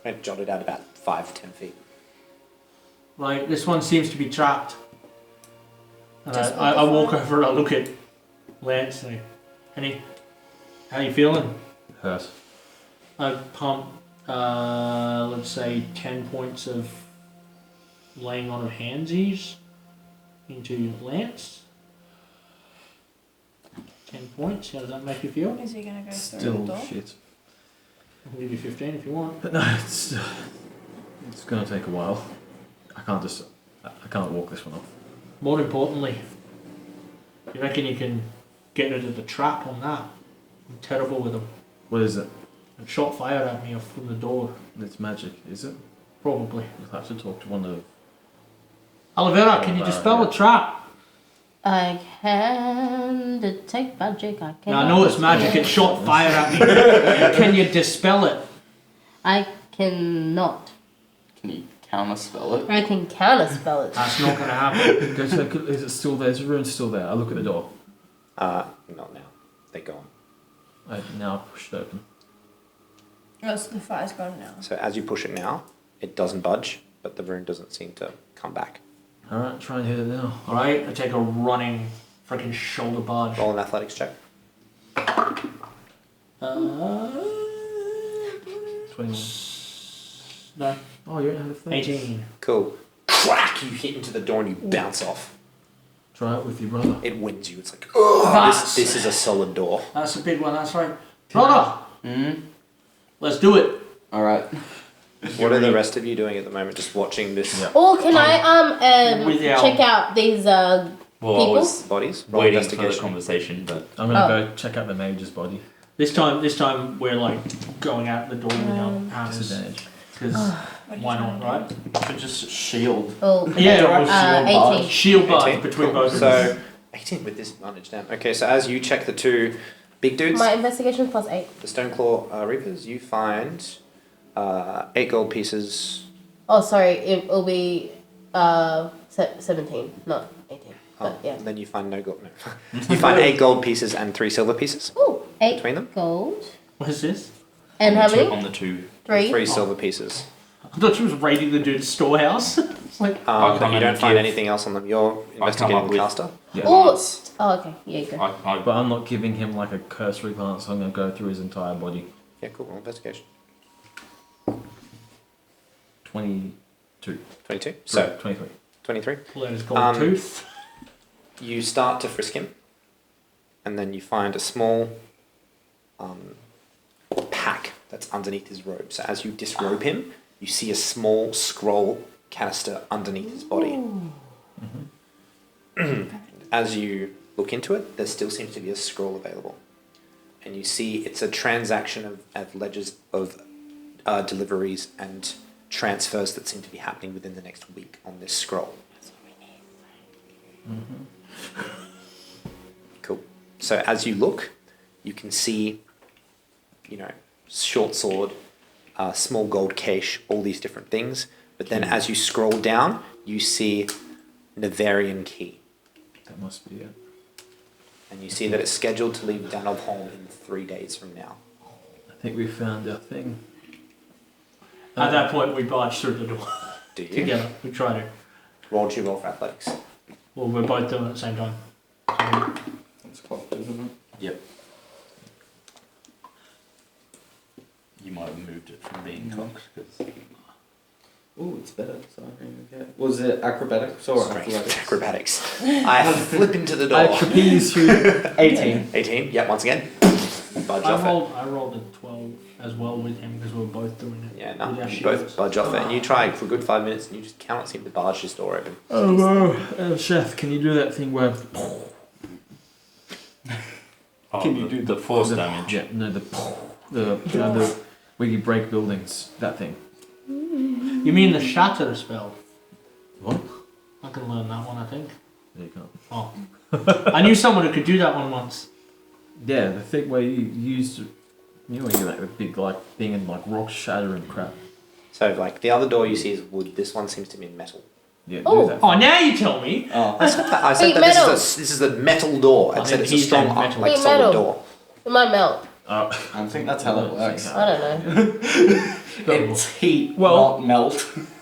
I jotted out about 5-10 feet. Like, this one seems to be trapped. And Just I walk walk over, I look at Lance, like, Henny, how you feeling? Hurt. I pump, let's say 10 points of laying on of handsies into Lance. 10 points, how does that make you feel? Is he gonna go through the Still door? shit. I can give you 15 if you want. But no, it's gonna take a while. I can't walk this one off. More importantly, you reckon you can get rid of the trap on that? I'm terrible with them. What is it? And shot fired at me from the door, It's magic, is it? probably. You'll have to talk to one of. Oliveira, can you dispel the trap? I can detect magic. I can. Now, I know it's magic, it shot fire at me. Can you dispel it? I cannot. Can you counterspell it? I can counterspell it. That's not gonna happen. Go check. Is it still there? Is the rune still there? I look at the door. Not now. They're gone. Now I push it open. Oh, so the fire's gone now. So as you push it now, it doesn't budge, but the rune doesn't seem to come back. Alright, try and hit it now. Alright, I take a running freaking shoulder barge. Roll an athletics check. 21. No, Oh, you don't have a thing. 18. Cool. Crack! You hit into the door and you bounce off. Try it with your brother. It wins you. It's like, oh, That's- this is a solid door. That's a big one, that's right. Brother! Hmm? Let's do it. Alright. What are the rest of you doing at the moment? Just watching this Yeah. Or can I Without- check out these Well, I People? was bodies? Roll waiting for the investigation. conversation, but I'm gonna go check out the mage's body. This time we're like going out the door without hammers. Disadvantage. Because why not, right? Could just shield. Oh, Yeah, it was 18. shield barge 18? between Cool. both of us. So, 18 with disadvantage down. Okay, so as you check the two big dudes, My investigation plus 8. the Stoneclaw Reapers, you find 8 gold pieces. Oh, sorry, it will be 17, not 18. But yeah. Then you find no gold. No. You find 8 gold pieces and 3 silver pieces Ooh, 8 between them. gold. What is this? And how many? on the two. 3. 3 silver pieces. I thought she was raiding the dude's storehouse. It's like, I'll But come you in don't and find give- anything else on them. You're up investigating the with- caster. Yeah. Oh, okay, yeah, go. I But I'm not giving him like a cursory glance, so I'm gonna go through his entire body. Yeah, cool. Roll investigation. 22. 22. So, 23. 23. pull out his gold Um, tooth. You start to frisk him, and then you find a small pack that's underneath his robe. So as you disrobe him, you see a small scroll canister underneath his body. As you look into it, there still seems to be a scroll available. And you see it's a transaction of ledgers of deliveries and transfers that seem to be happening within the next week on this scroll. Cool. So as you look, you can see, short sword, small gold cache, all these different things. But then as you scroll down, you see Navarian key. That must be it. And you see that it's scheduled to leave Danobholm in 3 days from now. I think we found our thing. At that point, we barge through the door Do you? together. We try to. Roll to roll for athletics. Well, we're both doing it at the same time. It's clocked, isn't it? Yep. You might have moved it from being cocked because Ooh, it's better. So okay. Was it acrobatics or athletics? Acrobatics. I flip into the door. trapeze through 18. 18. Yep, once again. Budge off it. I rolled a 12 as well with him because we were both doing it. Yeah, no, with our you shields. both budge off it. And you try for a good 5 minutes and you just cannot seem to barge this door open. Oh no, Chef, can you do that thing where... Can you do the force damage? Yeah, no, the where you break buildings, that thing. You mean the shatter spell? What? I can learn that one, I think. There you go. Oh. I knew someone who could do that one once. Yeah, the thing where you used, when you like a big thing and rock shatter and crap. So, the other door you see is wood. This one seems to be metal. Yeah, Oh. do that. Oh, now you tell me. Oh. I said Hey, that metal. this is a metal door. I Oh, said it's a he strong, said metal. Hey, solid metal. door. It might melt. I think that's how it works. I don't know. It's heat, Well- not melt.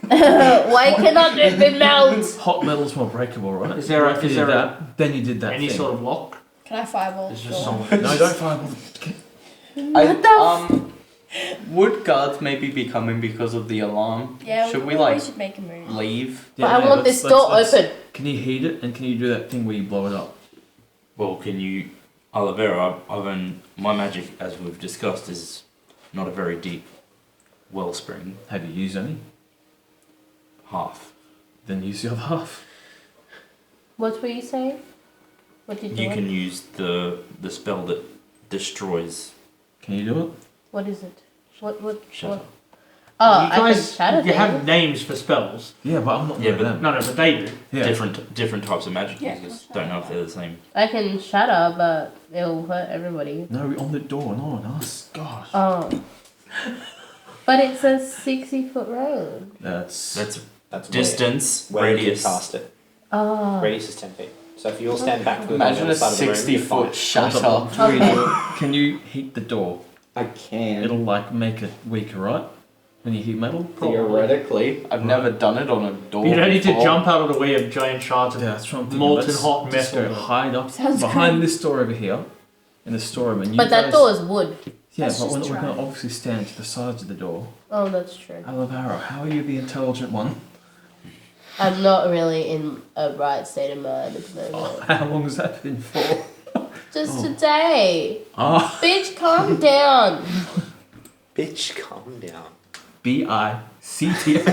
Why cannot it be melt? Hot metal's more breakable, right? Is there a- If you is did there a- that, then you did that Any thing. sort of lock? Can I fireball? It's just Sure. some. No, don't fireball. What the Would guards maybe be coming because of the alarm? Yeah, Should we we should make a move. leave? But I want this door open. Can you heat it and can you do that thing where you blow it up? Well, can you, Olivera? My magic, as we've discussed, is not a very deep wellspring. Have you used any? Half. Then use the other half. What were you saying? What did you You want? can use the spell that destroys Can you do it? What is it? What? shatter. What? Oh, you I guys, can shatter you have things. names for spells. Yeah, but I'm not Yeah, one of but- them. No, but they do. Yeah. Different types of magic. Yeah, You just that's don't know if they're the same. I can shatter, but it'll hurt everybody. No, on the door, not on us. Gosh. Oh. But it's a 60-foot road. That's That's Distance, where you radius. can cast it. Oh. Radius is 10 feet. So if you all stand back from the Imagine a side of the room, you're 60-foot fine. shatter. Can you heat the door? I can. It'll like make it weaker, right? When you hit metal. Theoretically, I've never done it on a door. Be ready to before. jump out of the way of giant shards of Yeah, that's what I'm thinking. molten Let's hot just metal. go hide up Sounds behind great. this door over here, in the storeroom, and you But that guys- door is wood. Yeah, Let's but just we're going to try. obviously stand to the sides of the door. Oh, that's true. Alavaro, how are you the intelligent one? I'm not really in a right state of mind at the moment. How long has that been for? Just today. Ah, Bitch, calm down. Bitch, calm down. BICT.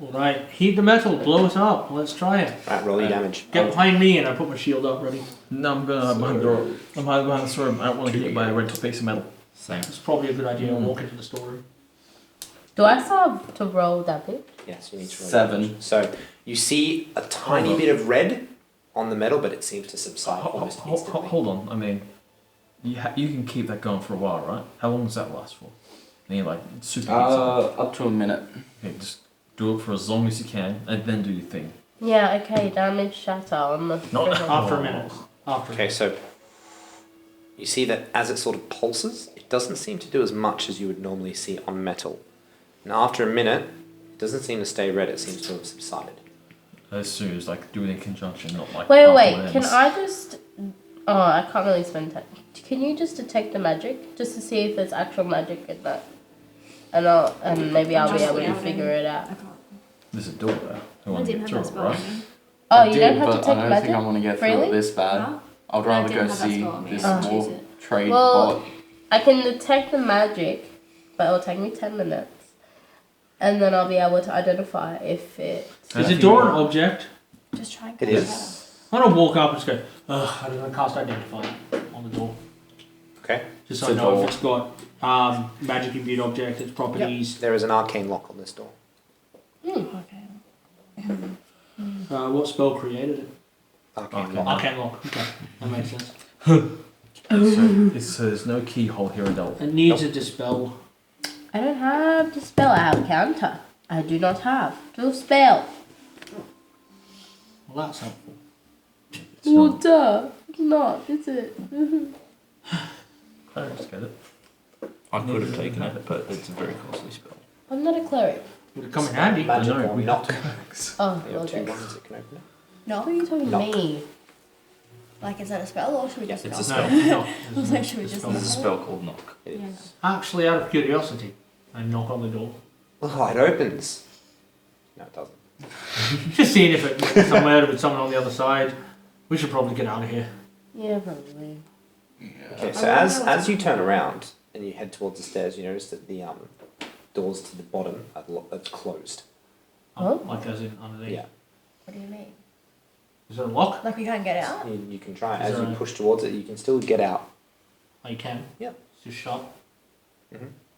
Alright, heat the metal, blow it up, let's try it. Right, roll your damage. Get behind me and I put my shield up ready. No, I'm going to hide behind the door. I'm hiding behind the storeroom. I don't want to get hit by a red piece of metal. Same. It's probably a good idea to walk into the storeroom. Do I still have to roll damage? Yes, you need to roll 7. damage. So you see a tiny bit of red on the metal, but it seems to subside almost instantly. Hold on. I mean, you can keep that going for a while, right? How long does that last for? And you like super heat something. Up to a minute. Okay, just do it for as long as you can, and then do your thing. Yeah, okay, damage shatter on the Not friggin- After a minute. After. Okay, so you see that as it sort of pulses, it doesn't seem to do as much as you would normally see on metal. And after a minute, it doesn't seem to stay red, it seems to have subsided. As soon as like do it in conjunction, not like. Wait, after wait, it can ends. I just... Oh, I can't really spend time. Can you just detect the magic? Just to see if there's actual magic in that? And maybe I'll be able to figure it out. I can't. There's a door there. I I want to didn't get have through that it, spell. right? Oh, I you do, don't have but to I take don't magic? think I want to get through Really? it this bad. Huh? I'd I rather didn't go have that see spell on me. this I didn't war choose it. trade Well- bot. I can detect the magic, but it'll take me 10 minutes. And then I'll be able to identify if it... Is the door an object? Just try and It cut is. I'm gonna walk up and just go, ugh, I'm gonna cast Identify on the door. Okay. Just so It's I a know door. if it's got magic imbued object, its properties. There is an arcane lock on this door. Okay. What spell created it? Arcane Okay. lock. Arcane lock. Okay, that makes sense. So it says no keyhole here, adult. It needs a dispel. I don't have to spell. I have counter. I do not have to spell. Well, that's helpful. It's Well, not. duh. It's not, is it? Clerics get it. I could have taken it, but it's a very costly spell. I'm not a cleric. Would it come in handy? Magic I know, or we not. have clerics. Oh, You have two okay. ones that can open it. No. What are you talking Knock. to me? Like, is that a spell or should we Yeah, just it's a knock? spell. No, I was like, should we just There's a knock? spell called Knock. It Yeah. is. Actually, out of curiosity, I knock on the door. Oh, it opens. No, it doesn't. Just seeing if it's somewhere with someone on the other side. We should probably get out of here. Yeah, probably. Okay, so I wanna as know as you turn around and you head towards the stairs, you notice that the doors to the bottom are closed. Oh. Like as in underneath. Yeah. What do you mean? Is there a lock? Like we can't get out? You can try. Is As you there a- push towards it, you can still get out. Oh, you can? Yeah. It's just shut.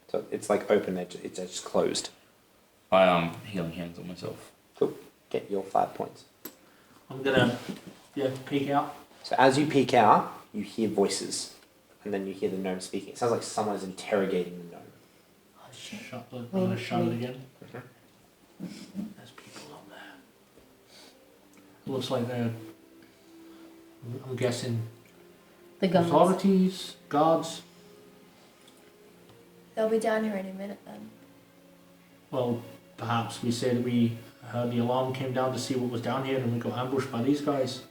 So it's like open, it's just closed. I healing hands on myself. Cool. Get your 5 points. I'm gonna, peek out. So as you peek out, you hear voices, and then you hear the gnome speaking. It sounds like someone is interrogating the gnome. Oh, shit. I'm gonna shut it again. Mhm. There's people up there. Looks like they're, I'm guessing, The guns. authorities, guards. They'll be down here any minute then. Well, perhaps we said we heard the alarm, came down to see what was down here, and we got ambushed by these guys.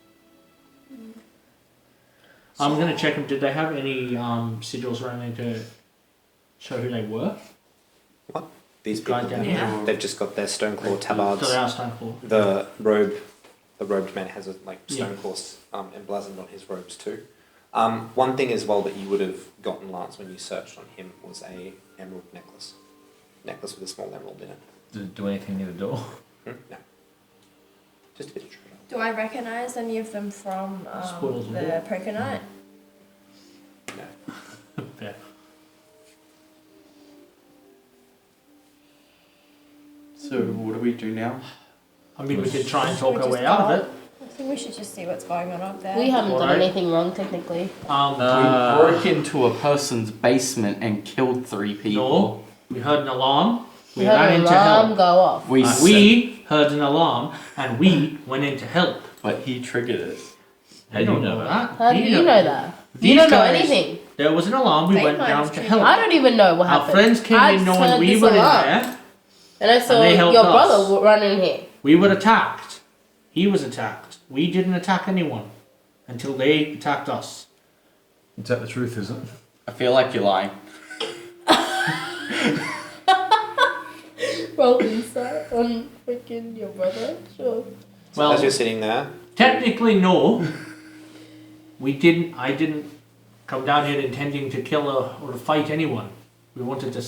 I'm gonna check them. Did they have any sigils or anything to show who they were? These Guy people, down Yeah. they've just got their Stoneclaw tabards. So they are Stoneclaw. The robed man has a Stoneclaw emblazoned on his robes too. One thing as well that you would have gotten, Lance, when you searched on him was a emerald necklace. Necklace with a small emerald in it. Did it do anything near the door? No. Just a bit of treasure. Do I recognise any of them from Spoils the the door. poker night? No. Yeah. So what do we do now? I mean, we could try and Should we talk our just way out go? of it. I think we should just see what's going on up there. We haven't done Alright. anything wrong, technically. We broke into a person's basement and killed 3 people. No, we heard an alarm. We We had ran an into alarm help. go off. We heard an alarm and we went in to help. But he triggered it. How You do you don't know know that? that. How do you know that? You These don't know guys- anything. There was an alarm. We They went might down have to triggered- help. I don't even know what Our happened. friends came I in just knowing heard we this were in alarm. there. And I saw they your helped us. brother run in here. We were attacked. He was attacked. We didn't attack anyone until they attacked us. Is that the truth, is it? I feel like you're lying. Roll insight on freaking your brother. Sure. Well, As you're sitting there, technically, no. We didn't. I didn't come down here intending to kill or to fight anyone. We wanted to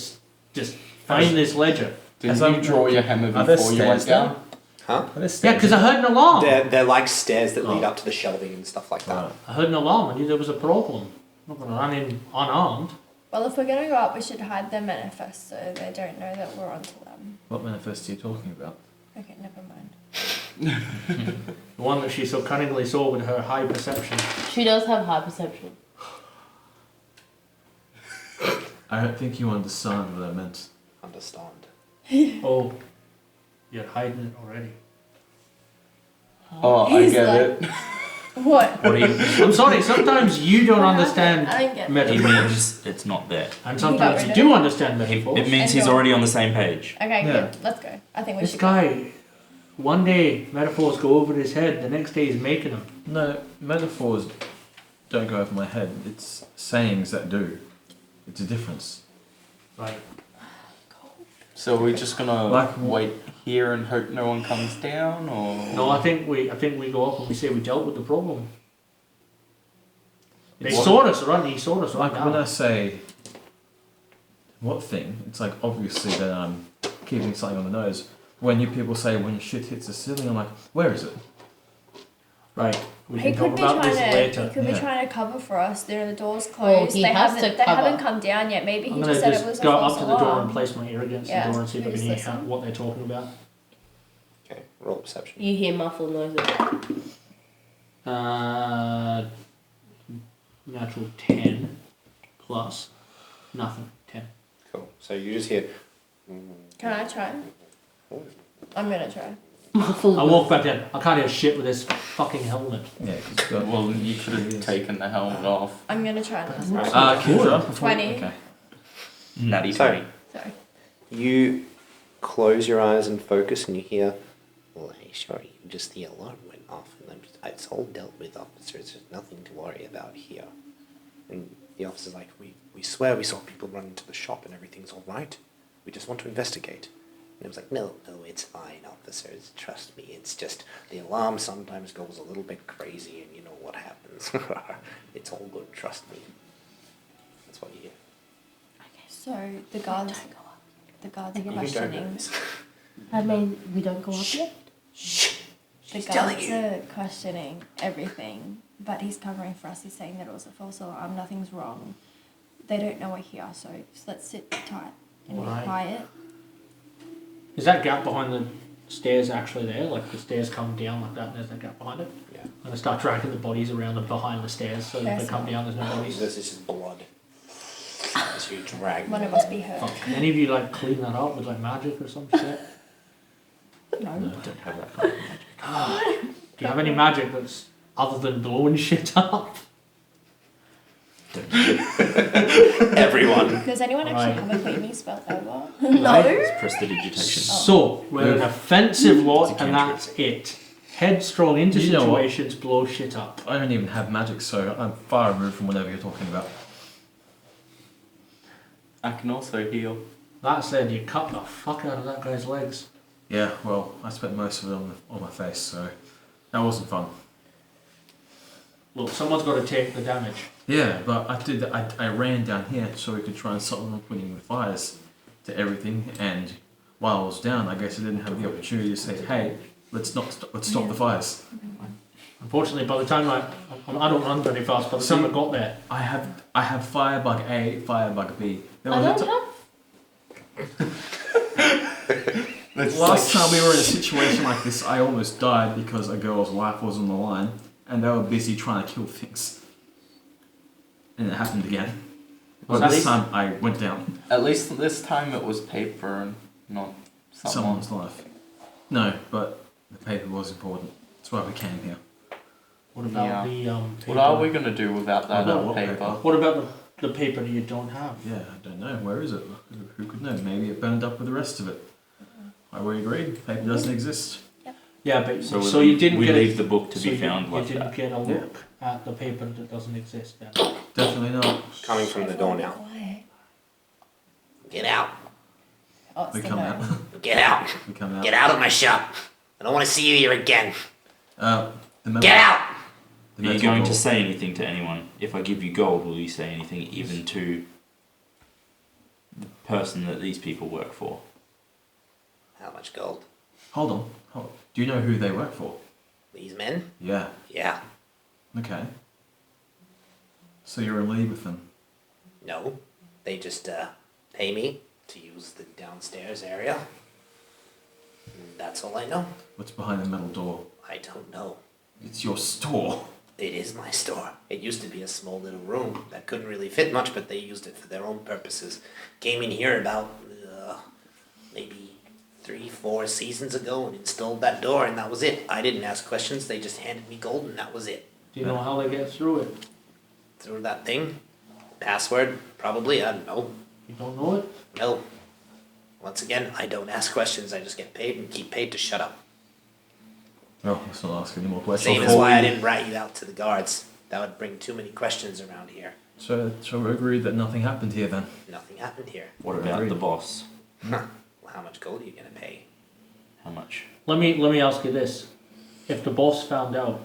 just find this ledger. Didn't you draw your hammer Are there before you went stairs there? down? huh? Are there Yeah, stairs? because I heard an alarm. They're like stairs that lead Oh. up to the shelving and stuff like that. Right. I heard an alarm. I knew there was a problem. I'm not going to run in unarmed. Well, if we're gonna go up, we should hide their manifest so they don't know that we're onto them. What manifest are you talking about? Okay, never mind. The one that she so cunningly saw with her high perception. She does have high perception. I don't think you understand what I meant. Understand. Oh, you're hiding it already. Oh, I He's get like- it. What? What do you? I'm sorry, sometimes you don't understand I don't get it. It metaphors. means it's not there. And He got sometimes rid you of do it. understand It metaphors. means he's already on the same page. Okay, Yeah. good. Let's go. I think we This should guy, one day metaphors go over his head, the next day he's making them. No, metaphors don't go over my head. It's sayings that do. It's a difference. Right. So we're just gonna Like- wait here and hope no one comes down, or No, I think we go up and we say we dealt with the problem. They What- saw us run. He saw us Like right when I now. say what thing, it's like obviously that I'm keeping something on the nose. When you people say when shit hits the ceiling, I'm like, where is it? Right. We He can could talk be about trying this to. later. He could be Yeah. trying to cover for us. The door's closed. he they has haven't. to They cover. haven't come down yet. Maybe he I'm just gonna said just it was a go false up to the door alarm. and place my ear against Yeah, the door and see if I we can just hear listen. what they're talking about. Okay, roll perception. You hear muffled noises. Natural 10 plus nothing. 10. Cool. So you just hear. Can I try? I'm gonna try. Muffled. I walk back in. I can't hear shit with this fucking helmet. Yeah, because well, you could have taken the helmet off. I'm gonna try this. Kendra. 20. Okay. Natty So- 20. Sorry. You close your eyes and focus, and you hear. Well, hey, sorry, just the alarm went off, and it's all dealt with, officers. There's nothing to worry about here. And the officer's like, we swear we saw people run into the shop, and everything's all right. We just want to investigate. And it was like, no, it's fine, officers. Trust me. It's just the alarm sometimes goes a little bit crazy, and you know what happens. It's all good. Trust me. That's what you hear. So the guards. The guards are You don't know questioning. this. I mean, we don't go up yet. The She's telling guards you. are questioning everything, but he's covering for us. He's saying that it was a false alarm. Nothing's wrong. They don't know we're here, so just let's sit tight and be Right. quiet. Is that gap behind the stairs actually there? Like the stairs come down like that and there's that gap behind it? Yeah. I'm going to start dragging the bodies around and behind the stairs so that Yes. they come down, there's no bodies. This is just blood. As you drag. One of us be hurt. Fuck, can any of you like clean that up with like magic or some shit? No. I don't have that kind of magic. Do you have any magic that's other than blowing shit up? Everyone. Does anyone actually Right. have a cleaning spell ever? It's prestidigitation. So, we're an offensive lot It's a and cantrip. that's it. Headstrong into You know what? situations, blow shit up. I don't even have magic, so I'm far removed from whatever you're talking about. I can also heal. That said, you cut the fuck out of that guy's legs. Yeah, well, I spent most of it on my face, so that wasn't fun. Look, someone's got to take the damage. Yeah, but I ran down here so we could try and stop them putting the fires to everything, and while I was down, I guess I didn't have the opportunity to say, hey, let's stop the fires. Unfortunately, by the time I don't run very fast, by the time I got there, I have firebug A, firebug B. There I was a don't have. Last time we were in a situation like this, I almost died because a girl's life was on the line, and they were busy trying to kill things. And it happened again. But Was this that time I went down. At least this time it was paper and not someone. Someone's life. No, but the paper was important. That's why we came here. what about Yeah. the What paper? are we gonna do without that Without what paper? paper? What about the the paper you don't have. Yeah, I don't know. Where is it? Who could know? Maybe it burned up with the rest of it. We agreed. Paper doesn't exist. Yeah, but So, so you didn't we get leave the book to so be you- found you like didn't that. get a look at the paper that doesn't exist then. Definitely not. Coming from the door now. Quiet. Get out. Oh, it's We the come gnome. out. Get out. We come out. Get out of my shop. I don't want to see you here again. The metal, Get out! the Are you metal going door. to say anything to anyone? If I give you gold, will you say anything even to the person that these people work for? How much gold? Hold on. Do you know who they work for? These men? Yeah. Yeah. Okay. So you're in league with them. No. They just pay me to use the downstairs area. And that's all I know. What's behind the metal door? I don't know. It's your store. It is my store. It used to be a small little room that couldn't really fit much, but they used it for their own purposes. Came in here about maybe 3-4 seasons ago and installed that door, and that was it. I didn't ask questions. They just handed me gold, and that was it. Do you know how they get through it? Through that thing? Password? Probably. I don't know. You don't know it? No. Once again, I don't ask questions. I just get paid and keep paid to shut up. Oh, let's not ask any more questions. Same as why I didn't rat you out to the guards. That would bring too many questions around here. So we agreed that nothing happened here then. Nothing happened here. What about Agreed. the boss? Huh. Well, how much gold are you gonna pay? How much? Let me ask you this: if the boss found out,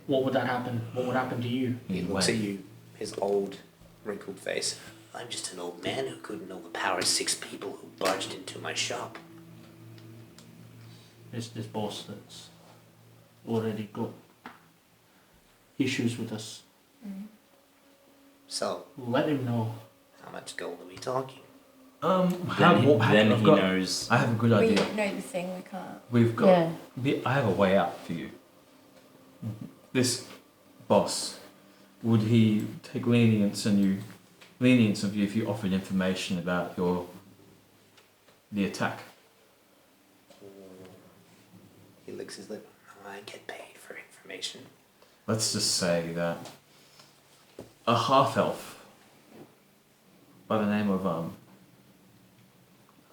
what would that happen? What would happen to you? He Either looks way. at you, his old, wrinkled face. I'm just an old man who couldn't overpower 6 people who barged into my shop. This boss that's already got issues with us. So, Let him know. how much gold are we talking? Then he knows. I have a good We idea. know the thing, we can't. We've got. Yeah. I have a way out for you. This boss, would he take lenience of you if you offered information about the attack? He licks his lip. I get paid for information. Let's just say that a half elf by the name of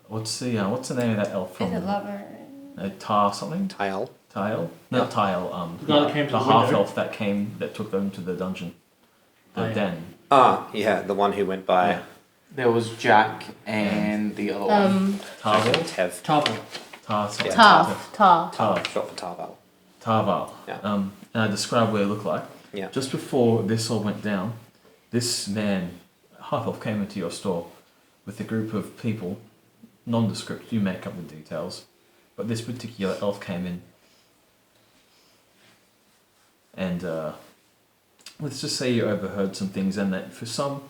what's the name of that elf from? Is it lover? Tar something? Tile. Tile? Not Tile. The guy that came to the the half window. elf that took them to the dungeon, the Oh, yeah. den. Ah, yeah, the one who went by. Yeah. There was Jack and the other one. Tarvel? Tev. Tarvel. Tar. something. Tough. Tar. Shot for Tarval. Tarval. Yeah. And I described what it looked like. Yeah. Just before this all went down, this man, half elf, came into your store with a group of people, nondescript. You make up the details, but this particular elf came in, and let's just say you overheard some things, and that for some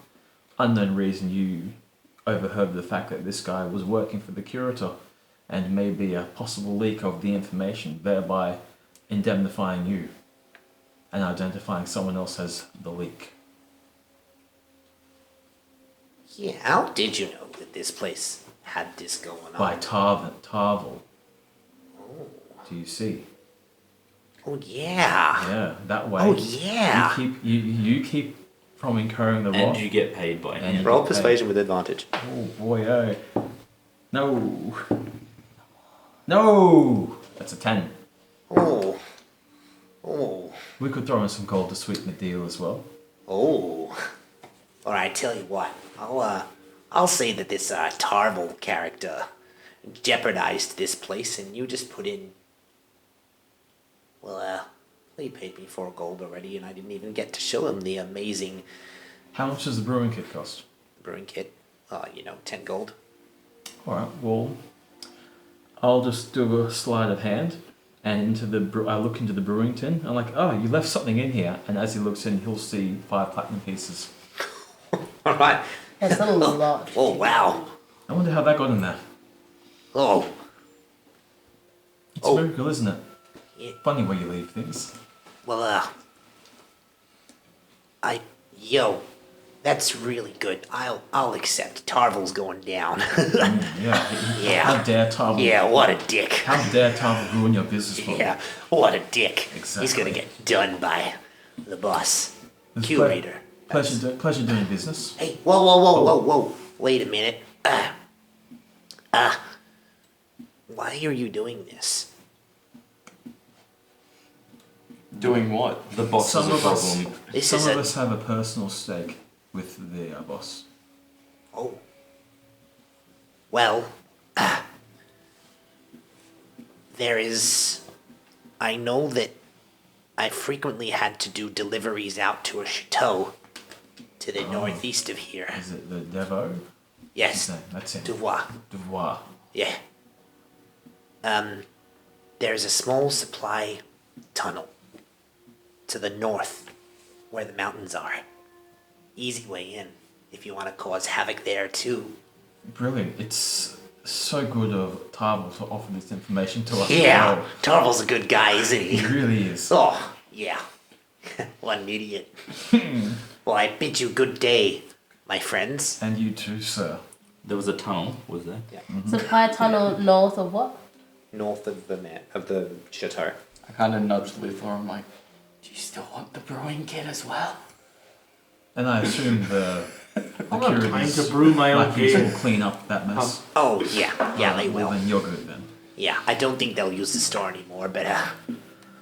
unknown reason you overheard the fact that this guy was working for the curator, and maybe a possible leak of the information, thereby indemnifying you and identifying someone else as the leak. Yeah, how did you know that this place had this going on? By Tarvel. Do you see? Oh, yeah. Yeah, that way. Oh, yeah. You keep from incurring the And wrath. you get paid by And him. Roll persuasion with advantage. Oh boy, oh. No. No! That's a 10. Oh. Oh. We could throw in some gold to sweeten the deal as well. Oh. Alright, tell you what. I'll say that this Tarvel character jeopardized this place and you just put in. Well, he paid me 4 gold already and I didn't even get to show him the amazing How much does the brewing kit cost? brewing kit. 10 gold. Alright, well, I'll just do a sleight of hand, and I look into the brewing tin. I'm like, oh, you left something in here. And as he looks in, he'll see 5 platinum pieces. Alright. That's a lot. Oh, wow. I wonder how that got in there. Oh. It's Oh. a miracle, isn't it? Yeah. Funny where you leave things. Well, That's really good. I'll accept. Tarvel's going down. Yeah. Yeah. How dare Tarvel? Yeah, what a dick. How dare Tarvel ruin your business for you? Yeah, what a dick. Exactly. He's gonna get done by the boss. It's Curator. Pleasure doing business. Hey, whoa. Wait a minute. Why are you doing this? Doing what? The boss Some is a of us- problem. This Some is of a... us have a personal stake with the boss. Oh. Well, there is... I know that I frequently had to do deliveries out to a chateau to the northeast of here. Is it the Devo? Yes, No, that's it. Devoir. Devoir. Yeah. There's a small supply tunnel to the north where the mountains are. Easy way in if you want to cause havoc there too. Brilliant. It's so good of Tarvel to offer this information to us. Yeah, Well, Tarvel's a good guy, isn't he he? really is. Oh, yeah. What an idiot. Well, I bid you good day, my friends. And you too, sir. There was a tunnel, was there? Supply tunnel north of what? North of the chateau. I kind of nudged Luther. I'm like, do you still want the brewing kit as well? And I assume the I'm not trying Curities to brew my own Blackies will beer. clean up that mess. Oh, yeah, they Well, will. then you're good then. Yeah, I don't think they'll use the store anymore, but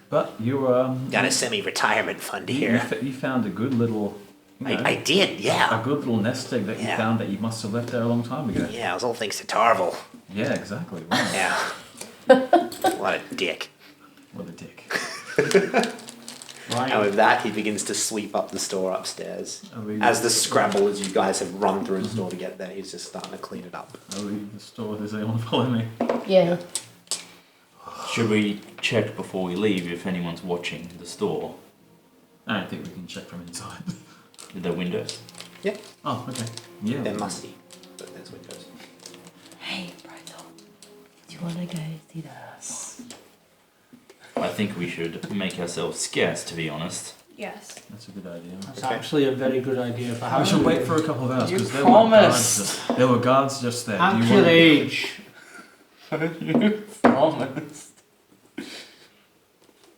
But you got a semi-retirement fund you, here. you found a good little, you know, I did, yeah. a good little nest egg that you Yeah. found that you must have left there a long time ago. Yeah, it was all thanks to Tarvel. Yeah, exactly. Wow. Yeah. What a dick. What a dick. And with that, he begins to sweep up the store upstairs. I leave, As the scramble, as you guys have run through the store to get there, he's just starting to clean it up. I leave the store. Does anyone follow me? Yeah. Should we check before we leave if anyone's watching the store? I don't think we can check from inside. The windows? Oh, okay. Yeah. They're musty, but there's windows. Hey, Bridal. Do you want to go see this? I think we should make ourselves scarce, to be honest. Yes. That's a good idea. That's actually a very good idea for We how should wait for a couple of hours You because promised. there were guards just there. Do you Actual want age. You promised.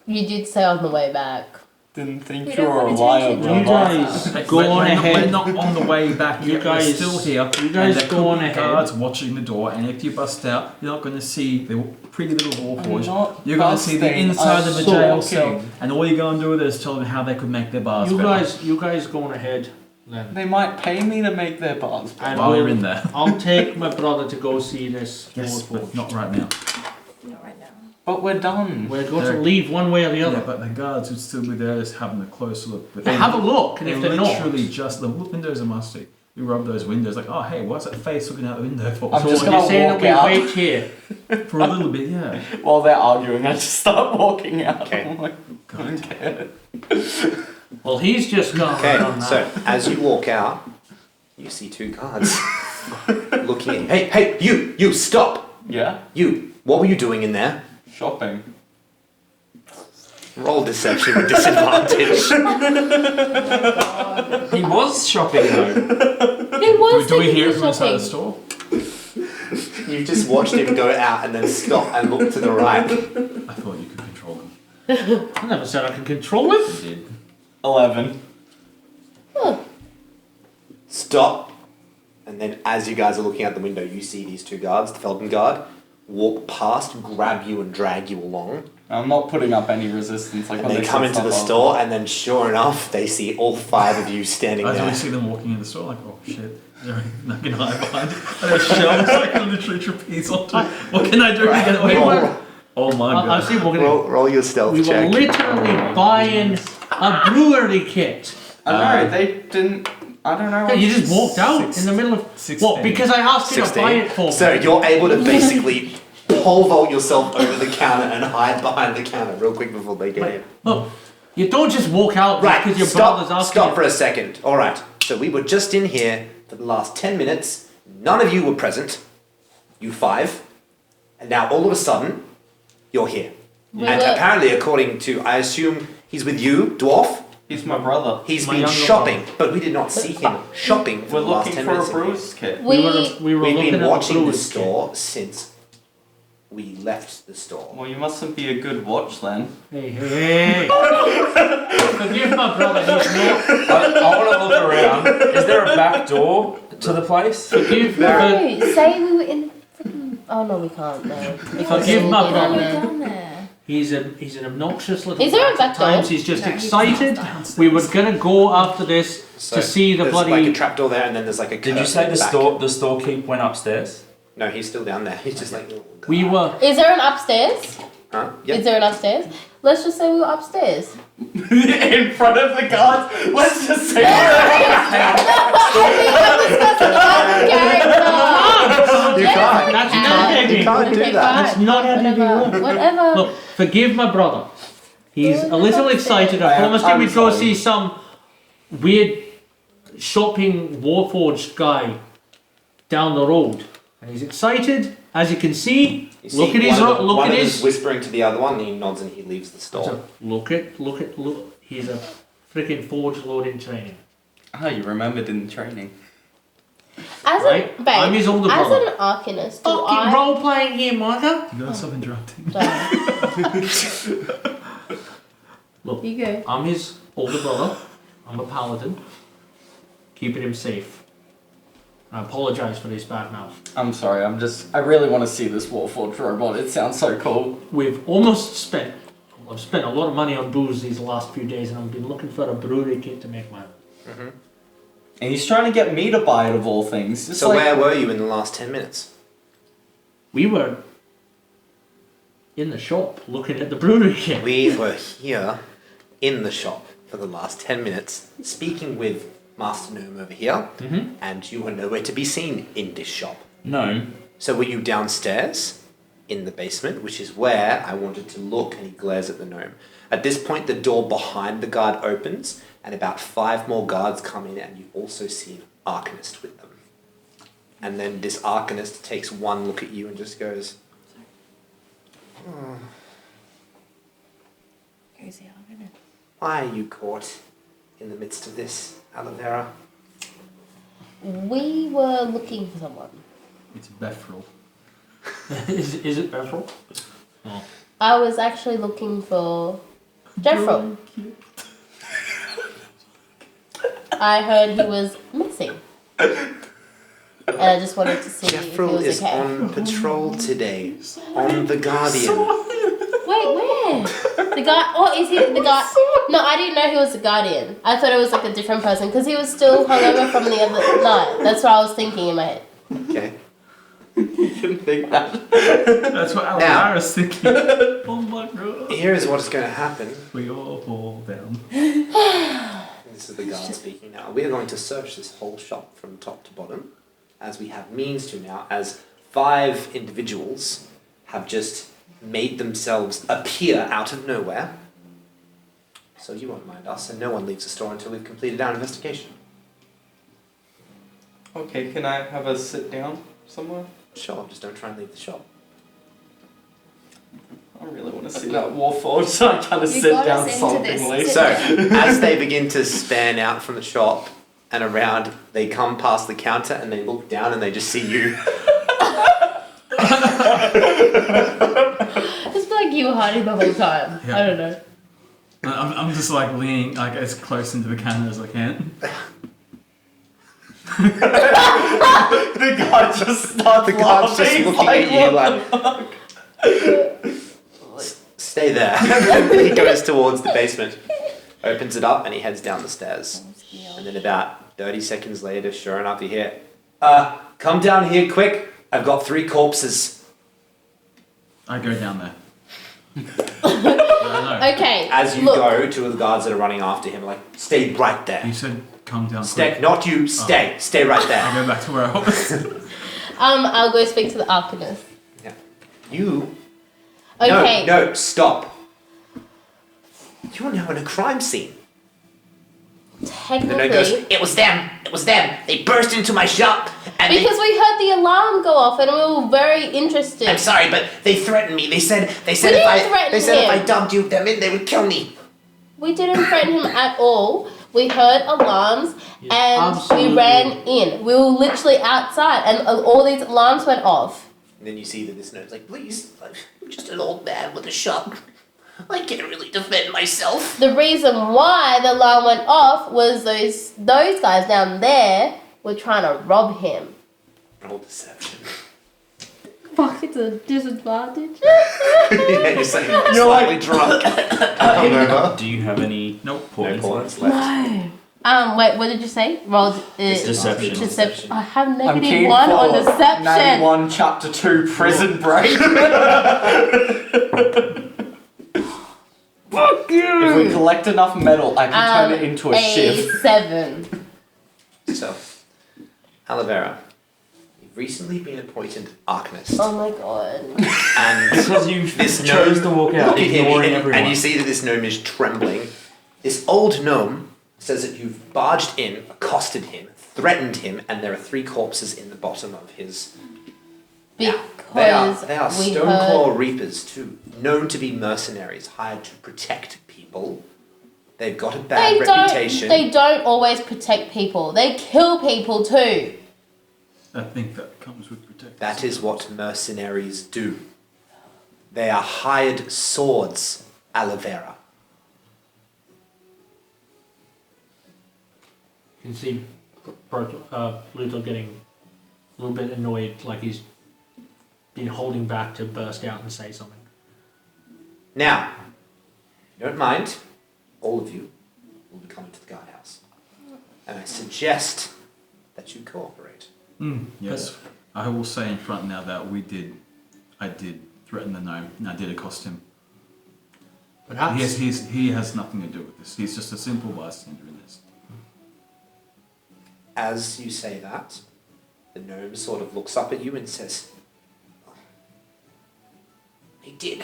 You did say on the way back. Didn't think We you don't were want reliable. attention. You guys Hey, go we're on not- ahead. We're not on the way back. You yet. guys- We're still here. you guys and there go could on be ahead. guards watching the door, and if you bust out, you're not going to see the pretty little I'm warforged. not You're going to see the busting, inside I'm of the jail cell, talking. and all you're going to do is tell them how they could make their bars You better. guys go on ahead then. They might pay me to make their bars. And While we'll- you're in there. I'll take my brother to go see this Yes, Warforged. but not right now. Not right now. But we're done. We're going They're- to leave one way or the Yeah, other. but the guards would still be there just having a close look. But They have a look, and they're if they're not, literally just the windows are musty. You rub those windows like, oh hey, what's that face looking out the window for? I'm so just you're gonna saying that walk we out. wait here. For a little bit, yeah. While they're arguing, I just start walking out. Okay. I'm like, God. okay. Well, he's just gone Okay, on that. so as you walk out, you see two guards looking in. Hey, you, stop! Yeah? You, what were you doing in there? Shopping. Roll deception with disadvantage. He was shopping though. He was Do we taking hear you it from inside the shopping. store? You just watched him go out and then stop and look to the right. I thought you could control them. I never said I can control it. You did. 11. Stop. And then as you guys are looking out the window, you see these two guards, the Felden guard, walk past, grab you and drag you along. I'm not putting up any resistance. Like And when they they come said into the stuff, store, and then sure enough, they see all five of you standing I there. always see them walking in the store like, oh shit, is there nothing I hide behind? And there's shelves I can literally trapeze onto. What can I do to get away We from were- it? Oh my I god. see we're gonna. Roll your stealth We were check. literally buying a brewery kit. I know, they didn't. I don't know. Yeah, you just walked out in the middle of 16. what? Because I asked you to buy it for me. So you're able to basically pole vault yourself over the counter and hide behind the counter real quick before they get in. Look, you don't just walk out Right, because your brother's stop asking. for a second. Alright, so we were just in here for the last 10 minutes. None of you were present. You five. And now all of a sudden, you're here. We And were- apparently, according to, I assume he's with you, Dwarf? He's my brother. He's My been younger shopping, but we did not see him shopping for We're the last looking 10 for a minutes. brewer's kit. We were We've looking been at watching the the brewers store since we left the store. Well, you mustn't be a good watch then. Hey, hey, hey. Forgive my brother, he's not. I want to look around. Is there a back door to the place? Forgive No, say we were in. Oh no, we can't. No. Forgive my Oh, brother. we're down there. He's an obnoxious little. Is there a brat back at door? times. He's just No, he's excited. downstairs. We were gonna go after this to see the there's bloody. like a trapdoor there, and then there's like a. Did you curtain say at the back. storekeep went upstairs? No, he's still down there. He's just like. We were. Is there an upstairs? Huh? Is Yep. there an upstairs? Let's just say we were upstairs. In front of the guards. Let's just say. You can't. That's You not can't. You can't do that. That's not how they work. Whatever. Look, forgive my brother. He's a little excited. I I am- promised him I'm we'd go sorry. see some weird shopping Warforged guy down the road, and he's excited. As you can see, You see look at his. one of them- Look one at of his. them's whispering to the other one, and he nods and he leaves the store. So, look. He's a freaking forge lord in training. Oh, you remembered in training. As Right? a babe, I'm his older as brother. an arcanist, do Fucking I? role playing here, Micah. You gotta stop interrupting. Sorry. Look, You go. I'm his older brother. I'm a paladin. Keeping him safe. I apologise for this bad mouth. I'm sorry. I really want to see this Warforged robot. It sounds so cool. I've spent a lot of money on booze these last few days, and I've been looking for a brewery kit to make my own. And he's trying to get me to buy it of all things. It's So like, where were you in the last 10 minutes? We were in the shop looking at the brewery kit. We were here in the shop for the last 10 minutes, speaking with Master Gnome over here, and you were nowhere to be seen in this shop. No. So were you downstairs in the basement, which is where I wanted to look, and he glares at the gnome. At this point, the door behind the guard opens, and about 5 more guards come in, and you also see an arcanist with them. And then this arcanist takes one look at you and just goes, Who's the argument? "Why are you caught in the midst of this, aloe vera?" We were looking for someone. It's Bethril. is it Beverl? Oh. I was actually looking for Jeffro. I heard he was missing. And I just wanted to see if he Jeffrel was is okay. on patrol today, on the Guardian. Wait, where? The guy? Oh, is he the guy? No, I didn't know he was the guardian. I thought it was like a different person because he was still hungover from the other night. That's what I was thinking in my head. Okay. you didn't think that. That's what Now- Alvara's thinking. Oh my god. Here is what is going to happen. We all fall down. This is the guard speaking now. We are going to search this whole shop from top to bottom, as we have means to now, as 5 individuals have just made themselves appear out of nowhere. So you won't mind us, and no one leaves the store until we've completed our investigation. Okay, can I have a sit down somewhere? Sure, just don't try and leave the shop. I really want to see that Warforged, so I kind of You sit got down us into this. sulkingly. Sit So, as they begin to span out from the shop and around, they come past the counter and they look down and they just see you. It's like you were hiding the whole time. Yeah. I don't know. I'm just like leaning like as close into the camera as I can. The guy just starts The guard's just laughing. looking at you like, stay there. And then he goes towards the basement, opens it up, and he heads down the stairs. And then about 30 seconds later, sure enough, you hear, come down here quick. I've got 3 corpses. I go down there. I Okay. As you look, go, 2 of the guards that are running after him, like, stay right know. there. You said come down Stay, quick. not you, stay. Stay right I there. go back to where I was. I'll go speak to the arcanist. You, Okay. no, stop. You're now in a crime scene. And then Technically, it goes, it was them. They burst into my shop, and because we heard the alarm go off and we were very interested. I'm sorry, but they threatened me. They said didn't if I threaten if I him. dumped them in, they would kill me. We didn't threaten him at all. We heard alarms Yeah, and absolutely. we ran in. We were literally outside and all these alarms went off. And then you see that this note's like, please, I'm just an old man with a shop. I can't really defend myself. The reason why the alarm went off was those guys down there were trying to rob him. Roll deception. Fuck, it's a disadvantage. Yeah, you're saying slightly drunk. Hungover. Do you have any No points? points left. Wait, what did you say? Rolled Deception. Deception. I have I'm negative keen 1 for on deception. 91 chapter 2 prison break. Fuck you! If we collect enough metal, I can turn it into a ship. 7. So, Alavera, you've recently been appointed Arcanist. Oh my god. And Because you this chose gnome, to walk out, look at him, ignoring and everyone. you see that this gnome is trembling. This old gnome says that you've barged in, accosted him, threatened him, and there are 3 corpses in the bottom of his... Because They are we Stoneclaw Reapers too, known to be mercenaries, hired to protect people. They've got a bad reputation. They don't always protect people. They kill people too. I think that comes with protection. That is what mercenaries do. They are hired swords, Alavera. You can see Pluto getting a little bit annoyed, like he's been holding back to burst out and say something. Now, if you don't mind, all of you will be coming to the guardhouse. And I suggest that you cooperate. Yes, I will say in front now that I did threaten the gnome, and I did accost him. Perhaps. He has nothing to do with this. He's just a simple bystander in this. As you say that, the gnome sort of looks up at you and says, "He did."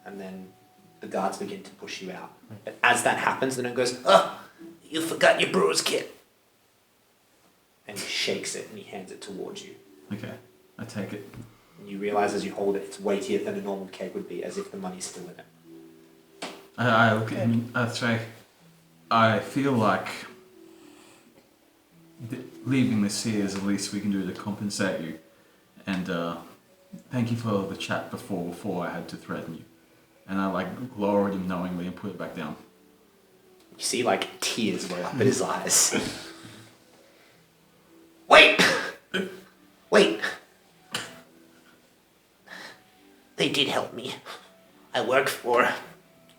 And then the guards begin to push you out. And as that happens, the gnome goes, "Oh, you forgot your brewer's kit." And he shakes it and he hands it towards you. Okay, I take it. And you realise as you hold it, it's weightier than a normal keg would be, as if the money's still in it. I look at him and I say, I feel like leaving this here is the least we can do to compensate you. And thank you for the chat before I had to threaten you. And I lowered him knowingly and put it back down. You see, tears well up at his eyes. Wait! Wait! They did help me. I work for,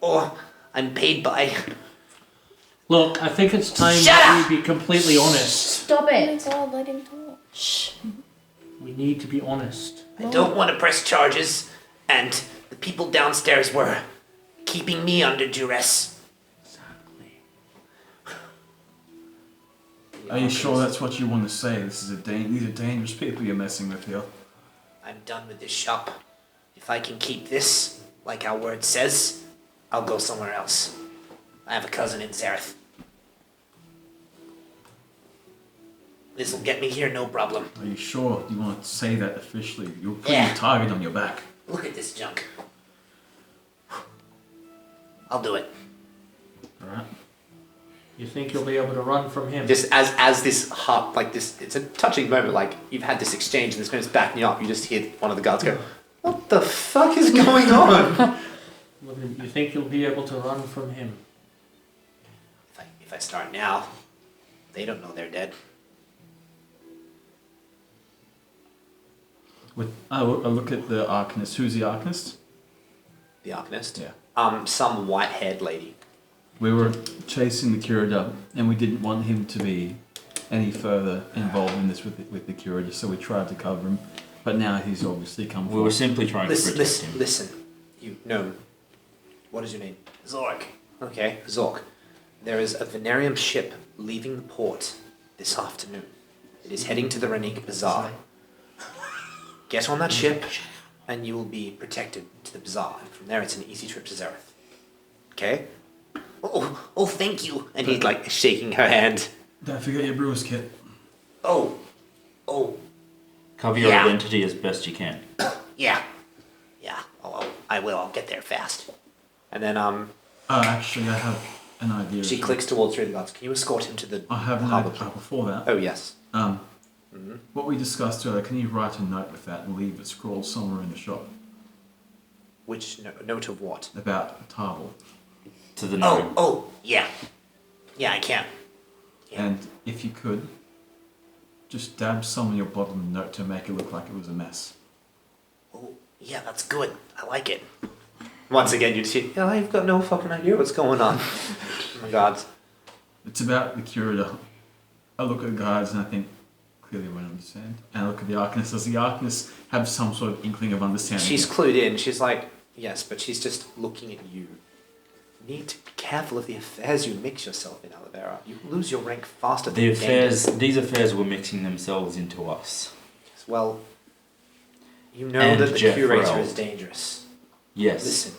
or I'm paid by. Look, I think it's time Shut that up! we be completely honest. Stop Oh my it. god, let him talk. Shh. We need to be honest. I don't want to press charges, and the people downstairs were keeping me under duress. Exactly. Are you sure that's what you want to say? These are dangerous people you're messing with here. I'm done with this shop. If I can keep this, like our word says, I'll go somewhere else. I have a cousin in Zareth. This'll get me here, no problem. Are you sure you want to say that officially? You're putting Yeah. a target on your back. Look at this junk. I'll do it. Alright? You think you'll be able to run from him? Just as this this, it's a touching moment. You've had this exchange, and this guy's backing you up. You just hear one of the guards go, "What the fuck is going on?" You think you'll be able to run from him? If I start now, they don't know they're dead. I look at the Arcanist. Who's the Arcanist? The Arcanist. Yeah. Some white-haired lady. We were chasing the curator, and we didn't want him to be any further involved in this with the curator, so we tried to cover him. But now he's obviously come We were simply trying to protect him. Listen. You gnome. What is your name? Zork. Okay, Zork. There is a Venarium ship leaving the port this afternoon. It is heading to the Renik Bazaar. Get on that ship, and you will be protected to the bazaar. And from there, it's an easy trip to Zareth. Okay? Oh, thank you. And he's shaking her hand. Don't forget your brewer's kit. Oh. Cover your Yeah. identity as best you can. Yeah. Oh, I will. I'll get there fast. And then, Actually, I have an idea. She clicks towards three of the guards. Can you escort him to the I have an harbour? idea. Before that, Oh, yes. what we discussed earlier, can you write a note with that and leave it scrawled somewhere in the shop Which note of what? about Tarvel? To the gnome. Oh, yeah. Yeah, I can. Yeah. And if you could, just dab some of your blood on the note to make it look like it was a mess. Oh, yeah, that's good. I like it. Once again, you'd see, oh, I've got no fucking idea what's going on. Oh my god. It's about the curator. I look at the guards and I think, clearly won't understand. And I look at the Arcanist. Does the Arcanist have some sort of inkling of understanding? She's clued in. She's like, yes, but she's just looking at you. You need to be careful of the affairs you mix yourself in, Olivera. You lose your rank faster than These affairs were mixing themselves into us. Well, you know And that the Jeff curator Rell. is dangerous. Yes. Listen,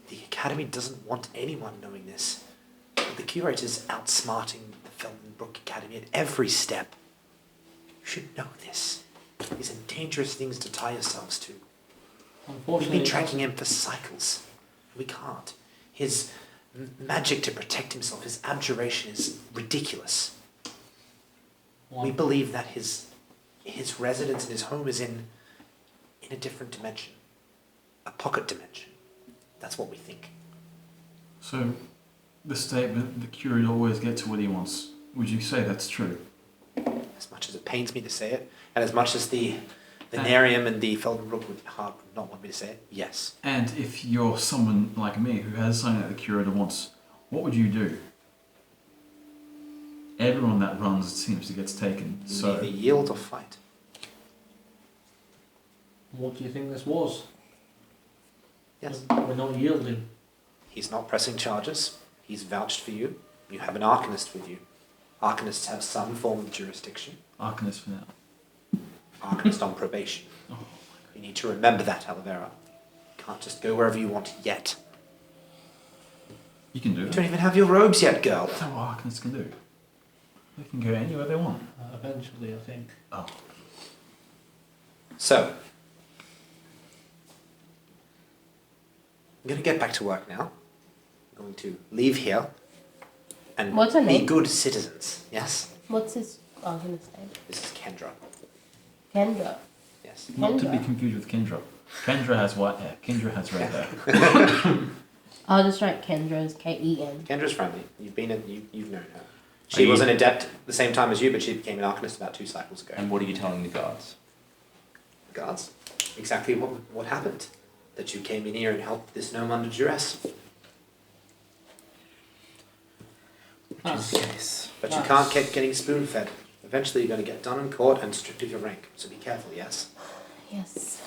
the Academy doesn't want anyone knowing this. The curator's outsmarting the Feldenbrook Academy at every step. You should know this. These are dangerous things to tie yourselves to. We've Unfortunately, been tracking him for cycles. We can't. His magic to protect himself, his abjuration is ridiculous. We believe that his residence and his home is in a different dimension. A pocket dimension. That's what we think. So, the statement, the curator always gets what he wants, would you say that's true? As much as it pains me to say it, and as much as the Narium and the Feldenbrook would not want me to say it, yes. And if you're someone like me who has something that the curator wants, what would you do? Everyone that runs seems to get taken, so... Either yield or fight. what do you think this was? Yes. We're not yielding. He's not pressing charges. He's vouched for you. You have an Arcanist with you. Arcanists have some form of jurisdiction. Arcanist for now. Arcanist on probation. Oh, You need to remember that, Olivera. You can't just go wherever you want yet. you can do You it. don't even have your robes yet, girl. That's what Arcanists can do. They can go anywhere they want. Eventually, I think. Oh. So, I'm going to get back to work now. I'm going to leave here and What's her be name? good citizens. Yes? What's his Arcanist name? This is Kendra. Kendra. Yes. Not to be Kendra. confused with Kendra. Kendra has white hair. Kendra has red hair. I'll just write Kendra as Ken. Kendra's friendly. You've known her. She was an adept at the same time as you, but she became an Arcanist about 2 cycles ago. And what are you telling the guards? Guards, exactly what happened. That you came in here and helped this gnome under duress. Nice. Yes. But you can't keep getting spoon-fed. Eventually you're going to get done in court and stripped of your rank. So be careful, yes? Yes.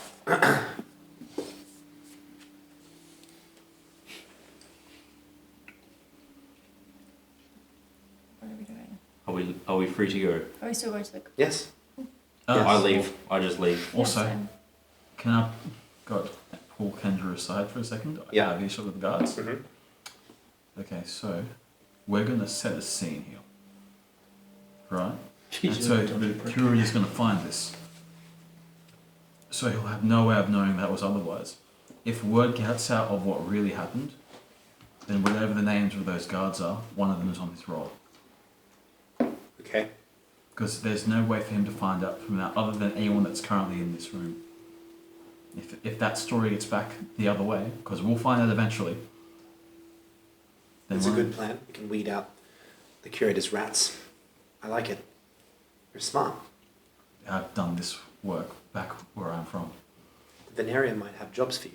What are we doing? Are we free to go? Are we still going to the... Yes? I leave. I just leave. Also, Yes, can I pull Kendra aside for a second? Yeah. Have you shot with the guards? Mm-hmm. Okay, so we're going to set a scene here. Right? And Jesus, so don't the be prick. curator is going to find this. So he'll have no way of knowing that was otherwise. If word gets out of what really happened, then whatever the names of those guards are, one of them is on this roll. Okay. Because there's no way for him to find out from that other than anyone that's currently in this room. If that story gets back the other way, because we'll find out eventually. Then It's a we'll- good plan. We can weed out the curator's rats. I like it. You're smart. I've done this work back where I'm from. The Venarium might have jobs for you.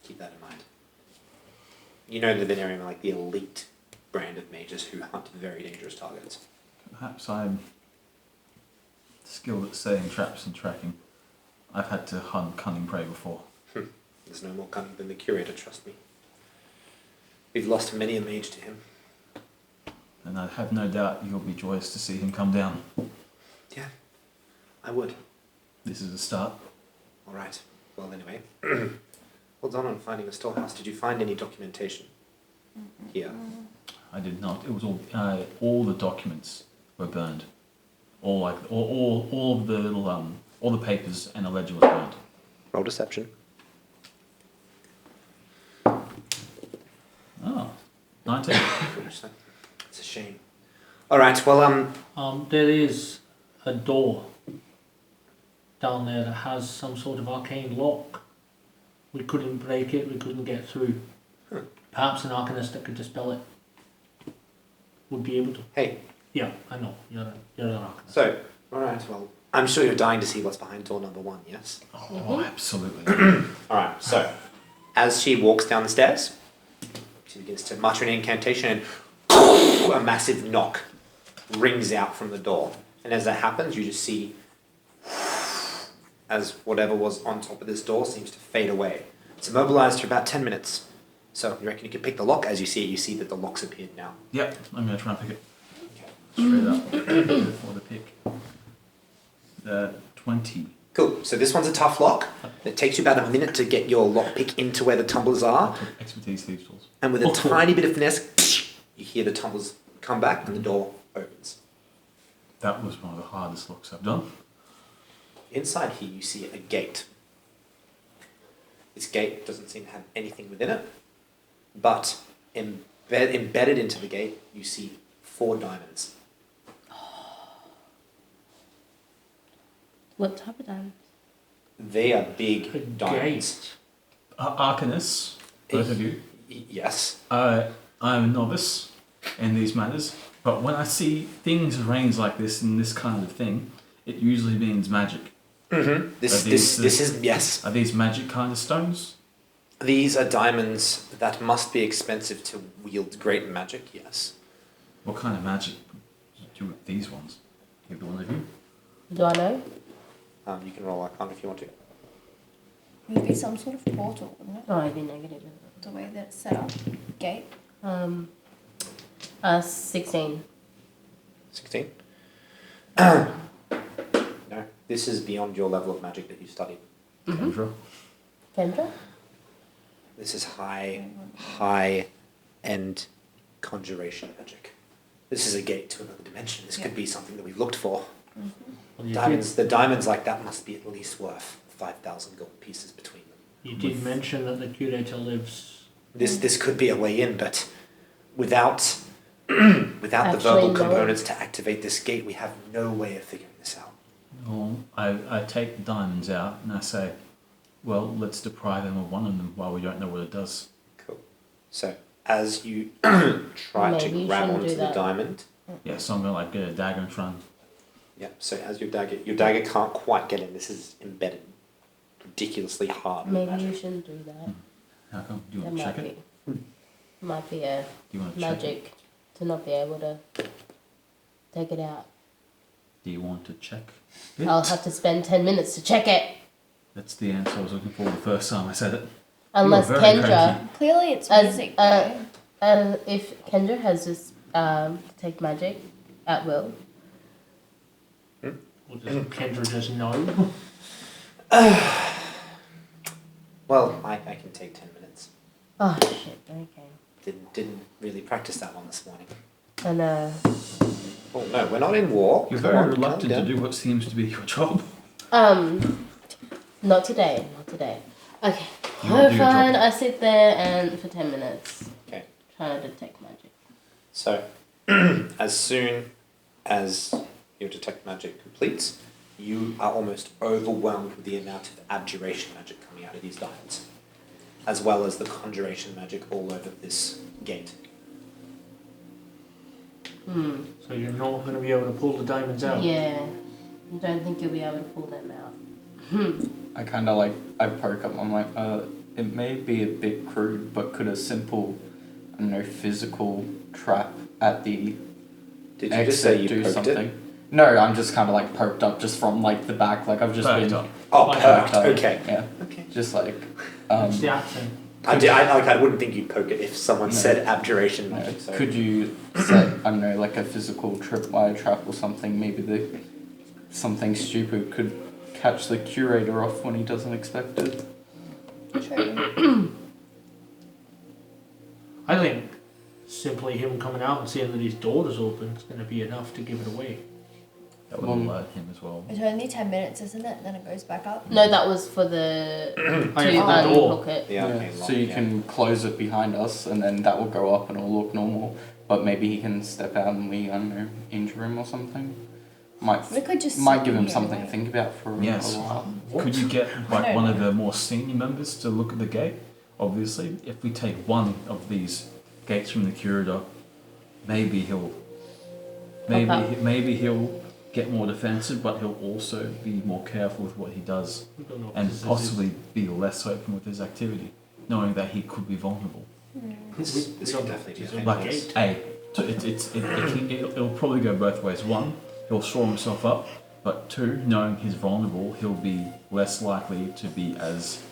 Keep that in mind. You know the Venarium are like the elite brand of mages who hunt very dangerous targets. Perhaps I'm skilled at setting traps and tracking. I've had to hunt cunning prey before. There's no more cunning than the curator, trust me. We've lost many a mage to him. And I have no doubt you'll be joyous to see him come down. Yeah, I would. This is a start. All right. Well, anyway. Well done on finding a storehouse. Did you find any documentation here? I did not. It was all the documents were burned. All of the little all the papers and a ledger was burned. Roll deception. Oh, 19. It's a shame. Alright, well, There is a door down there that has some sort of arcane lock. We couldn't break it, we couldn't get through. Perhaps an arcanist that could dispel it would be able to. hey, Yeah, I know. You're an arcanist. so, alright, well, I'm sure you're dying to see what's behind door number 1, yes? Oh, absolutely. Alright, so, as she walks down the stairs, she begins to mutter an incantation and a massive knock rings out from the door. And as that happens, you just see as whatever was on top of this door seems to fade away. It's immobilized for about 10 minutes. So you reckon you can pick the lock? As you see it, you see that the lock's appeared now. Yep, I'm going to try and pick it. Straight up for the pick. 20. Cool. So this one's a tough lock. It takes you about a minute to get your lock pick into where the tumblers are. Expertise thieves tools. And with a tiny bit of finesse, you hear the tumblers come back and the door opens. That was one of the hardest locks I've done. Inside here, you see a gate. This gate doesn't seem to have anything within it, but embedded into the gate, you see 4 diamonds. What type of diamond? They are A big diamonds. Arcanists, both of you. Yes. I'm a novice in these matters, but when I see things arranged like this in this kind of thing, it usually means magic. Mm-hmm. This is, yes. Are these magic kind of stones? These are diamonds that must be expensive to wield great magic, yes. What kind of magic do you do with these ones? Either one of you? Do I know? You can roll Arcana if you want to. It would be some sort of portal, wouldn't it? Oh, I'd be negative. The way that it's set up. Gate. 16. 16? No, this is beyond your level of magic that you studied. Kendra? Kendra? This is high-end conjuration magic. This is a gate to another dimension. This could be something that we've looked for. Well, you The diamonds like that must be at least worth 5,000 gold pieces between them. You did mention that the curator lives. This could be a way in, but without the Actually, verbal no. components to activate this gate, we have no way of figuring this out. Well, I take the diamonds out and I say, well, let's deprive them of one of them while we don't know what it does. Cool. So as you try Maybe to you grab shouldn't onto do the that. diamond, Yeah, so I'm going to get a dagger and try and... yeah. So as your dagger can't quite get in. This is embedded ridiculously hard. with Maybe you magic. shouldn't do that. How come? Do you That want to check might it? be. Might be a Do you want to check it? magic to not be able to take it out. Do you want to check it? I'll have to spend 10 minutes to check it. That's the answer I was looking for the first time I said it. Unless You were very Kendra, Clearly it's As- music. though. if Kendra has this take magic at will. Or does Kendra just know? Well, I can take 10 minutes. Oh shit, okay. Didn't really practice that one this morning. And Oh no, we're not in war. You're Come very on, calm reluctant to down. do what seems to be your job. not today, not today. Okay. You won't do your Fine, job. I sit there and for 10 minutes Okay. trying to detect magic. So, as soon as your detect magic completes, you are almost overwhelmed with the amount of abjuration magic coming out of these diamonds, as well as the conjuration magic all over this gate. So you're not going to be able to pull the diamonds out. Yeah. I don't think you'll be able to pull them out. I kind of I poke up, I'm like, it may be a bit crude, but could a simple, I don't know, physical trap at the Did you just say exit you do poked something? it? No, I'm just kind of poked up just from the back, I've just Poked been up. Oh, Like poked. that. Okay. Yeah, Okay. just It's the accent. I wouldn't think you'd poke it if someone No. said abjuration magic. So. Could you set, I don't know, a physical tripwire trap or something? Maybe something stupid could catch the curator off when he doesn't expect it. True. I think simply him coming out and seeing that his door is open is going to be enough to give it away. That would alert him as well. It's only 10 minutes, isn't it? Then it goes back up. No, that was for the to Oh, yeah, for the door. unhook it. Yeah, okay, so you can close it behind us, and then that will go up and it'll look normal. But maybe he can step out and we, I don't know, injure him or something. We could just Might sit give him here, something to like- think about for Yes. a while. Could you get like don't one of know. the more senior members to look at the gate? Obviously, if we take one of these gates from the curator, maybe he'll maybe he'll get more defensive, but he'll also be more careful with what he does and possibly be less open with his activity, knowing that he could be vulnerable. This will definitely be a Like, hindrance. it'll probably go both ways. One, he'll shore himself up, but two, knowing he's vulnerable, he'll be less likely to be as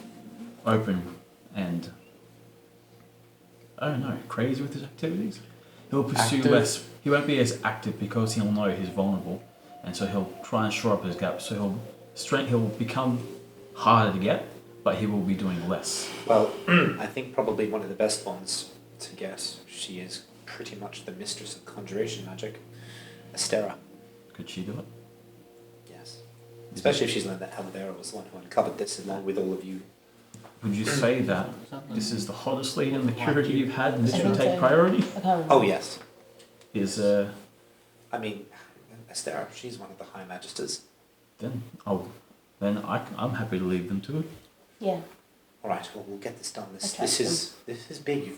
open and, I don't know, crazy with his activities. He'll pursue Active? less, he won't be as active because he'll know he's vulnerable, and so he'll try and shore up his gap, so he'll become harder to get, but he will be doing less. Well, I think probably one of the best ones to get. She is pretty much the mistress of conjuration magic. Astera. Could she do it? Yes. Especially if she's learned that Alvera was the one who uncovered this along with all of you. Would you say that this is the hottest lead in the curator you've had and this I should think take so. priority? I can't remember. Oh, yes. Is, I mean, Astera, she's one of the High Magisters. then I'm happy to leave them to it. Yeah. All right, well, we'll get this done. I This trust is big.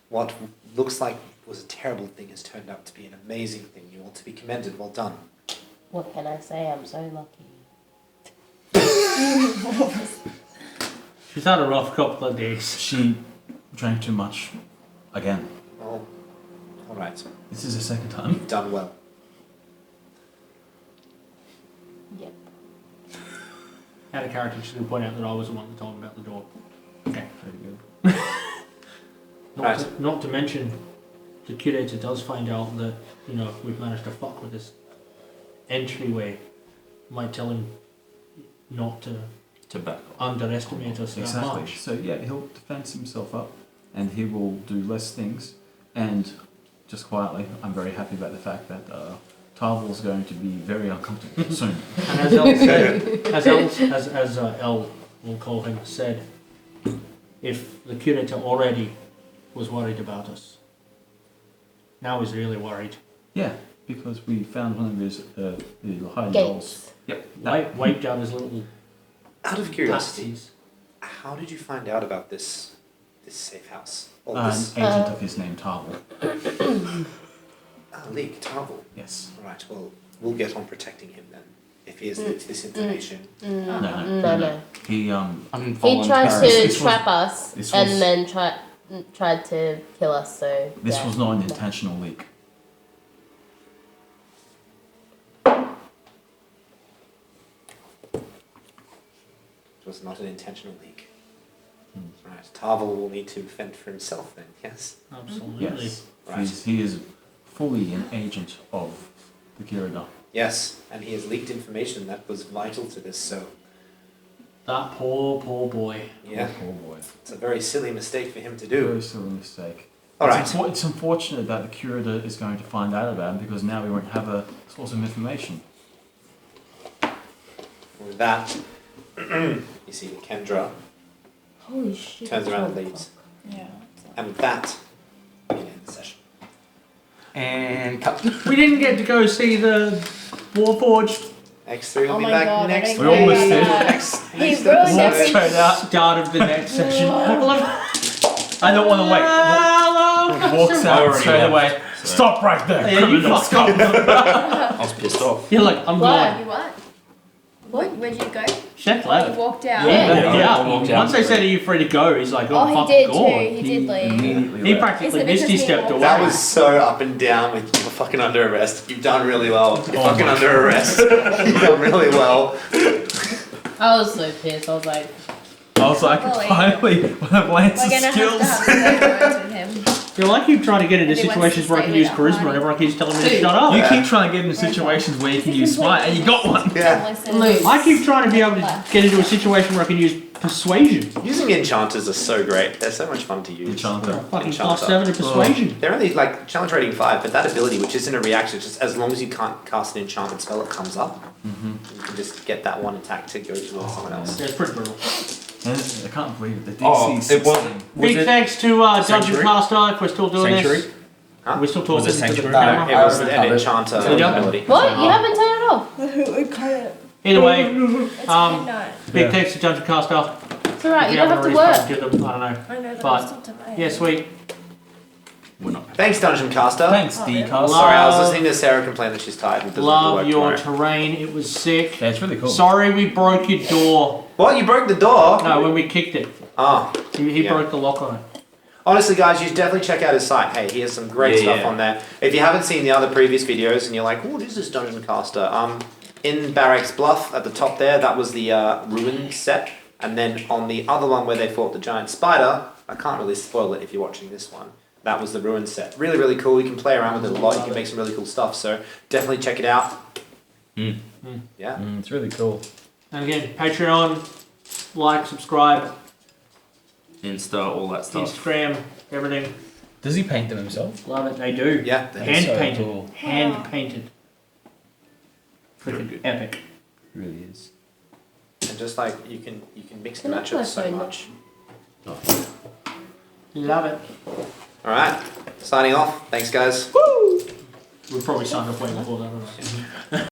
What looks like was a terrible thing has turned out to be an amazing thing. You ought to be commended. Well done. What can I say? I'm so lucky. She's had a rough couple of days. She drank too much again. Well, all right. This is the second time. You've done well. Yep. Out of character, she's going to point out that I was the one that told him about the door. Okay. Very good. Not to mention, the curator does find out that, we've managed to fuck with this entryway. Might tell him not to Tobacco. underestimate us that Exactly. much. So yeah, he'll defense himself up, and he will do less things. And just quietly, I'm very happy about the fact that Tarvel's going to be very uncomfortable soon. And as El said, as El, we'll call him, said, if the curator already was worried about us, now he's really worried. Yeah, because we found one of his hiding holes. Gates. Yep. Wiped out his little Out of curiosity, patsies. how did you find out about this safe house? Or An this agent of his name, Tarvel. league, Tarvel? Yes. All right, well, we'll get on protecting him then. If he has leaked this information. No. He He Involuntary. tried to This was- trap us this and was- then tried to kill us. So This yeah. was not an intentional leak. It was not an intentional leak. Right, Tarvel will need to fend for himself then, yes? Absolutely. Yes. Right. He is fully an agent of the curator. Yes, and he has leaked information that was vital to this, so That poor boy. yeah, Poor boy. it's a very silly mistake for him to do. Very silly mistake. All right, It's unfortunate that the curator is going to find out about him because now we won't have a source of information. with that, you see that Kendra Holy shit. turns around and leaves. Yeah. And with that, we can end the session. And cut. We didn't get to go see the Warforged X3 will Oh be my back God, I next don't We almost care did. about that. next He next ruined episode. everything. Straight out. start of the next session. I don't want to wait. Walks out already straight left, away. so- Stop right there. Yeah, you criminal fucked scum. I was pissed off. You're like, I'm Why? going. You what? Where'd you go? Check Oh, left. you walked out. Yeah. I walked out. Once they said, "Are you free to go?" He's like, "Oh, Oh, fuck, he did go too. on." He did leave. Immediately He left. practically Is it Misty because he stepped walked away. That was so up and down with you're fucking under arrest. You've done really well. You're fucking under arrest. You've done really well. I was so pissed. I was like, I was like, Well, finally, one of We're Lance's gonna skills. have to have some words with him. You're like you trying to get into And he wants situations to where I stay can use with charisma, that and everyone keeps telling me to Dude. shut up. You keep trying to get into situations where you can use smite, and you got one. Yeah. Listen. Luke. I keep trying to be able to get into a situation where I can use Persuasion. Using enchanters are so great. They're so much fun to use. Enchanter. Fucking Enchanter. +7 to persuasion. They're only like challenge rating 5, but that ability, which isn't a reaction, just as long as you can't cast an enchantment spell, it comes up. You can just get that one attack to go towards someone else. Yeah, it's pretty brutal. And I can't believe it. The DC Oh, is it 16. wasn't. Big thanks to Dungeon Sanctuary? Master if we're still doing Sanctuary? this. Huh? We're still talking Was it to the Sanctuary? camera. It was an recovered. enchanter Yeah. ability. What? You haven't turned it off? I can't. Either way, It's midnight. big Yeah. thanks to Dungeon Caster. It's alright, If you don't have to haven't work. already spoken to them, I don't know. I know that But- I'm still tonight. Yeah, sweet. We're not. Thanks, Dungeon Caster. Thanks, Oh, D really? Cast. Sorry, I was listening to Sarah complain that she's tired and doesn't have to Love work your tomorrow. terrain. It was sick. Yeah, it's really cool. Sorry we broke your door. What? You broke the door? No, when we kicked it. Oh. He Yeah. broke the lock on it. Honestly, guys, you should definitely check out his site. Hey, he has some great Yeah, stuff yeah. on there. If you haven't seen the other previous videos and you're like, what is this Dungeon Caster? In Barracks Bluff, at the top there, that was the Ruin set. And then on the other one where they fought the giant spider, I can't really spoil it if you're watching this one. That was the Ruin set. Really, really cool. You can play around with it a lot. You can make some really cool stuff. So definitely check it out. Mm. Yeah. It's really cool. And again, Patreon, like, subscribe, Insta, all that stuff. Instagram, everything. Does he paint them himself? Love it. They do. Yeah. Hand so painted. cool. Hand painted. Freaking epic. It really is. And just like you can mix and Can I match it so play much. Love it. All right. Signing off. Thanks, guys. We'll probably sign off way before that.